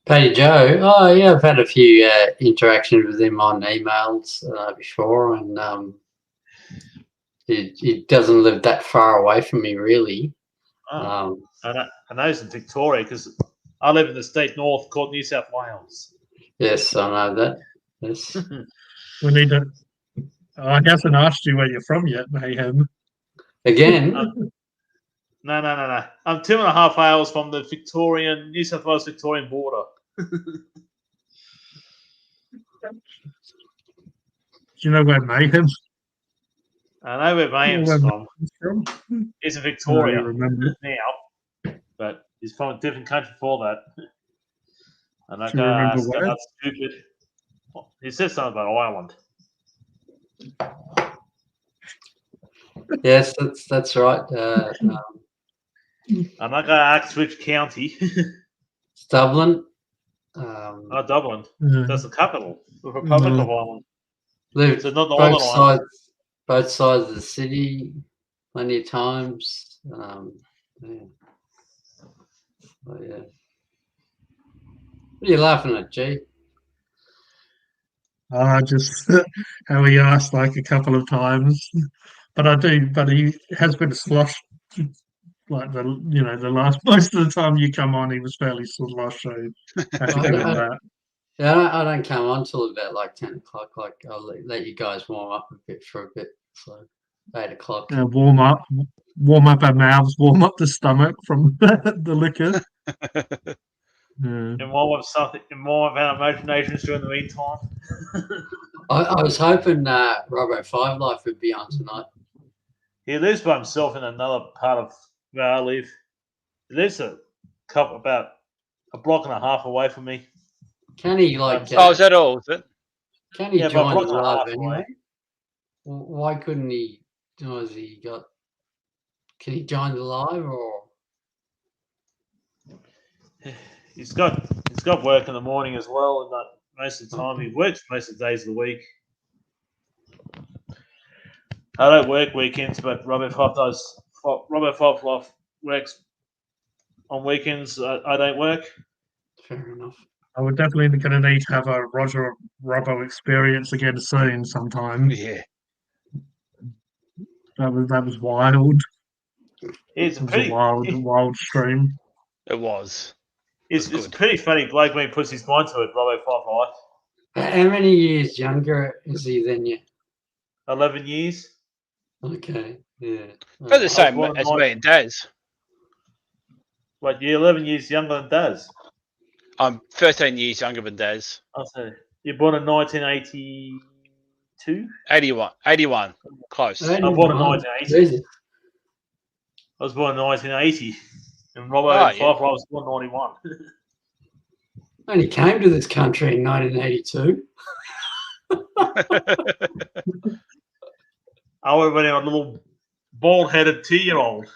H: Paddy Joe. Oh yeah, I've had a few interactions with him on emails before, and he doesn't live that far away from me, really.
C: I know he's in Victoria because I live in the state north called New South Wales.
H: Yes, I know that. Yes.
A: We need to. I hasn't asked you where you're from yet, Mayhem.
H: Again?
C: No. I'm 2.5 hours from the New South Wales Victorian border.
A: Do you know where Mayhem's?
C: I know where Mayhem's from. He's in Victoria now, but he's from a different country before that. And I got that's stupid. He said something about Ireland.
H: Yes, that's right.
C: I'm not going to ask which county.
H: It's Dublin.
C: Dublin. That's the capital. The Republic of Ireland.
H: Lived
C: So not the
H: both sides of the city plenty of times. Yeah. Oh, yeah. What are you laughing at, G?
A: Just how he asked like a couple of times. But he has been sloshed like the most of the time you come on he was fairly sloshed, so I have to give him that.
H: Yeah, I don't come on till about like 10 o'clock. Like I'll let you guys warm up for a bit. So 8 o'clock.
A: Warm up our mouths, warm up the stomach from the liquor.
C: And warm up something, and warm up our imaginations during the meantime.
H: I was hoping Robbo 5 Life would be on tonight.
C: He lives by himself in another part of where I live. He lives about a block and a half away from me.
H: Can he
G: is that all? Is it?
H: Can he join the live anyway? Why couldn't he? Can he join the live or?
C: He's got work in the morning as well, and most of the time he works most of the days of the week. I don't work weekends, but Robert Five does. Robert Five Life works on weekends. I don't work.
H: Fair enough.
A: we're definitely going to need to have a Roger Robbo experience again soon sometime.
G: Yeah.
A: That was wild.
C: He's
A: It
C: a
A: was a
C: pretty,
A: wild stream.
G: It was.
C: it's
G: good.
C: a pretty funny bloke when he puts his mind to it, Robbo 55.
H: How many years younger is he than you?
C: 11 years.
H: Okay, yeah.
G: They're the
C: was
G: same
C: born in
G: as me and Daz.
C: Like, you're 11 years younger than Daz.
G: I'm 13 years younger than Daz.
C: I'll say. You're born in 1982?
G: 81. Close.
H: I
C: I was born in 1980.
H: Jesus.
C: I was born in 1980. And Robbo
G: Oh, yeah.
C: Fife, I was born in 91.
H: Only came to this country in 1982.
C: I would have been a little bald-headed 2-year-old.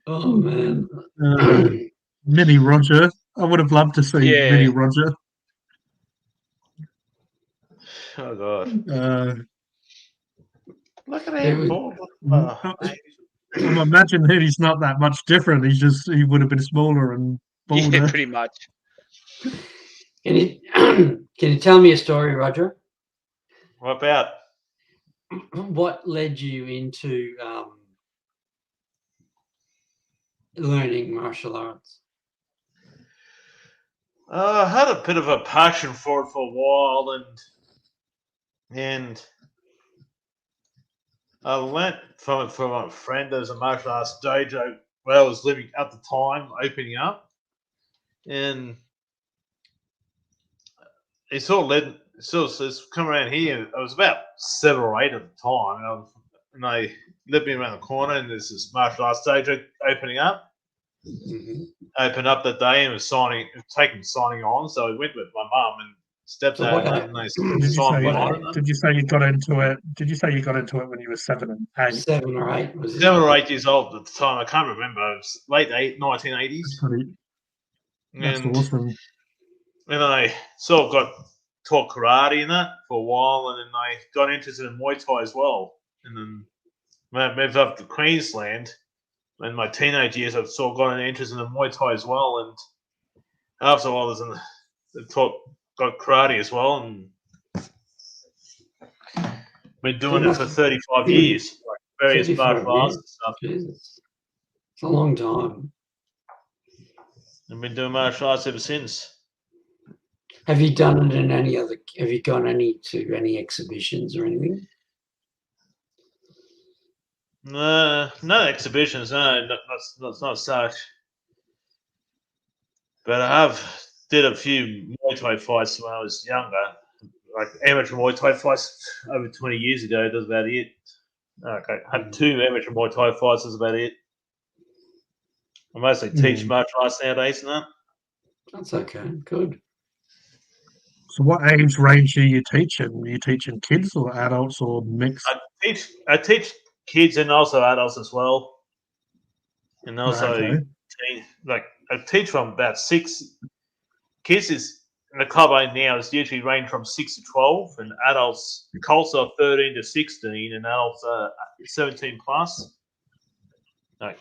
H: Oh man.
A: Mini Roger. I would have loved to see
G: Yeah.
A: Mini Roger.
C: Oh, God. Look at
H: It
C: him.
H: was-
C: bald.
A: I'm imagining he's not that much different. He would have been smaller and
G: Yeah,
A: bolder.
G: pretty much.
H: Can you tell me a story, Roger?
C: What about?
H: What led you into learning martial arts?
C: I had a bit of a passion for it for a while, and I learnt from a friend. There's a martial arts dojo where I was living at the time, opening up, and it sort of led. It's come around here. I was about 7 or 8 at the time, and I lived around the corner, and there's this martial arts dojo opening up.
H: Mhm.
C: Opened up that day and was signing on. So I went with my mum and
H: So
C: stepdad,
H: what
C: and they
A: Did
C: signed me
A: you,
C: on.
A: say, did you say you got into it? Did you say you got into it when you were 7 and 8?
H: 7 or 8 was it?
C: 7 or 8 years old at the time. I can't remember. It was late 1980s.
A: That's
C: And
A: awesome.
C: then I sort of got taught karate and that for a while, and then I got interested in Muay Thai as well. And then when I moved up to Queensland, in my teenage years, I sort of got an interest in the Muay Thai as well. And after a while, got karate as well, and been doing it for 35 years, like various
H: 35
C: martial arts
H: years.
C: and stuff.
H: Jesus. It's a long time.
C: I've been doing martial arts ever since.
H: Have you done it in any other? Have you gone to any exhibitions or anything?
C: No exhibitions. No, not such. But I have did a few Muay Thai fights when I was younger, like amateur Muay Thai fights over 20 years ago. That's about it. Okay, I had 2 amateur Muay Thai fights. That's about it. I mostly teach martial arts nowadays and that.
H: That's okay. Good.
A: So, what age range are you teaching? Are you teaching kids or adults or mixed?
C: I teach kids and also adults as well, and also
A: Okay.
C: like I teach from about 6 kids. Is in the club I now is usually range from 6 to 12, and adults Colts are 13 to 16, and adults are 17 plus. Like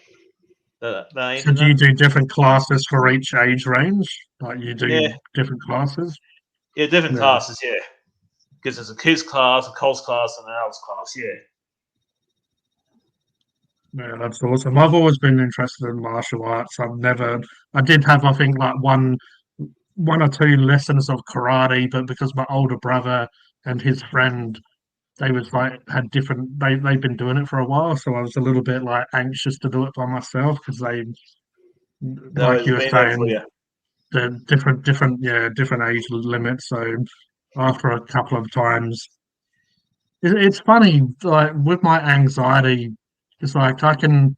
A: So, do you do different classes for each age range? Like you do
C: Yeah.
A: different classes?
C: Yeah, different
A: Yeah.
C: classes. Yeah, because there's a kids class, a Colts class, and an adults class. Yeah.
A: Yeah, that's awesome. I've always been interested in martial arts. I did have, I think, like one or 2 lessons of karate, but because my older brother and his friend, they'd been doing it for a while, so I was a little bit like anxious to do it by myself because like you were
C: been there for
A: saying,
C: you.
A: the different age limits. So after a couple of times, it's funny, like with my anxiety, it's like I can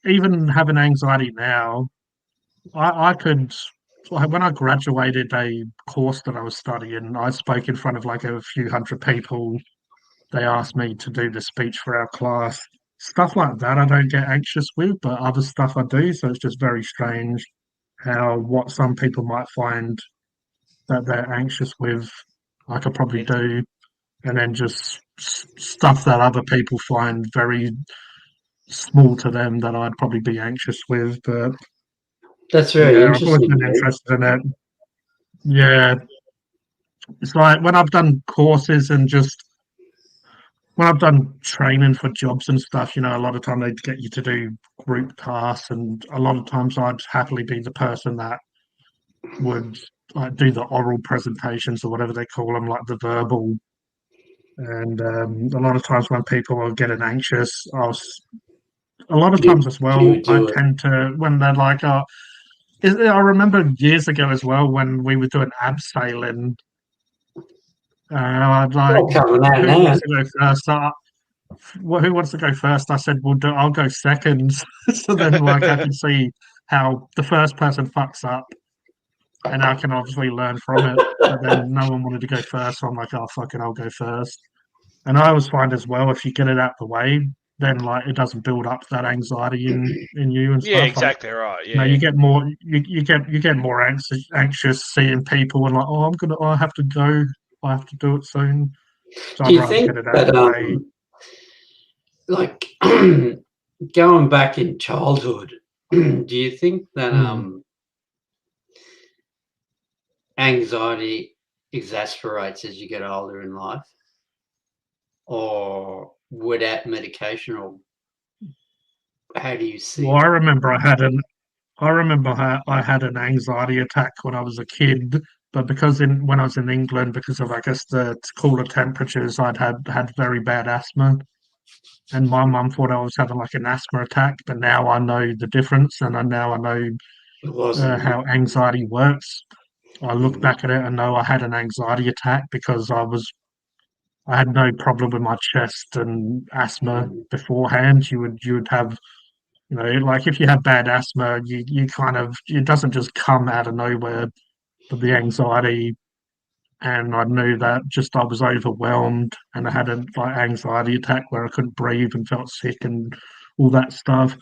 A: even have an anxiety now. I could, like when I graduated a course that I was studying, I spoke in front of like a few hundred people. They asked me to do the speech for our class. Stuff like that I don't get anxious with, but other stuff I do. So it's just very strange how what some people might find that they're anxious with, I could probably do, and then just stuff that other people find very small to them that I'd probably be anxious with. But
H: That's very
A: Yeah, I've always
H: interesting.
A: been
H: Dave.
A: interested in it. Yeah, it's like when I've done courses and just when I've done training for jobs and stuff, a lot of time they get you to do group tasks, and a lot of times I'd happily be the person that would like do the oral presentations or whatever they call them, like the verbal. And a lot of times when people are getting anxious, a lot of times as
H: You
A: well,
H: would
A: I
H: do it.
A: tend to when they're like, I remember years ago as well when we were doing abseiling. I'd like,
H: All coming out
A: who
H: now.
A: wants to go first? Who wants to go first? I said, well, I'll go second. So then, like, I can see how the first person fucks up, and I can obviously learn from it. But then no one wanted to go first, so I'm like, oh, fuck it, I'll go first. And I always find as well, if you get it out the way, then like it doesn't build up that anxiety in you and
G: Yeah,
A: stuff.
G: exactly right.
A: No,
G: Yeah.
A: you get more. You get more anxious seeing people and like, oh, I have to go. I have to do it soon. So
H: Do
A: I'd
H: you
A: rather
H: think
A: get it out
H: that,
A: the way.
H: like, going back in childhood, do you think that anxiety exasperates as you get older in life, or without medication, or how do you see
A: Well,
H: it?
A: I remember I had an anxiety attack when I was a kid, but because when I was in England, because of I guess the cooler temperatures, I'd had very bad asthma, and my mum thought I was having like an asthma attack. But now I know the difference, and now I know
H: It wasn't.
A: how anxiety works. I look
H: Mm.
A: back at it and know I had an anxiety attack because I had no problem with my chest and asthma beforehand. You would have, like if you have bad asthma, you kind of it doesn't just come out of nowhere, but the anxiety, and I knew that just I was overwhelmed and I had a like anxiety attack where I couldn't breathe and felt sick and all that stuff.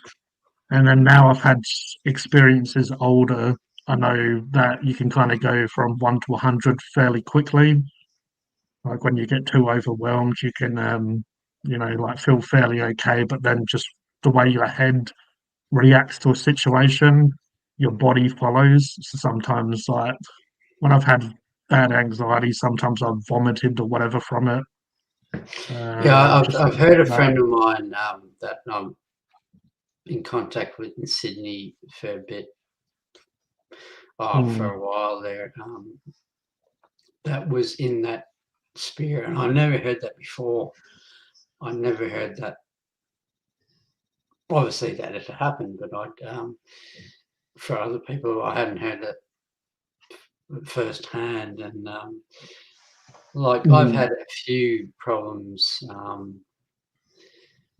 A: And then now I've had experiences older. I know that you can kind of go from 1 to 100 fairly quickly. Like when you get too overwhelmed, you can, like feel fairly okay, but then just the way your head reacts to a situation, your body follows. So sometimes, like when I've had bad anxiety, sometimes I've vomited or whatever from it.
H: Yeah,
A: Just
H: I've heard a
A: like,
H: friend of mine that I'm in contact with in Sydney a fair bit, for a while there, that was in that spirit, and I never heard that before. I never heard that. Obviously, that it happened, but for other people, I hadn't heard that firsthand. And I've had a few problems.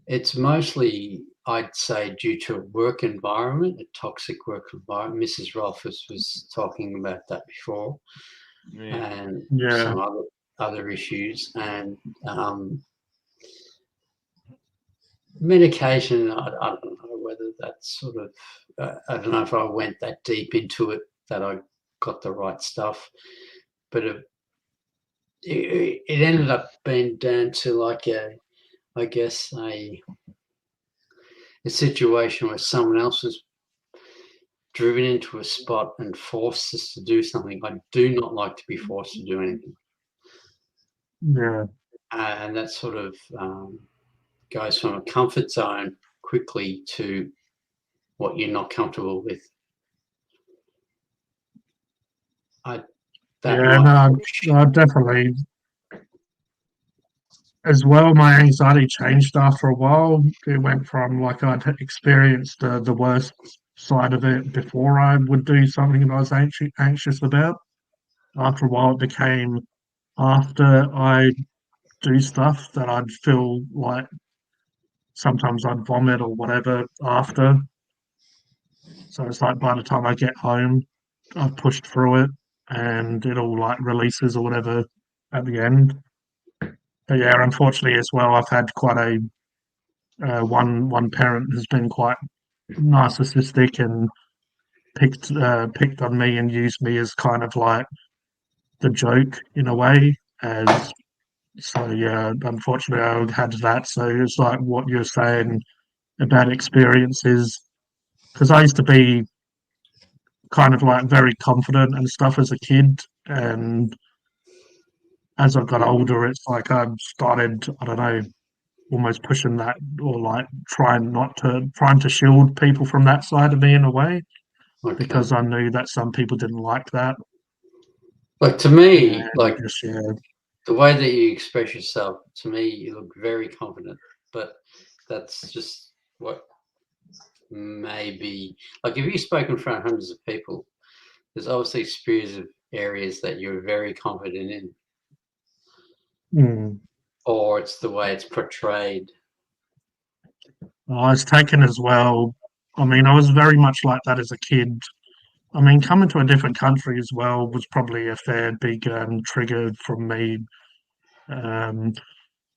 H: It's mostly, I'd say, due to a work environment, a toxic work environment. Mrs. Rolfes was talking about that before, and some other issues, and medication. I don't know whether that's sort of. I don't know if I went that deep into it that I got the right stuff, but it ended up being down to like a situation where someone else was driven into a spot and forced us to do something. I do not like to be forced to do anything.
A: Yeah.
H: And that sort of goes from a comfort zone quickly to what you're not comfortable with. I
A: definitely. As well, my anxiety changed after a while. It went from like I'd experienced the worst side of it before I would do something that I was anxious about. After a while, it became after I do stuff that I'd feel like sometimes I'd vomit or whatever after. So it's like by the time I get home, I've pushed through it and it all like releases or whatever at the end. But yeah, unfortunately as well, I've had quite a one parent has been quite narcissistic and picked on me and used me as kind of like the joke in a way. So yeah, unfortunately I had that. So it's like what you're saying about experiences, because I used to be kind of like very confident and stuff as a kid, and as I got older, it's like I've started, I don't know, almost pushing that, or like trying to shield people from that side of me in a way,
H: Okay.
A: because I knew that some people didn't like that.
H: Like to me,
A: And
H: like
A: just,
H: the way that you express yourself, to me, you look very confident. But that's just what maybe, like if you spoke in front of hundreds of people, there's obviously series of areas that you're very confident in,
A: mm.
H: or it's the way it's portrayed.
A: I was taken as well. I mean, I was very much like that as a kid. I mean, coming to a different country as well was probably a fair big trigger from me,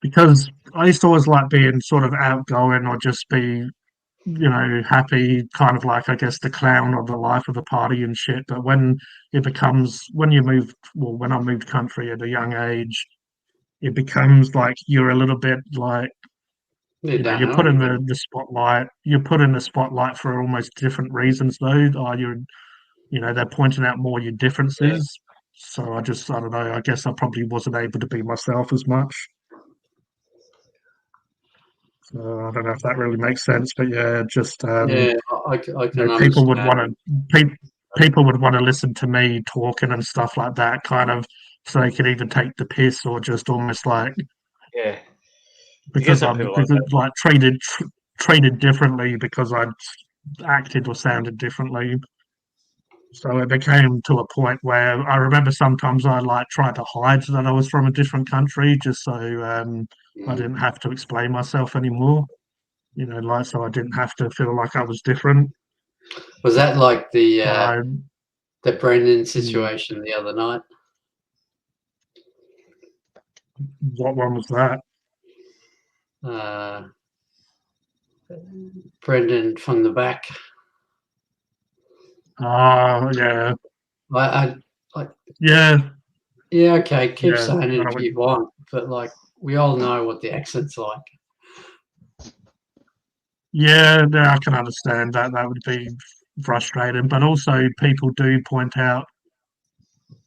A: because I used to always like being sort of outgoing or just be, happy, kind of like, I guess, the clown of the life of the party and shit. But when when I moved country at a young age, it becomes like you're a little bit like, you're put in the spotlight. You're put in the spotlight for almost different reasons, though. They're pointing out more your differences. So I don't know. I guess I probably wasn't able to be myself as much. So I don't know if that really makes sense, but yeah, just
H: Yeah, I can
A: people would
H: understand.
A: people would want to listen to me talking and stuff like that, kind of, so they could either take the piss or just almost like,
C: Yeah.
A: because
C: some
A: I'm
C: people like that.
A: like treated differently because I'd acted or sounded differently. So it became to a point where I remember sometimes I like tried to hide that I was from a different country just so I didn't have to explain myself anymore. Like, so I didn't have to feel like I was different.
H: Was that like
A: I,
H: the Brendan situation the other night?
A: what one was that?
H: Brendan from the back.
A: Oh, yeah.
H: I like.
A: Yeah.
H: Yeah, okay. Keep
A: Yeah.
H: saying it if you want, but like we all know what the accent's like.
A: Yeah, I can understand that. That would be frustrating, but also people do point out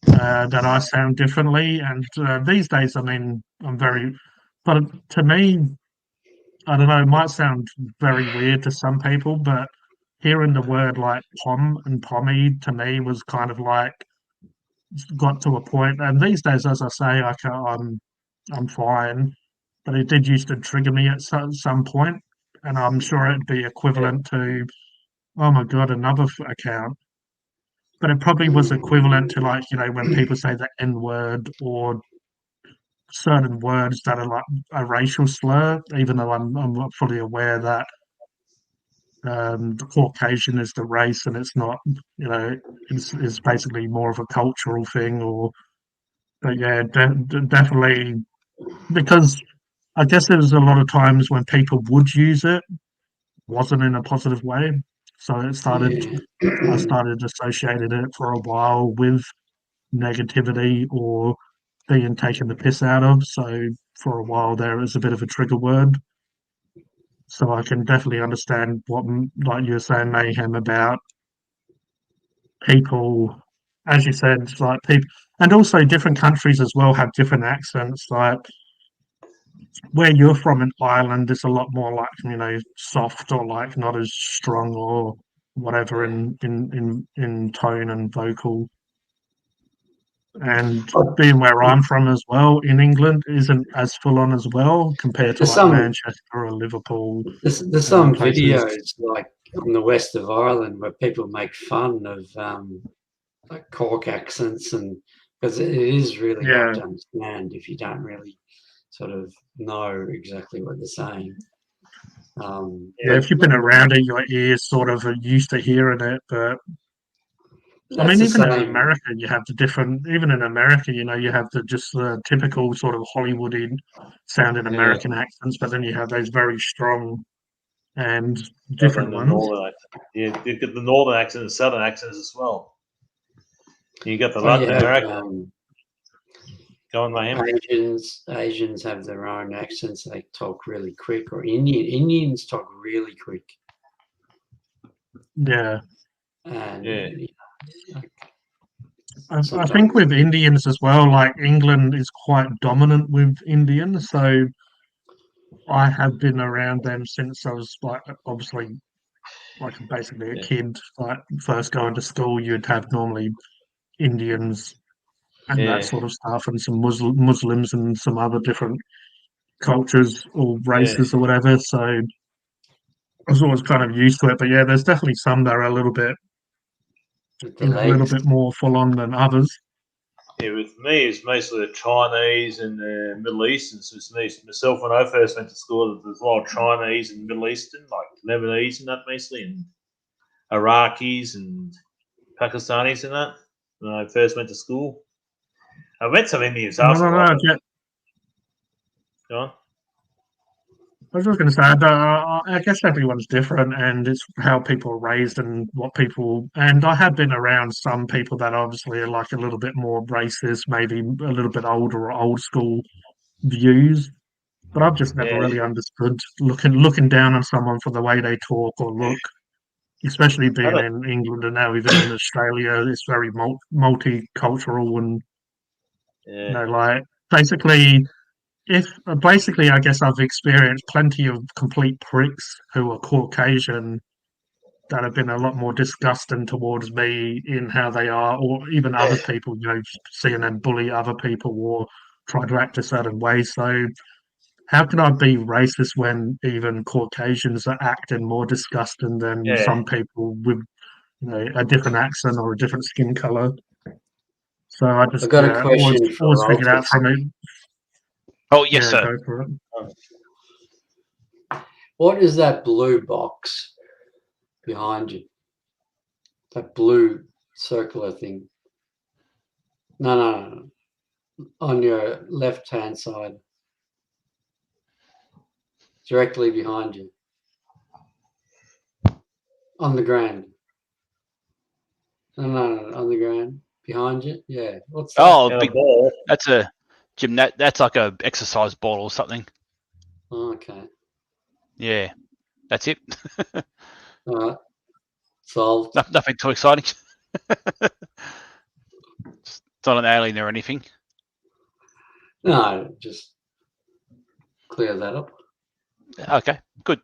A: that I sound differently, and these days, I mean, but to me, I don't know, it might sound very weird to some people, but hearing the word like pom and pommy to me was kind of like got to a point. And these days, as I say, I'm fine, but it did used to trigger me at some point, and I'm sure it'd be equivalent to, oh my god, another account. But it probably was equivalent to, like, when people say the N word or certain words that are like a racial slur, even though I'm not fully aware that the Caucasian is the race and it's not, it's basically more of a cultural thing. But yeah, definitely, because I guess there was a lot of times when people would use it, wasn't in a positive way. So I started associated it for a while with negativity or being taken the piss out of. So for a while there, it was a bit of a trigger word. So I can definitely understand what, like you were saying, Mayhem, about people, as you said, like people, and also different countries as well have different accents. Like where you're from in Ireland, it's a lot more like, soft or like not as strong or whatever in tone and vocal. And being where I'm from as well in England isn't as full on as well compared to like Manchester or Liverpool.
H: There's some videos like on the west of Ireland where people make fun of like Cork accents, and because it is really hard to understand if you don't really sort of know exactly what they're saying.
A: If you've been around it, your ears sort of are used to hearing it, but I mean, even in America, you have the different. Even in America, you have the typical sort of Hollywoody sounding American accents, but then you have those very strong and different ones.
C: Northern accent. You get the northern accent and southern accents as well. You got the Latin American. Go on, Mayhem.
H: Asians have their own accents. They talk really quick, or Indians talk really quick.
A: Yeah.
H: And
A: I think with Indians as well, like England is quite dominant with Indians, so I have been around them since I was like obviously like basically a
C: Yeah.
A: kid. Like first going to school, you'd have normally Indians and
C: Yeah.
A: that sort of stuff, and some Muslims and some other different cultures or races or whatever. So I was always kind of used to it. But yeah, there's definitely some that are a little bit
H: With the
A: a little
H: legs.
A: bit more full on than others.
C: Yeah, with me, it's mostly the Chinese and the Middle Eastern. So it's me, myself, when I first went to school, there's a lot of Chinese and Middle Eastern, like Lebanese and that mostly, and Iraqis and Pakistanis and that. When I first went to school, I met some Indians
A: No,
C: after.
A: no,
C: Like,
A: no, yeah,
C: go on.
A: I was just going to say, I guess everyone's different, and it's how people are raised and what people. And I have been around some people that obviously are like a little bit more racist, maybe a little bit older or old school views. But I've just never
C: Yeah,
A: really understood looking down on someone for the way they talk or look, especially
C: I
A: being
C: don't.
A: in England and now even in Australia. It's very multicultural, and
C: Yeah,
A: like basically if basically, I guess I've experienced plenty of complete pricks who are Caucasian that have been a lot more disgusting towards me in how they are, or even other people, seeing them bully other people or try to act a certain way. So, how can I be racist when even Caucasians are acting more disgusting than
C: yeah.
A: some people with, a different accent or a different skin color? So I just
H: I've got a question
A: always
H: for
A: figured out
H: Altus.
A: from it.
G: Oh, yes,
A: Yeah,
G: sir.
A: go for it.
H: What is that blue box behind you? That blue circular thing. No. On your left-hand side. Directly behind you. On the ground. No, on the ground. Behind you? Yeah. What's that?
G: Oh,
C: And a
G: big.
C: ball.
G: That's a That's like a exercise ball or something.
H: Okay.
G: Yeah, that's it.
H: All right. Solved.
G: Nothing too exciting. It's not an alien or anything.
H: No, just clear that up.
G: Okay, good.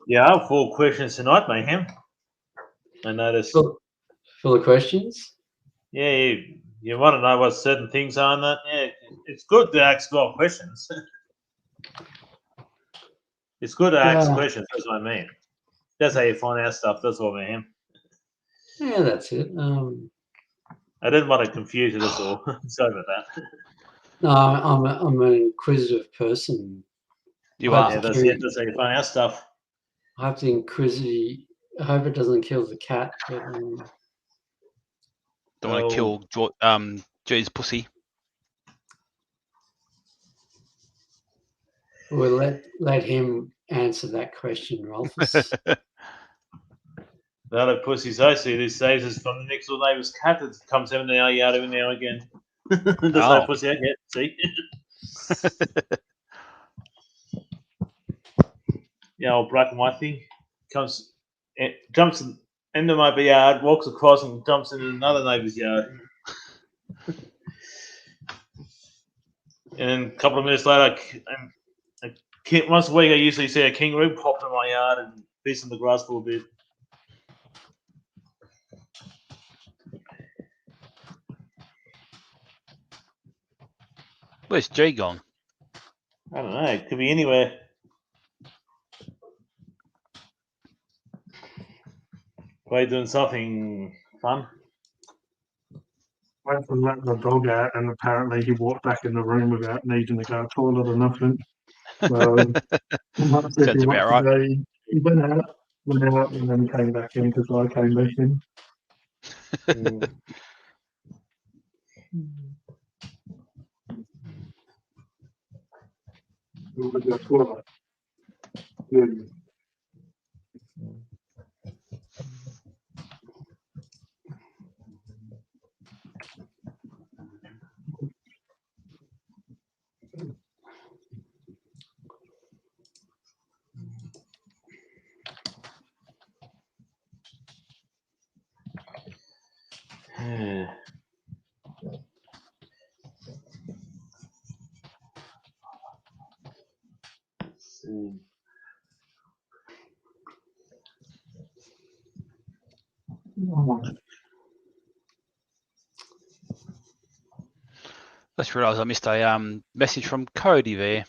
C: Yeah, I have 4 questions tonight, Mayhem. I noticed.
H: Full of questions?
C: Yeah, you want to know what certain things are in that? Yeah, it's good to ask more questions. It's good to ask
H: Yeah.
C: questions, that's what I mean. That's how you find out stuff, that's what I mean.
H: Yeah, that's it.
C: I didn't want to confuse you, that's all. Sorry about that.
H: No, I'm an inquisitive person.
G: You
H: I
G: are.
C: Yeah,
H: have to
C: that's it. That's how you find out stuff.
H: I have to inquisitive. I hope it doesn't kill the cat. But,
G: Don't want to kill Jay's pussy.
H: we'll let him answer that question, Rolfus.
C: The other pussies I see these days is from the next door neighbour's cat that comes in our yard every now and again. That's no pussy I get, see? Yeah, old black and white thing jumps into my yard, walks across and jumps into another neighbour's yard. And then a couple of minutes later, once a week I usually see a kangaroo pop in my yard and piece in the grass for a bit.
G: Where's Jay gone?
C: I don't know, it could be anywhere. Probably doing something fun.
A: Went from letting the dog out, and apparently he walked back in the room without needing to go to the toilet or nothing. So,
G: Sounds about right.
A: He went out, and then came back in because I came back in. He went to the toilet. Yeah.
C: Yeah. See.
G: Just realised I missed a message from Cody there.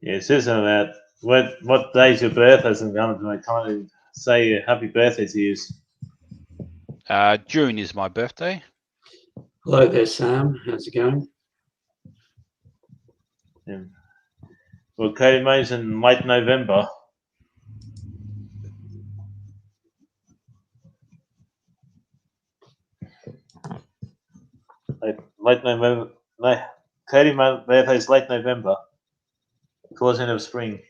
C: Yeah, it says about what day's your birthday, and going to kind of say happy birthday to you.
G: June is my birthday.
H: Hello there, Sam. How's it going?
C: Yeah. Well, Cody May's in late November. Late November. No, Cody May's birthday is late November. Towards the end of spring.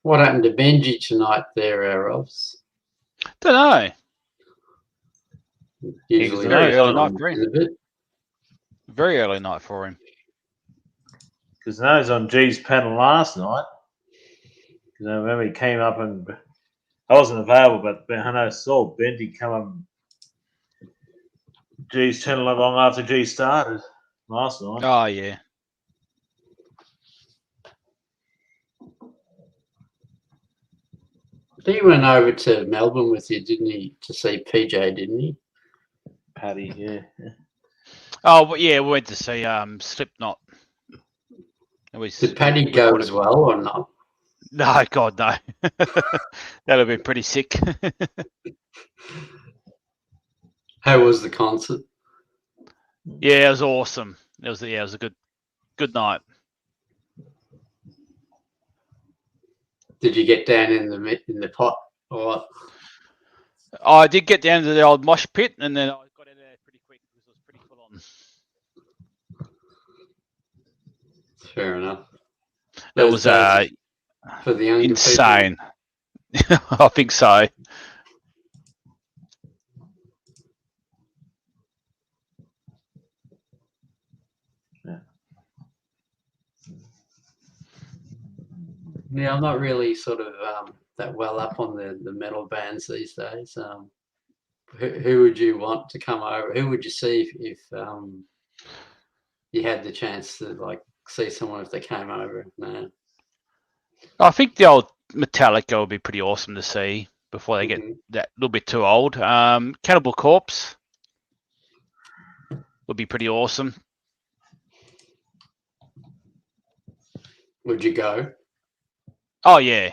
H: What happened to Benji tonight there, Robs?
G: Don't know.
H: Usually
G: very early
H: in
G: night for him.
H: a bit.
G: Very early night for him.
C: Because I was on G's panel last night. Because I remember he came up and I wasn't available, but I saw Benji come up G's channel not long after G started last night.
G: Oh, yeah.
H: He went over to Melbourne with you, didn't he, to see PJ, didn't he?
C: Paddy, yeah.
G: Oh, well, yeah, we went to see Slipknot.
H: Did Paddy go as well or not?
G: No, God, no. That would have been pretty sick.
H: How was the concert?
G: Yeah, it was awesome. It was a good night.
H: Did you get down in the pot or what?
G: I did get down to the old mosh pit, and then I got out of there pretty quick because it was pretty full on.
H: Fair enough.
G: It was
H: for the younger
G: insane. I think so.
H: Yeah, I'm not really sort of that well up on the metal bands these days. Who would you want to come over? Who would you see if you had the chance to like see someone if they came over? No.
G: I think the old Metallica would be pretty awesome to see before they get that little bit too old. Cannibal Corpse would be pretty awesome.
H: Would you go?
G: Oh yeah.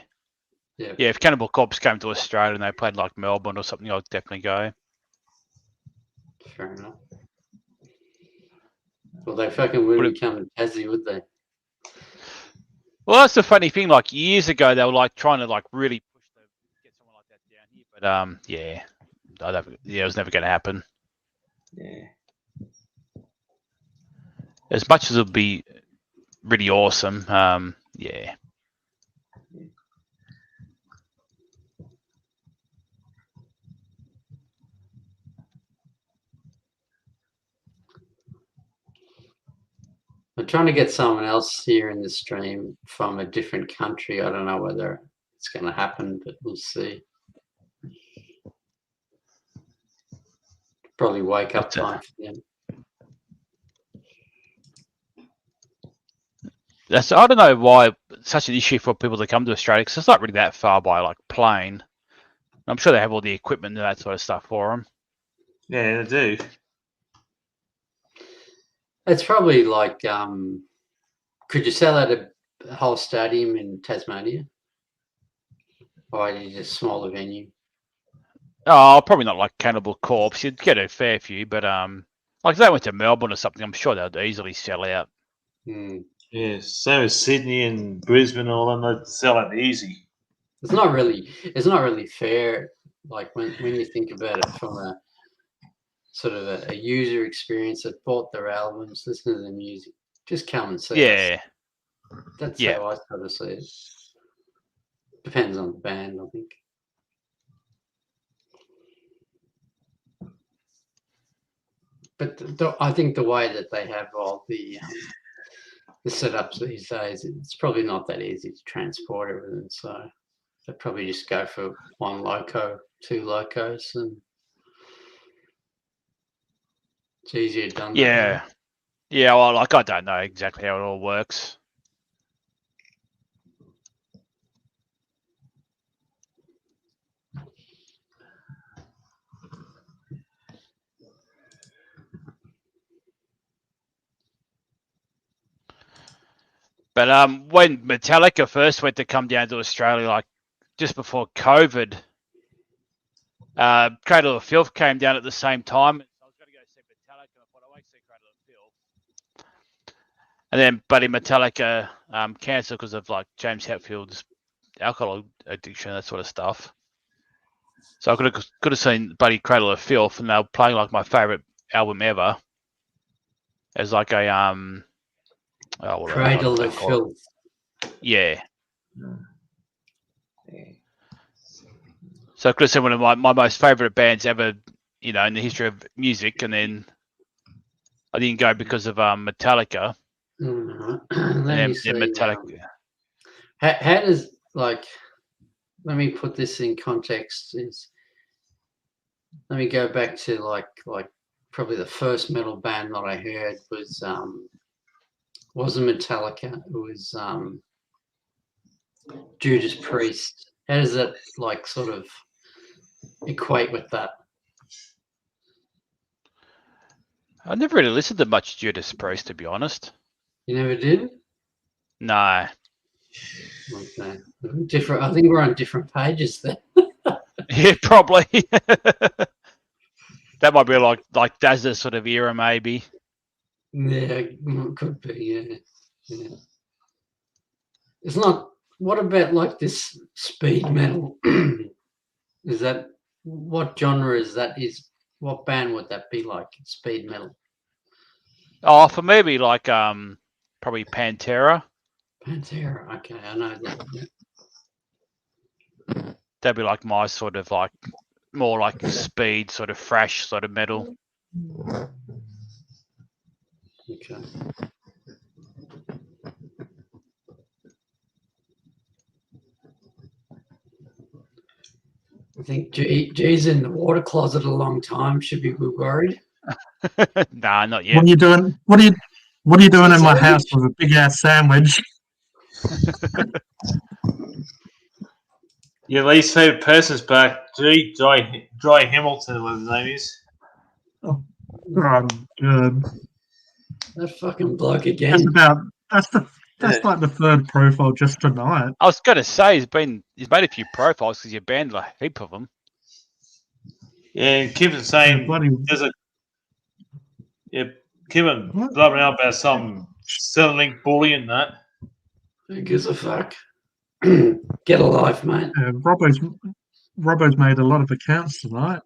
H: Yeah.
G: Yeah, if Cannibal Corpse came to Australia and they played like Melbourne or something, I'd definitely go.
H: Fair enough. Well, they fucking wouldn't come to Tassie, would they?
G: Well, that's the funny thing. Like years ago, they were like trying to like really push to get someone like that down here, but it was never going to happen.
C: Yeah.
G: As much as it would be really awesome, yeah.
H: I'm trying to get someone else here in the stream from a different country. I don't know whether it's going to happen, but we'll see. Probably wake up time for them.
G: I don't know why it's such an issue for people to come to Australia because it's not really that far by like plane. I'm sure they have all the equipment and that sort of stuff for them.
C: Yeah, they do.
H: It's probably like, could you sell out a whole stadium in Tasmania? Or is it a smaller venue?
G: Oh, probably not like Cannibal Corpse. You'd get a fair few, but like if they went to Melbourne or something, I'm sure they'd easily sell out.
C: Yeah, same as Sydney and Brisbane, all them, they'd sell it easy.
H: It's not really fair. Like when you think about it from sort of a user experience that bought their albums, listen to the music, just come and see us.
G: Yeah.
H: That's
G: Yeah.
H: how I sort of see it. Depends on the band, I think. But I think the way that they have all the setups these days, it's probably not that easy to transport everything. So they probably just go for one loco, two locos, and it's easier done. that way.
G: Yeah. Yeah, well, like, I don't know exactly how it all works. But when Metallica first went to come down to Australia, like just before COVID, Cradle of Filth came down at the same time. I was going to go see Metallica, and I thought I won't see Cradle of Filth. And then Buddy Metallica cancelled because of like James Hetfield's alcohol addiction, that sort of stuff. So I could have seen Buddy Cradle of Filth, and they were playing like my favorite album ever. As like a
H: Cradle of Filth.
G: Yeah. So I could have seen one of my most favorite bands ever, in the history of music, and then I didn't go because of Metallica.
H: Let
G: And
H: me
G: then
H: see.
G: Metallica.
H: How does let me put this in context. Let me go back to like probably the first metal band that I heard wasn't Metallica. It was Judas Priest. How does that like sort of equate with that?
G: I never really listened to much Judas Priest, to be honest.
H: You never did?
G: No.
H: Okay. Different. I think we're on different pages then.
G: Yeah, probably. That might be like Dazza sort of era, maybe.
H: Yeah, could be. Yeah. It's not. What about like this speed metal? Is that what genre is that? What band would that be like? Speed metal.
G: Oh, for maybe like probably Pantera.
H: Pantera. Okay, I know that. Yeah.
G: That'd be like my sort of like more like speed, sort of thrash, sort of metal.
H: Okay. I think G's in the water closet a long time. Should be worried.
G: Nah, not yet.
A: What are you doing? What are you doing in my house with a big ass sandwich?
C: Your least favourite person's back. Dry Hamilton, what his name is.
A: Oh, good.
H: That fucking bloke again.
A: That's like the third profile just tonight.
G: I was gonna say he's made a few profiles because you banned a heap of them.
C: Yeah, and Kevin saying there's a Kevin blubbering out about some Centrelink bully and that.
H: Who gives a fuck? Get a life, mate.
A: Robbo's made a lot of accounts tonight.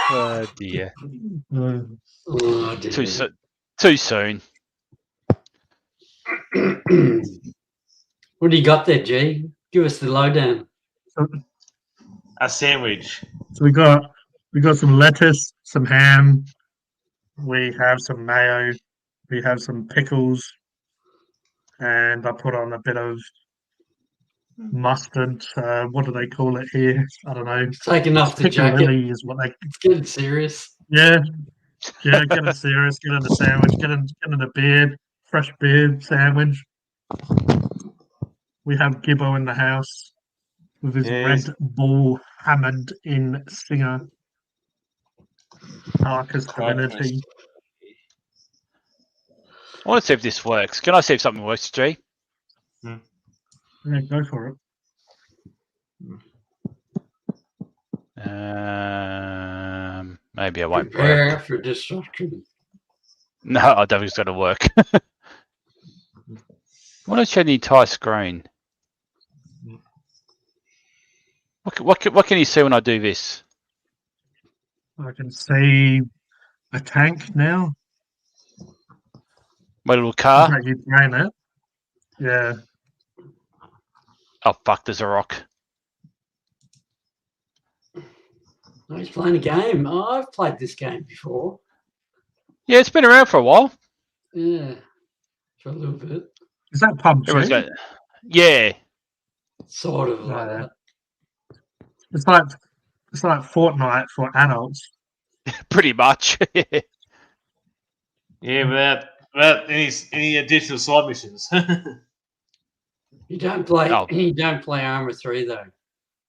G: Oh dear.
H: Oh, dear.
G: Too soon.
H: What do you got there, G? Give us the lowdown.
C: A sandwich.
A: So we got some lettuce, some ham. We have some mayo. We have some pickles, and I put on a bit of mustard. What do they call it here? I don't know.
H: Taking off the jacket.
A: Piccalilli is what they.
H: It's getting serious.
A: Yeah, get it serious. Get in the sandwich. Get in the beard. Fresh beard sandwich. We have Gibbo in the house with his Red Bull hammered in Singer. Darkest Divinity.
G: I want to see if this works. Can I see if something works, G?
A: Yeah, go for it.
G: Maybe I won't
H: Prepare
G: work.
H: for destruction.
G: No, I don't think it's going to work. I want to show the entire screen. What can you see when I do this?
A: I can see a tank now.
G: My little
A: In
G: car.
A: fact, you drain it. Yeah.
G: Oh fuck! There's a rock.
H: Oh, he's playing a game. Oh, I've played this game before.
G: Yeah, it's been around for a while.
H: Yeah, for a little bit.
A: Is that
G: Everyone's
A: PUBG?
G: got. Yeah.
H: Sort of like
A: Yeah.
H: that.
A: It's like Fortnite for adults.
G: Pretty much.
C: Yeah, without any additional side missions.
H: You don't play.
G: Oh.
H: You don't play Armour 3 though.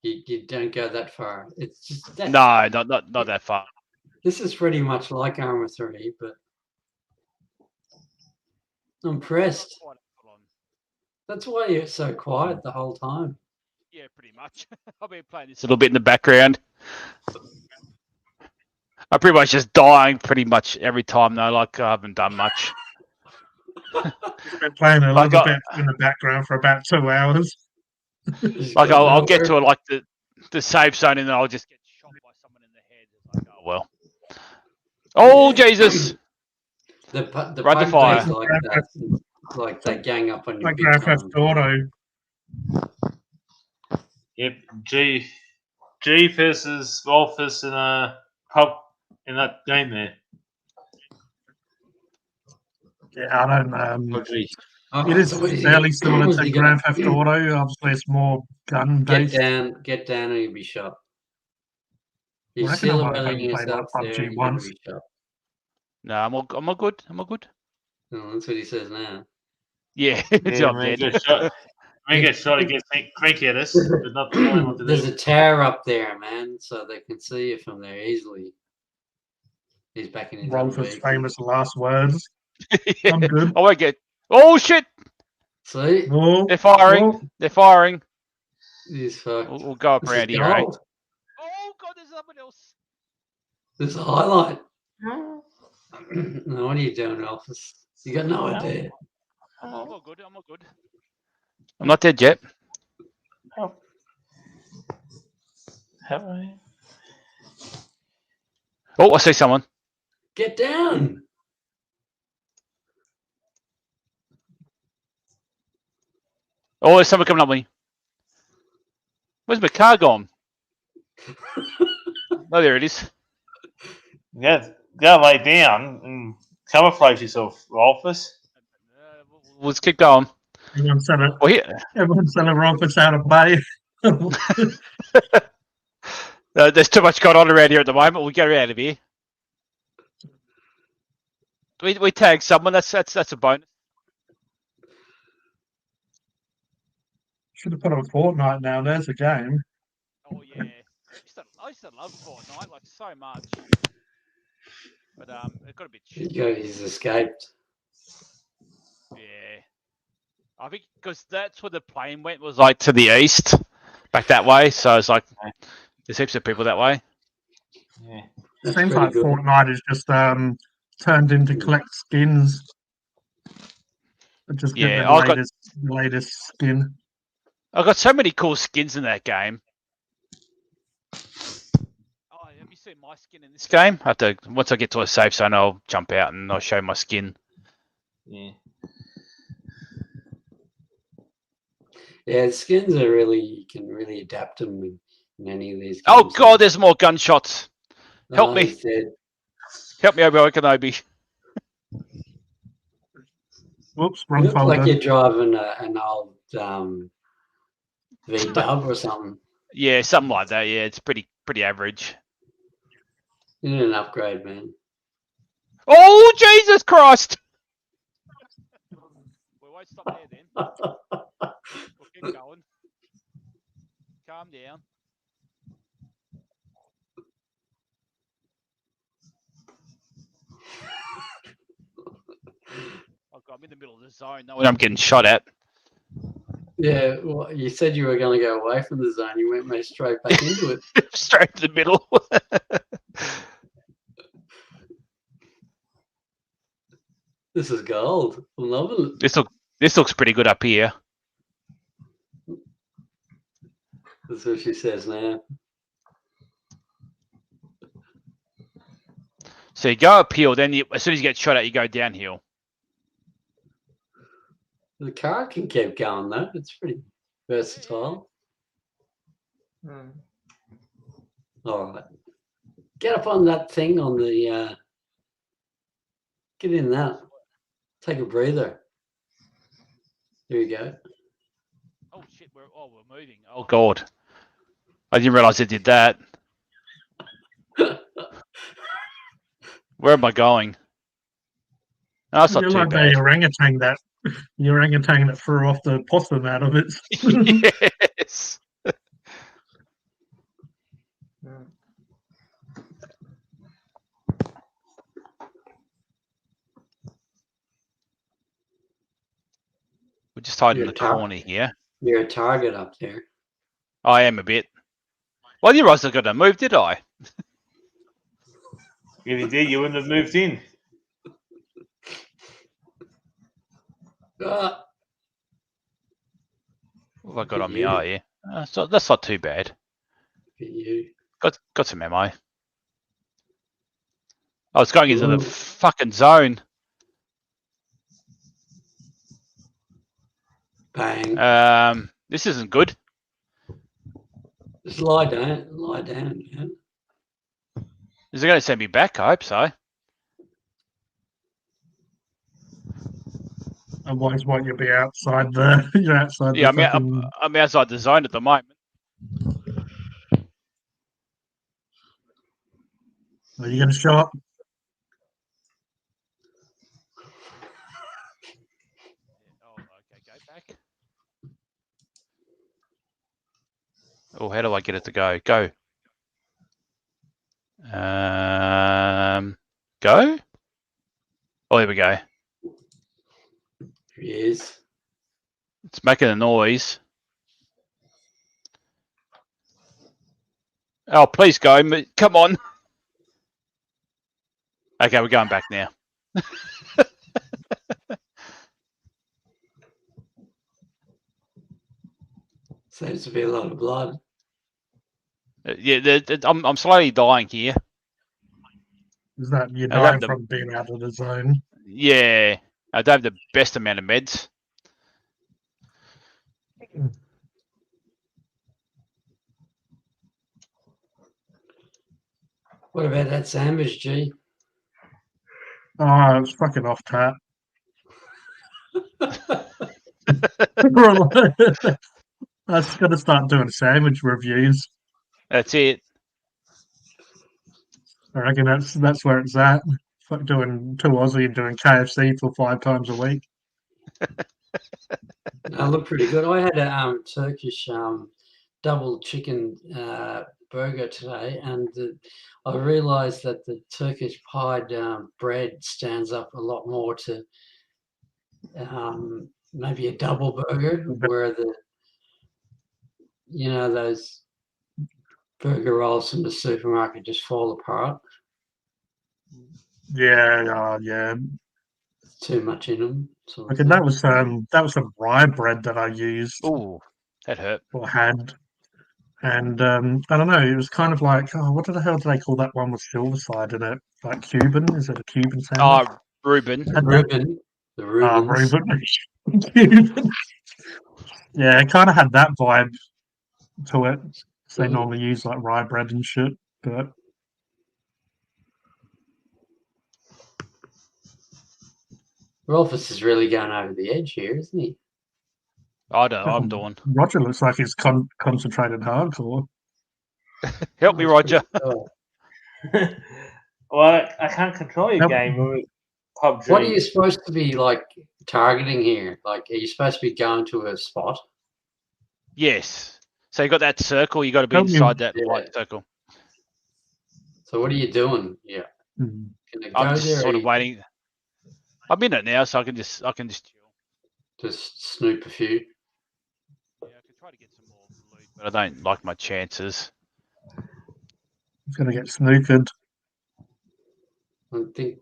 H: You don't go that far. It's just that.
G: No, not that far.
H: This is pretty much like Armour 3, but I'm impressed. That's why you're so quiet the whole time.
G: Yeah, pretty much. I've been playing this a little bit in the background. I'm pretty much just dying pretty much every time though. Like I haven't done much.
A: I've been playing a
G: Like,
A: little bit in the background for about 2 hours.
H: Just
G: Like
H: got
G: I'll get
H: nowhere.
G: to like the safe zone and then I'll just get shot by someone in the head. It's like, oh well. Oh Jesus!
H: The
G: Right to
H: poke
G: fire.
H: plays like that. Like they gang up on you
A: Like
H: big
A: Grand Theft
H: time.
A: Auto.
C: Yep, G versus Rolfus in a pub in that game there.
A: Yeah, I don't.
C: PUBG.
H: Oh,
A: It is
H: so what is he
A: fairly
H: gonna-
A: similar
H: what is
A: to
H: he gonna-
A: Grand Theft Auto. Obviously, it's more gun
H: Get
A: based.
H: down, and you'll be shot. You're
A: I reckon I might have
H: silhouetting
A: only played
H: yourself
A: like
H: there,
A: PUBG
H: and you're gonna
A: once.
H: be shot.
G: No, I'm all good. I'm all good.
H: Oh, that's what he says now.
G: Yeah,
C: Yeah,
G: I'm
C: man,
G: dead.
C: get shot. Man gets shot, he gets cranky at us, but not telling what to
H: There's
C: do.
H: a tower up there, man, so they can see you from there easily. He's back in his own
A: Rolf's
H: vehicle.
A: famous last words.
G: Yeah.
A: I'm good.
G: I won't get. Oh shit!
H: See?
A: Oh,
G: They're firing.
A: oh,
G: They're firing.
H: He's fucked.
G: We'll go up
H: This is
G: around here, eh?
H: gold.
G: Oh god, there's someone else.
H: This is a highlight. No, what are you doing, Office? You got no idea.
G: I'm all good. I'm all good. I'm not dead yet.
C: Have I?
G: Oh, I see someone.
H: Get down.
G: Oh, there's someone coming up with me. Where's my car gone? Oh, there it is.
C: Yeah, gotta lay down and camouflage yourself, Rolfus.
G: We'll just keep going.
A: everyone said it.
G: Oh, here.
A: Everyone said it. Rolf's out of bay.
G: There's too much going on around here at the moment. We'll get out of here. We tag someone. That's a bonus.
A: Should have put on Fortnite now. There's a game.
G: Oh yeah. I used to love Fortnite like so much. But it got a bit shit.
H: He's escaped.
G: Yeah. I think because that's where the plane went was like to the east, back that way. So it's like there's heaps of people that way.
C: Yeah.
A: It seems like Fortnite is just turned into collect skins. Just get
G: Yeah,
A: the
G: I got-
A: latest skin.
G: I've got so many cool skins in that game. Oh, have you seen my skin in this game? I have to once I get to a safe zone, I'll jump out and I'll show my skin.
C: Yeah.
H: Yeah, skins are really, you can really adapt them in any of these games.
G: Oh god, there's more gunshots. Help me.
H: he's dead.
G: Help me, Obi-Wan Kenobi.
A: Whoops,
H: You
A: wrong
H: look like
A: folder.
H: you're driving an old V-dub or something.
G: Yeah, something like that. Yeah, it's pretty average.
H: You need an upgrade, man.
G: Oh Jesus Christ! We won't stop there then. We'll keep going. Calm down. Oh God, I'm in the middle of the zone. No, I'm getting shot at.
H: Yeah, well, you said you were going to go away from the zone. You went straight back into it.
G: Straight to the middle.
H: This is gold. I'm loving it.
G: This looks pretty good up here.
H: That's what she says now.
G: So you go uphill, then as soon as you get shot at, you go downhill.
H: The car can keep going though. It's pretty versatile. All right. Get up on that thing on the. Get in that. Take a breather. There you go.
G: Oh shit! We're moving. Oh god! I didn't realize it did that. Where am I going? No, that's not
A: You're
G: too
A: like
G: bad.
A: the orangutan that threw off the possum out of it.
G: Yes. We're just hiding in
H: You're
G: the
H: a tar-
G: corner here.
H: You're a target up there.
G: I am a bit. Well, you realize I got to move, did I?
C: If you did, you wouldn't have moved in.
H: Ah,
G: What have I got on me?
H: you.
G: Oh, yeah. So that's not too bad.
H: Look at you.
G: Got some ammo. I was going into the
H: Ooh.
G: fucking zone.
H: Bang.
G: This isn't good.
H: Just lie down. Lie down, man.
G: Is it going to send me back? I hope so.
A: Otherwise, won't you be outside the? You're outside
G: Yeah,
A: the fucking.
G: I'm outside the zone at the moment.
A: Are you going to shot?
G: Oh, okay, go back. Oh, how do I get it to go? Go. Go. Oh, there we go.
H: Here he is.
G: It's making a noise. Oh, please go. Come on. Okay, we're going back now.
H: Seems to be a lot of blood.
G: Yeah, I'm slowly dying here.
A: Is that you
G: I love
A: dying from being out of the zone?
G: Yeah, I don't have the best amount of meds.
H: What about that sandwich, G?
A: Oh, it's fucking off tap. I was going to start doing sandwich reviews.
G: That's it.
A: I reckon that's where it's at. Fuck doing 2 Aussie and doing KFC for 5 times a week.
H: I look pretty good. I had a Turkish double chicken burger today, and I realised that the Turkish pied bread stands up a lot more to maybe a double burger, where those burger rolls from the supermarket just fall apart.
A: Yeah,
H: Too much in them. Sort of
A: Okay,
H: thing.
A: that was some rye bread that I used
G: Ooh, that hurt.
A: or had, and I don't know. It was kind of like, oh, what the hell do they call that one with silver side in it? Like Cuban? Is it a Cuban sandwich?
G: Oh, Reuben.
H: The Reuben. The Reubens.
A: Reuben. Cuban. Yeah, it kind of had that vibe to it. So they normally use like rye bread and shit, but
H: Rolfus is really going over the edge here, isn't he?
G: I'm doing.
A: Roger looks like he's concentrated hardcore.
G: Help me, Roger.
H: Oh.
C: Well, I can't control your
A: Nope.
C: game with PUBG.
H: What are you supposed to be like targeting here? Like, are you supposed to be going to a spot?
G: Yes. So you got that circle. You got to be
A: Help me.
G: inside that
H: Yeah.
G: white circle.
H: So what are you doing? Yeah.
A: Hmm.
H: Can
G: I'm
H: go
G: just
H: there
G: sort
H: or
G: of waiting. I'm in it now, so I can just chill.
H: just snoop a few?
G: Yeah, I can try to get some more loot, but I don't like my chances.
A: He's gonna get snookered.
H: I think.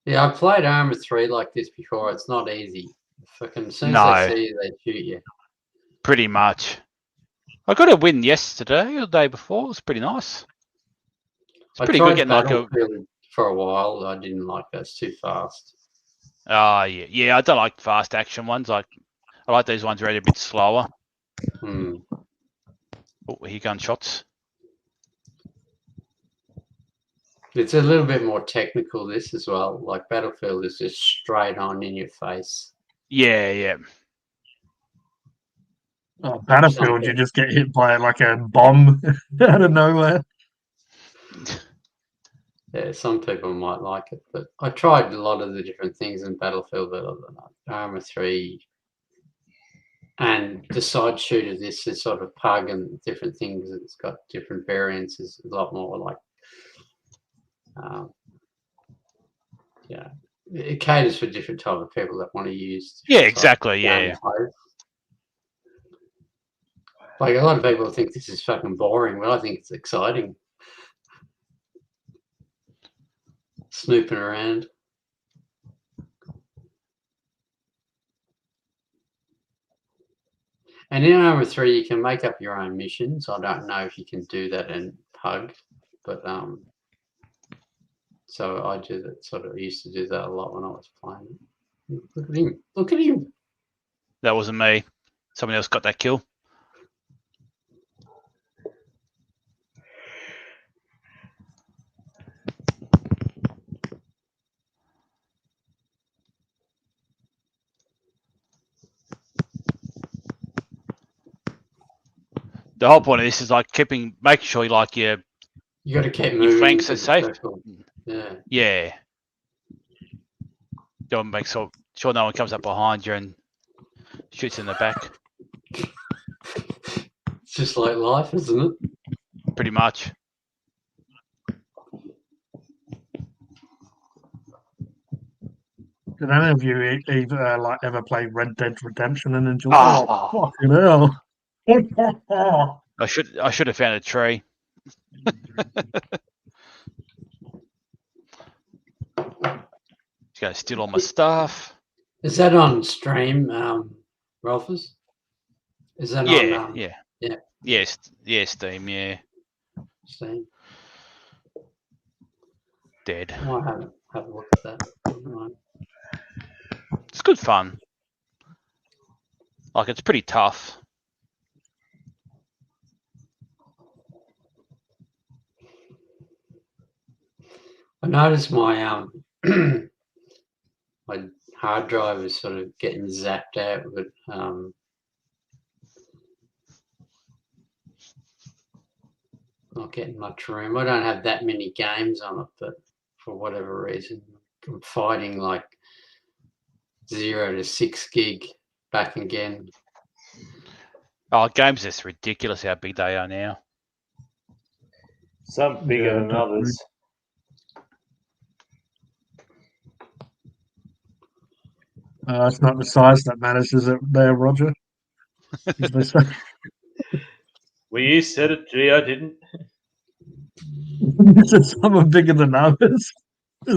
H: Yeah, I've played Arma 3 like this before. It's not easy. Fucking as soon as they see you, they shoot you.
G: Pretty much. I got a win yesterday or the day before. It was pretty nice.
H: I
G: pretty
H: tried
G: good getting like a.
H: Battlefield for a while. I didn't like that. It's too fast.
G: Oh yeah. I don't like fast action ones. I like these ones where they're a bit slower.
H: Hmm.
G: Oh, here gunshots.
H: It's a little bit more technical, this as well. Like Battlefield is just straight on in your face.
G: Yeah.
A: Oh, Battlefield, you just get hit by like a bomb out of nowhere.
H: Yeah, some people might like it, but I tried a lot of the different things in Battlefield, but I don't know, Arma 3 and the side shooter, this is sort of pug and different things. It's got different variants. It's a lot more like, yeah, it caters for different type of people that want to use.
G: Yeah,
H: different type of
G: exactly. Yeah.
H: gameplay. Like a lot of people think this is fucking boring, but I think it's exciting. Snooping around. And in Arma 3, you can make up your own missions. I don't know if you can do that in Pug, but so I do that. Sort of used to do that a lot when I was playing. Look at him! Look at him!
G: That wasn't me. Someone else got that kill. The whole point of this is like making sure like
H: You got to keep
G: your
H: moving.
G: flanks
H: to
G: are
H: the
G: safe.
H: circle. Yeah.
G: Yeah. Don't make sure no one comes up behind you and shoots in the back.
H: It's just like life, isn't it?
G: Pretty much.
A: Did any of you either like ever play Red Dead Redemption and enjoy?
G: Oh.
A: Oh, fucking hell!
G: I should have found a tree. Just gonna steal all my stuff.
H: Is that on stream, Rolfers? Is that
G: Yeah,
H: on?
G: yeah.
H: yeah.
G: Yes, Steam, yeah.
H: Steam.
G: Dead.
H: I might have a look at that. Right.
G: It's good fun. Like it's pretty tough.
H: I noticed my my hard drive is sort of getting zapped out with not getting much room. I don't have that many games on it, but for whatever reason, I'm fighting like 0 to 6 gig back again.
G: Oh, games are just ridiculous how big they are now.
C: Some bigger
A: Yeah,
C: than others.
A: It's not the size that matters, is it there, Roger? As they say.
C: Well, you said it. Gee, I didn't.
A: You said some are bigger than others. I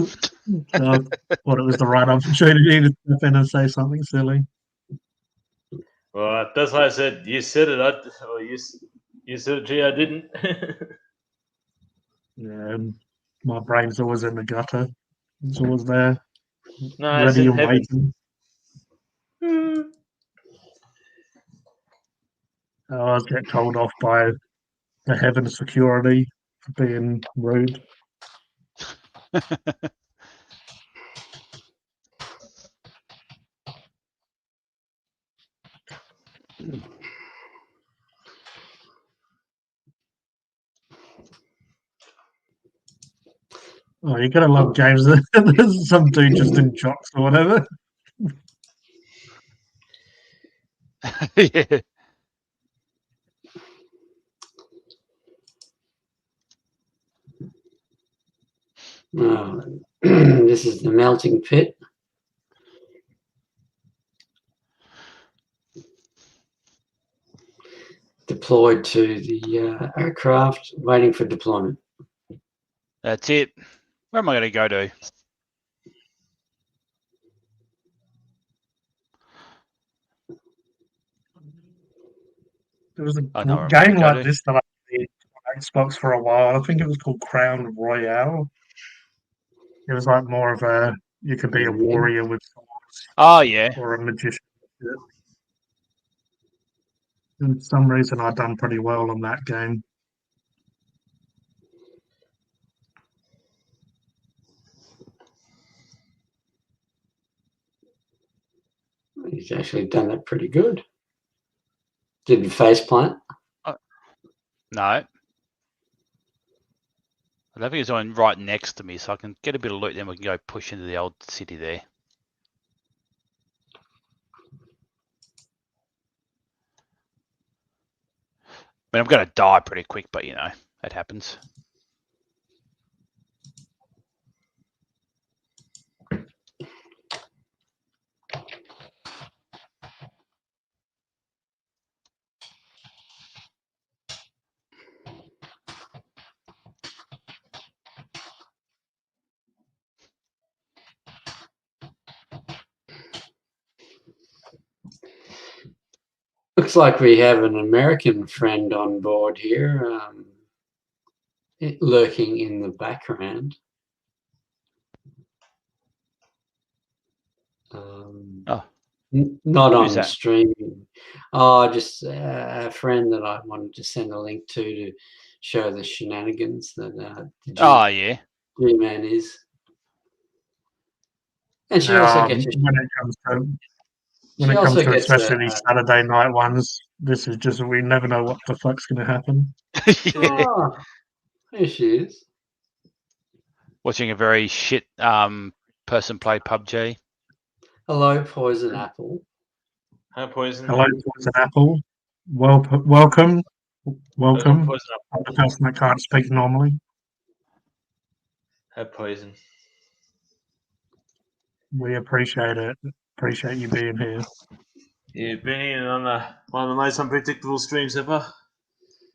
A: thought it was the right opportunity to step in and say something silly.
C: Well, that's why I said you said it. You said it. Gee, I didn't.
A: Yeah, my brain's always in the gutter. It's always there,
C: No, it's
A: ready
C: in
A: and
C: heaven.
A: waiting. I always get told off by the heaven security for being rude. Oh, you gotta love games that there's some dude just in jocks or whatever.
G: Yeah.
H: This is the melting pit. Deployed to the aircraft, waiting for deployment.
G: That's it. Where am I going to go to?
A: There was a
G: I know where I'm
A: game
G: gonna go
A: like
G: to.
A: this that I played Xbox for a while. I think it was called Crown Royale. It was like more of a you could be a warrior with swords
G: Oh yeah.
A: or a magician. For some reason, I'd done pretty well on that game.
H: He's actually done that pretty good. Did he face plant?
G: No. I don't think it's on right next to me, so I can get a bit of loot, then we can go push into the old city there. I mean, I'm going to die pretty quick, but you know, that happens.
H: Looks like we have an American friend on board here, lurking in the background.
G: Oh.
H: Not on
G: Who's that?
H: streaming. Oh, just a friend that I wanted to send a link to show the shenanigans that the
G: Oh yeah.
H: G-Man is. And she also gets
A: when it comes to especially these Saturday night ones, this is just we never know what the fuck's going to happen.
G: Yeah.
H: Oh, there she is.
G: Watching a very shit person play PUBG.
H: Hello, Poison Apple.
C: Hi, Poison.
A: Hello, Poison Apple. Welcome.
C: Poison Apple.
A: The person that can't speak normally.
C: Hi, Poison.
A: We appreciate it. Appreciate you being here.
C: You've been in on one of the most unpredictable streams ever.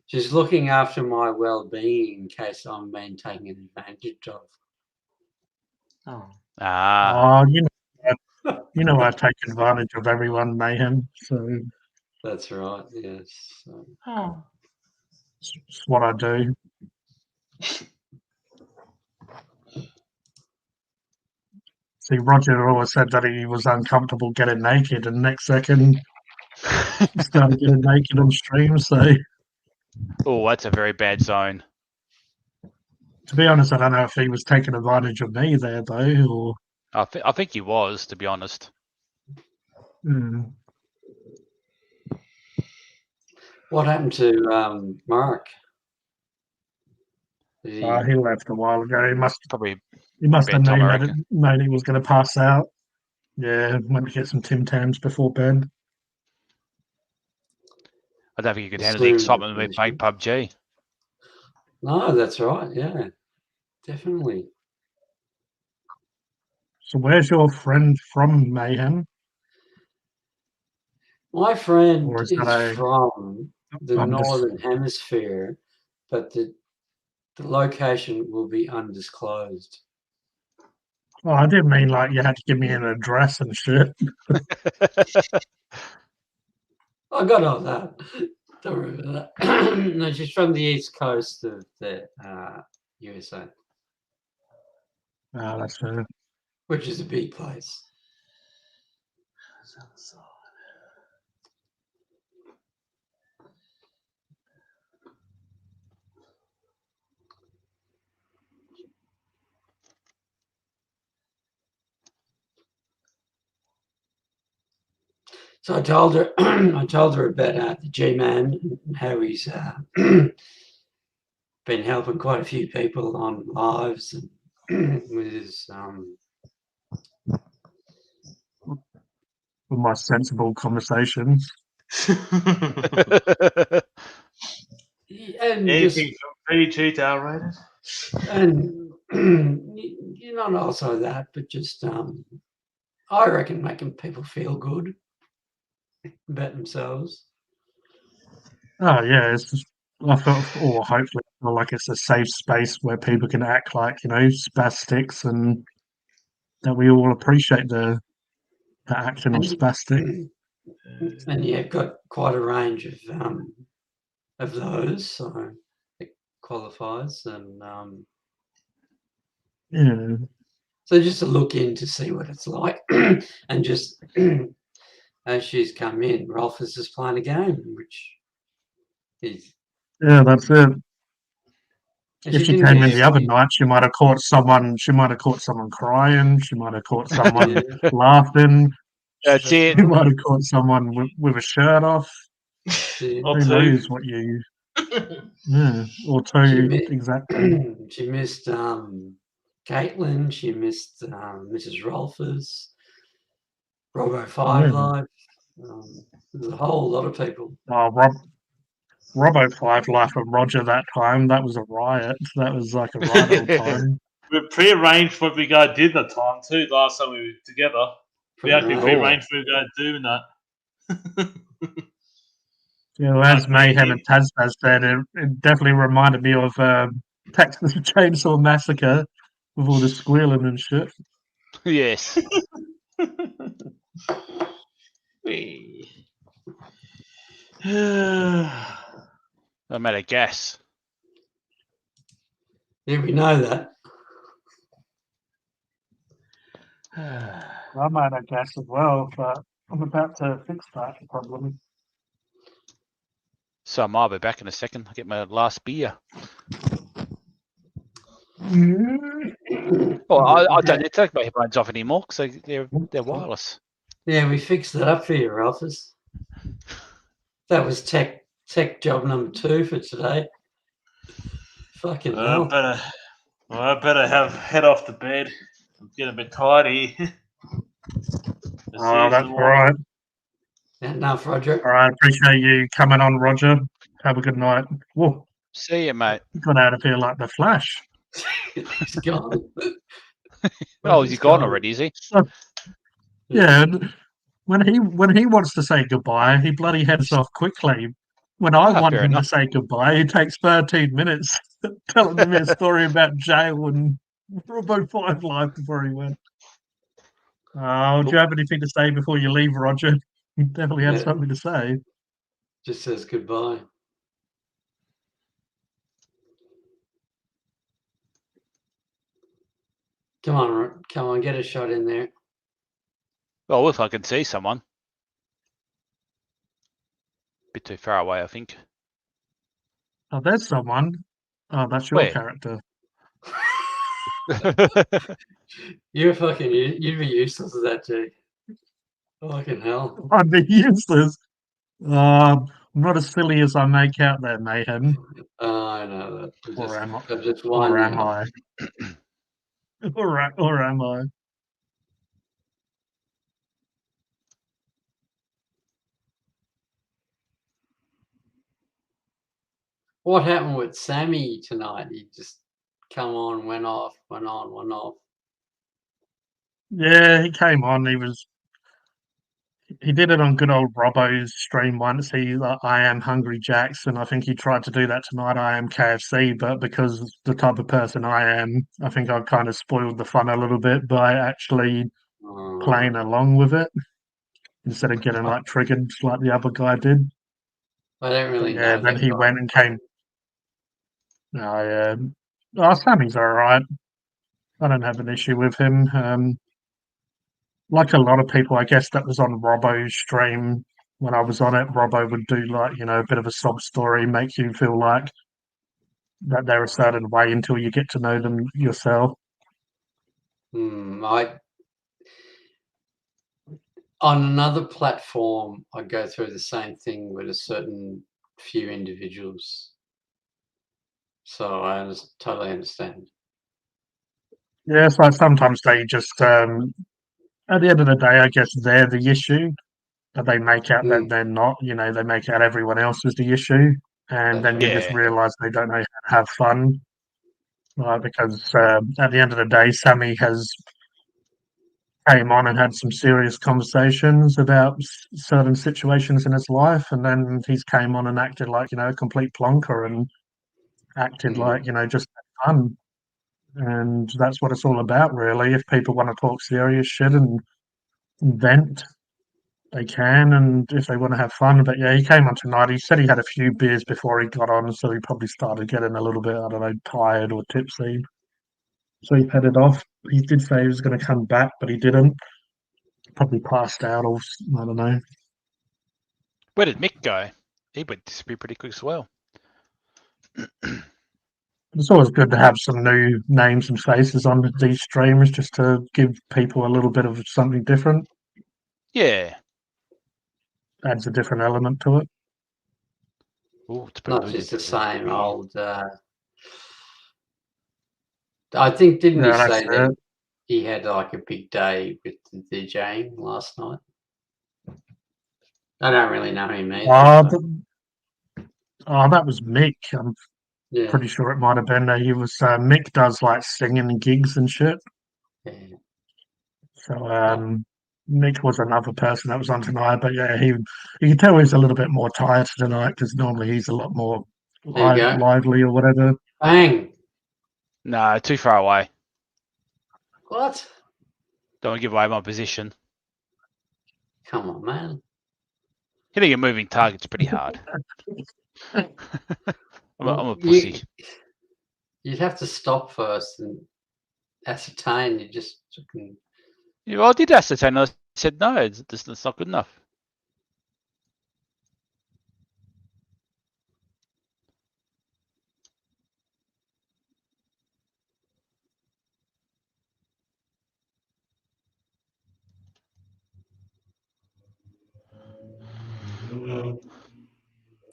H: She's looking after my well-being in case I'm being taken advantage of.
C: Oh.
G: Ah.
A: Oh, you know I've taken advantage of everyone, Mayhem. So
H: That's right. Yes.
C: Oh.
A: it's what I do. See, Roger always said that he was uncomfortable getting naked, and next second he started getting naked on stream. So,
G: Oh, that's a very bad zone.
A: to be honest, I don't know if he was taking advantage of me there, though, or.
G: I think he was, to be honest.
H: What happened to Mark?
A: He left a while ago. He must
G: Probably
A: have
G: bedtime, I
A: known
G: reckon.
A: he was going to pass out. Yeah, went to get some Tim Tams before bed.
G: I don't think you could handle the excitement of me playing PUBG.
H: No, that's right. Yeah, definitely.
A: So, where's your friend from, Mayhem?
H: My friend
A: Or is
H: is
A: that
H: from the
A: I'm just-
H: Northern Hemisphere, but the location will be undisclosed.
A: Oh, I didn't mean like you had to give me an address and shit.
H: I got all that. Don't worry about that. No, she's from the east coast of the USA,
A: Oh, that's fair.
H: which is a big place. So I told her, about the G-Man, and how he's been helping quite a few people on lives and with his
A: With my sensible conversations.
H: and
C: Anything from PG to R-rated?
H: and not also that, but just I reckon making people feel good about themselves.
A: Oh yeah, it's just, I felt, or hopefully, I feel like it's a safe space where people can act like spastics, and that we all appreciate the action of spastic.
H: And you've got quite a range of those, so qualifiers, and
A: Yeah.
H: so just to look in to see what it's like, and just as she's come in, Rolf is just playing a game, which is.
A: Yeah, that's it.
H: And
A: If she
H: didn't
A: came
H: get
A: in the other
H: everything.
A: night, she might have caught someone. She might have caught someone crying. She might have caught someone
H: Yeah.
A: laughing.
G: That's
A: She
G: it.
A: might have caught someone with a shirt off.
C: Or
A: Who
C: two.
A: knows what you? Yeah, or two exactly.
H: She missed Caitlin. She missed Mrs. Rolfers, Robo Five
A: Yeah.
H: Live. There's a whole lot of people.
A: Oh, Robbo 5 Life and Roger that time. That was a riot. That was like a right old time.
C: We pre-arranged what we go did the time too. Last time we were together, we actually
H: Right.
C: pre-arranged what we were going to do in that.
A: Yeah, well, as Mayhem and Tazbaz said, it definitely reminded me of Texas Chainsaw Massacre with all the squealing and shit.
G: Yes. I'm out of gas.
H: Yeah, we know that.
A: I'm out of gas as well, but I'm about to fix that problem.
G: So I'll be back in a second. I'll get my last beer. Oh, I don't need to take my headphones off anymore because they're wireless.
H: Yeah, we fixed that up for you, Ralphus. That was tech job number 2 for today. Fucking hell.
C: I better head off to bed. I'm getting a bit tired here.
A: Oh, that's all right.
H: Enough, Roger.
A: All right, appreciate you coming on, Roger. Have a good night. Whoa,
G: See you, mate.
A: got out of here like the Flash.
H: He's gone.
G: Oh, is he gone already? Is he?
A: Yeah, and when he wants to say goodbye, he bloody heads off quickly. When I want
G: fair
A: him
G: enough.
A: to say goodbye, he takes 13 minutes telling me a story about jail and Robo 5 Life before he went. Oh, do you have anything to say before you leave, Roger? You definitely had
H: Yeah.
A: something to say.
H: Just says goodbye. Come on, get a shot in there.
G: Well, if I can see someone. Bit too far away, I think.
A: Oh, there's someone. Oh, that's your
G: Where?
A: character.
H: You'd be useless at that, Jake. Fucking hell.
A: I'd be useless. I'm not as silly as I make out there, Mayhem.
H: I know that.
A: Or am I?
H: I've just
A: Or
H: won
A: am
H: you.
A: I? Or am I?
H: What happened with Sammy tonight? He just come on, went off, went on, went off.
A: Yeah, he came on. He did it on good old Robbo's stream once. I am Hungry Jacks, and I think he tried to do that tonight. I am KFC, but because the type of person I am, I think I've kind of spoiled the fun a little bit by actually playing along with it instead of getting like triggered like the other guy did.
H: I don't really
A: Yeah,
H: know.
A: then
H: that
A: he
H: guy.
A: went and came. Oh, yeah. Oh, Sammy's all right. I don't have an issue with him. Like a lot of people, I guess that was on Robbo's stream. When I was on it, Robbo would do like, a bit of a sob story, make you feel like that they're a certain way until you get to know them yourself.
H: On another platform, I go through the same thing with a certain few individuals. So I totally understand.
A: Yeah, so sometimes they just, at the end of the day, I guess they're the issue, but they make out that they're not. They make out everyone else is the issue, and then you just
G: Yeah.
A: realise they don't know how to have fun. Because at the end of the day, Sammy has came on and had some serious conversations about certain situations in his life, and then he's came on and acted like a complete plonker and acted like just fun, and that's what it's all about, really. If people want to talk serious shit and vent, they can, and if they want to have fun. But yeah, he came on tonight. He said he had a few beers before he got on, so he probably started getting a little bit, I don't know, tired or tipsy. So he headed off. He did say he was going to come back, but he didn't. Probably passed out, or I don't know.
G: Where did Mick go? He went disappear pretty quick as well.
A: It's always good to have some new names and faces on these streamers, just to give people a little bit of something different.
G: Yeah.
A: Adds a different element to it.
G: Ooh, it's
H: Not just the same old. I think didn't
A: Yeah,
H: he
A: that's
H: say that
A: it.
H: he had like a big day with the DJing last night? I don't really know him either.
A: That was Mick. I'm
H: Yeah,
A: pretty sure it might have been. He was Mick does like singing gigs and shit.
H: yeah.
A: So Mick was another person that was on tonight. But yeah, you can tell he's a little bit more tired tonight because normally he's a lot more
H: There you go.
A: lively or whatever.
H: Bang!
G: No, too far away.
H: What?
G: Don't want to give away my position.
H: Come on, man.
G: Hitting a moving target's pretty hard. I'm a pussy.
H: You'd have to stop first and ascertain. You just fucking.
G: Yeah, well, I did ascertain. I said no, it's not good enough.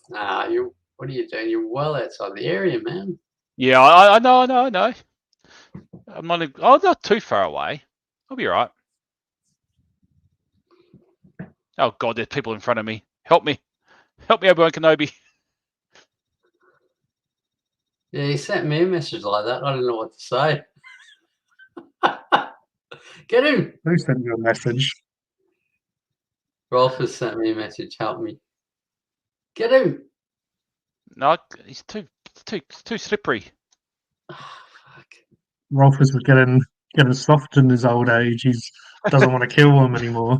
H: Nah, you. What are you doing? You're well outside the area, man.
G: Yeah, I know. I'm not too far away. I'll be all right. Oh God, there's people in front of me. Help me, Obi-Wan Kenobi.
H: Yeah, he sent me a message like that. I don't know what to say. Get him!
A: Who sent you a message?
H: Rolf has sent me a message. Help me. Get him!
G: No, he's too slippery.
H: Fuck.
A: Rolfus was getting soft in his old age. He doesn't want to kill him anymore.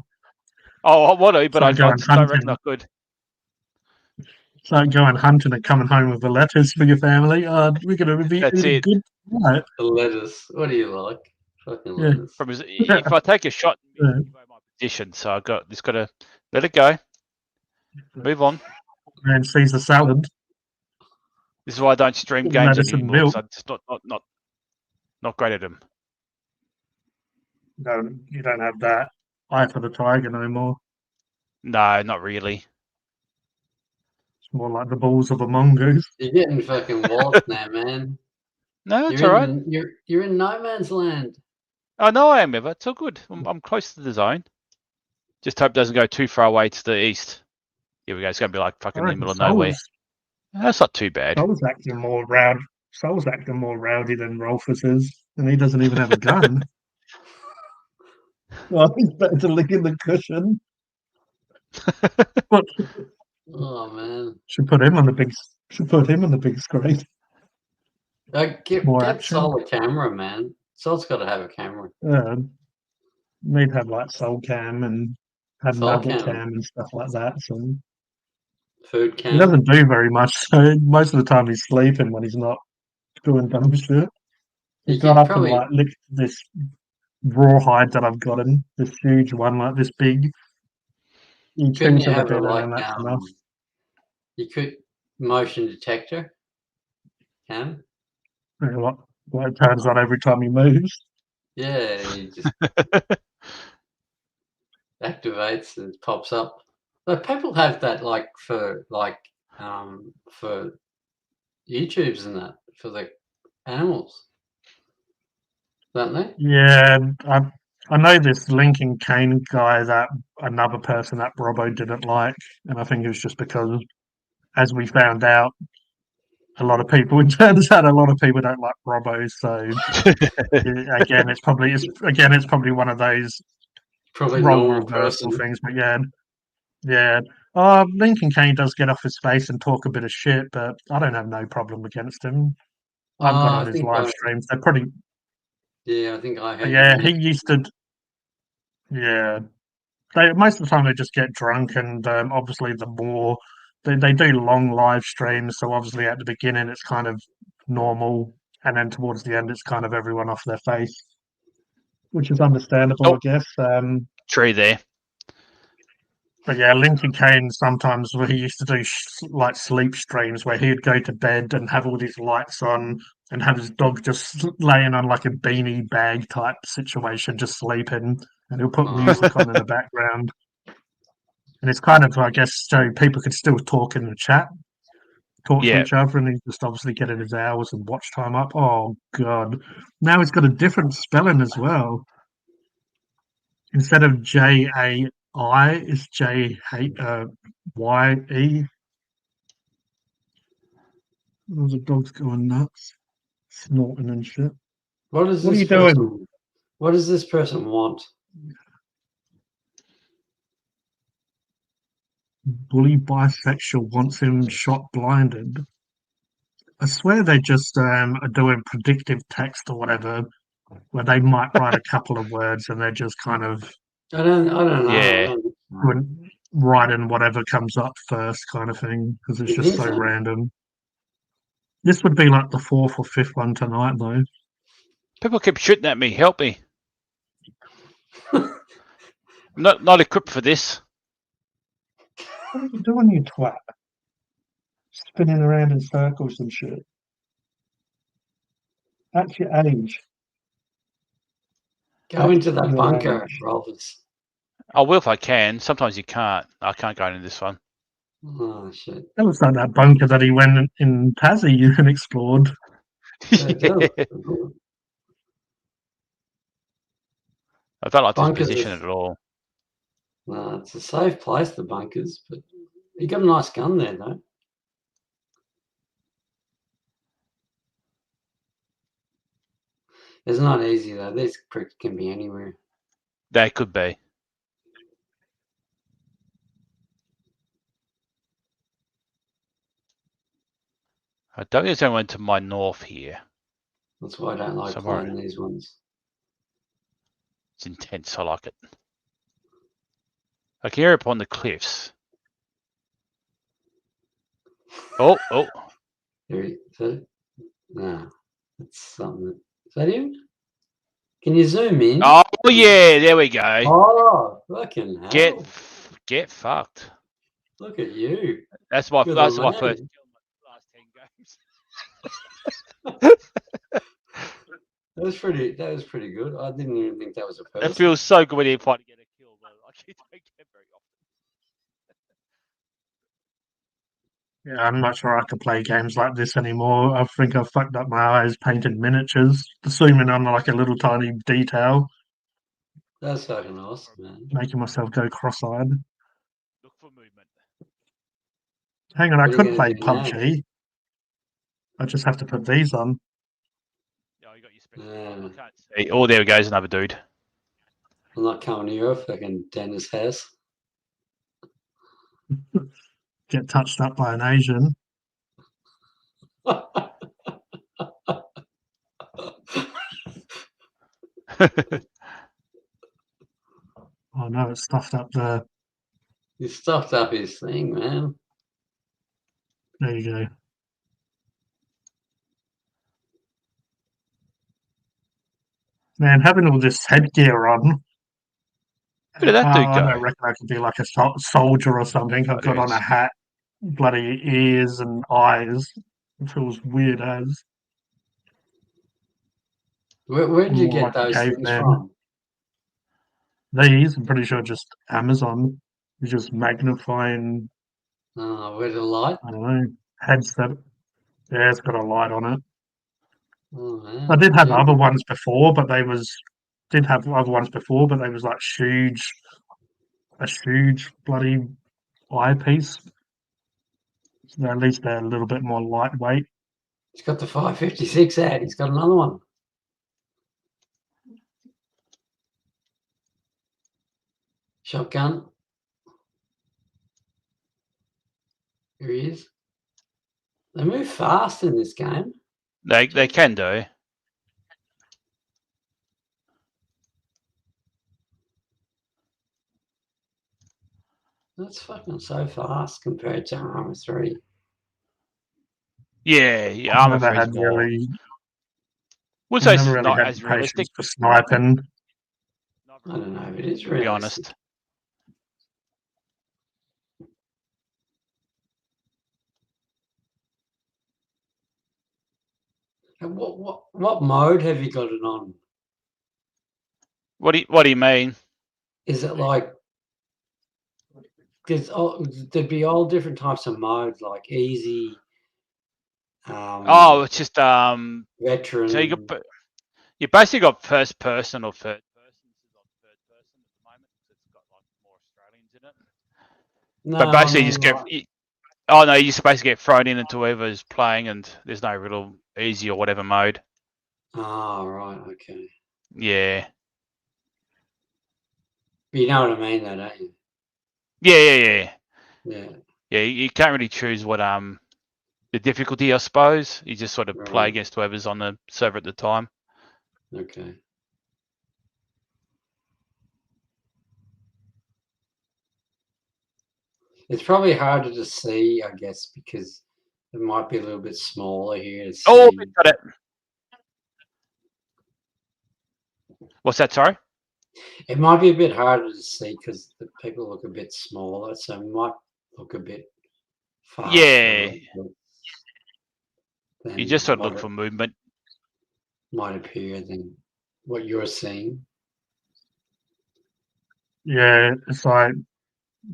G: Oh, I want to, but I
A: Start
G: just
A: going
G: don't reckon
A: hunting.
G: I could.
A: Start going hunting and coming home with the letters for your family. We're gonna be
G: That's
A: eating
G: it.
A: good tonight.
H: The lettuce. What do you like? Fucking
A: Yeah.
H: lettuce.
G: If I take a shot,
A: Yeah.
G: give away my position. So I just got to let it go. Move on.
A: And Caesar salad.
G: This is why I don't stream
A: With
G: games
A: lettuce and
G: anymore.
A: milk.
G: So I'm just not great at them.
A: No, you don't have that. Eye for the tiger no more.
G: No, not really.
A: It's more like the balls of a mongoose.
H: You're getting fucking lost now, man.
G: No, it's all right.
H: You're in no man's land.
G: I know I am, Eva. It's all good. I'm close to the zone. Just hope it doesn't go too far away to the east. Here we go. It's going to be like fucking in the middle of nowhere. That's not too bad.
A: Sol's acting more rowdy. Sol's acting more rowdy than Rolfus is, and he doesn't even have a gun. Well, he's better to lick in the cushion. But
H: Oh man.
A: should put him on the big. Should put him on the big screen.
H: Get
A: More action.
H: Sol a camera, man. Sol's got to have a camera.
A: Need to have like Soul Cam and have
H: Soul
A: Nugget
H: Cam.
A: Cam and stuff like that. So
H: Food
A: he
H: cam.
A: doesn't do very much. So most of the time he's sleeping when he's not doing dumb shit. He
H: You
A: got
H: could
A: up
H: probably-
A: and like licked this rawhide that I've gotten, this huge one, like this big. He
H: Couldn't
A: chews
H: you
A: it a
H: have
A: bit
H: a,
A: and
H: like
A: then that's enough.
H: you could motion detector cam?
A: Like it turns on every time he moves.
H: Yeah, you just activates and pops up. But people have that like for YouTubes and that for the animals, don't they?
A: Yeah, I know this Lincoln Kane guy that another person that Robbo didn't like, and I think it was just because, as we found out, a lot of people. It turns out a lot of people don't like Robbo. So again, it's probably one of those
H: Probably
A: role
H: normal
A: reversal
H: person.
A: things. But yeah. Lincoln Kane does get off his face and talk a bit of shit, but I don't have no problem against him. I've gone
H: I
A: on his
H: think
A: live streams. They're pretty.
H: Yeah, I think I had.
A: Yeah, he used to. Yeah, most of the time they just get drunk, and obviously the more they do long live streams, so obviously at the beginning it's kind of normal, and then towards the end it's kind of everyone off their face, which is understandable,
G: Oh.
A: I guess.
G: Tree there.
A: But yeah, Lincoln Kane sometimes where he used to do like sleep streams where he'd go to bed and have all these lights on and have his dog just laying on like a beanie bag type situation, just sleeping, and he'll put music on in the background. And it's kind of, I guess, so people could still talk in the chat, talk to
G: Yeah.
A: each other, and he's just obviously getting his hours and watch time up. Oh god! Now he's got a different spelling as well. Instead of JAI, it's JY-E. Oh, the dog's going nuts, snorting and shit.
H: What is
A: What are
H: this
A: you doing?
H: person? What does this person want?
A: Bully bisexual wants him shot blinded. I swear they just are doing predictive text or whatever, where they might write a couple of words and they're just kind of
H: I don't know.
G: Yeah.
A: writing whatever comes up first, kind of thing, because it's
H: You
A: just
H: think
A: so
H: so?
A: random. This would be like the fourth or fifth one tonight, though.
G: People keep shooting at me. Help me. I'm not equipped for this.
A: What are you doing, you twat? Spinning around in circles and shit. At your age.
H: Go into that
A: Your
H: bunker,
A: age.
H: Rolfers.
G: I will if I can. Sometimes you can't. I can't go into this one.
H: Oh shit!
A: That looks like that bunker that he went in Tassie and explored.
H: It does.
G: I don't like this
H: Bunkers
G: position
H: is-
G: at all.
H: No, it's a safe place, the bunkers, but you got a nice gun there, though. It's not easy though. These pricks can be anywhere.
G: They could be. I don't think there's anyone to my north here.
H: That's why I don't like
G: Somewhere.
H: playing these ones.
G: It's intense. I like it. I can hear it upon the cliffs. Oh.
H: There, is that it? No, that's something. Is that him? Can you zoom in?
G: Oh yeah, there we go.
H: Oh, fucking hell!
G: Get fucked.
H: Look at you.
G: That's my
H: You're
G: that's
H: the
G: my
H: man.
G: first kill in my last 10 games.
H: That was pretty good. I didn't even think that was a person.
G: It feels so good when you fight to get a kill, but I don't get very often.
A: Yeah, I'm not sure I could play games like this anymore. I think I've fucked up my eyes painting miniatures, zooming on like a little tiny detail,
H: That's fucking awesome, man.
A: making myself go cross-eyed.
G: Look for movement.
A: Hang on, I
H: What are you
A: could
H: gonna
A: play
H: do now?
A: PUBG. I just have to put these on.
G: Oh, you got your special.
H: Yeah.
G: I can't see. Oh, there goes another dude.
H: I'm not coming to your fucking Dennis house.
A: Get touched up by an Asian. Oh no, it's stuffed up there.
H: He stuffed up his thing, man.
A: There you go. Man, having all this headgear on.
G: Where did that dude
A: I
G: go?
A: don't reckon I could be like a soldier or something. I've
G: there
A: got on
G: he
A: a
G: is.
A: hat, bloody ears and eyes. It feels weird as.
H: Where'd you
A: More
H: get
A: like a
H: those things
A: caveman.
H: from?
A: These, I'm pretty sure, just Amazon. It's just magnifying,
H: Where the light?
A: I don't know, headset. Yeah, it's got a light on it.
H: Oh man.
A: I did have
H: Yeah.
A: other ones before, but they was like a huge bloody eyepiece. So at least they're a little bit more lightweight.
H: He's got the 556 out. He's got another one. Shotgun. Here he is. They move fast in this game.
G: They can do.
H: That's fucking so fast compared to Armour 3.
G: Yeah,
A: I've
G: Armour
A: never
G: 3 is
A: had
G: more.
A: really,
G: Would
A: I've
G: say it's
A: never really
G: not
A: had
G: as
A: the
G: realistic.
A: patience for sniping.
H: I don't know, but it's
G: To be
H: realistic.
G: honest.
H: And what mode have you got it on?
G: What do you mean?
H: Is it like there'd be all different types of modes, like easy,
G: Oh, it's just
H: veteran.
G: so you basically got first person or third person. This is like third person at the moment. So it's got like more Australians in it.
H: No,
G: But basically,
H: I
G: you just
H: mean,
G: get.
H: like,
G: Oh no, you just basically get thrown into whoever's playing, and there's no real easy or whatever mode.
H: oh, right, okay.
G: Yeah.
H: But you know what I mean, though, don't you?
G: Yeah.
H: Yeah,
G: Yeah, you can't really choose what the difficulty, I suppose. You just sort of play
H: right.
G: against whoever's on the server at the time.
H: Okay. It's probably harder to see, I guess, because it might be a little bit smaller here to see.
G: Oh, got it. What's that? Sorry.
H: It might be a bit harder to see because the people look a bit smaller, so it might look a bit faster.
G: Yeah.
H: Than
G: You just sort of
H: what
G: look
H: it
G: for movement.
H: might appear than what you're seeing.
A: Yeah, it's like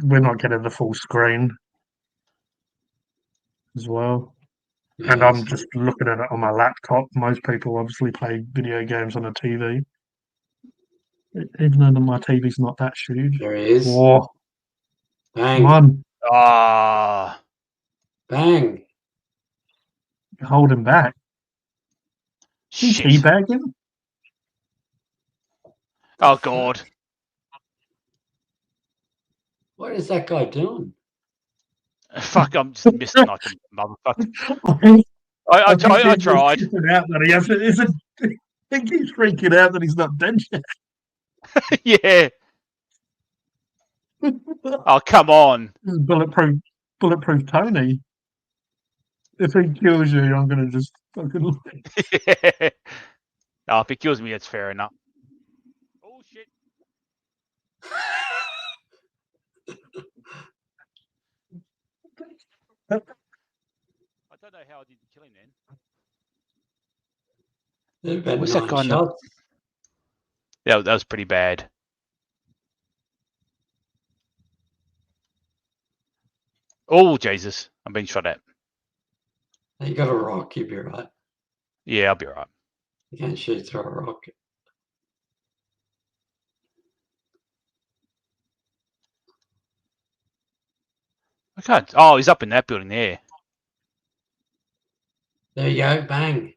A: we're not getting the full screen as well. And
H: Yeah,
A: I'm
H: so-
A: just looking at it on my laptop. Most people obviously play video games on a TV. Even though my TV's not that huge.
H: there he is.
A: Whoa, come
H: Bang,
A: on,
G: Ah.
H: bang.
A: you're holding back. You
G: Shit.
A: teabagging?
G: Oh god.
H: What is that guy doing?
G: Fuck, I'm just missing like a motherfucker. I
A: I think he's
G: tried.
A: freaking out that he hasn't. I think he's freaking out that he's not dead yet.
G: Yeah. Oh, come on.
A: This is bulletproof Tony. If he kills you, I'm gonna just fucking.
G: Yeah. Oh, if he kills me, it's fair enough. Oh shit. I don't know how I didn't kill him then.
H: There's about
G: What's that
H: 9
G: guy in the-
H: shots.
G: Yeah, that was pretty bad. Oh Jesus, I'm being shot at.
H: You got a rock, you'll be right.
G: Yeah, I'll be alright.
H: You can't shoot through a rock.
G: I can't. Oh, he's up in that building there.
H: There you go, bang.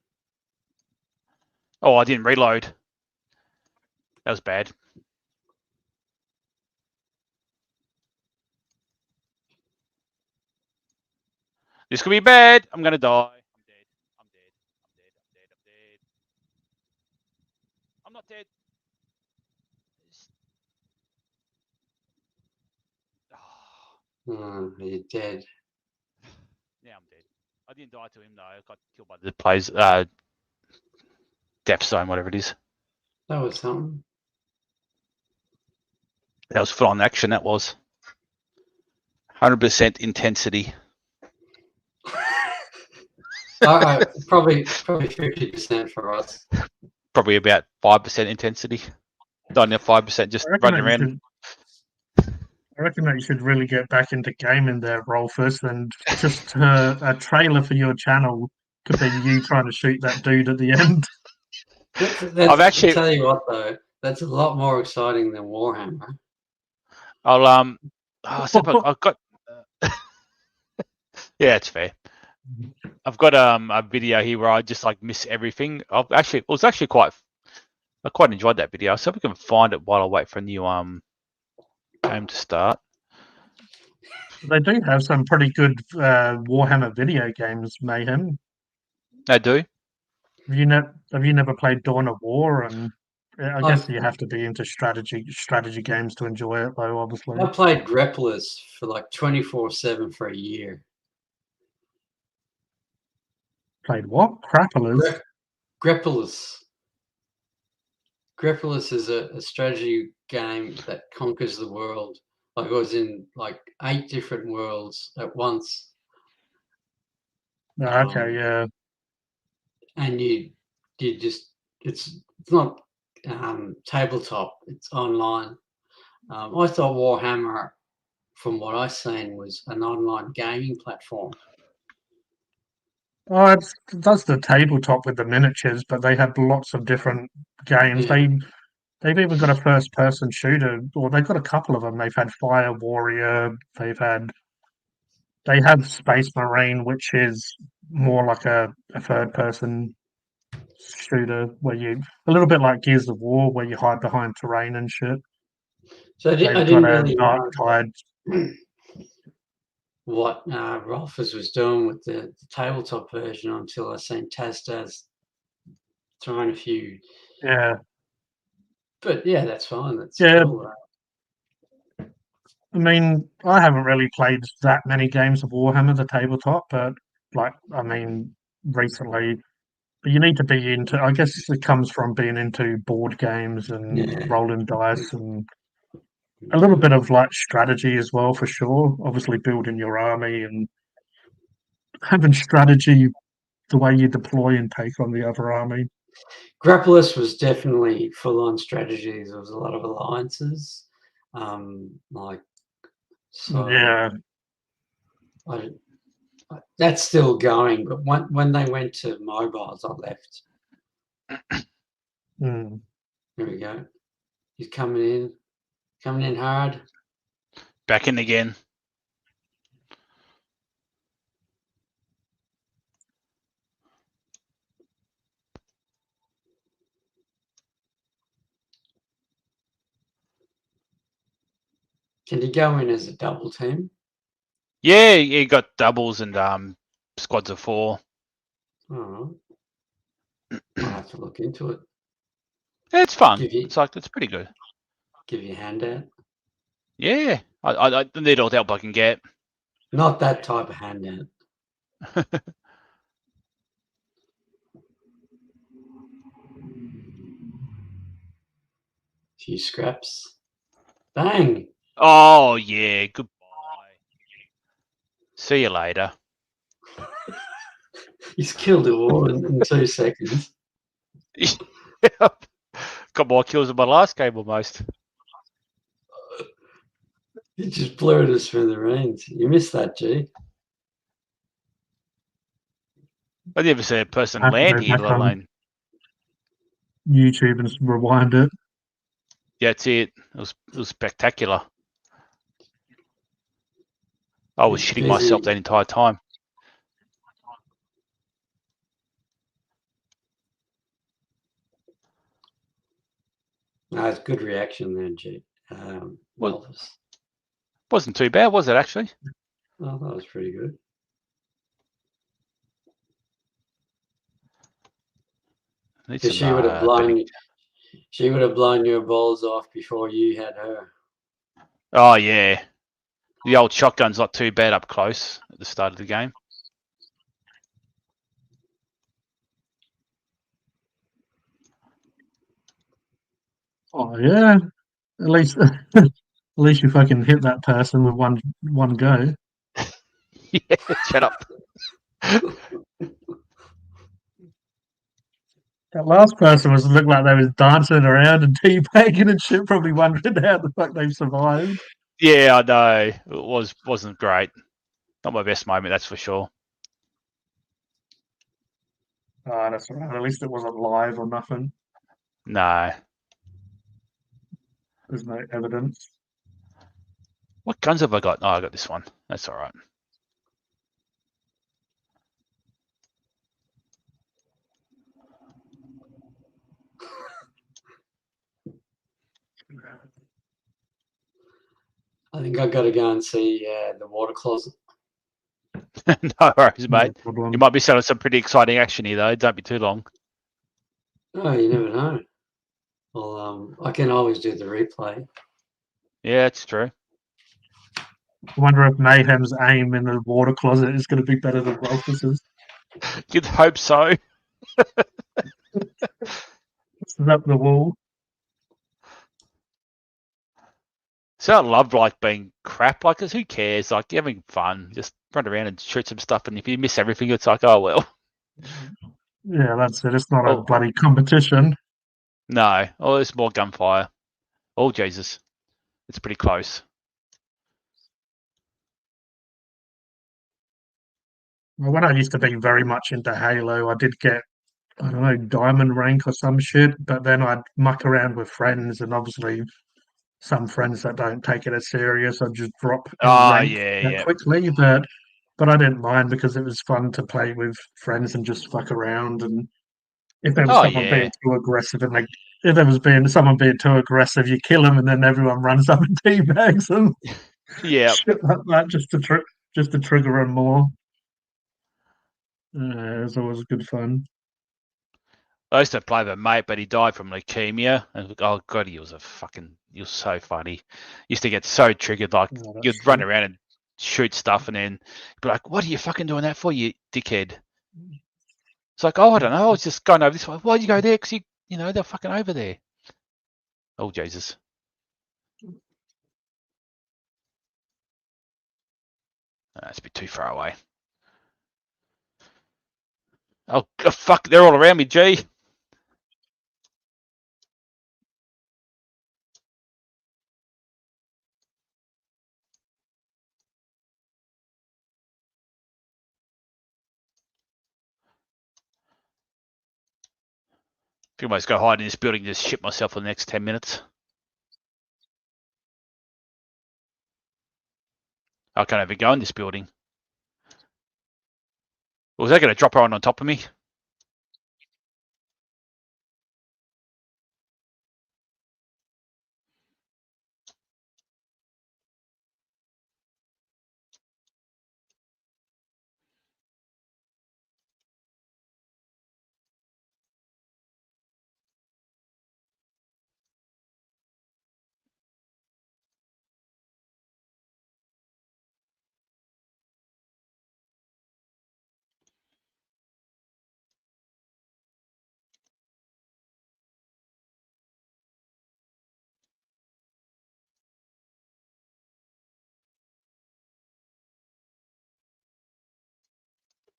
G: Oh, I didn't reload. That was bad. This could be bad. I'm gonna die. I'm dead. I'm dead. I'm dead. I'm dead. I'm dead. I'm not dead.
H: Oh, you're dead.
G: Yeah, I'm dead. I didn't die to him though. I got killed by the players. Depth zone, whatever it is.
H: That was something.
G: That was full on action. That was 100% intensity.
H: Probably 50% for us.
G: Probably about 5% intensity. Not enough 5% just
A: I reckon
G: running
A: that you
G: around.
A: I reckon that you should really get back into gaming there, Rolfus, and just a trailer for your channel could be you trying to shoot that dude at the end.
G: I've actually-
H: I'll tell you what though, that's a lot more exciting than Warhammer.
G: I'll I've got. Yeah, it's fair. I've got a video here where I just like miss everything. I quite enjoyed that video. So if we can find it while I wait for a new game to start.
A: They do have some pretty good Warhammer video games, Mayhem.
G: They do.
A: Have you never played Dawn of War and Yeah, I guess you have to be into strategy games to enjoy it, though. Obviously,
H: I played Grapplers for like 24/7 for a year.
A: played what? Crapplers.
H: Grapplers. Grapplers is a strategy game that conquers the world. Like I was in like 8 different worlds at once.
A: Okay, yeah.
H: And you just it's not tabletop, it's online. I thought Warhammer, from what I've seen, was an online gaming platform.
A: Oh, that's the tabletop with the miniatures, but they had lots of different games.
H: Yeah.
A: They've even got a first-person shooter, or they've got a couple of them. They've had Fire Warrior. They have Space Marine, which is more like a third-person shooter where you a little bit like Gears of War, where you hide behind terrain and shit.
H: So I
A: They've
H: didn't
A: got a
H: really
A: Dark
H: know
A: Tide.
H: what Rolfers was doing with the tabletop version until I seen Taz throwing a few.
A: Yeah,
H: But yeah, that's fine. That's
A: yeah.
H: cool.
A: I mean, I haven't really played that many games of Warhammer, the tabletop, but recently. But you need to be into. I guess it comes from being into board games and
H: Yeah.
A: rolling dice and a little bit of like strategy as well, for sure. Obviously, building your army and having strategy the way you deploy and take on the other army.
H: Grapplers was definitely full on strategies. There was a lot of alliances.
A: Yeah,
H: That's still going, but when they went to mobiles, I left.
A: mm.
H: Here we go. He's coming in hard.
G: Back in again.
H: Can you go in as a double team?
G: Yeah, you got doubles and squads of 4.
H: Oh, I'll have to look into it.
G: Yeah, it's fun.
H: Give you-
G: It's pretty good.
H: Give you a handout.
G: Yeah, I need all the help I can get.
H: Not that type of handout. Few scraps. Bang!
G: Oh yeah, goodbye. See you later.
H: He's killed it all in 2 seconds.
G: Got more kills than my last game almost.
H: He just blew it as smithereens. You missed that, G.
G: I never seen a person
A: I have to
G: land
A: go
G: here,
A: back
G: let
A: on
G: alone.
A: YouTube and rewind it.
G: Yeah, that's it. It was spectacular. I was
H: He's
G: shitting myself
H: busy.
G: that entire time.
H: No, it's good reaction there, G.
G: Well-
H: Elvis.
G: Wasn't too bad, was it actually?
H: Oh, that was pretty good.
G: Need
H: Because
G: some,
H: she would have
G: baby-
H: blown your balls off before you had her.
G: Oh yeah. The old shotgun's not too bad up close at the start of the game.
A: Oh yeah, at least you fucking hit that person with one go.
G: Yeah, shut up.
A: That last person looked like they was dancing around and teabagging and shit, probably wondering how the fuck they survived.
G: Yeah, I know. It wasn't great. Not my best moment, that's for sure.
A: Oh, that's all right. At least it wasn't live or nothing.
G: No.
A: There's no evidence.
G: What guns have I got? Oh, I got this one. That's all right.
H: I think I've got to go and see the water closet.
G: No worries, mate.
A: No problem.
G: You might be selling some pretty exciting action here, though. Don't be too long.
H: Oh, you never know. Well, I can always do the replay.
G: Yeah, it's true.
A: I wonder if Mayhem's aim in the water closet is going to be better than Rolfus's.
G: You'd hope so.
A: Is up the wall?
G: So I love like being crap. Like, 'cause who cares? Like, you're having fun. Just run around and shoot some stuff. And if you miss everything, it's like, oh well.
A: Yeah, that's it. It's not a
G: Oh.
A: bloody competition.
G: No. Oh, there's more gunfire. Oh Jesus, it's pretty close.
A: Well, when I used to be very much into Halo, I did get, I don't know, diamond rank or some shit, but then I'd muck around with friends, and obviously some friends that don't take it as serious, I'd just drop in
G: Oh
A: rank
G: yeah.
A: quickly, but I didn't mind because it was fun to play with friends and just fuck around. And if there was
G: Oh,
A: someone
G: yeah.
A: being too aggressive, and if there was someone being too aggressive, you kill them, and then everyone runs up and teabags them.
G: Yeah.
A: Shit like that, just to trigger them more. It was always good fun.
G: I used to play with a mate, but he died from leukemia. And oh god, he was so funny. Used to get so triggered, like
A: Oh, that's
G: you'd run around and shoot stuff, and then be like, "What are you fucking doing that for, you dickhead?" It's like, "Oh, I don't know. I was just going over this way." Why'd you go there? Because they're fucking over there. Oh Jesus. That's a bit too far away. Oh fuck! They're all around me, G. I can almost go hide in this building and just shit myself for the next 10 minutes. I can't even go in this building. Was that going to drop her on top of me?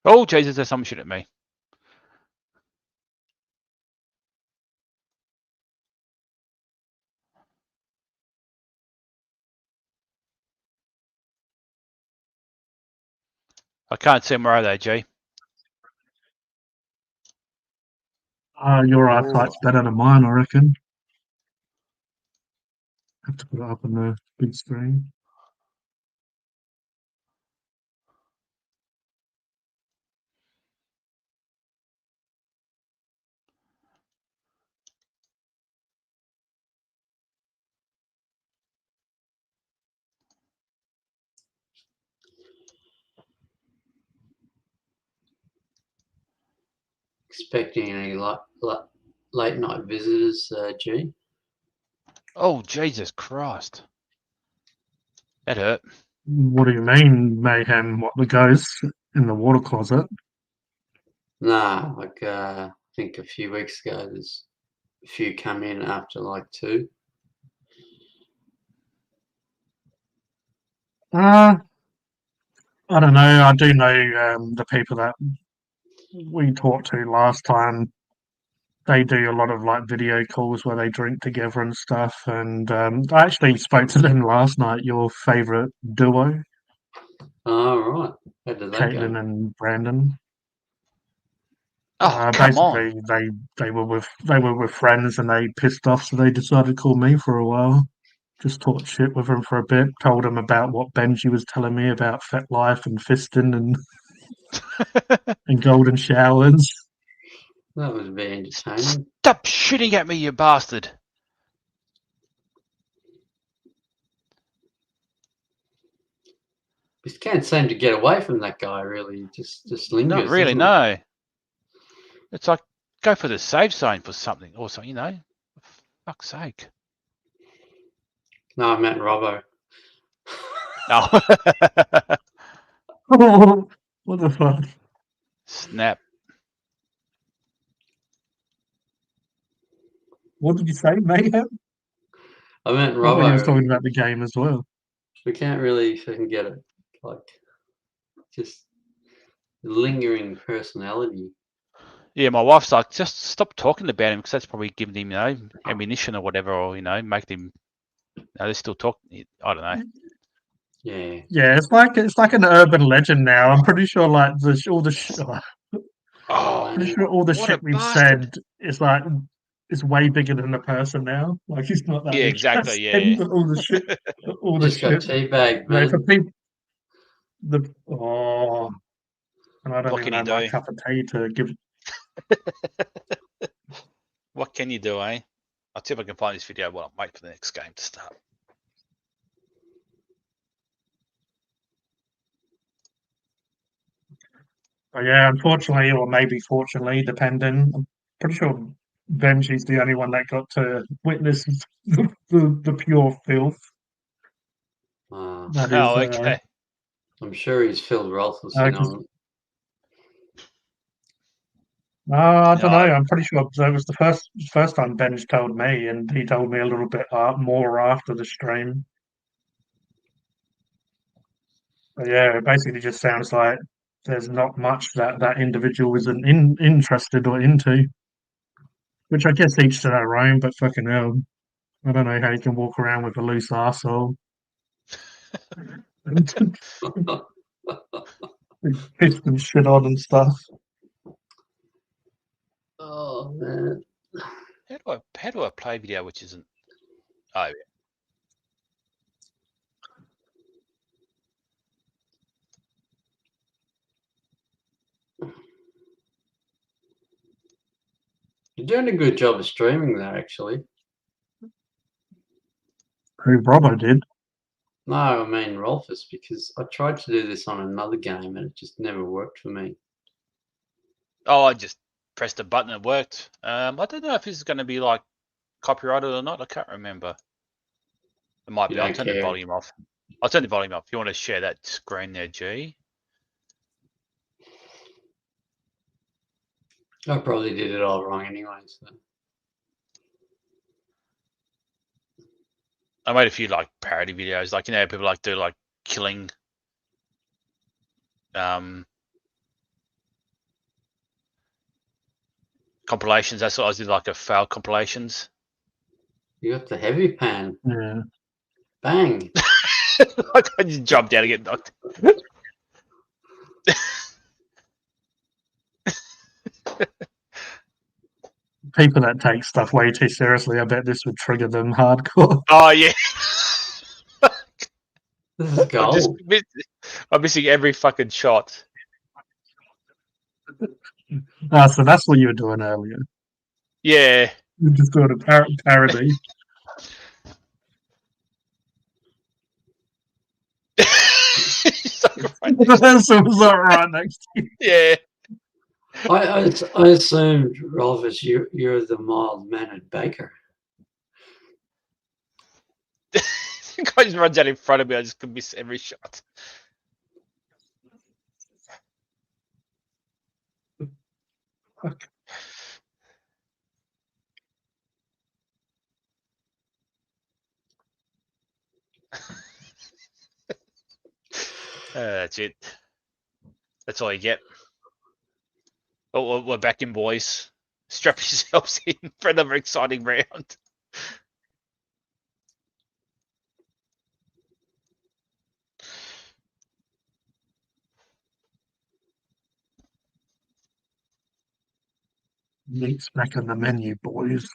G: Oh, Jesus, there's someone shooting at me. I can't see them. Where are they, G?
A: Your eyesight's better than mine, I reckon. Have to put it up on the big screen.
H: Expecting any late night visitors, G?
G: Oh, Jesus Christ. That hurt.
A: What do you mean, Mayhem? What, the ghosts in the water closet?
H: Nah, like I think a few weeks ago, there's a few come in after like 2.
A: I don't know. I do know the people that we talked to last time. They do a lot of like video calls where they drink together and stuff. And I actually spoke to them last night. Your favourite duo,
H: Oh, right. How did that
A: Caitlin
H: go?
A: and Brandon.
G: Oh, come on.
A: Basically, they were with friends and they pissed off, so they decided to call me for a while. Just talked shit with them for a bit. Told them about what Benji was telling me about Fet Life and fisting and golden showers.
H: That was very entertaining.
G: Stop shooting at me, you bastard.
H: We can't seem to get away from that guy, really. Just lingers.
G: Not really,
H: doesn't
G: no. It's like, go for the safe zone for something. Or something, Fuck's sake.
H: No, I meant Robbo.
G: Oh.
A: What the fuck?
G: Snap.
A: What did you say, Mayhem?
H: I meant
A: I thought you was
H: Robbo.
A: talking about the game as well.
H: We can't really fucking get it. Like, just lingering personality.
G: Yeah, my wife's like, just stop talking about him because that's probably giving him, ammunition or whatever, or making him. They're still talking. I don't know.
H: Yeah.
A: Yeah, it's like an urban legend now. I'm pretty sure like
G: Oh,
A: pretty sure all the
G: what
A: shit
G: a
A: we've
G: bastard.
A: said is like it's way bigger than the person now. Like he's not that
G: Yeah, exactly.
A: interesting,
G: Yeah.
A: but all the shit, all the
H: Just got
A: shit.
H: teabagged,
A: Like, for
H: man.
A: people, and I don't
G: What
A: even
G: can
A: know
G: you
A: my
G: do?
A: cup of tea to give.
G: What can you do, eh? I'll see if I can find this video while I'm waiting for the next game to start.
A: But yeah, unfortunately, or maybe fortunately, depending. I'm pretty sure Benji's the only one that got to witness the pure filth. That is,
G: Oh, okay.
H: I'm sure he's Phil Rolferson on.
A: I don't know.
G: No.
A: I'm pretty sure that was the first time Benj told me, and he told me a little bit more after the stream. But yeah, it basically just sounds like there's not much that individual isn't interested or into. Which I guess each to their own, but fucking hell, I don't know how you can walk around with a loose arsehole. Pissed and shit on and stuff.
H: Oh man.
G: How do I play video which isn't? Oh yeah.
H: You're doing a good job of streaming there, actually.
A: Who Robbo did.
H: No, I mean Rolfus, because I tried to do this on another game and it just never worked for me.
G: Oh, I just pressed a button and it worked. I don't know if this is going to be like copyrighted or not. I can't remember. It might
H: You
G: be. I'll
H: don't
G: turn the
H: care.
G: volume off. I'll turn the volume off. If you want to share that screen there, G.
H: I probably did it all wrong anyway. So.
G: I made a few like parody videos, like people like do like killing compilations. That's what I did, like a fail compilations.
H: You got the heavy pan.
A: Yeah.
H: Bang.
G: I just jumped out and get knocked.
A: People that take stuff way too seriously, I bet this would trigger them hardcore.
G: Oh yeah.
H: This is gold.
G: I'm missing every fucking shot.
A: So that's what you were doing earlier.
G: Yeah.
A: You're just doing a parody. So was that right next to you?
G: Yeah.
H: I assumed, Rolfus, you're the mild-mannered baker.
G: The guy just runs out in front of me. I just could miss every shot. That's it. That's all you get. Oh, we're back in, boys. Strap yourselves in for another exciting round.
A: Meat's back on the menu, boys.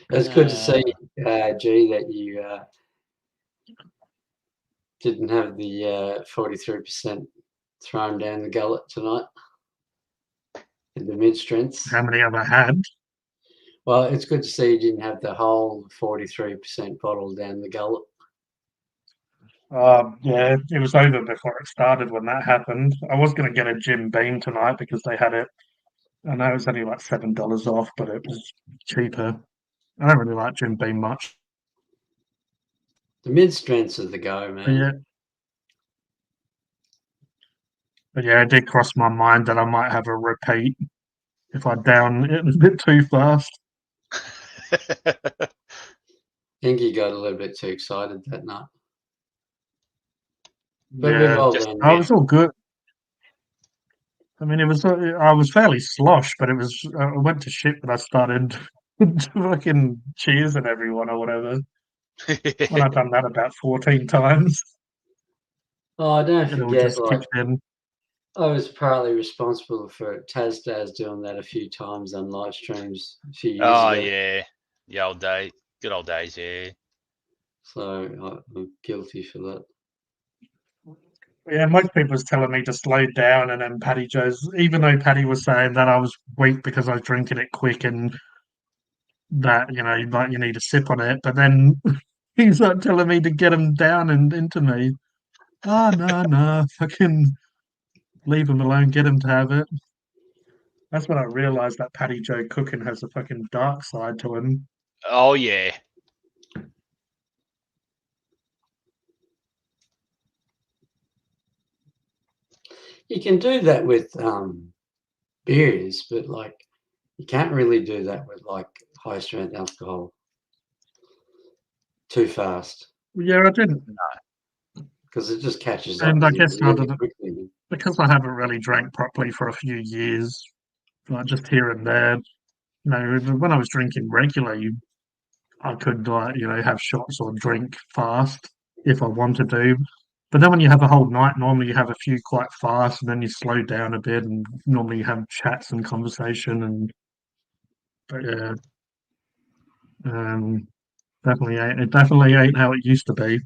H: It's good to see, G, that you didn't have the 43% thrown down the gullet tonight in the mid-strengths.
A: How many have I had?
H: Well, it's good to see you didn't have the whole 43% bottle down the gullet.
A: Yeah, it was over before it started when that happened. I was going to get a Jim Beam tonight because they had it. I know it was only like $7 off, but it was cheaper. I don't really like Jim Beam much.
H: The mid strengths are the go,
A: But
H: man.
A: yeah, it did cross my mind that I might have a repeat if I down it a bit too fast.
H: I think he got a little bit too excited that night. But we've
A: Yeah,
H: all
G: Just-
H: been
A: I was all good. I mean, it was I was fairly slosh, but it was I went to shit when I started fucking cheersing everyone or whatever. When I've done that about 14 times,
H: Oh, don't
A: it all
H: forget,
A: just
H: like
A: kicked in.
H: I was partly responsible for Tazdaz doing that a few times on live streams a few years
G: oh
H: ago.
G: yeah, the old day, good old days. Yeah.
H: So I'm guilty for that.
A: Yeah, most people was telling me to slow down, and then Paddy Joe's, even though Paddy was saying that I was weak because I was drinking it quick and that, like you need a sip on it, but then he's like telling me to get him down and into me. Oh, no, fucking leave him alone, get him to have it. That's when I realised that Paddy Joe cooking has a fucking dark side to him.
G: Oh yeah.
H: You can do that with beers, but like you can't really do that with like high strength alcohol too fast
A: Yeah, I didn't,
H: because it just catches up
A: and I
H: with you
A: guess
H: really quickly.
A: because I haven't really drank properly for a few years, like just here and there. When I was drinking regularly, I could have shots or drink fast if I wanted to. But then when you have a whole night, normally you have a few quite fast, and then you slow down a bit, and normally you have chats and conversation. But yeah, um, definitely ain't how it used to be.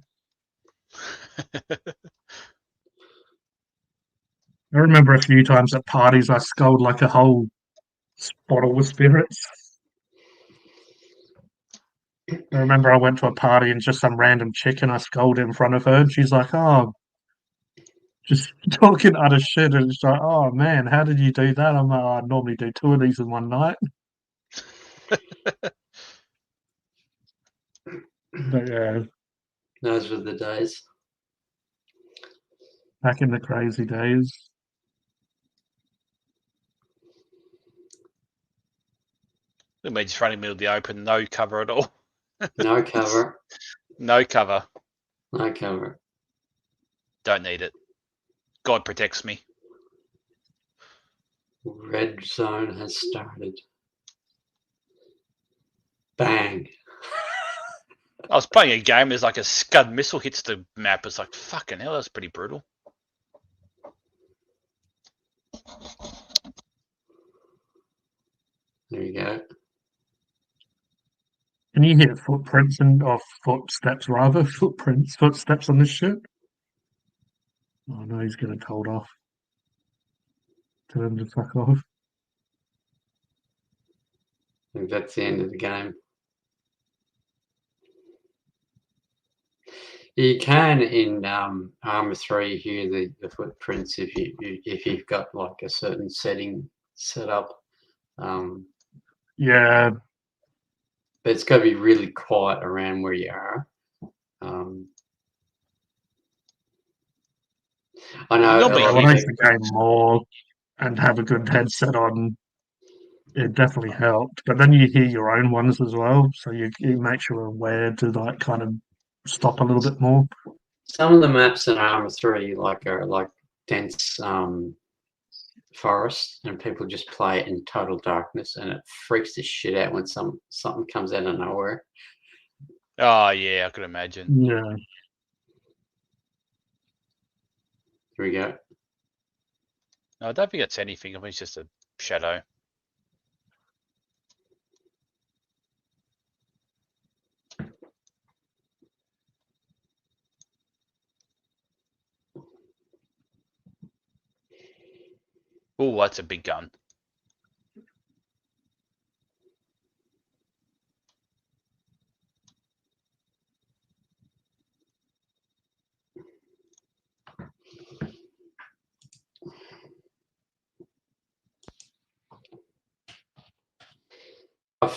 A: I remember a few times at parties I sculled like a whole bottle with spirits. I remember I went to a party and just some random chick and I scolded in front of her, and she's like, "Oh, just talking utter shit," and it's like, "Oh man, how did you do that?" I'm like, "Oh, I normally do 2 of these in one night." But yeah,
H: Those were the days.
A: back in the crazy days.
G: Look at me just running in the middle of the open, no cover at all.
H: No cover.
G: No cover.
H: No cover.
G: Don't need it. God protects me.
H: Red zone has started. Bang.
G: I was playing a game. There's like a Scud missile hits the map. It's like fucking hell. That's pretty brutal.
H: There you go.
A: Can you hear footprints or footsteps rather? Footsteps on this shit? Oh no, he's getting told off. Tell him to fuck off.
H: I think that's the end of the game. You can in Arma 3 hear the footprints if you've got like a certain setting set up.
A: Yeah,
H: But it's got to be really quiet around where you are. I know.
G: Nobody
A: yeah,
H: a lot
A: when I
H: of
A: used to game more and have a good headset on, it definitely helped. But then you hear your own ones as well, so you make sure you're aware to like kind of stop a little bit more.
H: some of the maps in Arma 3 are like dense forest, and people just play it in total darkness, and it freaks the shit out when something comes out of nowhere.
G: Oh yeah, I could imagine.
A: Yeah,
H: Here we go.
G: No, I don't think it's anything. I think it's just a shadow. Oh, that's a big gun.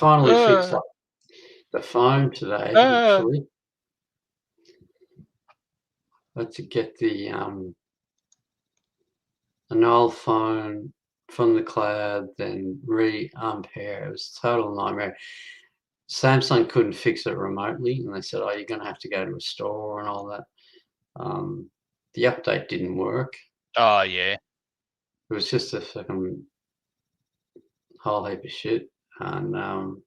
H: finally fixed up the phone today. Actually, had to get the an old phone from the cloud, then re-unpair. It was a total nightmare. Samsung couldn't fix it remotely, and they said, "Oh, you're going to have to go to a store and all that." The update didn't work.
G: Oh yeah.
H: It was just a fucking whole heap of shit, and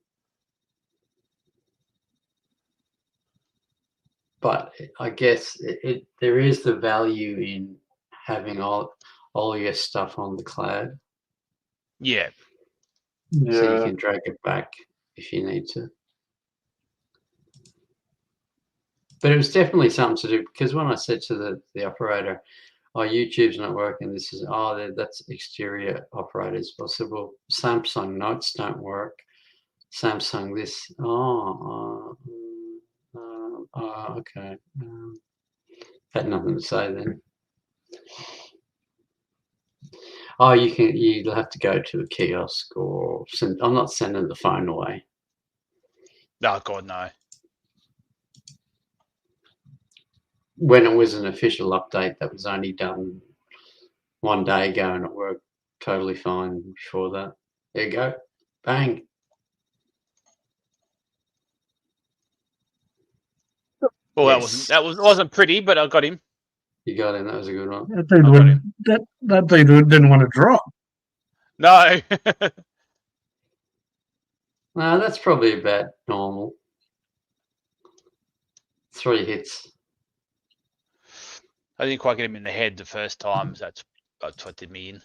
H: but I guess there is the value in having all your stuff on the cloud,
G: Yeah.
H: so you can drag it back if you need to. But it was definitely something to do, because when I said to the operator, "Oh, YouTube's not working," this is, "Oh, that's exterior operators." I said, "Well, Samsung Notes don't work. Samsung this." Okay. Had nothing to say then. Oh, you'll have to go to a kiosk or send. I'm not sending the phone away.
G: Oh God, no.
H: When it was an official update, that was only done one day ago, and it worked totally fine before that. There you go. Bang.
G: Well,
H: Yes.
G: that wasn't pretty, but I got him.
H: You got him. That was a good one.
A: That dude,
G: I got
A: that dude didn't want to drop.
G: No.
H: No, that's probably about normal. 3 hits.
G: I didn't quite get him in the head the first time. So that's what did me in.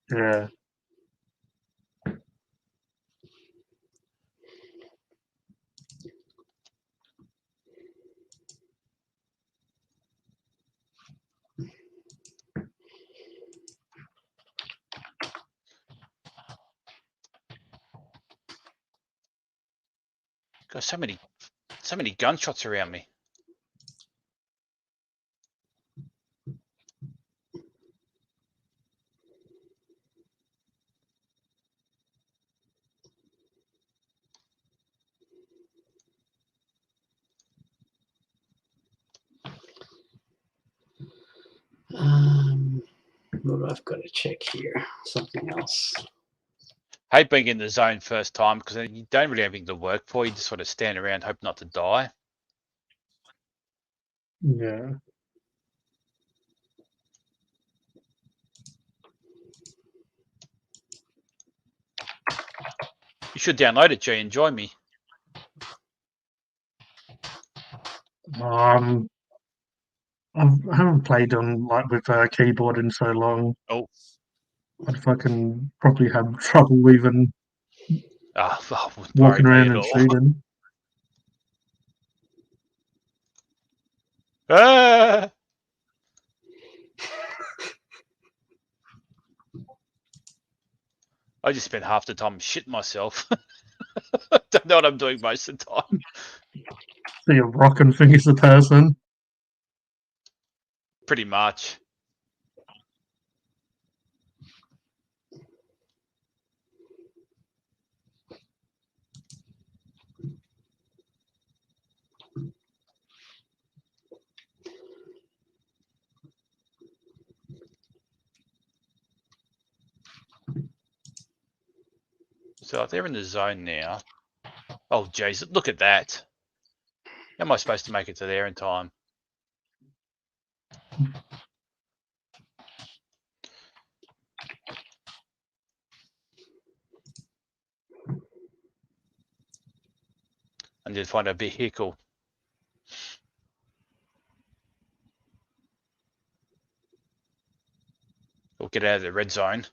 A: Yeah.
G: Got so many gunshots around me.
H: What I've got to check here. Something else.
G: Hate being in the zone first time because you don't really have anything to work for. You just sort of stand around, hope not to die.
A: Yeah.
G: You should download it, G, and join me.
A: I haven't played on like with a keyboard in so long.
G: Oh.
A: I'd fucking probably have trouble even
G: Wouldn't
A: walking
G: worry me
A: around
G: at
A: and
G: all.
A: shooting.
G: Ah! I just spent half the time shitting myself. Don't know what I'm doing most of the time.
A: So you're rocking fingers a person.
G: Pretty much. So they're in the zone now. Oh, jeez, look at that. How am I supposed to make it to there in time? I need to find a vehicle. We'll get out of the red zone.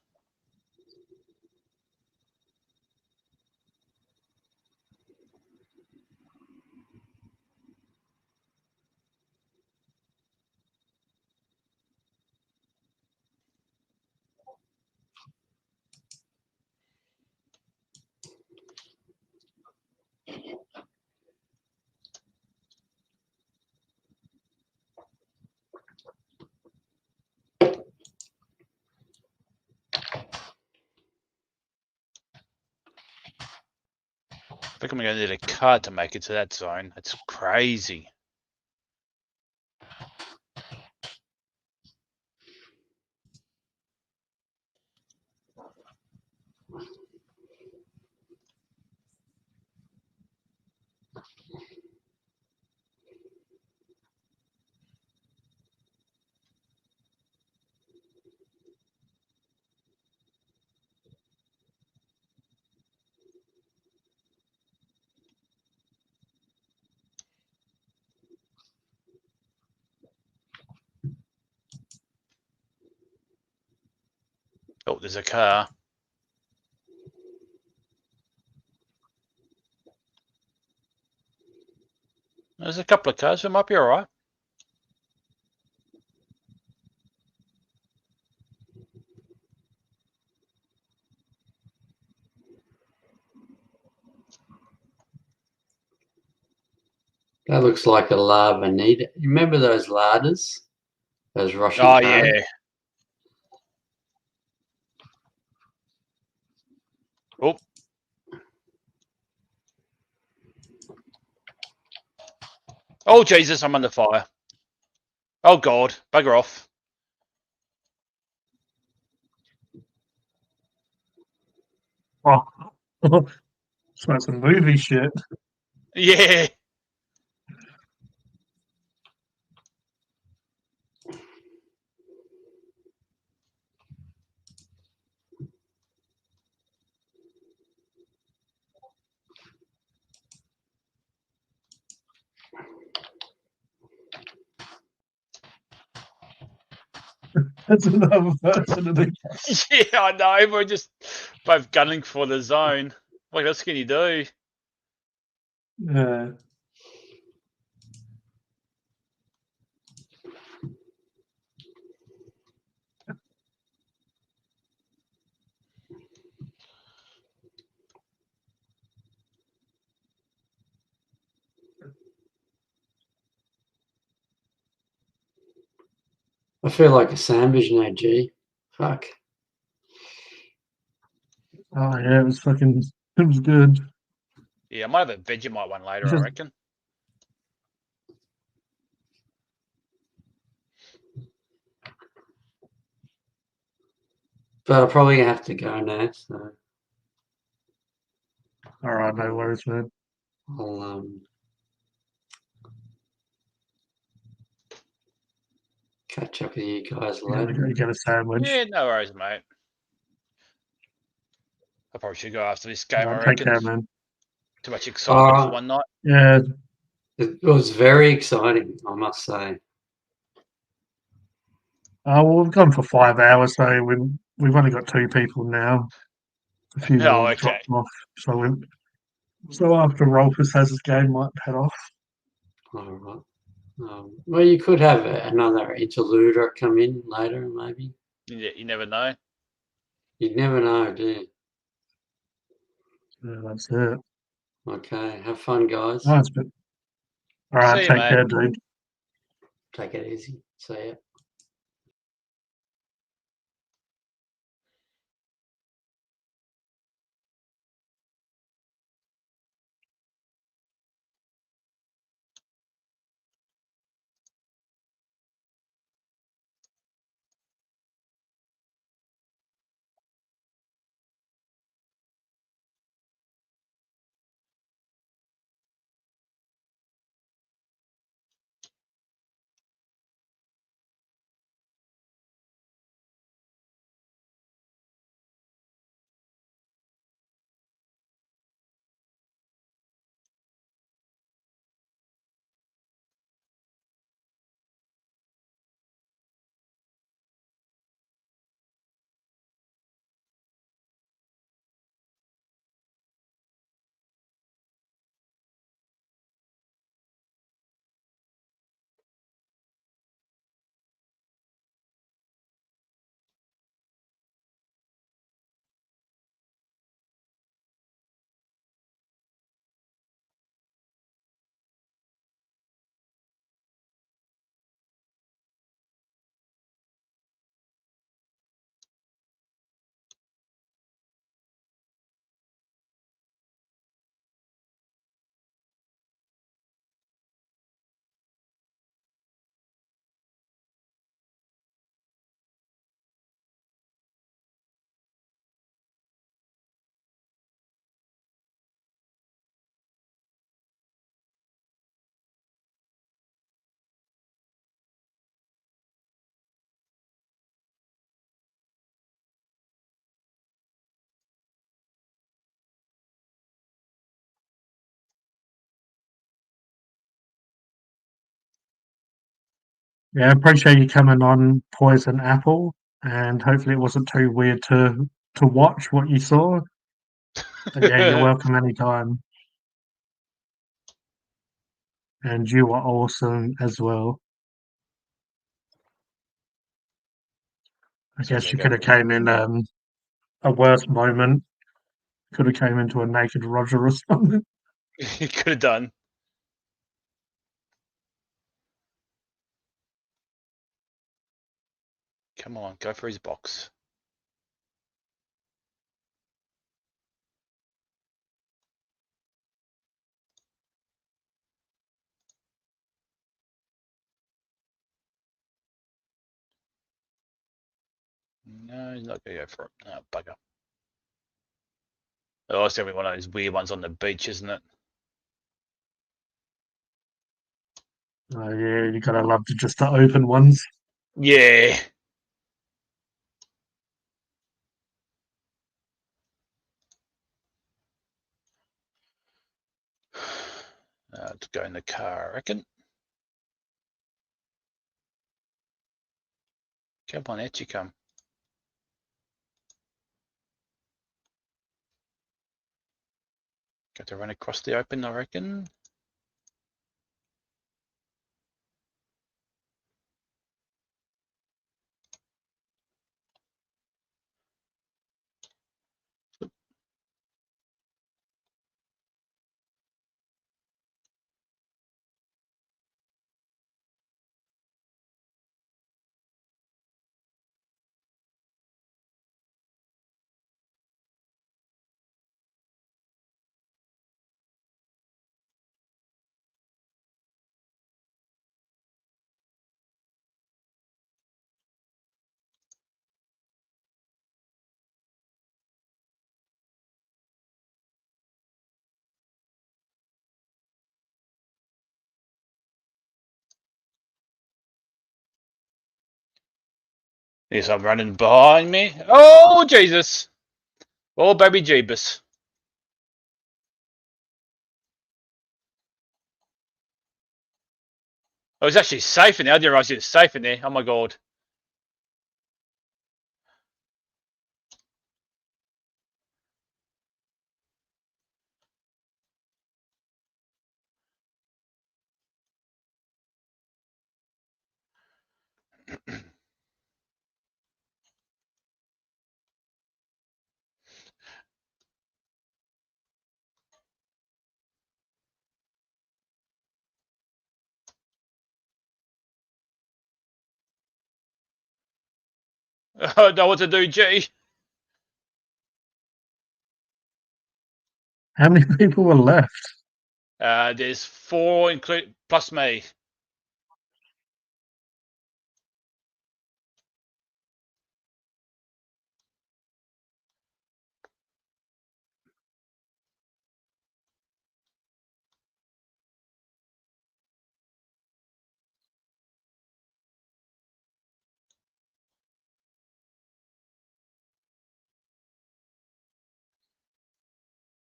G: think I'm going to need a car to make it to that zone. That's crazy. Oh, there's a car. There's a couple of cars. It might be all right.
H: That looks like a lava need. You remember those larders? Those Russian
G: Oh,
H: cars?
G: yeah. Oh. Oh, Jesus, I'm under fire. Oh, God. Bugger off.
A: Oh, it's like some movie shit.
G: Yeah.
A: That's another version of the.
G: Yeah, I know. We're just both gunning for the zone. What else can you do?
A: Yeah.
H: I feel like a sandwich now, G. Fuck.
A: Oh yeah, it was fucking. It was good.
G: Yeah, I might have a Vegemite one later, I
A: Just-
G: reckon.
H: But I'm probably gonna have to go now, so
A: All right, no worries, man.
H: I'll catch up with you guys
A: You gotta
H: later.
A: go get a sandwich.
G: Yeah, no worries, mate. I probably should go after this game,
A: All
G: I
A: right, take
G: reckon.
A: care, man.
G: Too much excitement for
H: Alright.
G: one night.
A: Yeah.
H: It was very exciting, I must say.
A: Well, we've gone for 5 hours, so we've only got 2 people now. A few
G: Oh,
A: more
G: okay.
A: dropped off, so after Rolfus has his game, might head off.
H: All right. Well, you could have another interluder come in later, maybe.
G: You never know.
H: You'd never know, do you?
A: Yeah, that's it.
H: Okay. Have fun, guys.
A: Nice, but all right,
G: See you,
A: take
G: mate.
A: care, dude.
H: Take it easy. See ya.
A: Yeah, I appreciate you coming on Poison Apple, and hopefully it wasn't too weird to watch what you saw. But yeah, you're welcome anytime. And you are awesome as well. I
G: So
A: guess
G: there
A: you
G: you
A: could
G: go.
A: have came in a worse moment. Could have came into a naked Roger or something.
G: You could have done. Come on, go for his box. No, he's not going to go for it. No, bugger. Oh, it's going to be one of those weird ones on the beach, isn't it?
A: Oh yeah, you gotta love just the open ones.
G: Yeah. To go in the car, I reckon. Come on, out you come. Got to run across the open, I reckon. Yes, I'm running behind me. Oh, Jesus. Oh, baby Jeebus. I was actually safe in there. I didn't realize it was safe in there. Oh, my God. I don't know what to do, G.
A: How many people were left?
G: There's 4 include plus me.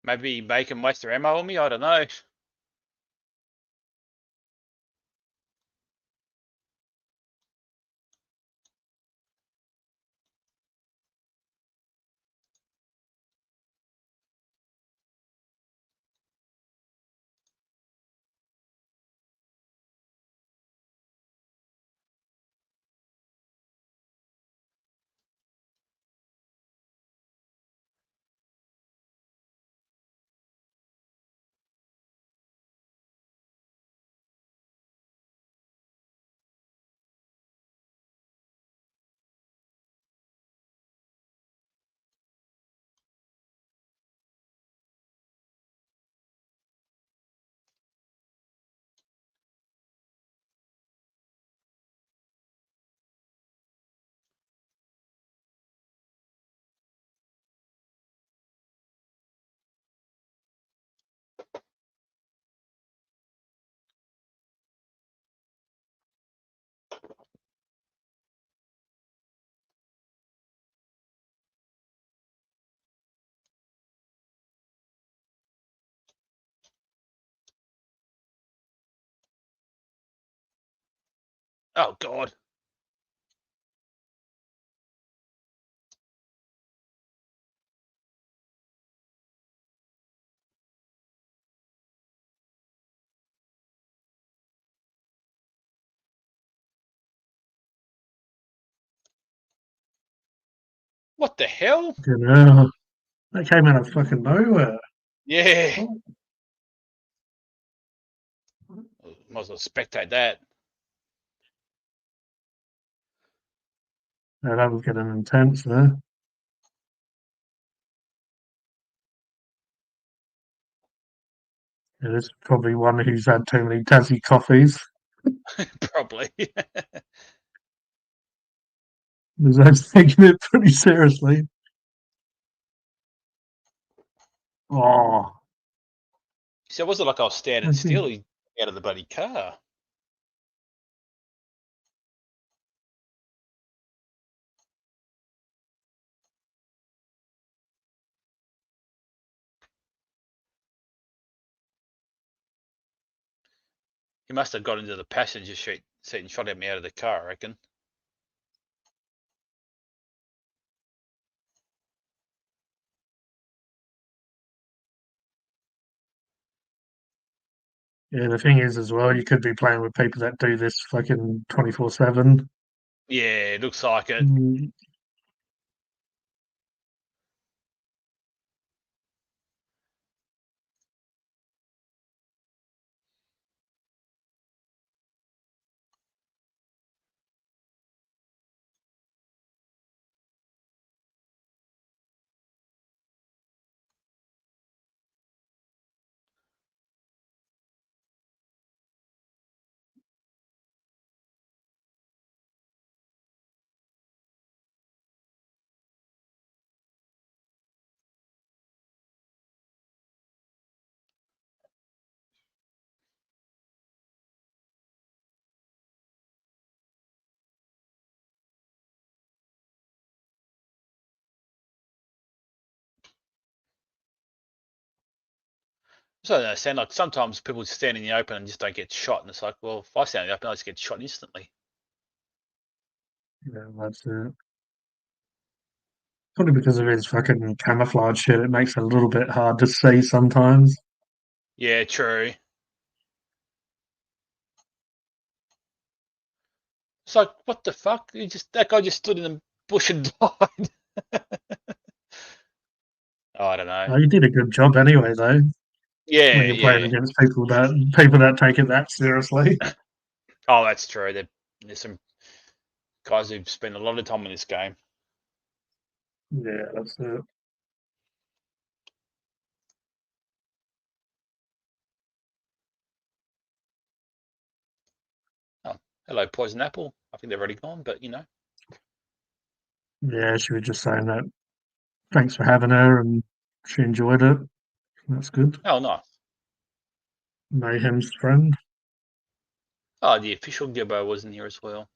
G: Maybe make them waste their ammo on me. I don't know. Oh God. What the hell?
A: Fucking hell. That came out of fucking nowhere.
G: Yeah. Might as well spectate that.
A: Yeah, that was getting intense there. Yeah, this is probably one who's had too many Tassie coffees.
G: Probably.
A: Because they're taking it pretty seriously. Oh,
G: So it wasn't like I was standing
A: I see.
G: still out of the bloody car. He must have got into the passenger seat and shot at me out of the car, I reckon.
A: Yeah, the thing is as well, you could be playing with people that do this fucking 24/7.
G: Yeah, it looks like it.
A: Mm,
G: So I don't understand, like sometimes people stand in the open and just don't get shot, and it's like, well, if I stand in the open, I just get shot instantly.
A: yeah, that's it. Probably because of his fucking camouflage shit, it makes it a little bit hard to see sometimes.
G: Yeah, true. It's like, what the fuck? That guy just stood in the bush and died. Oh, I don't know.
A: You did a good job anyway, though.
G: Yeah,
A: When you're playing
G: yeah.
A: against people that take it that seriously.
G: Oh, that's true. There's some guys who've spent a lot of time in this game.
A: Yeah, that's it.
G: Oh, hello, Poison Apple. I think they've already gone, but you know.
A: Yeah, she was just saying that. Thanks for having her, and she enjoyed it. That's good.
G: Oh, nice.
A: Mayhem's friend.
G: Oh, the official Gibbo was in here as well.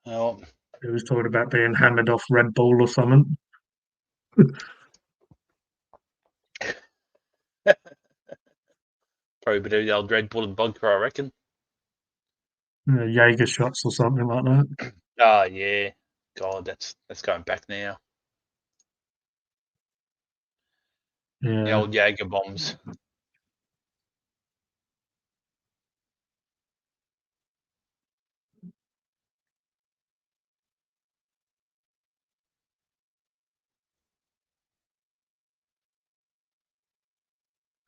G: Oh,
A: He was talking about being hammered off Red Bull or something.
G: probably a bit of the old Red Bull and vodka, I reckon.
A: Jaeger shots or something like that.
G: Oh, yeah. God, that's going back now. The
A: Yeah.
G: old Jaeger bombs.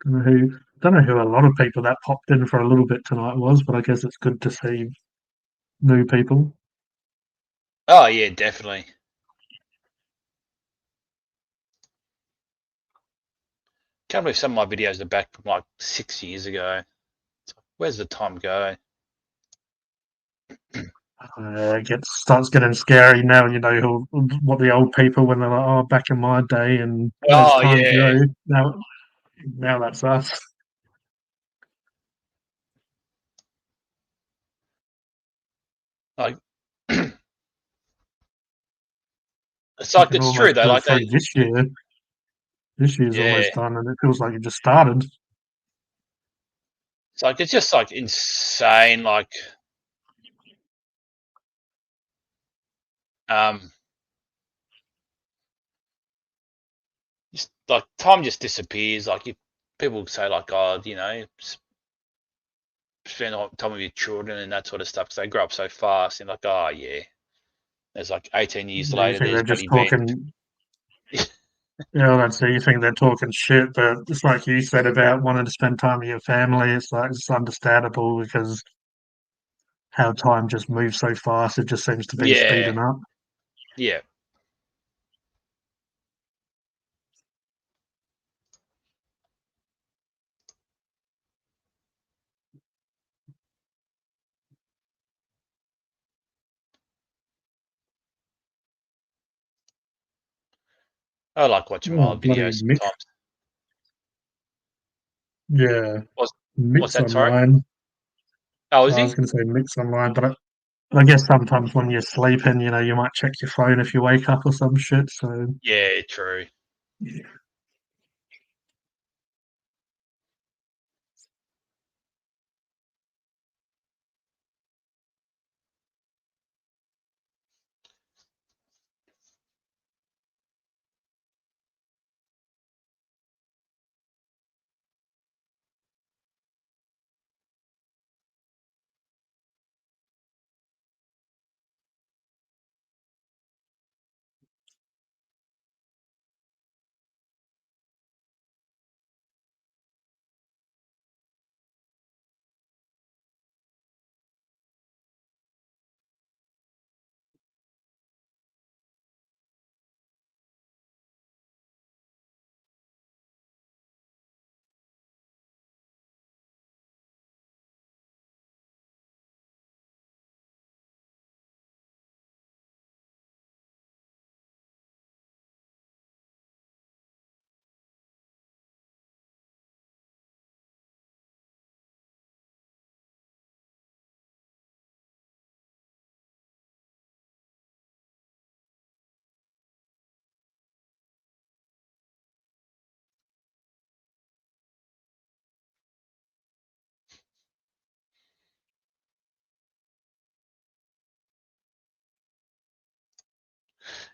A: Don't know who a lot of people that popped in for a little bit tonight was, but I guess it's good to see new people.
G: Oh, yeah, definitely. Can't believe some of my videos are back from like 6 years ago. Where's the time go?
A: Starts getting scary now. You know what the old people when they're like, "Oh, back in my day," and where's
G: Oh,
A: time
G: yeah.
A: go? Now that's us.
G: Like, it's like,
A: You can
G: it's true
A: almost
G: though.
A: pull
G: Like,
A: through this year. This year's
G: yeah.
A: almost done, and it feels like it just started.
G: It's like, it's just like insane. Like, Just like time just disappears. Like people say, like, oh, you know, spend time with your children and that sort of stuff because they grow up so fast. And like, oh yeah, there's like 18 years
A: You
G: later,
A: think
G: there's
A: they're just
G: bloody Ben.
A: talking. Yeah, that's it. You think they're talking shit, but it's like you said about wanting to spend time with your family. It's like it's understandable because how time just moves so fast. It just seems to be
G: Yeah,
A: speeding up.
G: yeah. I like watching
A: Oh,
G: old
A: bloody
G: videos
A: Mick.
G: sometimes.
A: Yeah,
G: What's
A: Mick's
G: that? Sorry.
A: online.
G: Oh, is
A: I was
G: he?
A: going to say Mick's online, but I guess sometimes when you're sleeping, you know, you might check your phone if you wake up or some shit. So
G: Yeah, true.
A: yeah.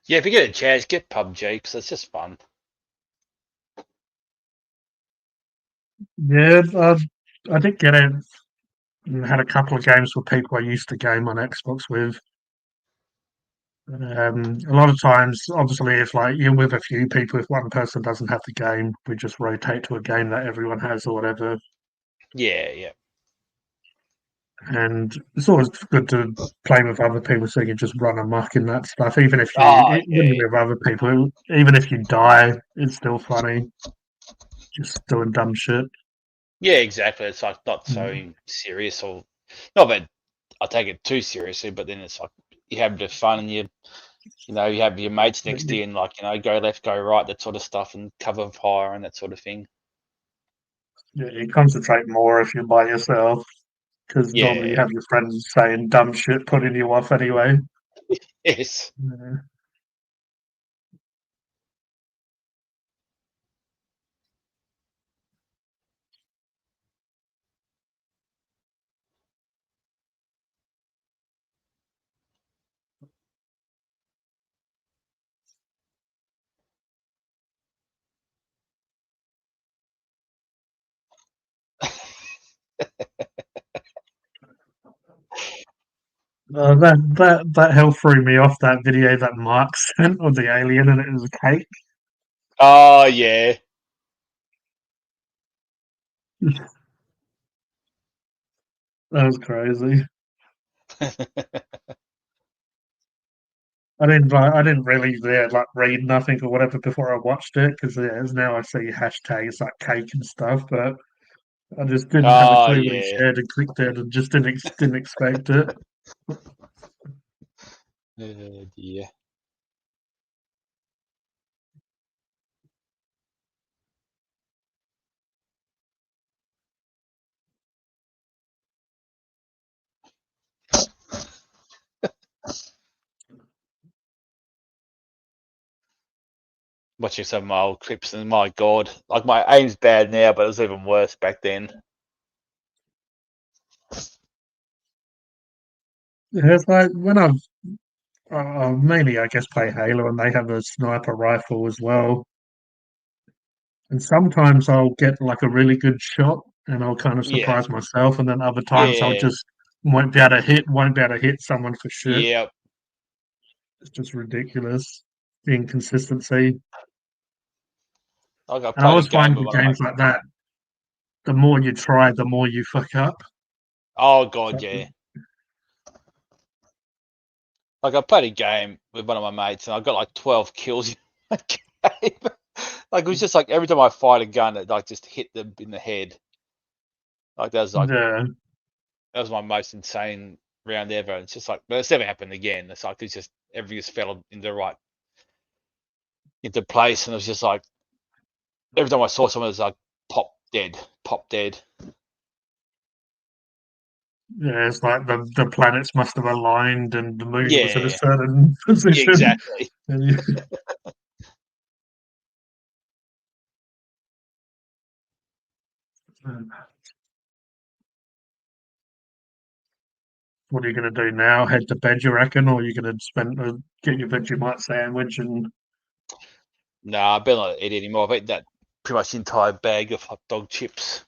G: Yeah, if you get a chance, get PUBG because it's just fun.
A: Yeah, I did get it. Had a couple of games with people I used to game on Xbox with. A lot of times, obviously, if like you're with a few people, if one person doesn't have the game, we just rotate to a game that everyone has or whatever.
G: Yeah, yeah.
A: And it's always good to play with other people so you can just run amok in that stuff. Even if
G: Oh,
A: when
G: yeah.
A: you're with other people, even if you die, it's still funny. Just doing dumb shit.
G: Yeah, exactly. It's like not so serious or not that I take it too seriously, but then it's like you have a bit of fun and you know, you have your mates next to you and like, you know, go left, go right, that sort of stuff and cover fire and that sort of thing.
A: Yeah, you concentrate more if you're by yourself because normally you
G: Yeah.
A: have your friends saying dumb shit, putting you off anyway.
G: Yes.
A: Yeah. That hell threw me off that video that Mark sent of the alien and it was a cake.
G: Oh yeah.
A: That was crazy. I didn't really like read nothing or whatever before I watched it because as now I see hashtags like cake and stuff, but I just didn't have a
G: Oh
A: clue when he
G: yeah.
A: shared and clicked it and just didn't expect it.
G: Oh dear. Watching some of my old clips and my god, like my aim's bad now, but it was even worse back then.
A: Yeah, it's like when I've mainly, I guess, play Halo, and they have a sniper rifle as well. And sometimes I'll get like a really good shot, and I'll kind of
G: Yeah.
A: surprise myself. And then other times I'll
G: Yeah.
A: just won't be able to hit someone for shit.
G: Yeah.
A: It's just ridiculous, the inconsistency.
G: Like I
A: And I
G: played a
A: always
G: game
A: find
G: with
A: with
G: one of my.
A: games like that, the more you try, the more you fuck up.
G: Oh god, yeah. Like I played a game with one of my mates, and I got like 12 kills in that game. Like it was just like every time I fired a gun, it like just hit them in the head. Like that was
A: Yeah,
G: my most insane round ever. It's just like, but it's never happened again. It's like it's just everything just fell into place, and it was just like every time I saw someone, it was like pop dead.
A: yeah. It's like the planets must have aligned, and the moon was in a
G: Yeah,
A: certain position.
G: exactly.
A: And you- What are you going to do now? Head to bed, you reckon, or are you going to get your Vegemite sandwich and
G: Nah, I better not eat anymore. I've eaten that pretty much the entire bag of hot dog chips.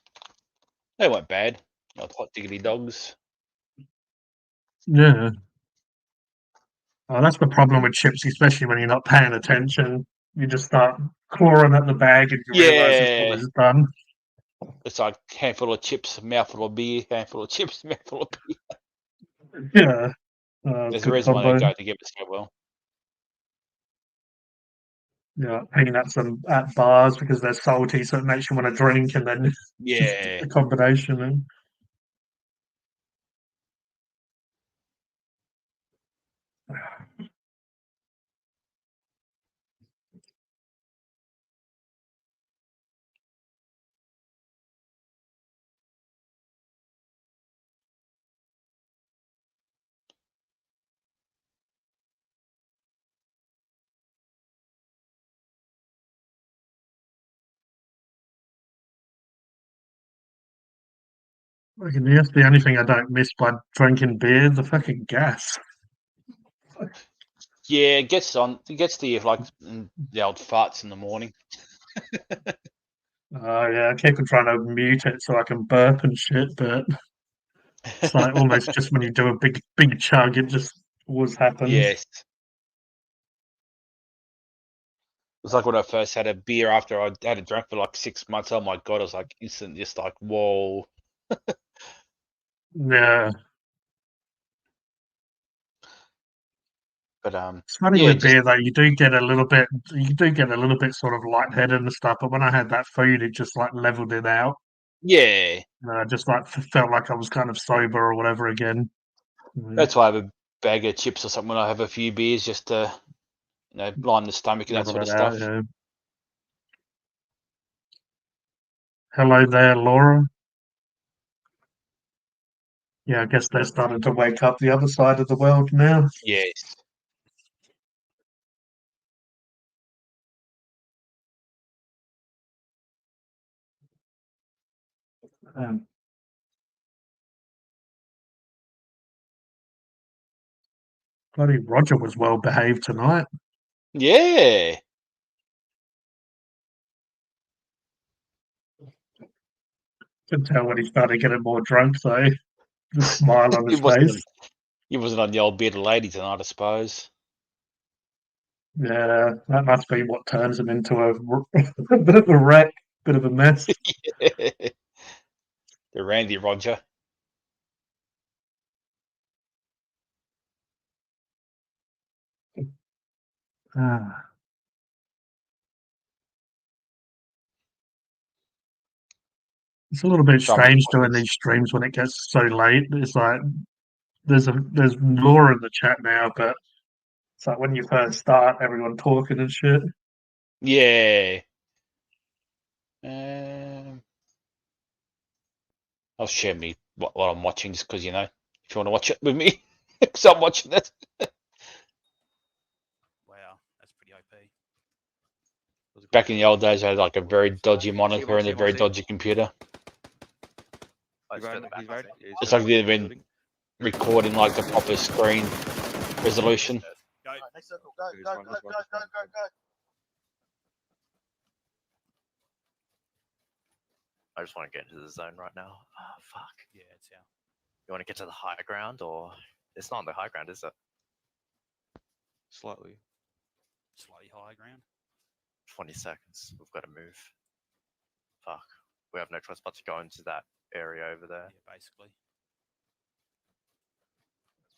G: They weren't bad. Not hot diggity dogs.
A: yeah? Oh, that's the problem with chips, especially when you're not paying attention. You just start clawing at the bag, and you realise it's
G: Yeah.
A: almost done.
G: It's like handful of chips, mouthful of beer, handful of chips, mouthful of beer.
A: Yeah,
G: There's a
A: good
G: reason why
A: combo.
G: they go together so well.
A: Yeah, peanuts at bars because they're salty, so it makes you want to drink, and then just
G: Yeah.
A: a combination. And yes, the only thing I don't miss by drinking beer is the fucking gas.
G: Yeah, it gets to you like the old farts in the morning.
A: Yeah, I keep on trying to mute it so I can burp and shit, but it's like almost just when you do a big chug, it just always happens.
G: Yes. It was like when I first had a beer after I had a drink for like 6 months. Oh my god, I was like instant, just like whoa.
A: Yeah.
G: But
A: It's funny
G: yeah,
A: with
G: just
A: beer though, you do get a little bit sort of lightheaded and stuff, but when I had that food, it just like leveled it out.
G: yeah.
A: I just like felt like I was kind of sober or whatever again.
G: That's why I have a bag of chips or something when I have a few beers, just to line the stomach and that sort of
A: Level it out,
G: stuff.
A: yeah. Hello there, Laura. Yeah, I guess they're starting to wake up the other side of the world now.
G: Yes.
A: Bloody Roger was well behaved tonight.
G: Yeah.
A: Could tell when he started getting more drunk though. The smile on his face.
G: He wasn't on the old bearded lady tonight, I suppose.
A: Yeah, that must be what turns him into a bit of a wreck, bit of a mess.
G: The Randy Roger.
A: Ah. It's a little bit strange doing these streams when it gets so late. It's like there's lore in the chat now, but it's like when you first start, everyone talking and shit.
G: Yeah. I'll share me what I'm watching just because, if you want to watch it with me, because I'm watching it.
I: Wow, that's pretty OP.
G: Back in the old days, I had like a very dodgy monitor and a very dodgy computer. It's like they've been recording like the proper screen resolution.
C: Next circle. Go,
J: Just
C: go,
J: run,
C: go,
J: just
C: go,
J: run, just
C: go,
J: run,
C: go,
J: run.
C: go.
K: I just want to get into the zone right now. Oh, fuck.
I: Yeah, it's out.
K: You want to get to the high ground, or it's not on the high ground, is it?
J: Slightly.
I: Slightly high ground.
K: 20 seconds. We've got to move. Fuck. We have no choice but to go into that area over there.
I: Yeah, basically.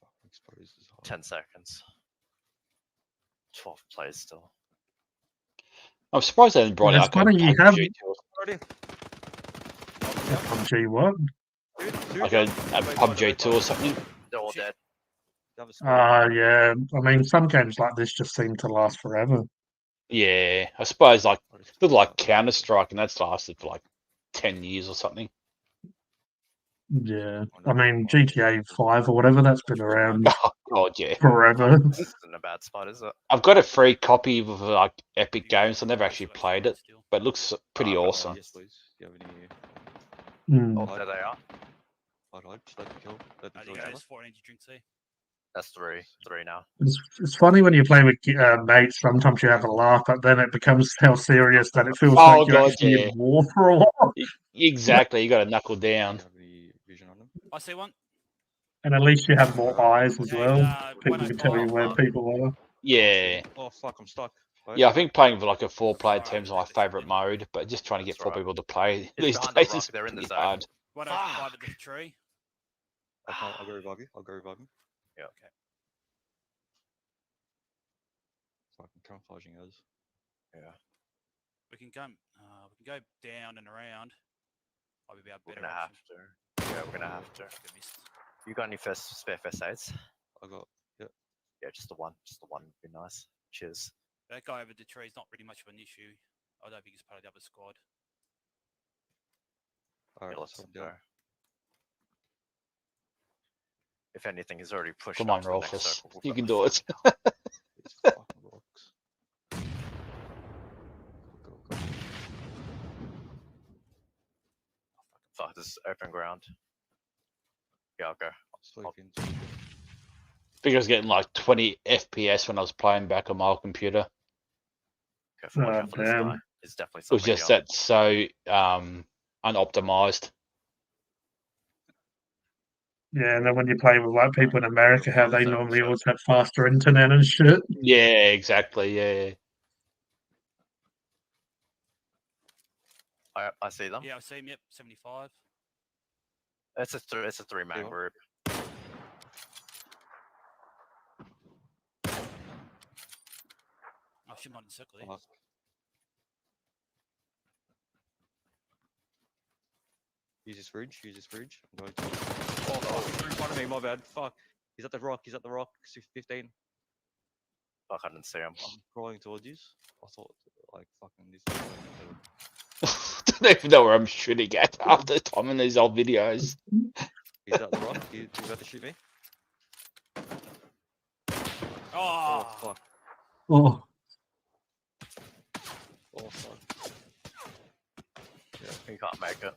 J: Fucking exposed as hell.
K: 10 seconds. 12 plays still.
D: I'm surprised they didn't brought
A: Well,
D: out
A: it's funny you
D: a
A: have-
D: PUBG tool.
A: PUBG what?
D: Like a PUBG tool or something.
K: They're all dead.
A: Yeah. I mean, some games like this just seem to last forever.
D: Yeah, I suppose like look like Counter Strike, and that's lasted for like 10 years or something.
A: Yeah. I mean, GTA 5 or whatever, that's been around
D: Oh god, yeah.
A: forever.
K: This isn't a bad spot, is it?
D: I've got a free copy of like Epic Games. I've never actually played it, but it looks pretty awesome.
J: Yes, please. Do you have any
A: Hmm.
K: Oh, there they are.
J: highlights? Let them kill. Let them
I: I
J: kill
I: think
J: each other.
I: there's 4 energy drinks there.
K: That's three. 3 now.
A: It's funny when you play with mates, sometimes you have a laugh, but then it becomes how serious that it feels
D: Oh,
A: like you're
D: God,
A: actually
D: yeah.
A: in war for a while.
D: Exactly, you got to knuckle down.
J: Do you have any vision on them?
I: I see one.
A: And at least you have more eyes as
I: Yeah,
A: well. People can tell you
I: 105.
A: where people are.
D: Yeah,
J: Oh fuck! I'm stuck. Wait.
D: yeah. I think playing for like a 4-player
I: Sorry,
D: team's my favourite mode, but just trying to get
K: That's
D: 4
K: right.
D: people to play
K: It's
D: these
K: behind the
D: days
K: rock,
D: is
K: they're in the
D: pretty
K: zone.
D: hard.
I: 105 at the tree.
J: I'll go revive you. I'll go revive you.
K: Yeah.
I: Okay.
J: Fucking camouflaging us.
K: Yeah.
I: We can go down and around. Might be our
K: We're
I: better
K: gonna have
I: option.
K: to. Yeah, we're gonna have to.
I: Get missed.
K: You got any spare first aids?
J: I got.
K: Yeah, just the one. Just the one would be nice. Cheers.
I: That guy over the tree is not really much of an issue. I don't think he's part of the other squad.
J: Alright,
K: Yeah, let's
J: so I'm
K: go.
J: down.
K: If anything, he's already pushed
D: Come
K: up
D: on,
K: to the next
D: Rolfus.
K: circle. We've
D: You
K: got
D: can
K: the
D: do it.
K: flank now.
J: These fucking rocks. Go.
K: Fuck, this is open ground. Yeah, I'll go.
J: Sleep in.
D: I think I was getting like 20 FPS when I was playing back on my old computer.
K: Careful, watch
A: Oh,
K: out for this
A: damn.
K: guy. It's definitely
D: It was
K: somebody
D: just
K: else.
D: that so unoptimized.
A: Yeah, and then when you play with like people in America, how they
K: Open
A: normally
K: zone.
A: always have faster internet and shit.
D: Yeah, exactly. Yeah.
K: I see them.
I: Yeah, I see him. Yep, 75.
K: It's a three-man
J: Yeah.
K: group.
I: Oh, shit, not in circle there.
J: Fuck. Use this fridge. Use this fridge. I'm going to. Oh fuck! You're in front of me. My bad. Fuck. He's at the rock. He's at the rock. 15.
K: Fuck, I didn't see him.
J: I'm crawling towards you. I thought like fucking this.
D: Don't even know where I'm shooting at half the time in these old videos.
J: He's at the rock. You about to shoot me?
I: Oh,
J: Oh fuck.
A: Oh,
J: Oh fuck.
K: He can't make it.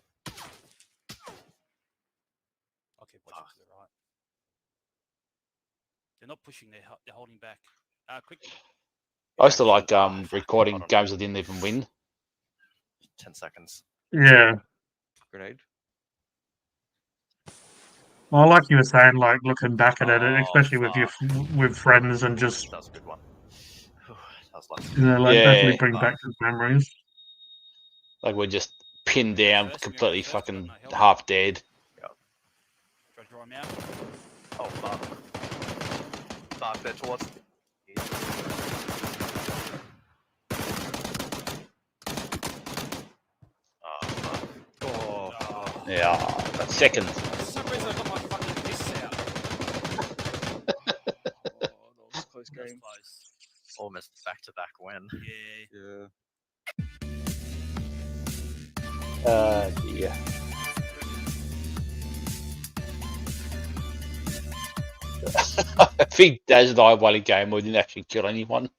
I: I'll keep watching to the right. They're not pushing, they're holding back. Quick.
D: I used to like
K: fuck,
D: recording
K: hold on.
D: games I didn't even win.
K: 10 seconds.
A: yeah.
J: Grenade.
A: Well, like you were saying, like looking back at it,
K: Oh,
A: especially with your with friends and just
K: That was a good one. That was lucky.
A: like
D: Yeah.
A: definitely bring back good memories.
D: Like we're just pinned down,
I: First,
D: completely
I: first, got
D: fucking
I: no help.
D: half dead.
I: Try to draw him out.
K: Oh, fuck. Fuck, they're towards me. Oh, fuck.
J: Oh.
I: Oh.
D: Yeah, that second.
I: For some reason, I got my fucking discs out.
J: That was a close
I: That was
J: game.
I: close.
K: Almost back-to-back win.
I: Yeah.
J: Yeah.
D: Yeah. I think Daz and I won a game where we didn't actually kill anyone.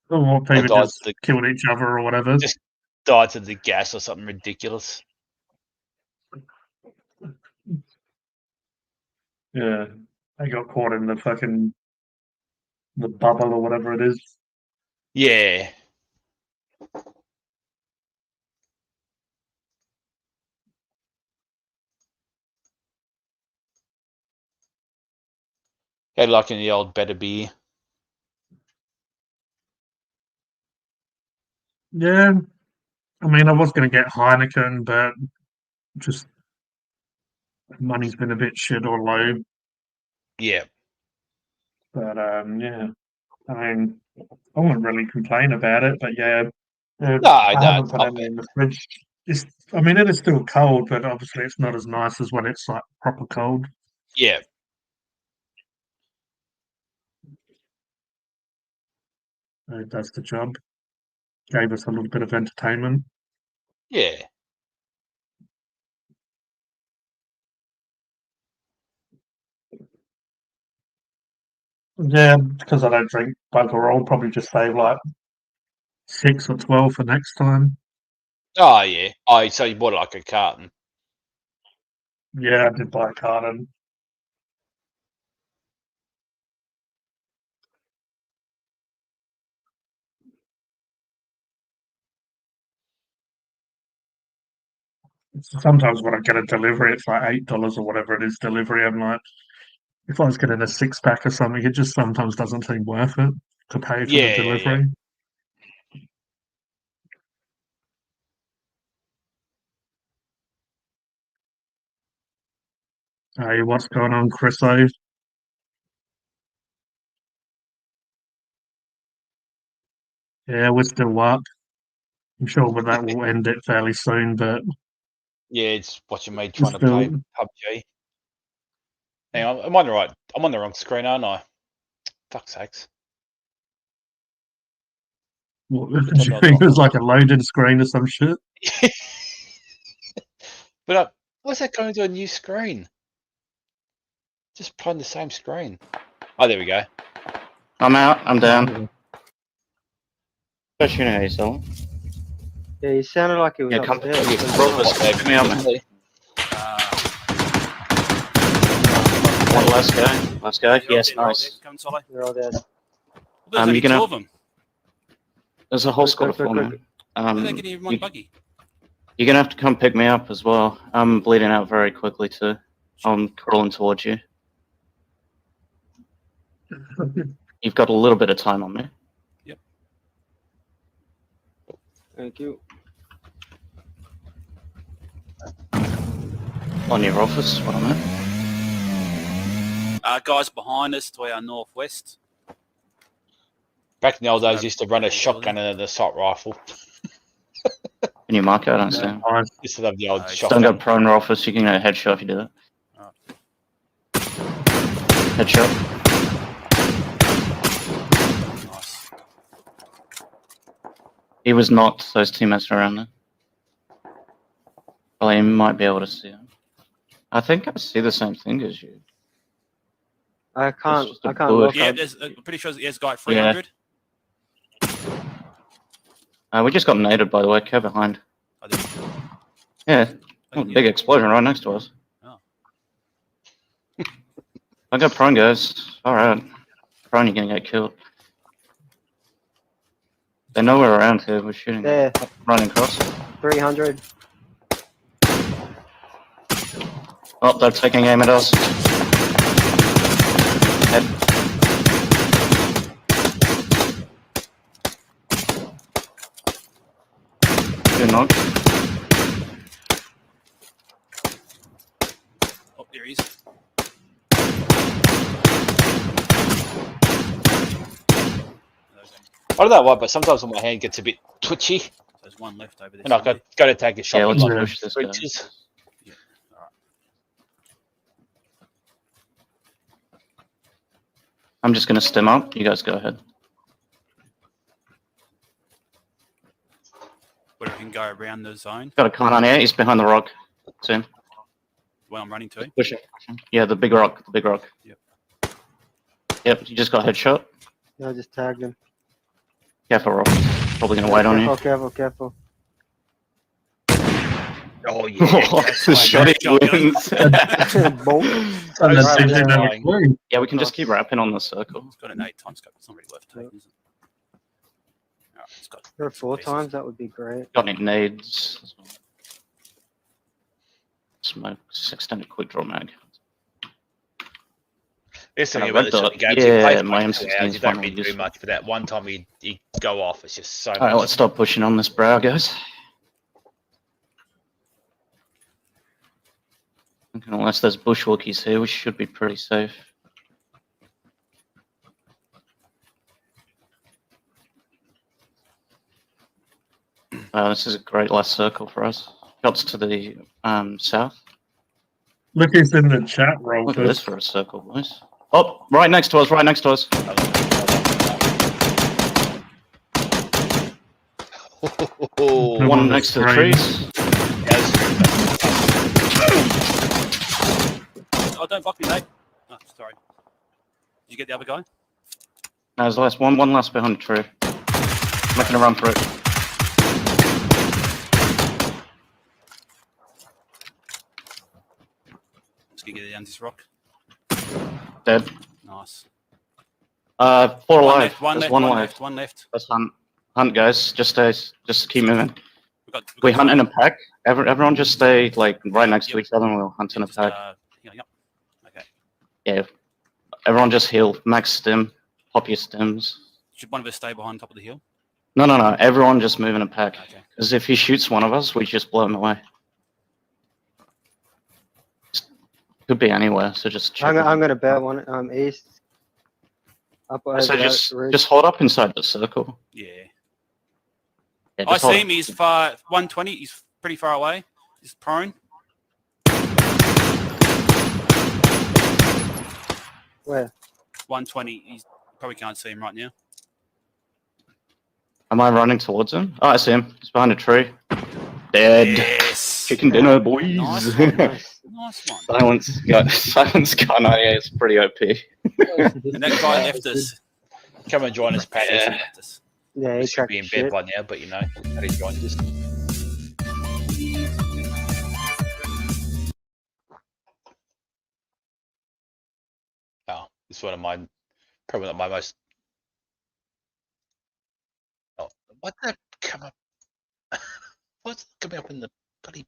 A: Or people
D: died
A: just killed each other or whatever.
D: Just died to the gas or something ridiculous.
A: Yeah, they got caught in the fucking the bubble or whatever it is.
G: Yeah. Had like in the old better beer.
A: Yeah, I mean, I was going to get Heineken, but just money's been a bit shit or low.
G: Yeah.
A: But yeah, I mean, I wouldn't really complain about it. But yeah, I haven't
G: it's
A: put
G: not
A: any
G: bad.
A: in the fridge. I mean, it is still cold, but obviously it's not as nice as when it's like proper cold.
G: Yeah.
A: It does the job. Gave us a little bit of entertainment.
G: Yeah.
A: Yeah, because I don't drink bugger all, probably just save like 6 or 12 for next time.
G: Oh yeah. Oh, so you bought like a carton.
A: Yeah, I did buy a carton. Sometimes when I get a delivery, it's like $8 or whatever it is delivery. I'm like, if I was getting a 6-pack or something, it just sometimes doesn't seem worth it to pay for the
G: Yeah.
A: delivery. Hey, what's going on, Chriso? Yeah, we're still up. I'm sure that will end it fairly soon, but
G: Yeah, it's watching me
A: we're
G: trying to play
A: still.
G: PUBG. Hang on, I'm on the right. I'm on the wrong screen, aren't I? Fuck's sakes.
A: What, do you think it was like a loaded screen or some shit?
G: But what's that going to a new screen? Just playing the same screen. Oh, there we go.
L: I'm out. I'm down. First, you know how you sell.
M: Yeah, you sounded like it was
L: Yeah, come
M: upstairs.
L: pick me up. Let's go. Let's go. Yes, nice.
I: Come, Solo.
M: They're all dead.
I: There's only
L: you're gonna.
I: two of them.
L: There's a whole
M: Quick,
L: squad of
M: quick,
L: 4,
M: quick,
L: man.
I: They're not getting in one buggy.
L: You're gonna have to come pick me up as well. I'm bleeding out very quickly too. I'm crawling towards you. You've got a little bit of time on me.
I: Yep.
M: Thank you.
L: On your office, what I'm at.
I: Guys behind us to our northwest.
G: Back in the old days, used to run a shotgun and an assault rifle.
L: Can you mark it? I don't see it.
G: Used to have the old
L: Don't
G: shotgun.
L: go pro in your office. You can get a headshot if you do that. Headshot.
I: Nice.
L: He was not. Those teammates are around there. Well, you might be able to see him. I think I see the same thing as you.
M: I can't
L: just a
M: look.
I: Yeah, I'm pretty sure there's a guy at 300.
L: We just got naded, by the way. Go behind.
I: I did.
L: Yeah. Oh, big explosion right next to us.
I: Oh.
L: I got prone, guys. Alright. Prone, you're gonna get killed. They know we're around here. We're shooting.
M: There.
L: Running across.
M: 300.
L: Oh, they're taking aim at us. Head. Good knock.
I: Oh, there he is.
G: I don't know why, but sometimes when my hand gets a bit twitchy,
I: There's one left over there.
G: and I go to take a shot.
L: Yeah, let's
G: like
L: push this guy.
G: breaches.
I: Yeah. All right.
L: I'm just gonna stem up. You guys go ahead.
I: Where we can go around the zone.
L: Got a con on here. He's behind the rock. Soon.
I: Where I'm running to.
L: Push it. Yeah, the big rock. The big rock.
I: Yep.
L: Yep. You just got headshot.
M: Yeah, I just tagged him.
L: Careful, rock. Probably gonna wait on you.
M: Careful.
G: Oh,
D: Oh yeah,
L: the shoddy wins.
M: Bolt.
A: And then
D: so
A: they didn't have a
D: satisfying.
A: clue.
L: Yeah, we can just keep wrapping on the circle.
I: It's got an 8 times scope. It's not really worth taking, is it? Alright, it's got
M: Or 4
I: pieces.
M: times, that would be great.
L: Got any nades? Smoke, extended quick draw mag.
D: There's something
L: And a
D: about the
L: red
D: shotty
L: dot.
D: games.
L: Yeah,
D: You play
L: my
D: for
L: M16
D: hours,
L: is
D: you don't
L: finally
D: really do
L: useful.
D: much, but that one time you go off, it's just so
L: Alright,
D: much.
L: let's start pushing on this brow, guys. Okay, unless there's bushwalkies here, we should be pretty safe. This is a great last circle for us. Shots to the south.
A: Look who's in the chat,
L: Look at this
A: Rolfers.
L: for a circle, boys. Oh, right next to us, right next to us.
D: Oh,
L: One next to the trees.
I: Oh, don't block me, mate. Oh, sorry. Did you get the other guy?
L: No, there's last one last behind the tree. Making a run for it.
I: Just gonna get it down this rock.
L: Dead.
I: Nice.
L: 4
I: One
L: alive.
I: left, one
L: There's
I: left,
L: one
I: one
L: alive.
I: left, one left.
L: Let's hunt. Hunt, guys. Just keep moving.
I: We
L: We hunt in a pack. Everyone just stay like right next to each other and we'll hunt in a pack.
I: Yep. Okay.
L: Yeah. Everyone just heal. Max stim. Pop your stims.
I: Should one of us stay behind top of the hill?
L: No. Everyone just move in a pack. Because if he shoots one of us, we just blow him away. Could be anywhere, so just check.
M: I'm gonna bet one east. Up over
L: So
M: that
L: just
M: ridge.
L: hold up inside the circle.
I: Yeah.
L: Yeah,
I: I
L: just hold
I: see
L: up.
I: him. He's far 120. He's pretty far away. He's prone.
M: Where?
I: 120. He's probably can't see him right now.
L: Am I running towards him? Oh, I see him. He's behind a tree. Dead.
I: Yes.
L: Chicken dinner, boys.
I: Nice one. Nice one.
L: Silence gun. Oh, yeah, it's pretty OP.
I: And that guy left us.
D: Come and join us, Pat.
I: Yeah.
M: Yeah,
D: He
M: he
D: should
M: cracked
D: be in
M: shit.
D: bed by now, but you know, Paddy joined us. Oh, it's one of my, probably not my most. Oh, what did that come up? What's coming up in the bloody?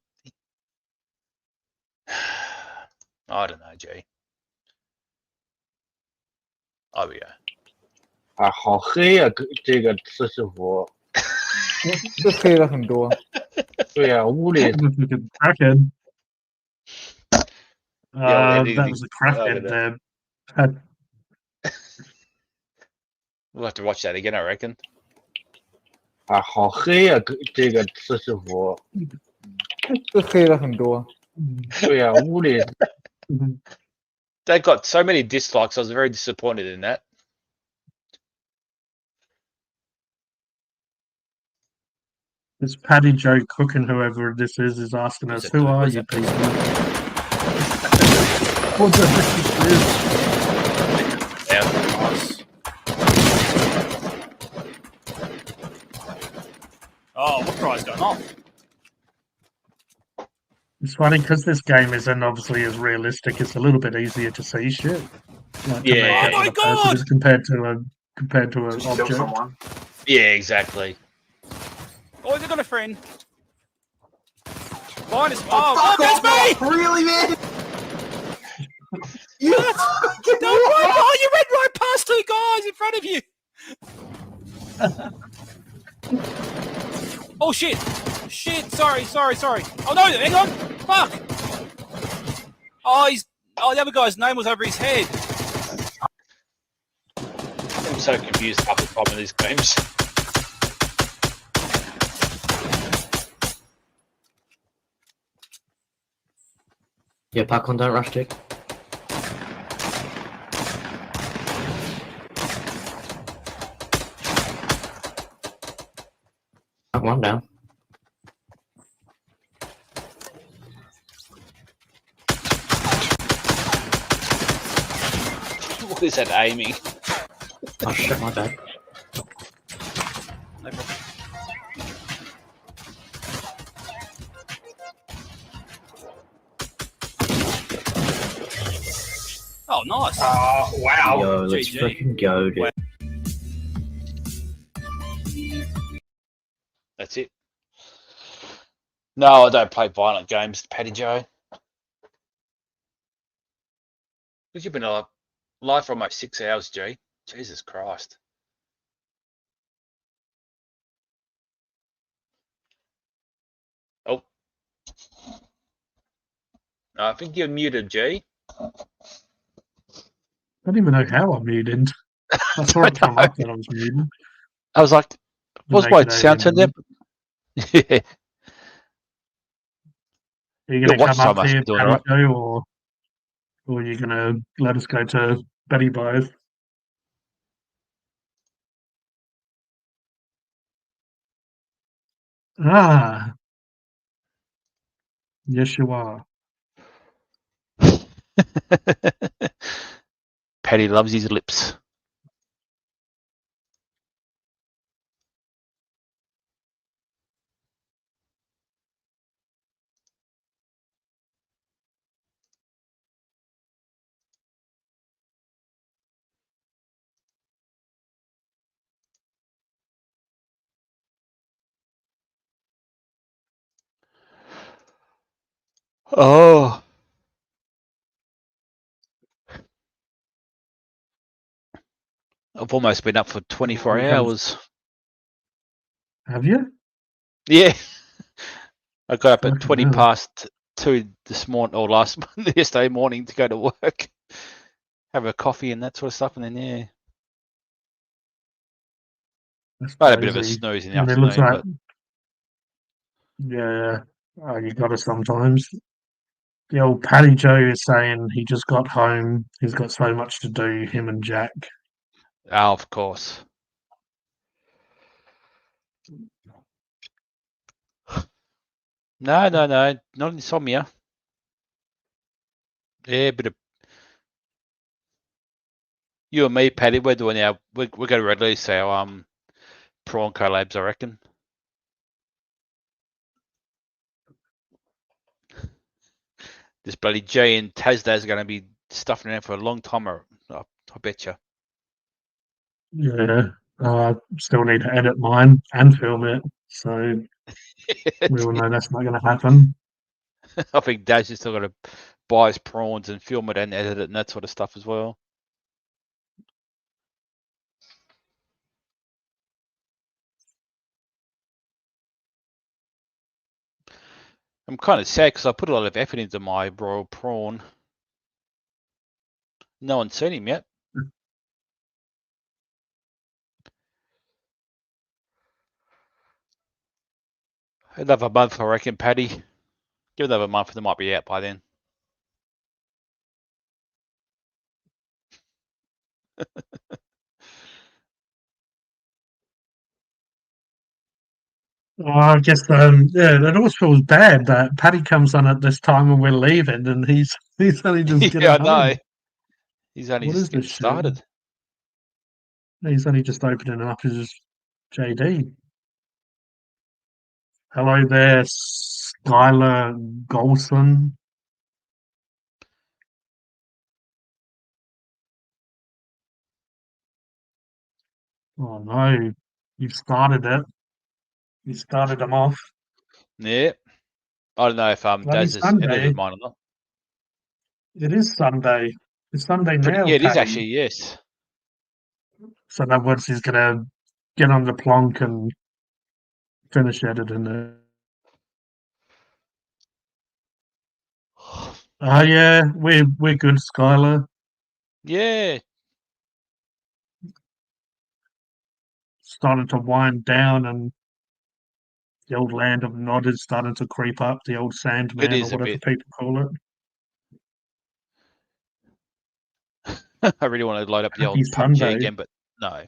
D: I don't know, G. Oh yeah.
N: 啊，好黑呀、这个四十五。
B: 这黑了很多。
N: 对呀、屋里
A: Kraken.
D: Yeah,
A: That was a Kraken there.
D: We'll have to watch that again, I reckon.
N: 啊，好黑呀、这个四十五。
B: 这黑了很多。
N: 对呀、屋里
D: They got so many dislikes. I was very disappointed in that.
A: This Paddy Joe Cook and whoever this is asking us, who are you people? What the heck is this?
D: Yeah.
I: Oh, what prize going off?
A: It's funny because this game isn't obviously as realistic. It's a little bit easier to see shit. Like, to
D: Yeah.
A: make out
I: Oh my
A: what a person
I: God!
A: is compared to an
C: Just kill
A: object.
C: someone.
D: Yeah, exactly.
I: Oh, they got a friend. Mine is. Oh, that's me!
C: Really, man?
I: What? No, oh, you ran right past two guys in front of you. Oh shit! Shit! Sorry. Oh no! Hang on! Fuck! Oh, the other guy's name was over his head.
D: I'm so confused half the time in these games.
O: Yeah, back on, don't rush, Dick. Back one down.
D: What is that aiming?
O: Oh shit, my bad.
I: No problem. Nice.
N: Wow.
O: Yo, let's
I: GG.
O: fucking go, dude.
G: That's it. No, I don't play violent games, Paddy Joe. Because you've been live for almost 6 hours, G. Jesus Christ. Oh. I think you're muted, G.
A: I don't even know how I'm muted. I saw it come up that I was muted.
G: I was like, what's my sound turned down? Yeah.
A: Are you
G: Your
A: going to
G: watch
A: come
G: time
A: up
G: must
A: here,
G: be doing
A: Paddy
G: alright.
A: Joe, or are you going to let us go to Betty Boys? Ah, yes, you are.
G: Paddy loves his lips. Oh. I've almost been up for 24
A: Here comes-
G: hours.
A: Have you?
G: Yeah. I got up at
A: Fucking
G: 20
A: hell.
G: past 2 this morning, or yesterday morning to go to work. Have a coffee and that sort of stuff, and then, yeah.
A: That's
G: I had a bit of a
A: crazy.
G: snooze in the
A: And it looks
G: afternoon,
A: like,
G: but
A: yeah, you got it sometimes. The old Paddy Joe is saying he just got home. He's got so much to do, him and Jack.
G: oh, of course. No, not insomnia. Yeah, bit of you and me, Paddy. We're doing we're going to release our prawn collabs, I reckon. This bloody Jay and Tasdaz are going to be stuffing around for a long time. I bet you.
A: Yeah, I still need to edit mine and film it, so we all know that's not going to happen.
G: I think Daz is still got to buy his prawns and film it and edit it and that sort of stuff as well. I'm kind of sad because I put a lot of effort into my royal prawn. No one's seen him yet. Another month, I reckon, Paddy. Give it another month and they might be out by then.
A: I guess, yeah, it always feels bad that Paddy comes on at this time when we're leaving, and he's only just getting
G: Yeah, I
A: home.
G: know. He's only
A: What is
G: just getting
A: this shit?
G: started.
A: He's only just opening up his JD. Hello there, Skylar Golson. Oh no, you've started it. You started them off.
G: Yeah. I don't know if
A: Bloody
G: Daz has
A: Sunday.
G: edited mine or not.
A: It is Sunday. It's Sunday now,
G: Yeah, it is
A: Paddy.
G: actually, yes.
A: So in other words, he's gonna get on the plonk and finish editing it. Oh yeah, we're good, Skylar.
G: Yeah.
A: Starting to wind down, and the old land of Nod is starting to creep up. The old Sandman,
G: It
A: or
G: is a
A: whatever
G: bit.
A: people call it.
G: I really want to load up the old
A: Happy
G: PUBG
A: Sunday.
G: again, but no.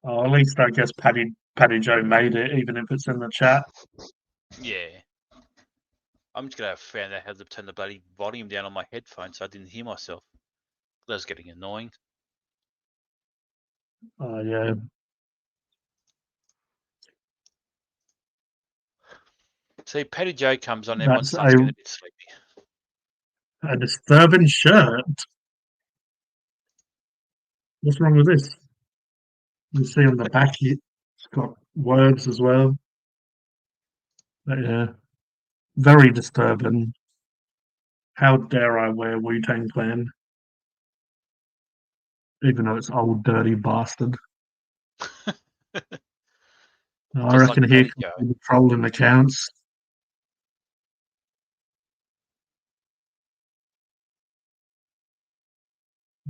A: Oh, at least I guess Paddy Joe made it, even if it's in the chat.
G: Yeah. I'm just going to find out how to turn the bloody volume down on my headphones so I didn't hear myself. That was getting annoying.
A: Oh yeah.
G: See, Paddy Joe comes on, everyone
A: That's
G: starts getting a bit sleepy.
A: a disturbing shirt. What's wrong with this? You see on the back, it's got words as well. But yeah, very disturbing. How dare I wear Wu-Tang Clan? Even though it's old, dirty bastard. I
G: Just
A: reckon
G: like
A: here
G: Paddy Joe.
A: comes the trolling accounts.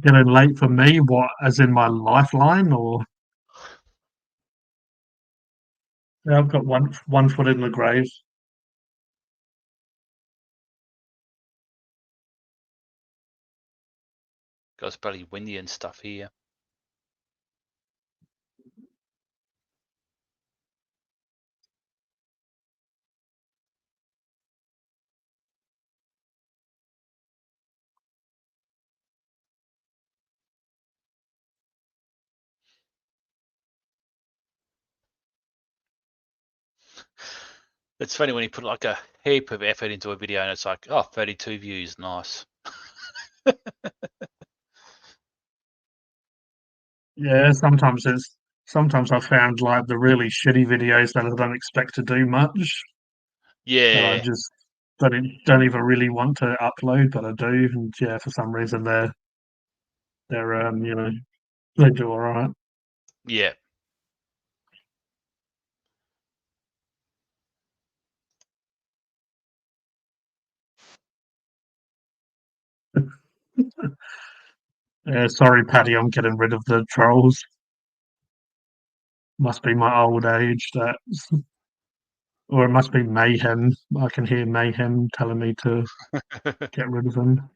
A: Getting late for me, what, as in my lifeline, or? Yeah, I've got one foot in the grave.
G: Got bloody windy and stuff here. It's funny when you put like a heap of effort into a video and it's like, oh, 32 views, nice.
A: Yeah, sometimes I found like the really shitty videos that I don't expect to do much. That I
G: Yeah,
A: just don't even really want to upload, but I do. And yeah, for some reason they're they do all right.
G: yeah.
A: Yeah, sorry, Paddy, I'm getting rid of the trolls. Must be my old age or it must be Mayhem. I can hear Mayhem telling me to get rid of them.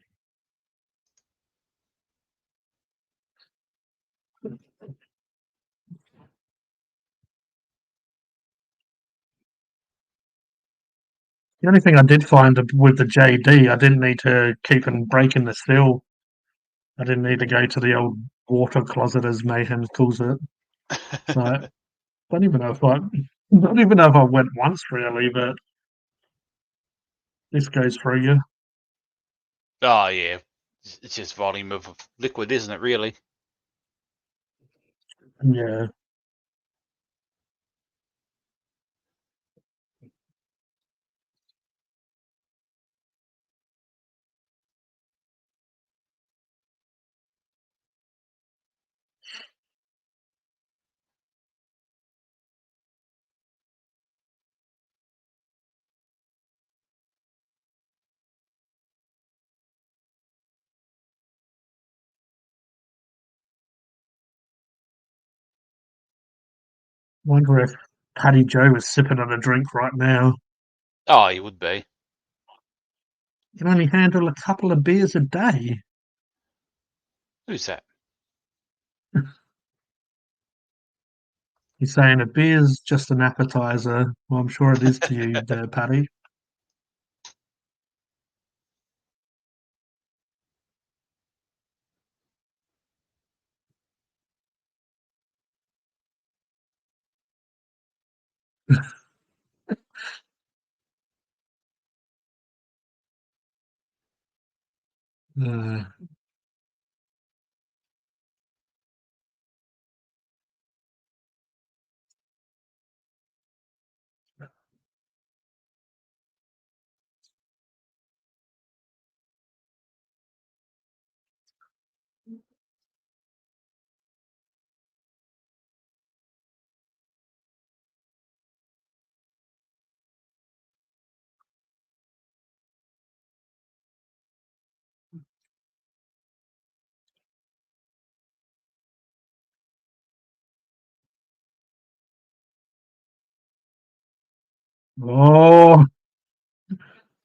A: The only thing I did find with the JD, I didn't need to keep on breaking the seal. I didn't need to go to the old water closet, as Mayhem calls it. So don't even know if I went once really, but this goes through you.
G: Oh, yeah. It's just volume of liquid, isn't it, really?
A: Yeah. Wonder if Paddy Joe is sipping on a drink right now.
G: Oh, he would be.
A: You can only handle a couple of beers a day.
G: Who's that?
A: He's saying a beer's just an appetizer. Well, I'm sure it is to you, there, Paddy. Uh, oh,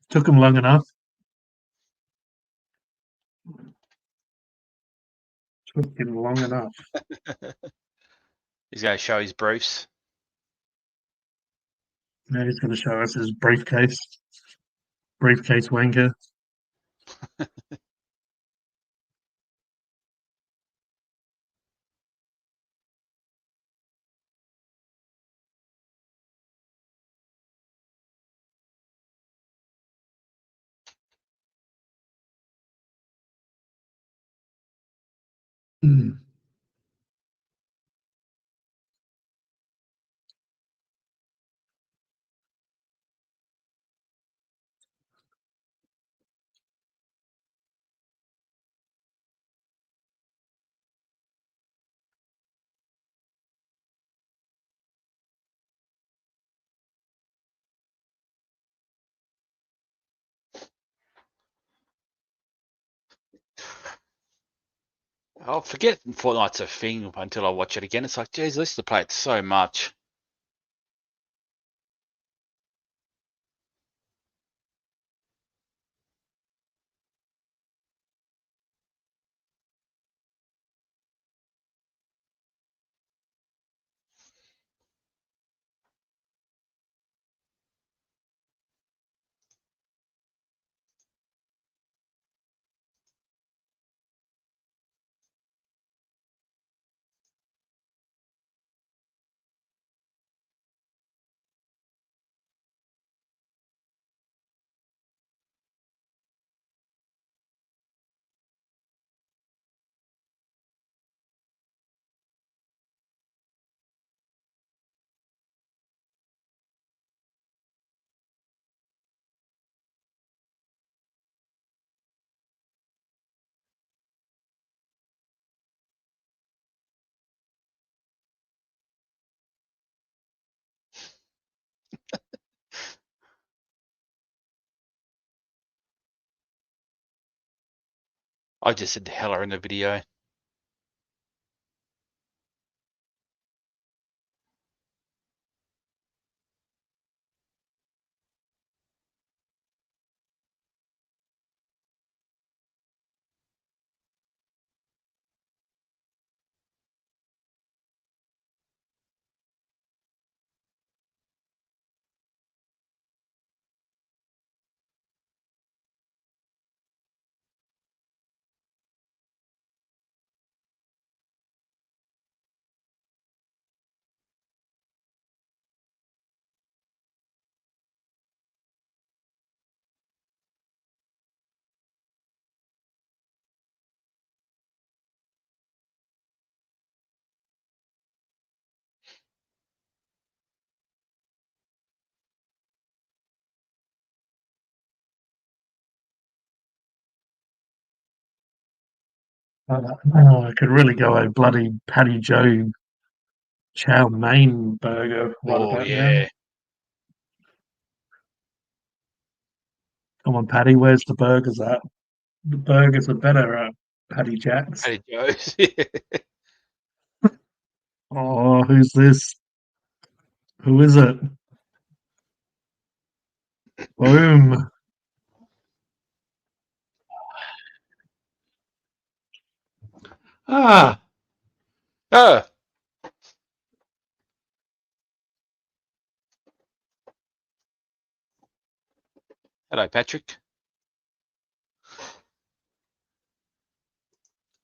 A: took him long enough. Took him long enough.
G: He's going to show his briefs.
A: Now he's going to show us his briefcase. Briefcase wanker.
G: I'll forget Fortnite's a thing until I watch it again. It's like, geez, I used to play it so much. I just said the heller in the video.
A: I could really go a bloody Patty Joe chow mein burger right
G: Oh,
A: about
G: yeah.
A: now. Come on, Paddy, where's the burgers at? The burgers are better at Paddy Jack's.
G: Patty Joe's.
A: Oh, who's this? Who is it? Boom.
P: Ah,
G: Oh, hello, Patrick.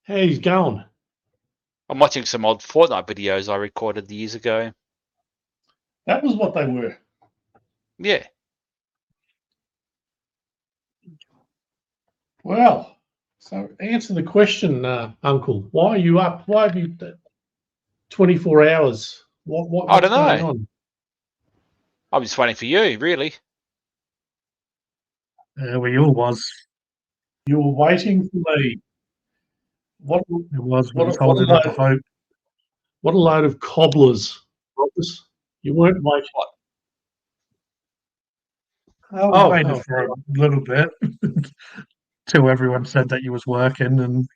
P: how he's going?
G: I'm watching some old Fortnite videos I recorded years ago.
P: That was what they were.
G: Yeah.
P: Well, so answer the question, Uncle. Why are you up? Why have you 24 hours?
G: I
P: What's
G: don't know.
P: going on?
G: I'm just waiting for you, really.
A: We all was.
P: You were waiting for me. What?
A: It was. We
P: What,
A: was
P: what, a
A: holding up the
P: load,
A: hope.
P: what a load of cobblers. Robbers. You weren't waiting.
A: I was waiting for a little bit till everyone said that you was working, and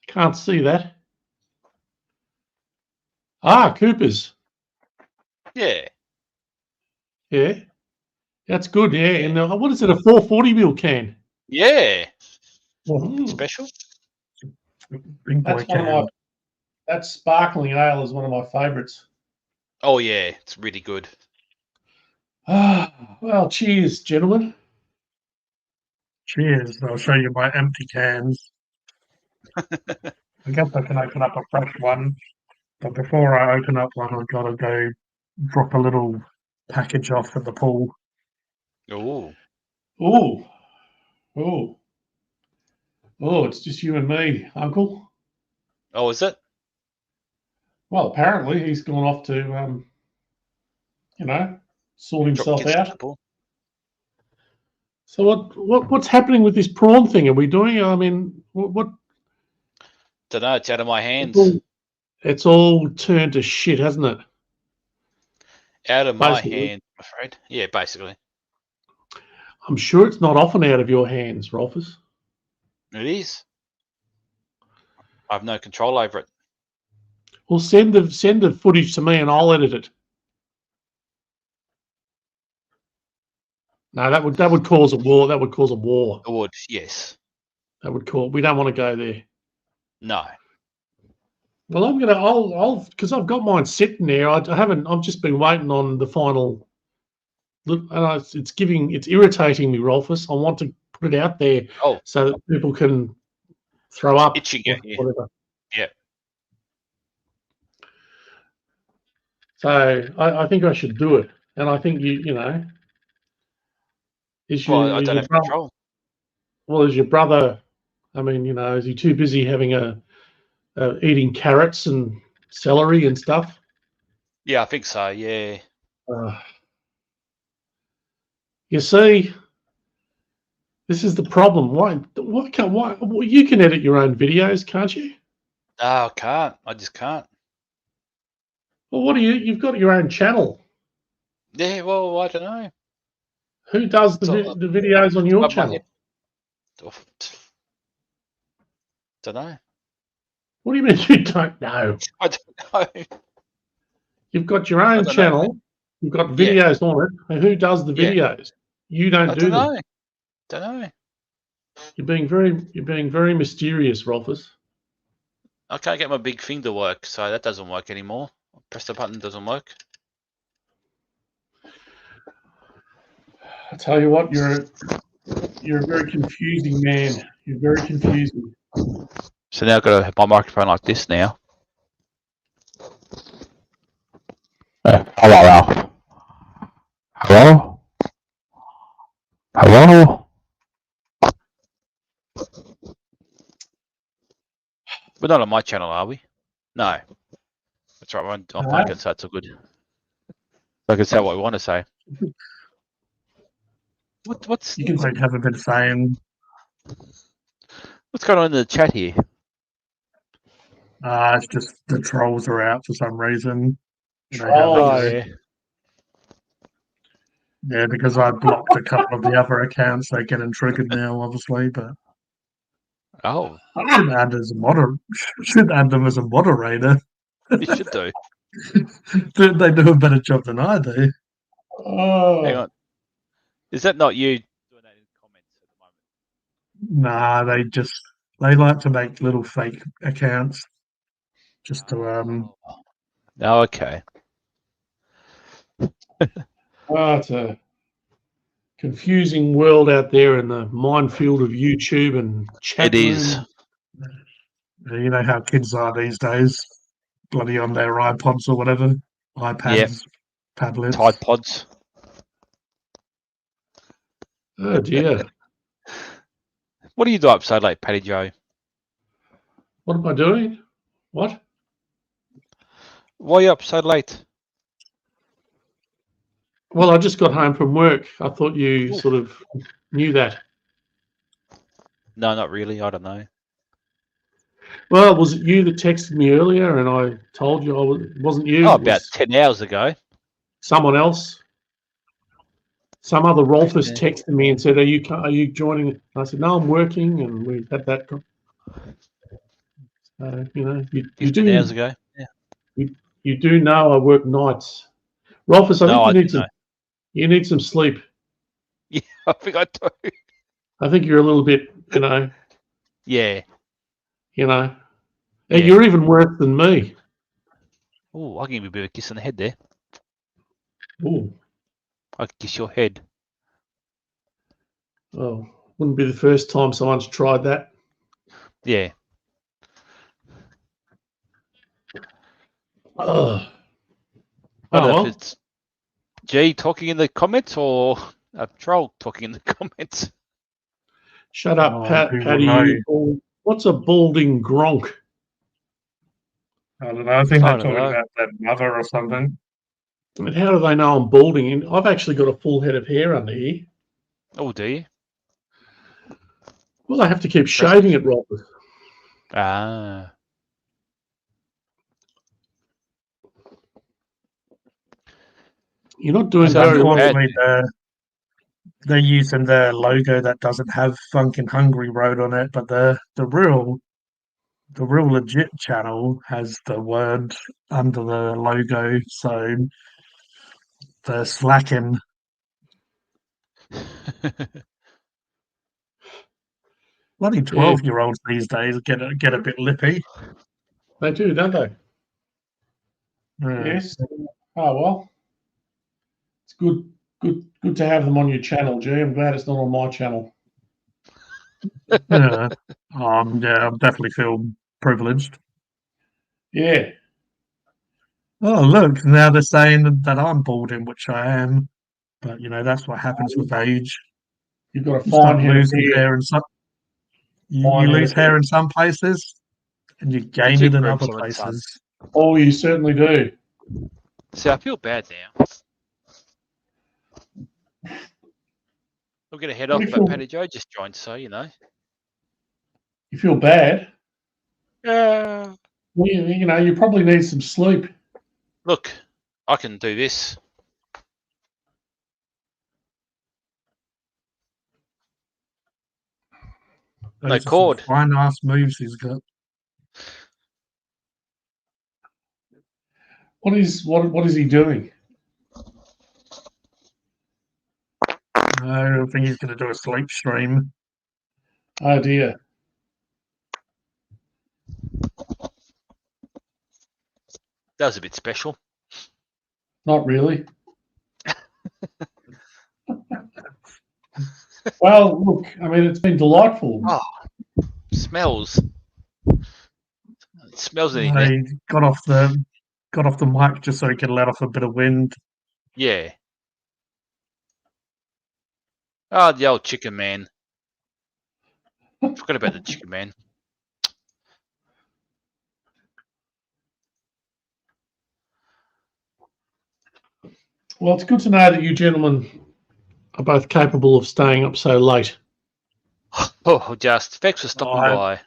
P: Can't see that. Ah, Coopers.
G: Yeah.
P: Yeah. That's good. Yeah. And what is it? A 440 mil can?
G: Yeah.
P: Mm.
G: Special.
A: big boy
P: That's one of my.
A: can.
P: That sparkling ale is one of my favourites.
G: Oh, yeah. It's really good.
P: Ah, well, cheers, gentlemen.
A: Cheers. I'll show you my empty cans. I guess I can open up a fresh one, but before I open up one, I've got to go drop a little package off at the pool.
G: Oh.
P: Oh, oh, oh! It's just you and me, Uncle.
G: Oh, is it?
P: Well, apparently he's gone off to, sort himself
G: kids
P: out.
G: to the pool.
P: So what's happening with this prawn thing? Are we doing? I mean, what?
G: Don't know. It's out of my hands.
P: It's all turned to shit, hasn't it?
G: Out of my
P: Basically.
G: hands, I'm afraid. Yeah, basically.
P: I'm sure it's not often out of your hands, Rolfus.
G: It is. I have no control over it.
P: Well, send the footage to me and I'll edit it. No, that would cause a war. That would cause a war.
G: It would, yes.
P: That would cause. We don't want to go there.
G: No.
P: Well, I'll because I've got mine sitting there. I haven't. I've just been waiting on the final. Look, and it's irritating me, Rolfus. I want to put it out there so that people can throw up.
G: Itching at you.
P: Whatever.
G: Yeah.
P: So I think I should do it, and I think you know.
G: Well, I don't have control.
P: Well, is your brother? I mean, is he too busy having eating carrots and celery and stuff?
G: Yeah, I think so. Yeah.
P: You see, this is the problem. Why you can edit your own videos, can't you?
G: No, I can't. I just can't.
P: Well, you've got your own channel.
G: Yeah, well, I don't know.
P: Who does the videos on your
G: above my
P: channel?
G: head. Don't know.
P: What do you mean you don't know?
G: I don't know.
P: You've got your own
G: don't
P: channel.
G: know.
P: You've got videos on it. And who does the
G: Yeah.
P: videos? You don't
G: I
P: do
G: don't
P: them.
G: know. Don't know.
P: You're being very mysterious, Rolfus.
G: I can't get my big thing to work, so that doesn't work anymore. Press the button, doesn't work.
P: I tell you what, you're a very confusing man. You're very confusing.
G: So now I've got to have my microphone like this now.
N: Hello. Hello? Hello?
G: We're not on my channel, are we? No. That's right, we're on Blanket, so it's all good. I can say what we want to say. What's
A: You can have a bit of saying.
G: what's going on in the chat here?
A: It's just the trolls are out for some reason. You know how
P: Trolls.
A: they do. Yeah, because I blocked a couple of the other accounts, they're getting triggered now, obviously. But
G: Oh,
A: I should add as a should add them as a moderator.
G: you should do.
A: They do a better job than I do.
P: Oh.
G: Hang on. Is that not you doing that in comments at the moment?
A: Nah, they like to make little fake accounts just to
G: Oh, okay.
P: It's a confusing world out there in the minefield of YouTube and chat.
G: It is.
P: room.
A: you know how kids are these days, bloody on their iPods or whatever, iPads, tablets.
G: Tide Pods.
P: Oh dear.
G: What do you do up so late, Paddy Joe?
P: What am I doing? What?
G: Why are you up so late?
P: Well, I just got home from work. I thought you sort of knew that.
G: No, not really. I don't know.
P: Well, was it you that texted me earlier and I told you it wasn't you?
G: Oh,
P: it
G: about
P: was
G: 10 hours ago.
P: someone else. Some other Rolfus
G: Yeah.
P: texted me and said, "Are you joining?" And I said, "No, I'm working," and we had that. You
G: 10 hours ago. Yeah.
P: You do know I work nights, Rolfus. I
G: No,
P: think
G: I
P: you need
G: do
P: some.
G: know.
P: You need some sleep.
G: Yeah, I think I do.
P: I think you're a little bit,
G: Yeah.
P: Hey,
G: Yeah.
P: you're even worse than me.
G: Oh, I can give you a bit of a kiss on the head there.
P: Ooh,
G: I can kiss your head.
P: well, wouldn't be the first time someone's tried that.
G: Yeah.
P: Ugh.
G: I don't know
P: well.
G: if it's G talking in the comments or A troll talking in the comments.
P: Shut up,
A: Oh,
P: Pat.
A: who will
P: Paddy.
A: know?
P: You bald- What's a balding gronk?
A: I don't know. I think
G: I
A: they're
G: don't
A: talking
G: know.
A: about their mother or something.
P: I mean, how do they know I'm balding? And I've actually got a full head of hair under here.
G: Oh, do you?
P: Well, I have to keep shaving it, Robert.
G: Ah.
P: You're not doing
G: So I
P: very
G: feel
P: well.
G: bad.
A: Unfortunately, they're using their logo that doesn't have Funkin' Hungry Road on it, but the real legit channel has the word under the logo, so they're slacking. Bloody 12-year-olds these days get a bit lippy.
P: They do, don't they?
A: Yeah.
P: Yes. Oh well. It's good to have them on your channel, G. I'm glad it's not on my channel.
A: Yeah. Yeah, I definitely feel privileged.
P: Yeah.
A: Oh, look, now they're saying that I'm balding, which I am. But, that's what happens with age.
P: You've got a
A: You
P: fine
A: start
P: head of
A: losing
P: hair.
A: hair in some
P: Fine
A: you
P: head
A: lose
P: of
A: hair
P: hair.
A: in some places and you
G: You
A: gain
G: do
A: it in
G: groom
A: other
G: some of the sun.
A: places.
P: Oh, you certainly do.
G: See, I feel bad now. We'll get a head
P: What
G: off,
P: do you
G: but
P: feel-
G: Paddy Joe just joined, so you know.
P: You feel bad?
G: Yeah.
P: Well, you probably need some sleep.
G: Look, I can do this. No
A: Those are some
G: cord.
A: fine ass moves he's got.
P: What is he doing?
A: I think he's going to do a sleep stream.
P: Oh dear.
G: That was a bit special.
P: Not really. Well, look, I mean, it's been delightful.
G: Oh, smells. It smells in there.
A: He got off the mic just so he could let off a bit of wind.
G: Yeah. Oh, the old chicken man. Forgot about the chicken man.
P: Well, it's good to know that you gentlemen are both capable of staying up so late.
G: Oh, just thanks for stopping by.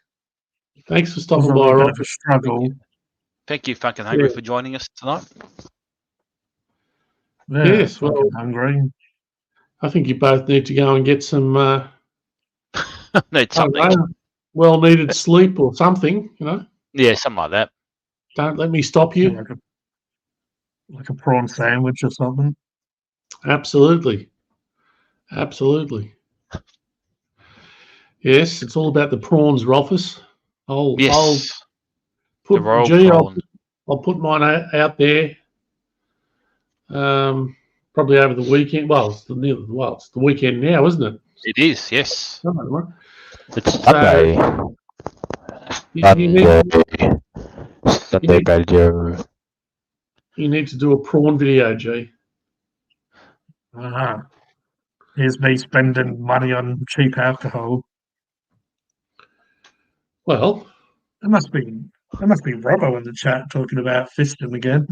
P: Thanks for
A: It was
P: stopping
A: a
P: by,
A: little bit
P: Rob.
A: of a struggle.
G: Thank you, Funkin' Hungry,
P: Yeah.
G: for joining us tonight.
A: Yeah,
P: Yes,
A: fucking
P: well,
A: hungry.
P: I think you both need to go and get some
G: Need something.
P: well-needed sleep or something.
G: Yeah, something like that.
P: Don't let me stop you.
A: Like a prawn sandwich or something.
P: Absolutely. Yes, it's all about the prawns, Rolfus. I'll
G: Yes.
P: put
G: The royal
P: G,
G: prawn.
P: I'll put mine out there. Probably over the weekend. Well, it's the weekend now, isn't it?
G: It is, yes. It's
P: So,
G: Sunday.
P: Sunday,
G: Badger.
P: you need to do a prawn video, G.
A: Here's me spending money on cheap alcohol.
P: Well,
A: There must be Robbo in the chat talking about fisting again.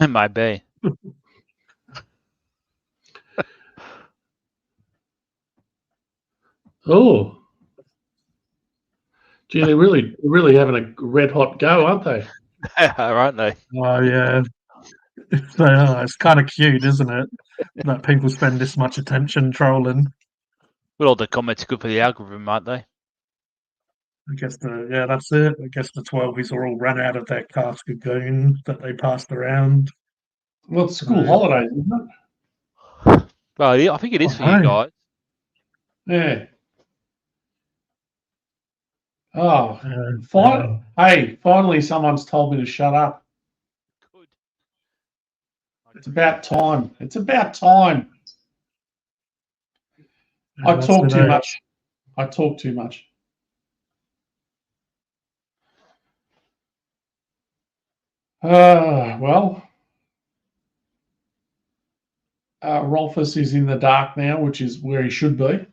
G: It might be.
P: Oh, gee, they're really having a red hot go, aren't they?
G: Aren't they?
A: Oh yeah, they are. It's kind of cute, isn't it? That people spend this much attention trolling.
G: Well, all the comments are good for the algorithm, aren't they?
A: I guess that's it. I guess the 12s are all run out of their cask of goon that they passed around.
P: Well, it's school holidays, isn't it?
G: Well, yeah, I think it is for you
A: Right.
G: guys.
P: Yeah. Oh, finally, someone's told me to shut up.
G: Good.
P: It's about time. It's about time. I
A: that's
P: talk
A: it,
P: too
A: eh?
P: much. I talk too much. Well, Rolfus is in the dark now, which is where he should be.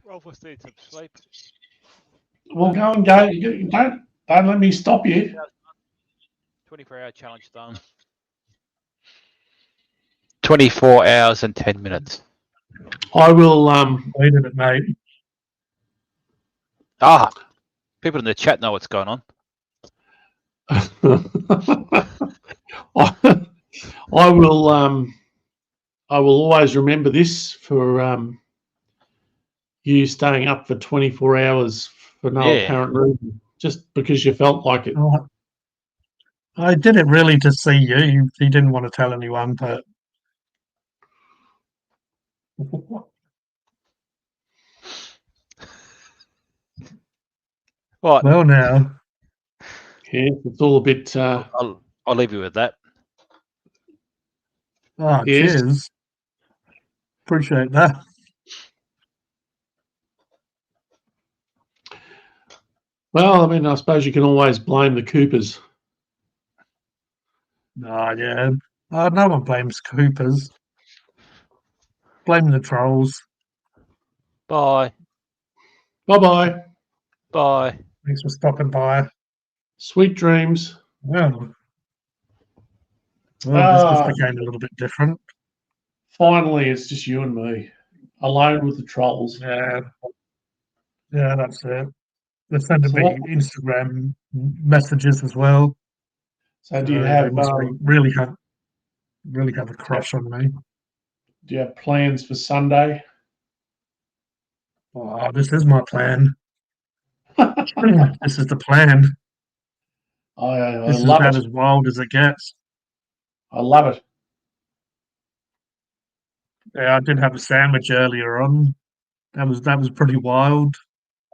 G: Rolfus needs some sleep.
P: Well, go and go. Don't let me stop you.
G: 24-hour challenge done. 24 hours and 10 minutes.
P: I will.
A: Wait a minute, mate.
G: Ah, people in the chat know what's going on.
P: I will. I will always remember this for you staying up for 24 hours for no apparent reason, just because you felt like it.
A: I did it really to see you. He didn't want to tell anyone, but
G: What?
A: well, now.
P: Yeah, it's all a bit.
G: I'll leave you with that.
A: Oh,
P: Yes.
A: cheers. Appreciate that.
P: Well, I mean, I suppose you can always blame the Coopers.
A: Oh, yeah. No one blames Coopers. Blame the trolls.
G: Bye.
P: Bye-bye.
G: Bye.
A: Thanks for stopping by.
P: Sweet dreams.
A: Well, this just became a little bit different.
P: Finally, it's just you and me, alone with the trolls.
A: Yeah, that's it. They're sending
P: So
A: me
P: what-
A: Instagram messages as well.
P: So do you
A: They
P: have
A: must really have a crush on me.
P: do you have plans for Sunday?
A: Oh, this is my plan. This is the plan.
P: I
A: This is
P: love
A: about
P: it.
A: as wild as it gets.
P: I love it.
A: Yeah, I did have a sandwich earlier on. That was pretty wild.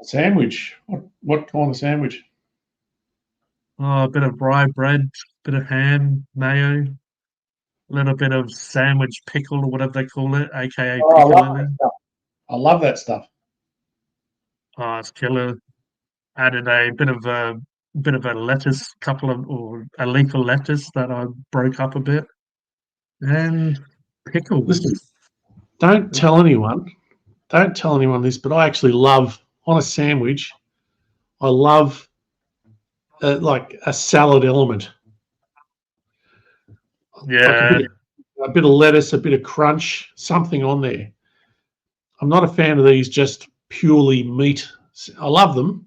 P: A sandwich. What kind of sandwich?
A: Oh, a bit of rye bread, bit of ham, mayo, a little bit of sandwich pickle or whatever they call it, aka
P: Oh, I love
A: piccalilli.
P: that stuff. I love that stuff.
A: Oh, it's killer. Added a bit of a lettuce, or a leaf of lettuce that I broke up a bit, and pickles.
P: Listen, don't tell anyone. Don't tell anyone this, but I actually love on a sandwich. I love like a salad element.
A: Yeah.
P: Like a bit of lettuce, a bit of crunch, something on there. I'm not a fan of these just purely meat. I love them,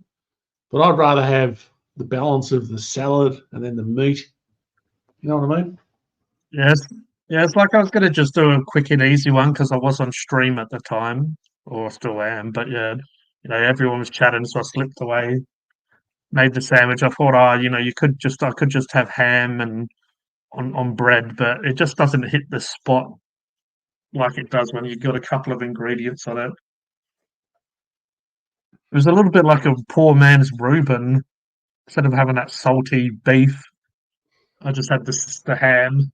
P: but I'd rather have the balance of the salad and then the meat. You know what I mean?
A: Yes. Yeah, it's like I was going to just do a quick and easy one because I was on stream at the time, or still am. But yeah, everyone was chatting, so I slipped away, made the sandwich. I thought, I could just have ham and on bread, but it just doesn't hit the spot like it does when you've got a couple of ingredients on it. It was a little bit like a poor man's Reuben. Instead of having that salty beef, I just had the ham.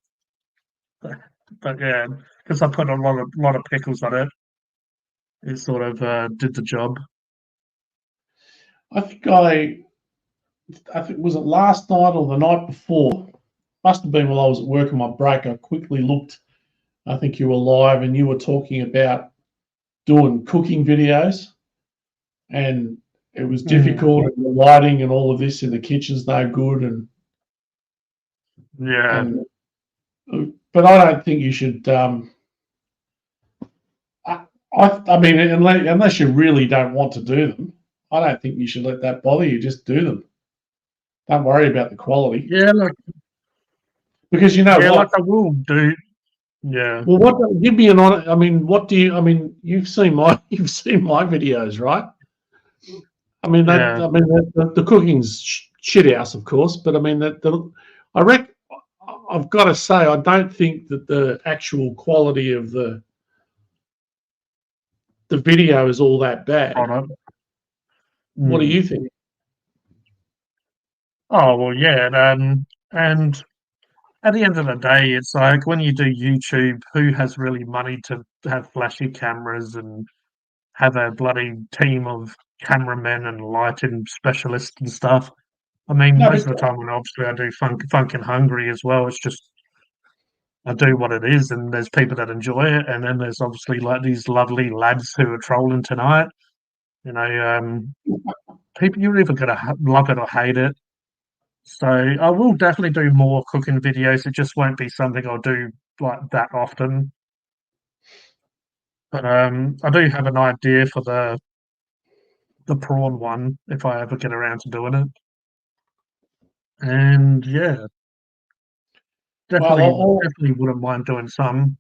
A: But yeah, because I put a lot of pickles on it, it sort of did the job.
P: I think was it last night or the night before? Must have been while I was at work on my break. I quickly looked. I think you were live and you were talking about doing cooking videos, and it was difficult. And the lighting and all of this in the kitchen's no good, and
A: yeah.
P: But I don't think you should. I mean, unless you really don't want to do them, I don't think you should let that bother you. Just do them. Don't worry about the quality.
A: Yeah,
P: because you know what?
A: Like I will do. Yeah.
P: Well, what? Give me an honest. I mean, what do you? I mean, you've seen my videos, right? I mean, the cooking's shit house, of course, but I mean I reckon. I've got to say, I don't think that the actual quality of the video is all that bad. What do you think?
A: Oh well, yeah, and at the end of the day, it's like when you do YouTube, who has really money to have flashy cameras and have a bloody team of cameramen and lighting specialists and stuff? I mean, most of the time, when obviously I do Funk and Hungry as well, it's just I do what it is, and there's people that enjoy it, and then there's obviously like these lovely lads who are trolling tonight. People, you're either gonna love it or hate it. So I will definitely do more cooking videos. It just won't be something I'll do like that often. But I do have an idea for the prawn one if I ever get around to doing it. And yeah, definitely, definitely wouldn't mind doing some.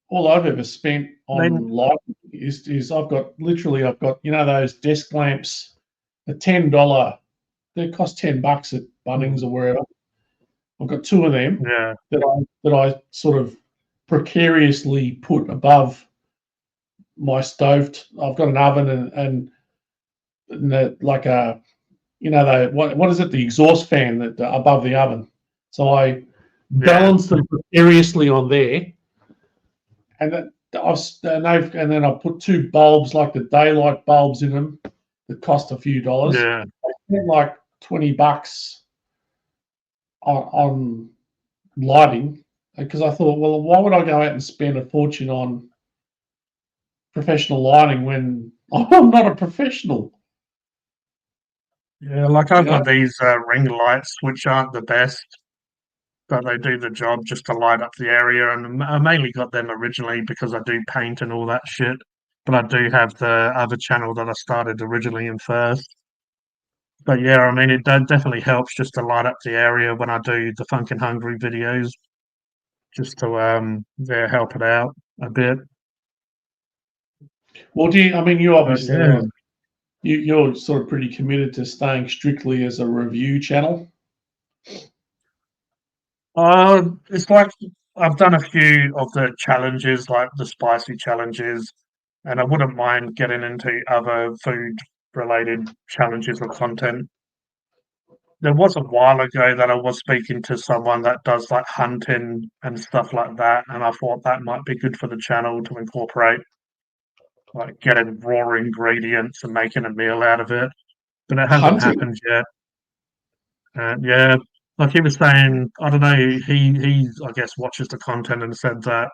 P: All I've ever spent on
A: Then-
P: lighting is I've got those desk lamps, a $10. They cost $10 at Bunnings or wherever. I've got 2 of them
A: Yeah.
P: that I sort of precariously put above my stove. I've got an oven and like a, what is it? The exhaust fan that above the oven. So I balance them precariously on there, and then I put 2 bulbs, like the daylight bulbs, in them that cost a few dollars.
A: Yeah.
P: I spent like $20 on lighting, because I thought, well, why would I go out and spend a fortune on professional lighting when I'm not a professional?
A: Yeah, like I've got these ring lights, which aren't the best, but they do the job just to light up the area. And I mainly got them originally because I do paint and all that shit. But I do have the other channel that I started originally in first. But yeah, I mean, it definitely helps just to light up the area when I do the Funkin' Hungry videos, just to help it out a bit.
P: Well, you obviously
A: yeah.
P: you're sort of pretty committed to staying strictly as a review channel.
A: It's like I've done a few of the challenges, like the spicy challenges, and I wouldn't mind getting into other food-related challenges or content. There was a while ago that I was speaking to someone that does like hunting and stuff like that, and I thought that might be good for the channel to incorporate, like getting raw ingredients and making a meal out of it. But it hasn't happened yet. Yeah, like he was saying, I don't know. He I guess watches the content and said that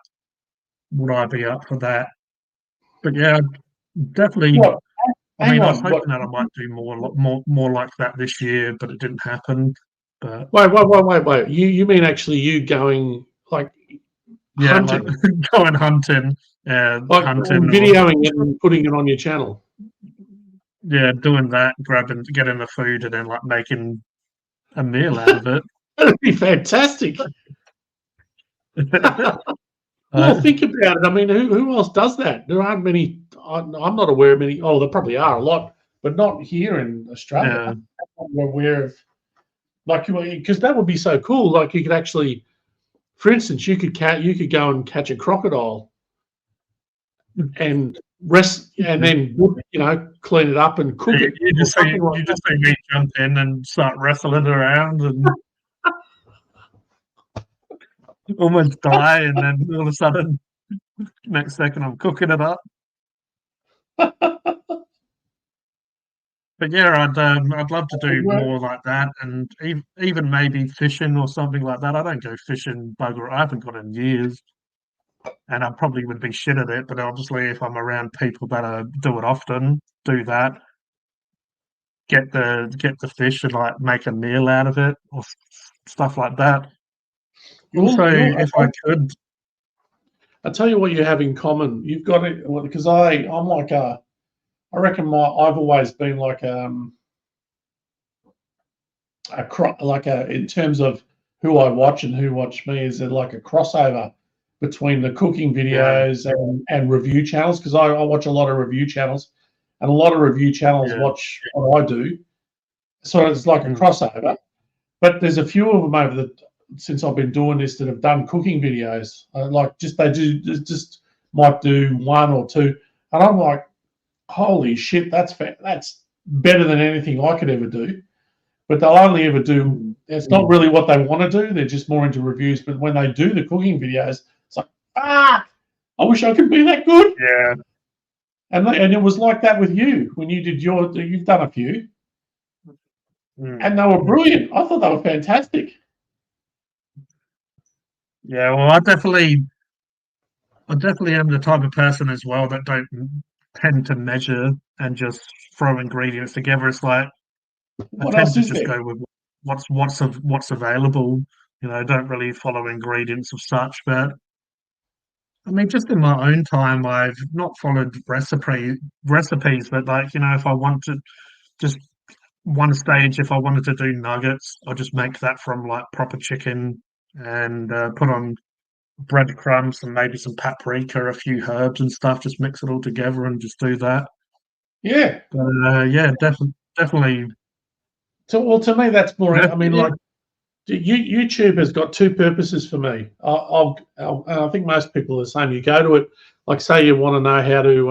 A: would I be up for that? But yeah, definitely.
P: What?
A: I mean, I was
P: Hang on,
A: hoping that I might do more like that this year, but it didn't happen. But
P: Wait. You mean actually you going like hunting?
A: like going hunting,
P: Like
A: hunting,
P: videoing it and putting it on your channel?
A: Yeah, doing that, getting the food, and then like making a meal out of it.
P: That'd be fantastic. Well, think about it. I mean, who else does that? There aren't many. I'm not aware of many. Oh, there probably are a lot, but not here in Australia.
A: Yeah.
P: I'm not aware of, like, because that would be so cool. Like, you could actually, for instance, you could go and catch a crocodile and then clean it up and cook it.
A: You just see me jump in and start wrestling around and almost die, and then all of a sudden, next second, I'm cooking it up. But yeah, I'd love to do more like that, and even maybe fishing or something like that. I don't go fishing bugger. I haven't gone in years, and I probably would be shit at it. But obviously, if I'm around people that do it often, do that. Get the fish and like make a meal out of it or stuff like that. Also, if I could,
P: I tell you what you have in common. You've got it because I'm like I reckon I've always been like in terms of who I watch and who watch me, is like a crossover between the cooking videos and review channels, because I watch a lot of review channels, and a lot of review channels watch what I do. So it's like a crossover. But there's a few of them since I've been doing this that have done cooking videos. They might do 1 or 2, and I'm like, holy shit, that's better than anything I could ever do. But they'll only ever do, it's not really what they want to do. They're just more into reviews. But when they do the cooking videos, it's like, I wish I could be that good.
A: Yeah.
P: And it was like that with you when you did you've done a few. And they were brilliant. I thought they were fantastic.
A: Yeah, well, I definitely am the type of person as well that don't tend to measure and just throw ingredients together. It's like I
P: What
A: tend
P: else
A: to
P: is
A: just
P: there?
A: go with what's available. You know, I don't really follow ingredients of such. But I mean, just in my own time, I've not followed recipes, but like if I want to just one stage, if I wanted to do nuggets, I'll just make that from like proper chicken and put on breadcrumbs and maybe some paprika, a few herbs and stuff. Just mix it all together and just do that.
P: Yeah.
A: But yeah, definitely.
P: So, well, to me, that's more. I mean,
A: Yeah.
P: like YouTube has got two purposes for me. I think most people are the same. You go to it, like say you want to know how to,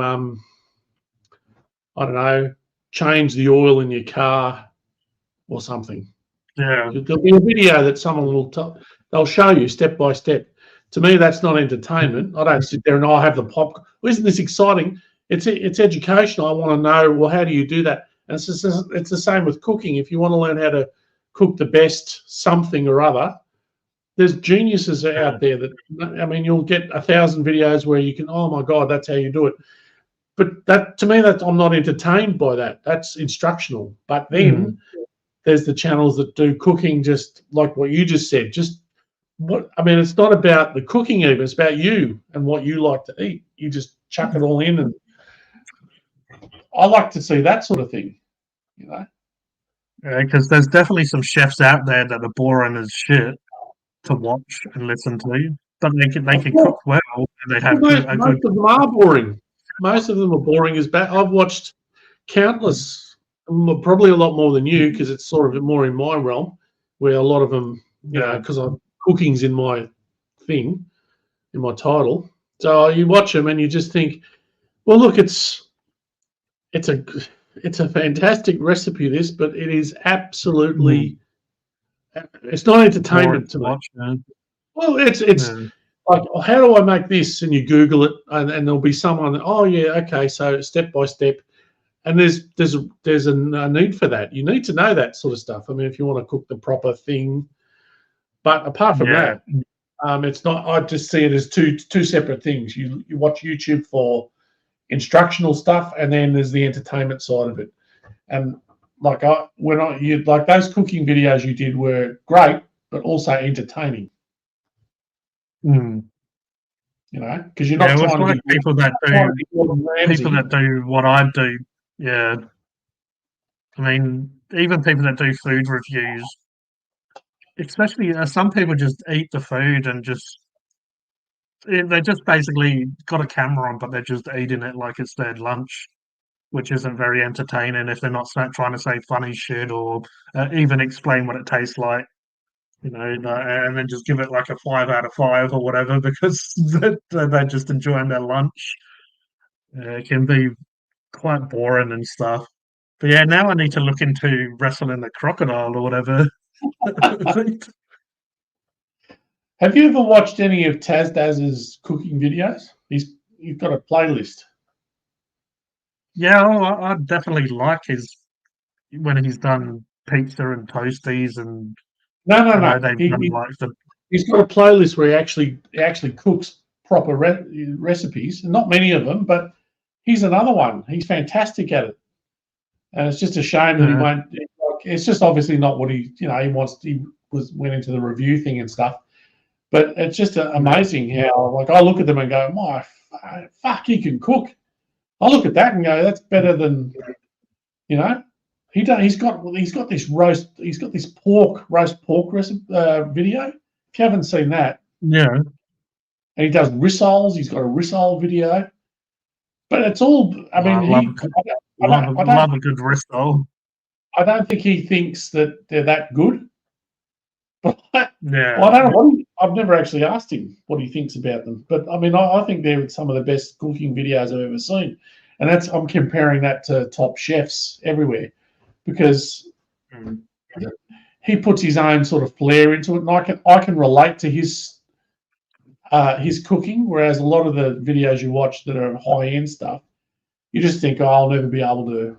P: I don't know, change the oil in your car or something.
A: Yeah.
P: There'll be a video that someone will they'll show you step by step. To me, that's not entertainment. I don't sit there and I'll have the pop. Well, isn't this exciting? It's educational. I want to know, well, how do you do that? And it's the same with cooking. If you want to learn how to cook the best something or other, there's geniuses out there that, I mean, you'll get 1,000 videos where you can, oh my God, that's how you do it. But that, to me, I'm not entertained by that. That's instructional. But then there's the channels that do cooking, just like what you just said. I mean, it's not about the cooking even. It's about you and what you like to eat. You just chuck it all in, and I like to see that sort of thing.
A: Yeah, because there's definitely some chefs out there that are boring as shit to watch and listen to, but they can cook well and they have
P: Most
A: a good.
P: of them are boring. Most of them are boring as bad. I've watched countless, probably a lot more than you, because it's sort of more in my realm, where a lot of them, because cooking's in my thing, in my title. So you watch them and you just think, well, look, it's a fantastic recipe, this, but it is absolutely, it's not entertainment to me. Well, it's like, how do I make this? And you Google it, and there'll be someone. Oh yeah, okay. So step by step, and there's a need for that. You need to know that sort of stuff. I mean, if you want to cook the proper thing, but apart from that, it's not. I just see it as two separate things. You watch YouTube for instructional stuff, and then there's the entertainment side of it. And like like those cooking videos you did were great, but also entertaining. Because you're not
A: it's
P: trying to
A: like
P: be
A: people that do what I do. Yeah, I mean, even people that do food reviews, especially some people just eat the food and they just basically got a camera on, but they're just eating it like it's their lunch, which isn't very entertaining if they're not trying to say funny shit or even explain what it tastes like. And then just give it like a 5 out of 5 or whatever because they're just enjoying their lunch. It can be quite boring and stuff. But yeah, now I need to look into wrestling the crocodile or whatever.
P: Have you ever watched any of Taz Daz's cooking videos? He's got a playlist.
A: Yeah, I definitely like when he's done pizza and toasties and
P: No. He's got a playlist where he actually cooks proper recipes. Not many of them, but he's another one. He's fantastic at it, and it's just a shame that he won't. It's just obviously not what he wants. He went into the review thing and stuff, but it's just amazing how like I look at them and go, my fuck, he can cook. I look at that and go, that's better than He's got this roast pork recipe video. If you haven't seen that,
A: and
P: he does rissoles. He's got a rissole video, but it's all. I mean,
A: I love a good rissole.
P: I don't think he thinks that they're that good. But
A: Yeah,
P: well, I don't know. I've never actually asked him what he thinks about them, but I mean, I think they're some of the best cooking videos I've ever seen, and I'm comparing that to top chefs everywhere. Because he puts his own sort of flair into it, and I can relate to his cooking. Whereas a lot of the videos you watch that are high end stuff, you just think, oh, I'll never be able to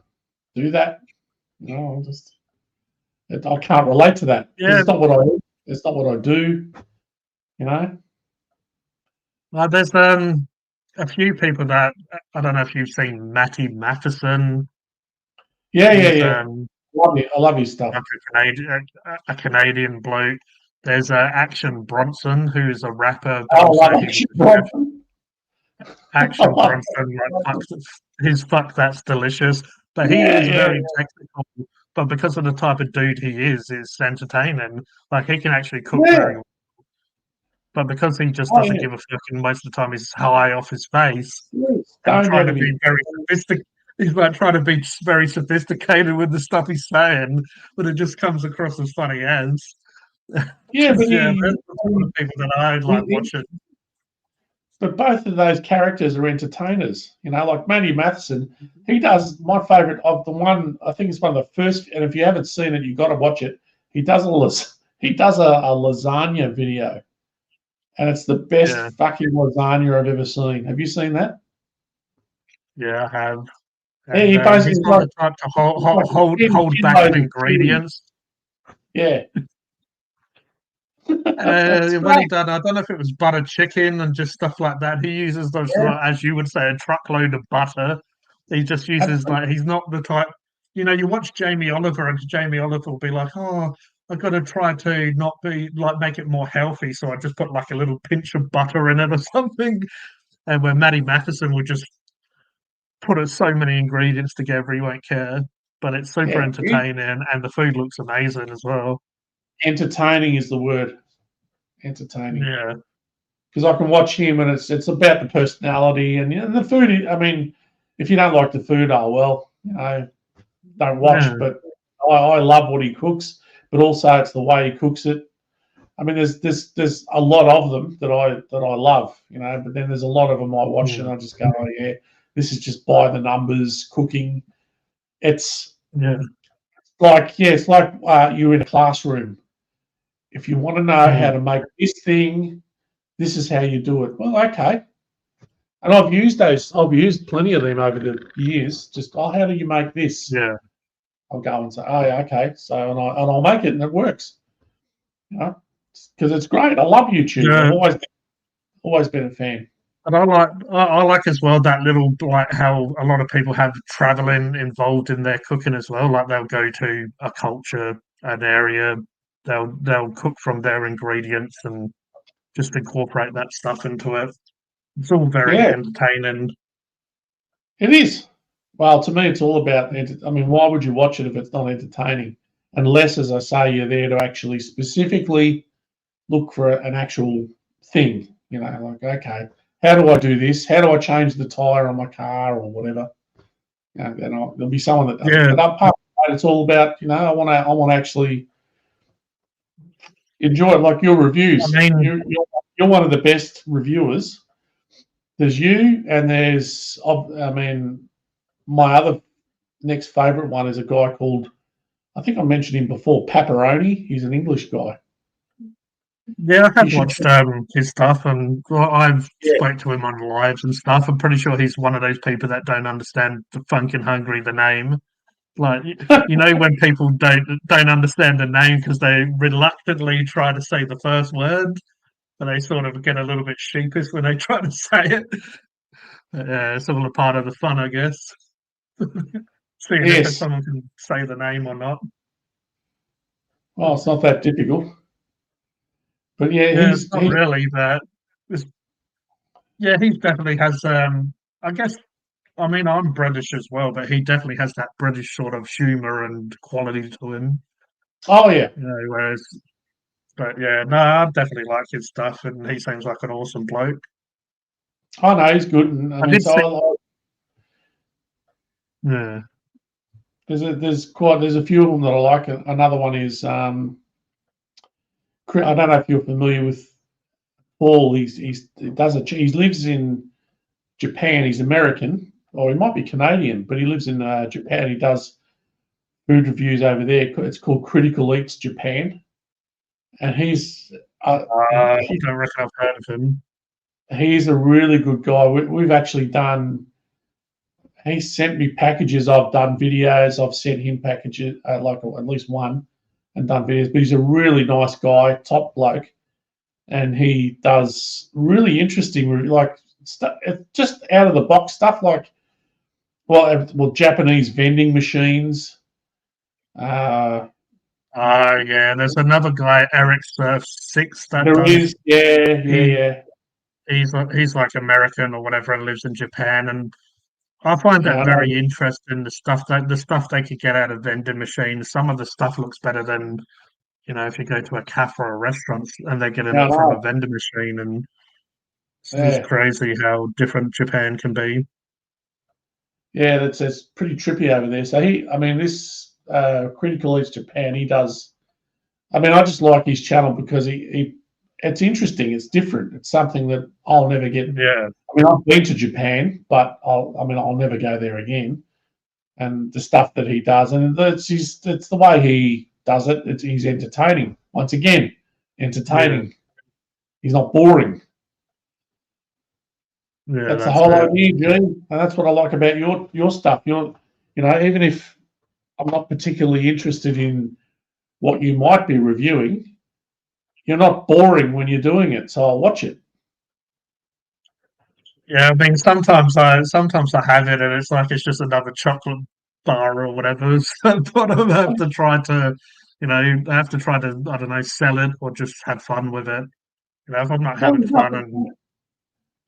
P: do that. No, I can't relate to that.
A: Yeah.
P: It's not what I eat. It's not what I do. You know.
A: There's a few people that I don't know if you've seen Matty Matheson.
P: Yeah, yeah,
A: He's,
P: yeah. I love his stuff.
A: like a Canadian bloke. There's Action Bronson, who's a rapper. But
P: I
A: also
P: love
A: he
P: Action
A: was a chef.
P: Bronson.
A: Action Bronson, like his fuck that's delicious. But he
P: Yeah,
A: is
P: yeah,
A: very
P: yeah.
A: technical. But because of the type of dude he is entertaining. Like he can actually cook
P: Yeah.
A: very well. But because he just
P: Oh,
A: doesn't
P: yeah.
A: give a fuck, and most of the time he's high off his face and
P: Don't
A: trying to
P: ever
A: be
P: be.
A: very sophisticated. He's like trying to be very sophisticated with the stuff he's saying, but it just comes across as funny as.
P: Yeah, but
A: yeah,
P: he,
A: there's a lot of people that I like watching.
P: But both of those characters are entertainers. You know, like Matty Matheson, he does my favorite of the one. I think it's one of the first. And if you haven't seen it, you've got to watch it. He does a lasagna video, and it's the best fucking lasagna I've ever seen. Have you seen that?
A: Yeah, I have.
P: Yeah, he
A: And,
P: basically
A: he's
P: like-
A: not the type to hold
P: like
A: back
P: kilos of
A: ingredients.
P: Yeah.
A: When he done, I don't know if it was butter chicken and just stuff like that. He uses those,
P: Yeah.
A: like, as you would say, a truckload of butter. He just uses like he's not the type. You know, you watch Jamie Oliver, and Jamie Oliver will be like, "Oh, I got to try to not be like make it more healthy, so I just put like a little pinch of butter in it or something." And where Matty Matheson would just put so many ingredients together, he won't care. But it's super
P: Yeah.
A: entertaining, and the food looks amazing as well.
P: Entertaining is the word. Entertaining.
A: Yeah.
P: Because I can watch him, and it's about the personality and the food. I mean, if you don't like the food, oh well, you know, don't watch.
A: Yeah.
P: But I love what he cooks, but also it's the way he cooks it. I mean, there's a lot of them that I love, you know. But then there's a lot of them I watch and I just go, oh yeah, this is just by the numbers cooking. It's like it's like you're in a classroom. If you want to know how to make this thing, this is how you do it. Well, okay. And I've used those. I've used plenty of them over the years. Just, how do you make this?
A: Yeah.
P: I'll go and say, oh, yeah, okay. So, and I'll make it, and it works. You know, because it's great. I love YouTube.
A: Yeah.
P: I've always been a fan.
A: And I like as well that little, like how a lot of people have traveling involved in their cooking as well. Like they'll go to a culture, an area, they'll cook from their ingredients and just incorporate that stuff into it. It's all very entertaining.
P: It is. Well, to me, it's all about. I mean, why would you watch it if it's not entertaining? Unless, as I say, you're there to actually specifically look for an actual thing. You know, like, okay, how do I do this? How do I change the tire on my car or whatever? You know, then there'll be someone that does it. But apart from that, it's all about, you know, I want to actually enjoy it. Like your reviews.
A: I mean,
P: you're one of the best reviewers. There's you, and there's, I mean, my other next favorite one is a guy called, I think I mentioned him before, Paparoni. He's an English guy.
A: Yeah, I have watched his stuff, and I've spoke to him on lives and stuff. I'm pretty sure he's one of those people that don't understand the Funkin' Hungry, the name. Like, you know, when people don't understand the name because they reluctantly try to say the first word, and they sort of get a little bit sheepish when they try to say it. It's all a part of the fun, I guess. Seeing if someone can say the name or not.
P: Well, it's not that difficult. But yeah,
A: it's not really, but he definitely has. I guess, I mean, I'm British as well, but he definitely has that British sort of humour and quality to him.
P: Oh yeah.
A: You know, but yeah, no, I definitely like his stuff, and he seems like an awesome bloke.
P: I know he's good, and I mean,
A: yeah.
P: There's a few of them that I like. Another one is I don't know if you're familiar with Paul. He lives in Japan. He's American, or he might be Canadian, but he lives in Japan. He does food reviews over there. It's called Critical Eats Japan, and he's
A: I don't reckon I've heard of him.
P: He's a really good guy. We've actually done. He sent me packages. I've done videos. I've sent him packages, like at least one, and done videos. But he's a really nice guy, top bloke, and he does really interesting, like just out of the box stuff, like well, Japanese vending machines.
A: Yeah, there's another guy, Eric Surf 6, that
P: There
A: does.
P: is, yeah.
A: He's like American or whatever and lives in Japan, and I find
P: Yeah,
A: that
P: I
A: very
P: know.
A: interesting. The stuff they could get out of vending machines. Some of the stuff looks better than, if you go to a cafe or a restaurant and they're getting
P: Yeah, I
A: it from
P: know.
A: a vending machine, and it's
P: Yeah.
A: crazy how different Japan can be.
P: Yeah, that's pretty trippy over there. So this Critical Eats Japan, he does. I just like his channel because it's interesting. It's different. It's something that I'll never get.
A: Yeah.
P: I've been to Japan, but I'll never go there again. And the stuff that he does, and it's the way he does it. He's entertaining. Once again, entertaining.
A: Yeah.
P: He's not boring.
A: Yeah,
P: That's the whole
A: it.
P: idea, Gene, and that's what I like about your stuff. Even if I'm not particularly interested in what you might be reviewing, you're not boring when you're doing it, so I'll watch it.
A: Yeah, sometimes I have it, and it's like it's just another chocolate bar or whatever. But I have to try to, I don't know, sell it or just have fun with it. If I'm not having fun and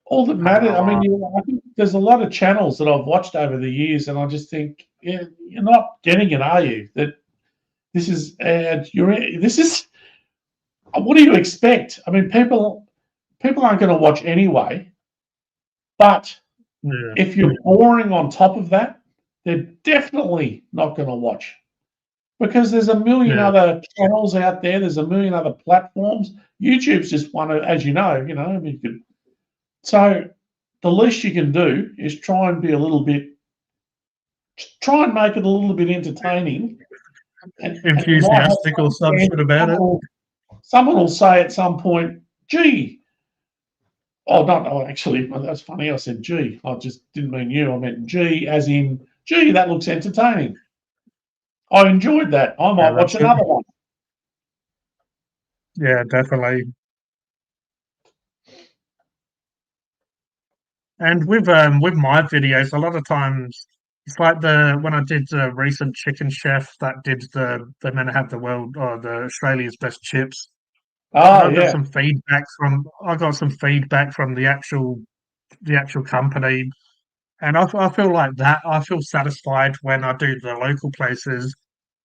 P: all that matters. I think there's a lot of channels that I've watched over the years, and I just think, yeah, you're not getting it, are you? That this is what do you expect? People aren't going to watch anyway. But if you're boring on top of that, they're definitely not going to watch, because there's a million other channels out there. There's a million other platforms. YouTube's just one of, as you know, you could. So the least you can do is try and make it a little bit entertaining, and
A: enthusiastic or some shit about it.
P: Someone will say at some point, "Gee." Actually, that's funny. I said "gee." I just didn't mean you. I meant "gee," as in, "Gee, that looks entertaining. I enjoyed that. I might watch another one."
A: Yeah, definitely. And with my videos, a lot of times it's like when I did the recent Chicken Chef that did they're meant to have the Australia's best chips. I got some feedback from the actual company, and I feel like that. I feel satisfied when I do the local places,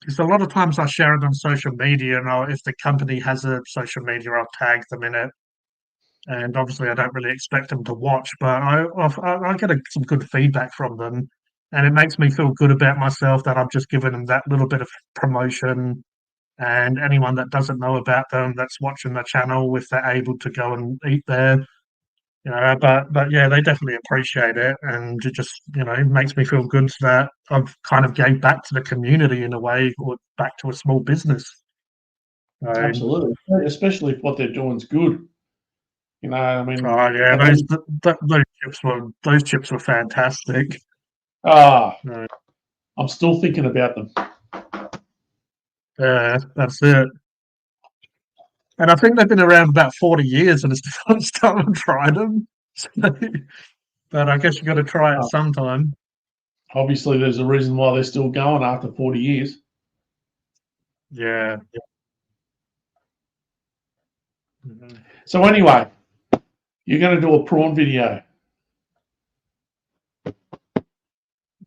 A: because a lot of times I share it on social media, and if the company has a social media, I'll tag them in it. And obviously, I don't really expect them to watch, but I get some good feedback from them, and it makes me feel good about myself that I'm just giving them that little bit of promotion. And anyone that doesn't know about them that's watching the channel, if they're able to go and eat there, but yeah, they definitely appreciate it, and it just makes me feel good that I've kind of gave back to the community in a way, or back to a small business.
P: Absolutely, especially if what they're doing is good.
A: Oh yeah, those chips were fantastic.
P: I'm still thinking about them.
A: Yeah, that's it. And I think they've been around about 40 years, and I still haven't tried them. But I guess you got to try it sometime.
P: Obviously, there's a reason why they're still going after 40 years.
A: Yeah.
P: So anyway, you're going to do a prawn video.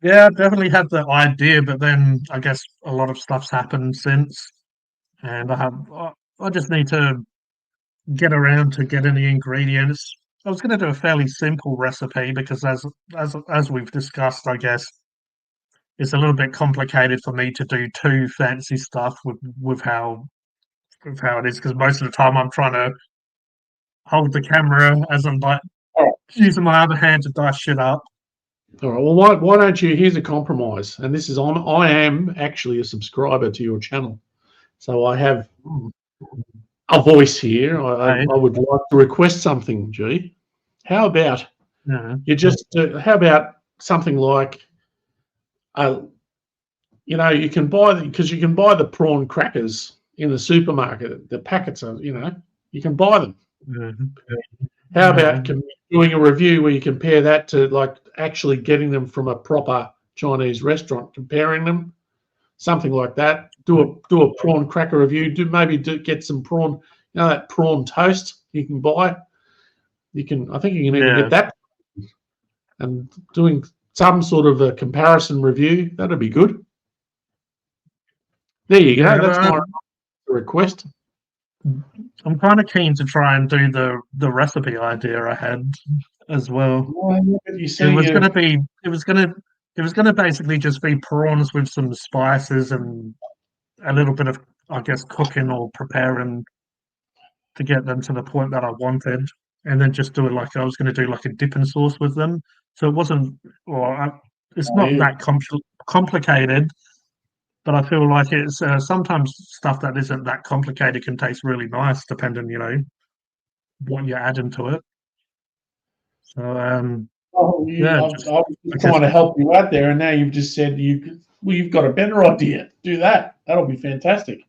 A: Yeah, I definitely had the idea, but then I guess a lot of stuff's happened since, and I just need to get around to getting the ingredients. I was going to do a fairly simple recipe because, as we've discussed, I guess it's a little bit complicated for me to do too fancy stuff with how it is, because most of the time I'm trying to hold the camera as I'm like using my other hand to dice shit up.
P: All right. Well, why don't you? Here's a compromise, and this is on. I am actually a subscriber to your channel, so I have a voice here. I would like to request something, G. How about you just? How about something like, you can buy because you can buy the prawn crackers in the supermarket. The packets are, you can buy them. How about doing a review where you compare that to like actually getting them from a proper Chinese restaurant, comparing them, something like that. Do a prawn cracker review. Get some prawn, that prawn toast you can buy. I think you can even get that. And doing some sort of a comparison review, that'd be good. There you go.
A: Yeah,
P: That's my request.
A: I'm kind of keen to try and do the recipe idea I had as well. It was gonna basically just be prawns with some spices and a little bit of, I guess, cooking or preparing to get them to the point that I wanted, and then just do it like I was going to do like a dipping sauce with them. So it wasn't, it's not that complicated. But I feel like it's sometimes stuff that isn't that complicated can taste really nice, depending, what you're adding to it. So,
P: I was trying to help you out there, and now you've just said you've got a better idea. Do that. That'll be fantastic.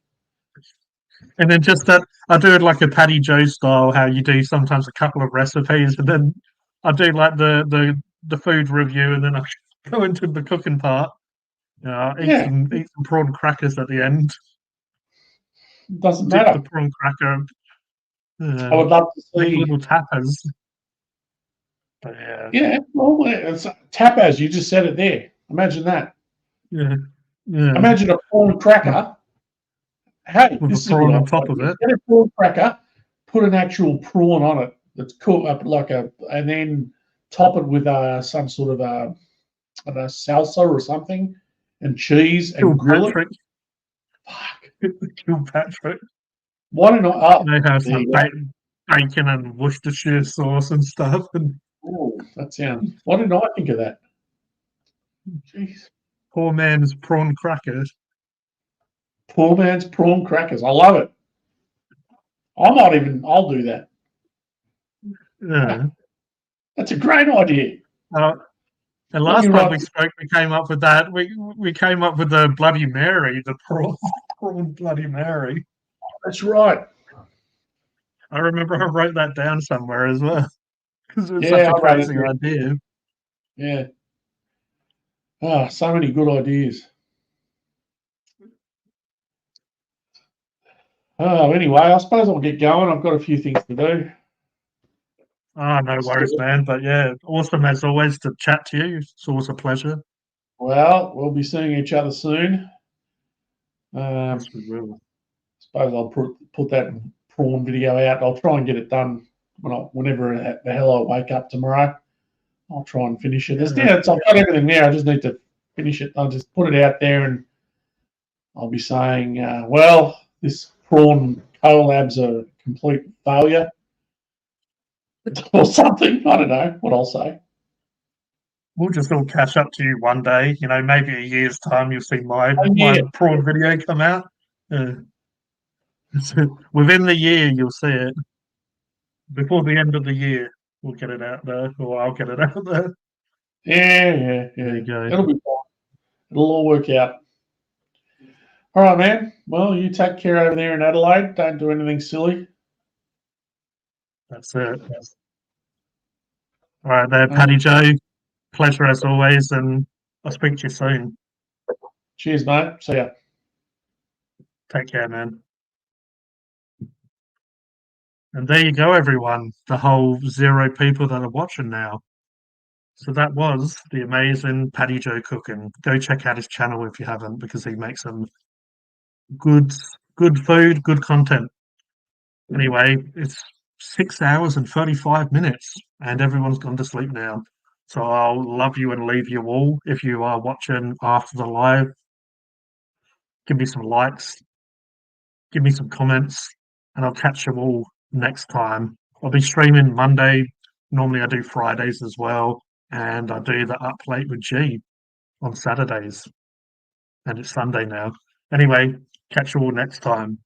A: And then just that, I do it like a Paddy Joe style, how you do sometimes a couple of recipes, and then I do like the food review, and then I go into the cooking part. Eat some prawn crackers at the end.
P: Doesn't matter.
A: The prawn cracker.
P: I would love to see
A: little tapas. But
P: yeah. Well, it's tapas. You just said it there. Imagine that.
A: Yeah.
P: Imagine a prawn cracker. Hey,
A: with
P: this
A: a prawn on top of it.
P: Get a prawn cracker. Put an actual prawn on it. That's cooked up and then top it with some sort of a salsa or something. And cheese and grill it.
A: Fuck. Kilpatrick.
P: Why don't I?
A: They have some bacon and Worcestershire sauce and stuff. And
P: that sounds. Why didn't I think of that? Jeez.
A: Poor man's prawn crackers.
P: Poor man's prawn crackers. I love it. I'll do that.
A: Yeah.
P: That's a great idea.
A: And last time we spoke, we came up with that. We came up with the Bloody Mary, the prawn Bloody Mary.
P: That's right.
A: I remember I wrote that down somewhere as well because it was
P: Yeah,
A: such a
P: I wrote
A: crazy idea.
P: Yeah. So many good ideas. Anyway, I suppose I'll get going. I've got a few things to do.
A: No worries, man. But yeah, awesome as always to chat to you. It's always a pleasure.
P: Well, we'll be seeing each other soon.
A: Yes, we will.
P: Suppose I'll put that prawn video out. I'll try and get it done whenever the hell I wake up tomorrow. I'll try and finish it. I've got everything there. I just need to finish it. I'll just put it out there, and I'll be saying, this prawn collab's a complete failure. Or something. I don't know what I'll say.
A: We'll just all catch up to you one day. Maybe a year's time, you'll see my prawn video come out. Within the year, you'll see it. Before the end of the year, we'll get it out there, or I'll get it out there.
P: Yeah.
A: There you go.
P: It'll be fine. It'll all work out. All right, man. Well, you take care over there in Adelaide. Don't do anything silly.
A: That's it. All right there, Paddy Joe. Pleasure as always, and I'll speak to you soon.
P: Cheers, mate. See ya.
A: Take care, man. And there you go, everyone. The whole 0 people that are watching now. So that was the amazing Paddy Joe Cooking. Go check out his channel if you haven't, because he makes some good food, good content. Anyway, it's 6 hours and 35 minutes, and everyone's gone to sleep now. So I'll love you and leave you all. If you are watching after the live, give me some likes, give me some comments, and I'll catch you all next time. I'll be streaming Monday. Normally I do Fridays as well, and I do the Up Late with G on Saturdays. And it's Sunday now. Anyway, catch you all next time.